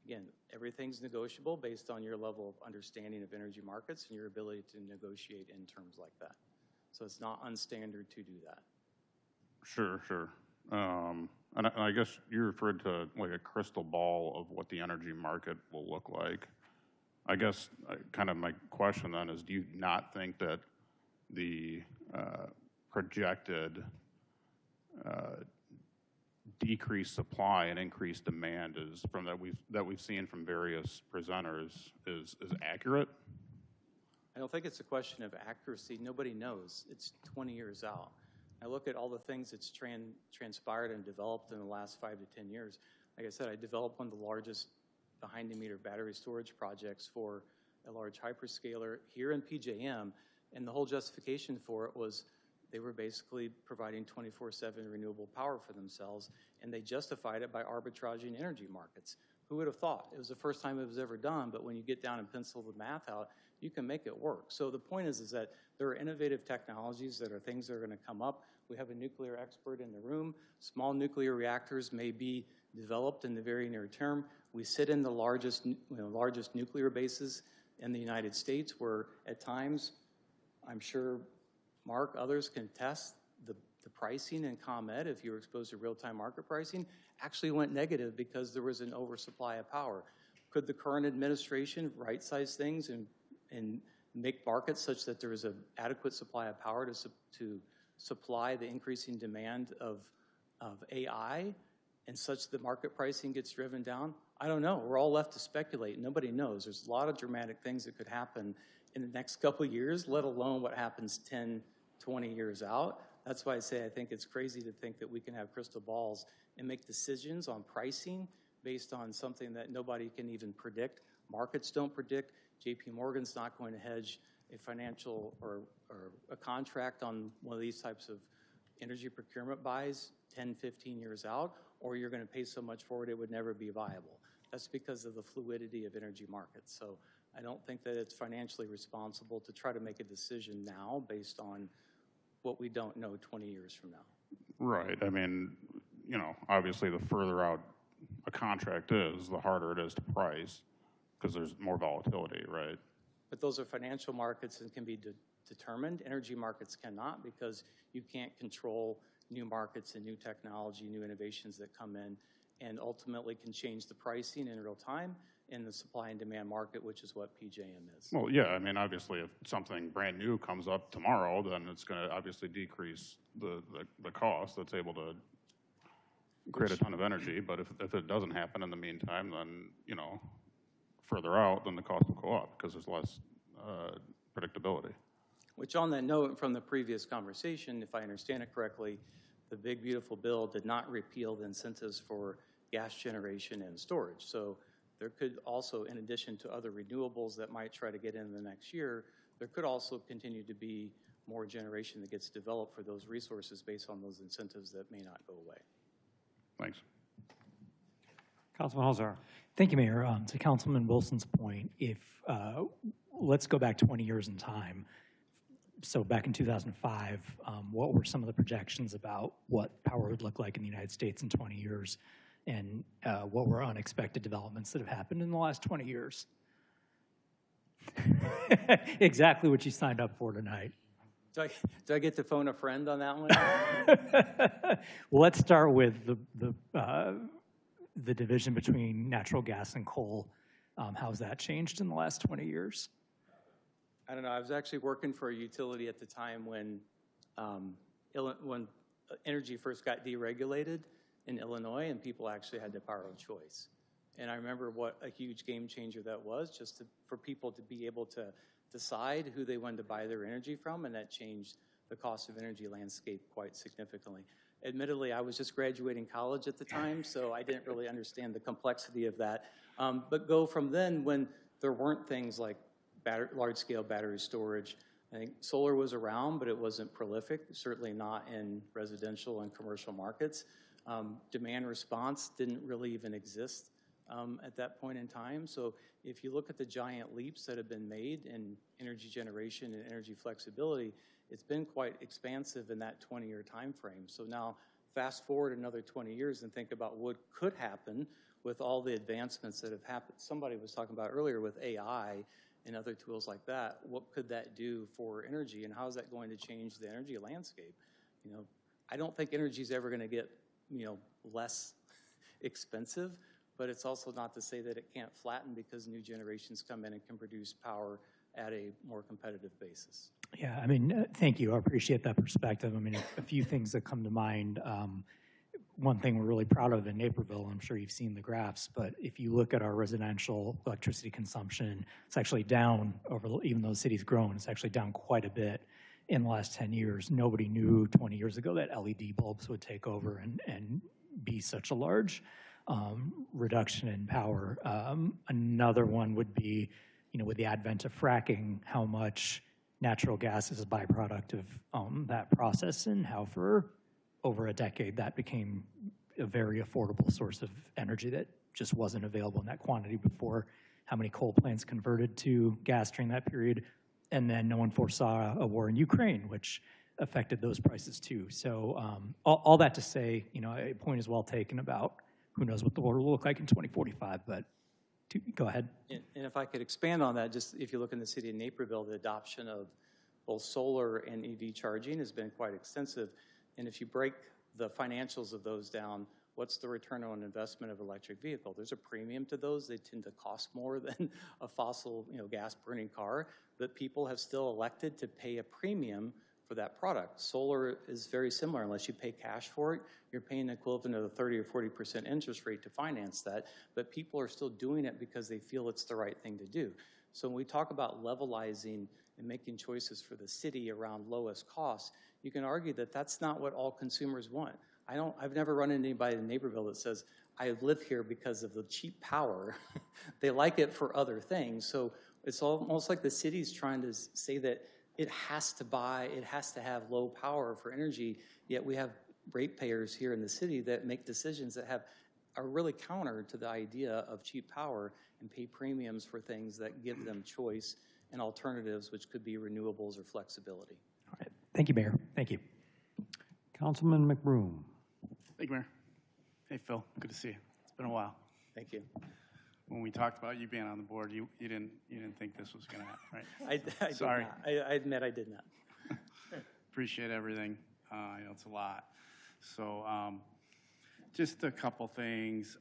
Again, everything's negotiable based on your level of understanding of energy markets and your ability to negotiate in terms like that. So it's not unstandard to do that. Sure. And I guess you referred to like a crystal ball of what the energy market will look like. I guess kind of my question then is, do you not think that the projected decreased supply and increased demand is from that we've seen from various presenters is accurate? I don't think it's a question of accuracy. Nobody knows. It's 20 years out. I look at all the things that's transpired and developed in the last 5 to 10 years. Like I said, I developed one of the largest behind-the-meter battery storage projects for a large hyperscaler here in PJM, and the whole justification for it was they were basically providing 24/7 renewable power for themselves, and they justified it by arbitraging energy markets. Who would have thought? It was the first time it was ever done, but when you get down and pencil the math out, you can make it work. So the point is that there are innovative technologies that are things that are going to come up. We have a nuclear expert in the room. Small nuclear reactors may be developed in the very near term. We sit in the largest nuclear bases in the United States, where at times, I'm sure Mark, others can test the pricing in ComEd, if you were exposed to real-time market pricing, actually went negative because there was an oversupply of power. Could the current administration right-size things and make markets such that there is an adequate supply of power to supply the increasing demand of AI, and such that market pricing gets driven down? I don't know. We're all left to speculate. Nobody knows. There's a lot of dramatic things that could happen in the next couple of years, let alone what happens 10, 20 years out. That's why I say I think it's crazy to think that we can have crystal balls and make decisions on pricing based on something that nobody can even predict. Markets don't predict. JP Morgan's not going to hedge a financial or a contract on one of these types of energy procurement buys 10, 15 years out, or you're going to pay so much for it, it would never be viable. That's because of the fluidity of energy markets. So I don't think that it's financially responsible to try to make a decision now based on what we don't know 20 years from now. Right. I mean, you know, obviously the further out a contract is, the harder it is to price because there's more volatility, right? But those are financial markets and can be determined. Energy markets cannot, because you can't control new markets and new technology, new innovations that come in, and ultimately can change the pricing in real time in the supply and demand market, which is what PJM is. Well, yeah, I mean, obviously, if something brand new comes up tomorrow, then it's going to obviously decrease the cost. That's able to create a ton of energy. But if it doesn't happen in the meantime, then, you know, further out, then the cost will go up because there's less predictability. Which, on that note, from the previous conversation, if I understand it correctly, the big beautiful bill did not repeal the incentives for gas generation and storage. So there could also, in addition to other renewables that might try to get in the next year, there could also continue to be more generation that gets developed for those resources based on those incentives that may not go away. Thanks. Councilman Holzhauer. Thank you, Mayor. To Councilman Wilson's point, if let's go back 20 years in time. So back in 2005, what were some of the projections about what power would look like in the United States in 20 years? And what were unexpected developments that have happened in the last 20 years? Exactly what you signed up for tonight. Do I get to phone a friend on that one? Well, let's start with the division between natural gas and coal. How's that changed in the last 20 years? I don't know. I was actually working for a utility at the time when energy first got deregulated in Illinois, and people actually had the power of choice. And I remember what a huge game changer that was, just for people to be able to decide who they wanted to buy their energy from, and that changed the cost of energy landscape quite significantly. Admittedly, I was just graduating college at the time, so I didn't really understand the complexity of that. But go from then, when there weren't things like large-scale battery storage, I think solar was around, but it wasn't prolific, certainly not in residential and commercial markets. Demand response didn't really even exist at that point in time. So if you look at the giant leaps that have been made in energy generation and energy flexibility, it's been quite expansive in that 20-year time frame. So now fast forward another 20 years and think about what could happen with all the advancements that have happened. Somebody was talking about earlier with AI and other tools like that. What could that do for energy, and how is that going to change the energy landscape? You know, I don't think energy is ever going to get, you know, less expensive, but it's also not to say that it can't flatten because new generations come in and can produce power at a more competitive basis. Yeah, I mean, thank you. I appreciate that perspective. I mean, a few things that come to mind. one thing we're really proud of in Naperville. I'm sure you've seen the graphs, but if you look at our residential electricity consumption, it's actually down even though the city's grown, it's actually down quite a bit in the last 10 years. Nobody knew 20 years ago that LED bulbs would take over and be such a large reduction in power. Another one would be, with the advent of fracking, how much natural gas is a byproduct of that process, and how for over a decade that became a very affordable source of energy that just wasn't available in that quantity before. How many coal plants converted to gas during that period, and then no one foresaw a war in Ukraine, which affected those prices too. So all that to say, a point is well taken about who knows what the world will look like in 2045, but go ahead. And if I could expand on that, just if you look in the city of Naperville, the adoption of both solar and EV charging has been quite extensive. And if you break the financials of those down, what's the return on investment of electric vehicle? There's a premium to those. They tend to cost more than a fossil, gas burning car, but people have still elected to pay a premium for that product. Solar is very similar. Unless you pay cash for it, you're paying the equivalent of a 30 or 40% interest rate to finance that, but people are still doing it because they feel it's the right thing to do. So when we talk about levelizing and making choices for the city around lowest costs, you can argue that that's not what all consumers want. I've never run into anybody in Naperville that says, I live here because of the cheap power. They like it for other things. So it's almost like the city's trying to say that it has to have low power for energy, yet we have ratepayers here in the city that make decisions that are really counter to the idea of cheap power and pay premiums for things that give them choice and alternatives, which could be renewables or flexibility. All right. Thank you, Mayor. Thank you. Councilman McBroom. Thank you, Mayor. Hey, Phil. Good to see you. It's been a while. Thank you. When we talked about you being on the board, you didn't think this was going to happen, right? I Sorry. Did not. I admit I did not. Appreciate everything. I know it's a lot. So just a couple things.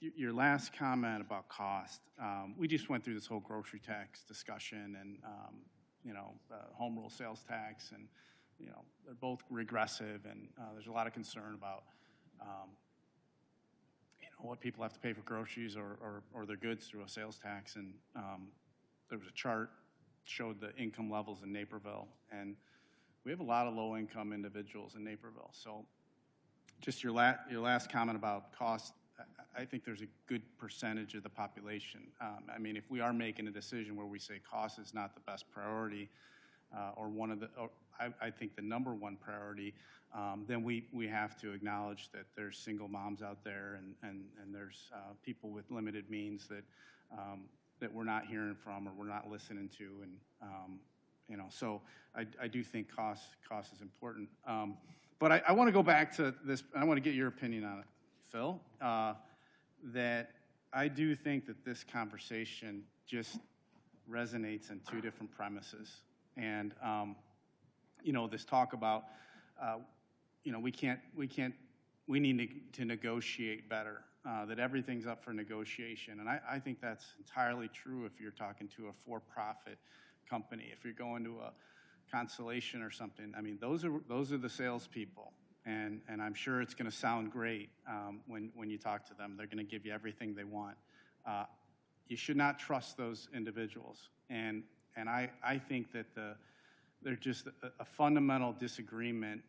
Your last comment about cost, we just went through this whole grocery tax discussion and, home rule sales tax, and, they're both regressive, and there's a lot of concern about, what people have to pay for groceries or their goods through a sales tax. And there was a chart showed the income levels in Naperville, and we have a lot of low-income individuals in Naperville. So just your last comment about cost, I think there's a good percentage of the population. I mean, if we are making a decision where we say cost is not the best priority, I think the number one priority, then we have to acknowledge that there's single moms out there, and there's people with limited means that we're not hearing from or we're not listening to, and so I do think cost is important. But I want to go back to this. I want to get your opinion on it, Phil. That I do think that this conversation just resonates in two different premises. And, this talk about, we need to negotiate better, that everything's up for negotiation. And I think that's entirely true if you're talking to a for-profit company. If you're going to a Constellation or something, I mean, those are the salespeople. And I'm sure it's going to sound great when you talk to them. They're going to give you everything they want. You should not trust those individuals. And I think that there's just a fundamental disagreement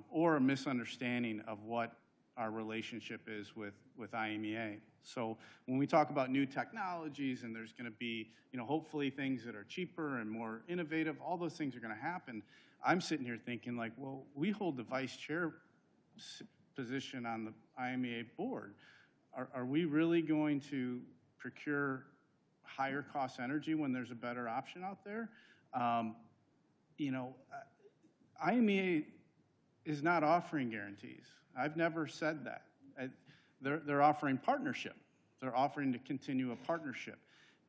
or a misunderstanding of what our relationship is with IMEA. So when we talk about new technologies and there's going to be, hopefully things that are cheaper and more innovative, all those things are going to happen. I'm sitting here thinking like, well, we hold the vice chair position on the IMEA board. Are we really going to procure higher cost energy when there's a better option out there? IMEA is not offering guarantees. I've never said that. They're offering partnership. They're offering to continue a partnership.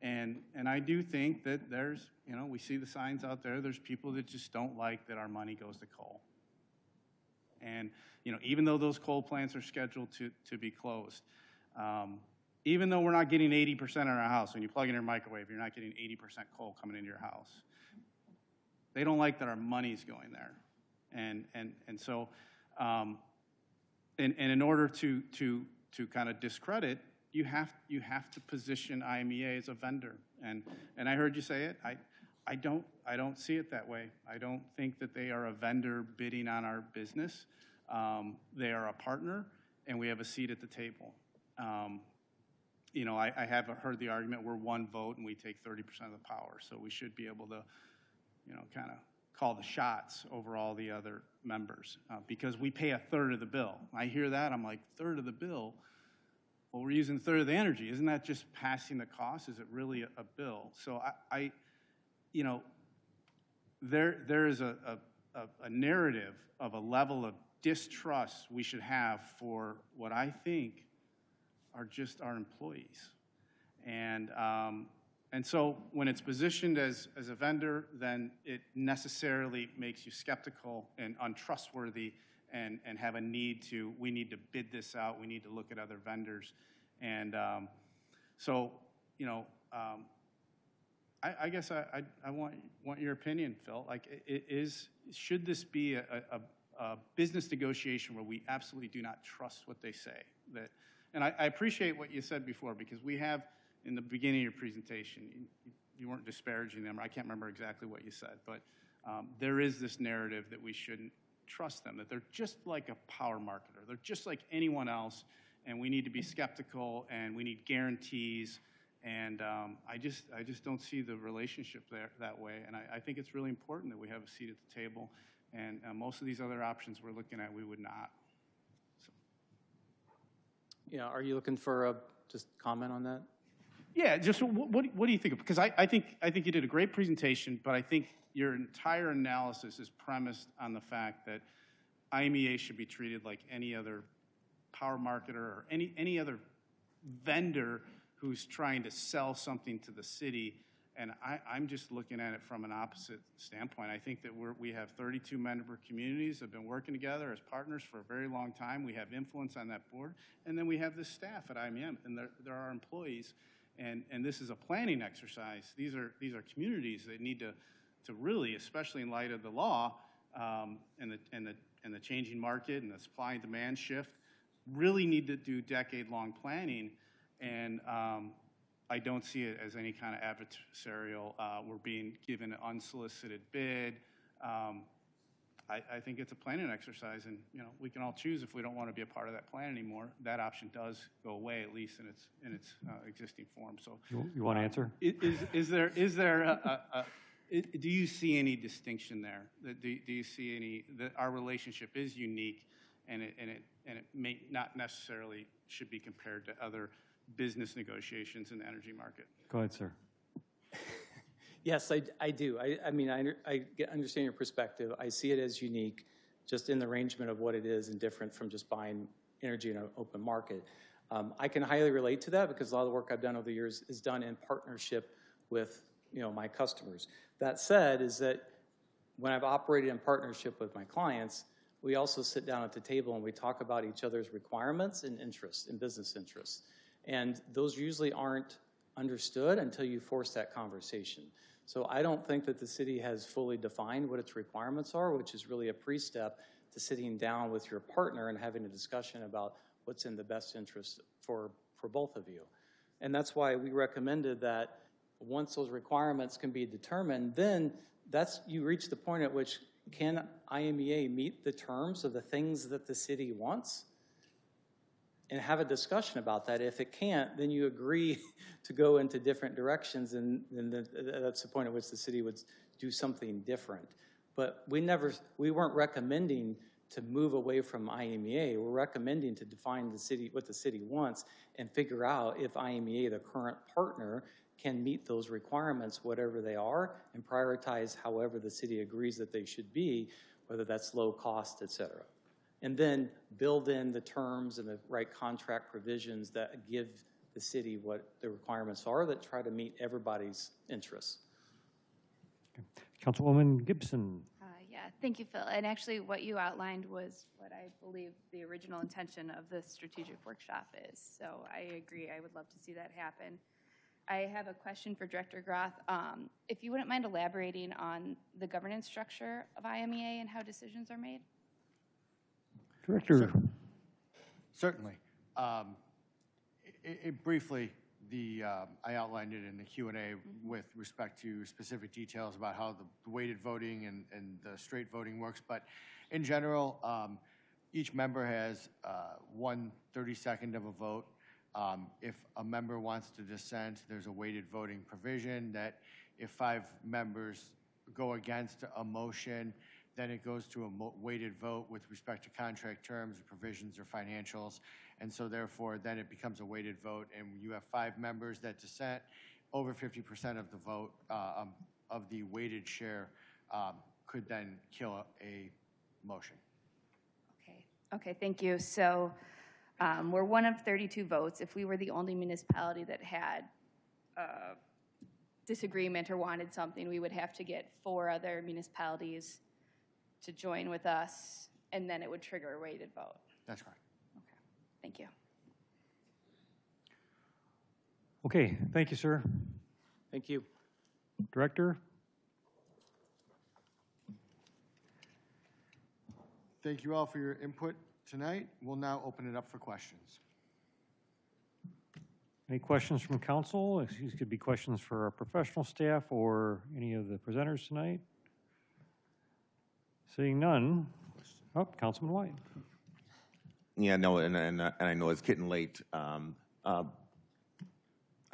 And I do think that there's, we see the signs out there, there's people that just don't like that our money goes to coal. And, even though those coal plants are scheduled to be closed, even though we're not getting 80% in our house, when you plug in your microwave, you're not getting 80% coal coming into your house. They don't like that our money's going there. And so and in order to kind of discredit, you have to position IMEA as a vendor. And I heard you say it. I don't see it that way. I don't think that they are a vendor bidding on our business. They are a partner, and we have a seat at the table. You know, I have heard the argument we're one vote and we take 30% of the power, so we should be able to, you know, kind of call the shots over all the other members because we pay a third of the bill. I hear that, I'm like, third of the bill? Well, we're using a third of the energy. Isn't that just passing the cost? Is it really a bill? So you know, there is a narrative of a level of distrust we should have for what I think are just our employees. And so when it's positioned as a vendor, then it necessarily makes you skeptical and untrustworthy and have a need to, we need to bid this out, we need to look at other vendors. And so, you know, I guess I want your opinion, Phil. Like, should this be a business negotiation where we absolutely do not trust what they say? And I appreciate what you said before, because we have, in the beginning of your presentation, you weren't disparaging them. I can't remember exactly what you said, but there is this narrative that we shouldn't trust them, that they're just like a power marketer. They're just like anyone else, and we need to be skeptical, and we need guarantees. And I just don't see the relationship there that way. And I think it's really important that we have a seat at the table. And most of these other options we're looking at, we would not. So. Yeah, are you looking for a just comment on that? Yeah, just what do you think? Because I think you did a great presentation, but I think your entire analysis is premised on the fact that IMEA should be treated like any other power marketer or any other vendor who's trying to sell something to the city. And I'm just looking at it from an opposite standpoint. I think that we have 32 member communities that have been working together as partners for a very long time. We have influence on that board. And then we have this staff at IMEA, and there are employees. And this is a planning exercise. These are communities that need to really, especially in light of the law and the changing market and the supply and demand shift, really need to do decade-long planning. And I don't see it as any kind of adversarial. We're being given an unsolicited bid. I think it's a planning exercise, and you know, we can all choose if we don't want to be a part of that plan anymore. That option does go away, at least in its existing form. So, you want to answer? Is there do you see any distinction there? Do you see any that our relationship is unique, and it may not necessarily should be compared to other business negotiations in the energy market? Go ahead, sir. Yes, I do. I mean, I understand your perspective. I see it as unique, just in the arrangement of what it is and different from just buying energy in an open market. I can highly relate to that because a lot of the work I've done over the years is done in partnership with, you know, my customers. That said, is that when I've operated in partnership with my clients, we also sit down at the table and we talk about each other's requirements and interests and business interests. And those usually aren't understood until you force that conversation. So I don't think that the city has fully defined what its requirements are, which is really a pre-step to sitting down with your partner and having a discussion about what's in the best interest for both of you. And that's why we recommended that once those requirements can be determined, then you reach the point at which can IMEA meet the terms of the things that the city wants? And have a discussion about that. If it can't, then you agree to go into different directions, and that's the point at which the city would do something different. But we weren't recommending to move away from IMEA. We're recommending to define what the city wants and figure out if IMEA, the current partner, can meet those requirements, whatever they are, and prioritize however the city agrees that they should be, whether that's low cost, et cetera. And then build in the terms and the right contract provisions that give the city what the requirements are that try to meet everybody's interests. Okay. Councilwoman Gibson. Yeah, thank you, Phil. And actually what you outlined was what I believe the original intention of the strategic workshop is. So I agree. I would love to see that happen. I have a question for Director Groth. If you wouldn't mind elaborating on the governance structure of IMEA and how decisions are made. Director. Certainly. Briefly, I outlined it in the Q&A with respect to specific details about how the weighted voting and the straight voting works. But in general, each member has 1/32 of a vote. If a member wants to dissent, there's a weighted voting provision that if 5 members go against a motion, then it goes to a weighted vote with respect to contract terms, provisions, or financials. And so therefore, then it becomes a weighted vote, and you have 5 members that dissent. Over 50% of the vote of the weighted share could then kill a motion. Okay, thank you. So we're one of 32 votes. If we were the only municipality that had disagreement or wanted something, we would have to get 4 other municipalities to join with us, and then it would trigger a weighted vote. That's correct. Okay, thank you. Okay, thank you, sir. Thank you. Director? Thank you all for your input tonight. We'll now open it up for questions. Any questions from council? These could be questions for our professional staff or any of the presenters tonight. Seeing none. Oh, Councilman White. Yeah, no, and I know it's getting late. I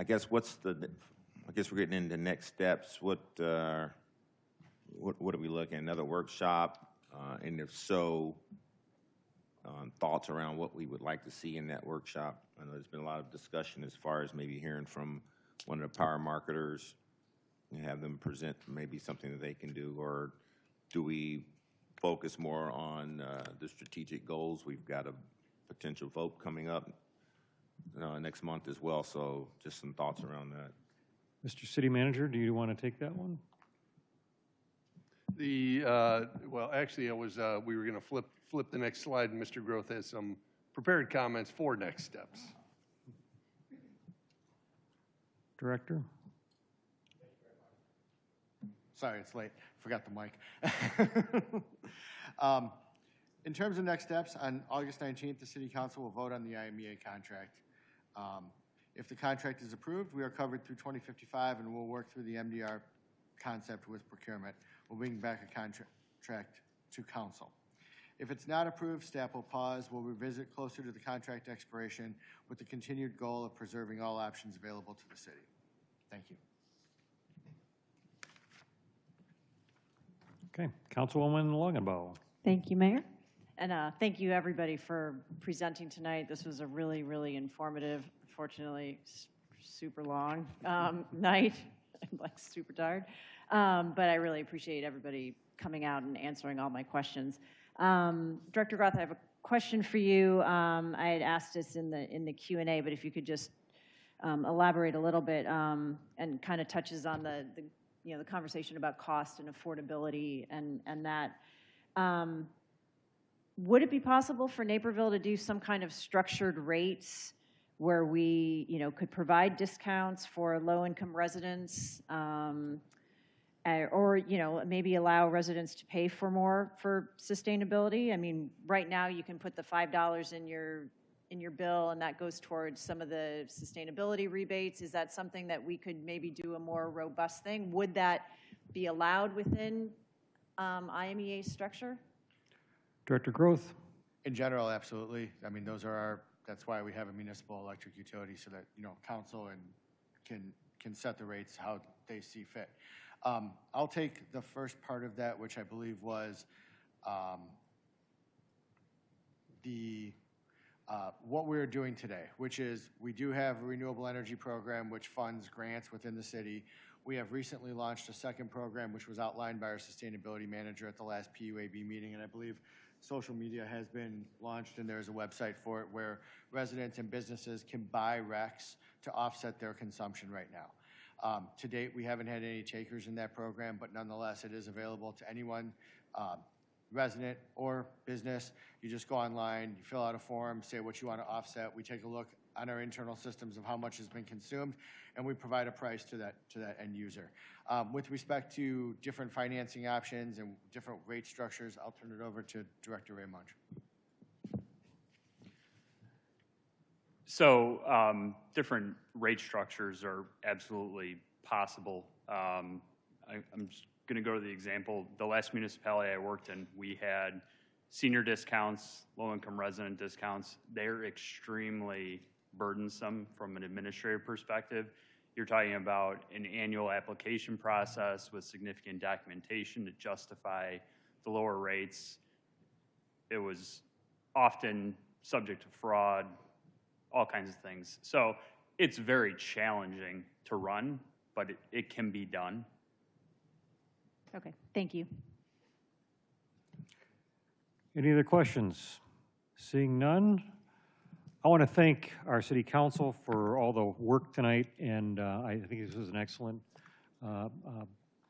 guess I guess we're getting into next steps. What are we looking at? Another workshop? And if so, thoughts around what we would like to see in that workshop. I know there's been a lot of discussion as far as maybe hearing from one of the power marketers and have them present maybe something that they can do, or do we focus more on the strategic goals? We've got a potential vote coming up next month as well, so just some thoughts around that. Mr. City Manager, do you want to take that one? Well, actually, we were going to flip the next slide, and Mr. Groth has some prepared comments for next steps. Director? Sorry, it's late. Forgot the mic. In terms of next steps, on August 19th, the City Council will vote on the IMEA contract. If the contract is approved, we are covered through 2055, and we'll work through the MDR concept with procurement. We'll bring back a contract to council. If it's not approved, staff will pause. We'll revisit closer to the contract expiration with the continued goal of preserving all options available to the city. Thank you. Okay, Councilwoman Longenbaugh. Thank you, Mayor. And thank you, everybody, for presenting tonight. This was a really, really informative, unfortunately, super long night. I'm like super tired. But I really appreciate everybody coming out and answering all my questions. Director Groth, I have a question for you. I had asked this in the Q&A, but if you could just elaborate a little bit and kind of touches on the conversation about cost and affordability and that. Would it be possible for Naperville to do some kind of structured rates where we, could provide discounts for low-income residents, or maybe allow residents to pay for more for sustainability? I mean, right now you can put the $5 in your bill, and that goes towards some of the sustainability rebates. Is that something that we could maybe do a more robust thing? Would that be allowed within IMEA structure? Director Groth. In general, absolutely. I mean, that's why we have a municipal electric utility, so that, council can set the rates how they see fit. I'll take the first part of that, which I believe was what we're doing today, which is we do have a renewable energy program which funds grants within the city. We have recently launched a second program, which was outlined by our sustainability manager at the last PUAB meeting, and I believe social media has been launched, and there's a website for it where residents and businesses can buy RECs to offset their consumption right now. To date, we haven't had any takers in that program, but nonetheless, it is available to anyone, resident or business. You just go online, you fill out a form, say what you want to offset. We take a look on our internal systems of how much has been consumed, and we provide a price to that end user. With respect to different financing options and different rate structures, I'll turn it over to Director Ray Munch. So different rate structures are absolutely possible. I'm just going to go to the example. The last municipality I worked in, we had senior discounts, low-income resident discounts. They're extremely burdensome from an administrative perspective. You're talking about an annual application process with significant documentation to justify the lower rates. It was often subject to fraud, all kinds of things. So it's very challenging to run, but it can be done. Okay, thank you. Any other questions? Seeing none, I want to thank our city council for all the work tonight, and I think this was an excellent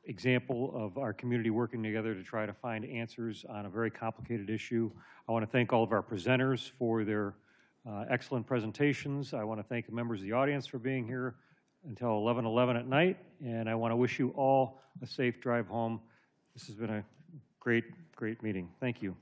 example of our community working together to try to find answers on a very complicated issue. I want to thank all of our presenters for their excellent presentations. I want to thank the members of the audience for being here until 11:11 at night, and I want to wish you all a safe drive home. This has been a great, great meeting. Thank you.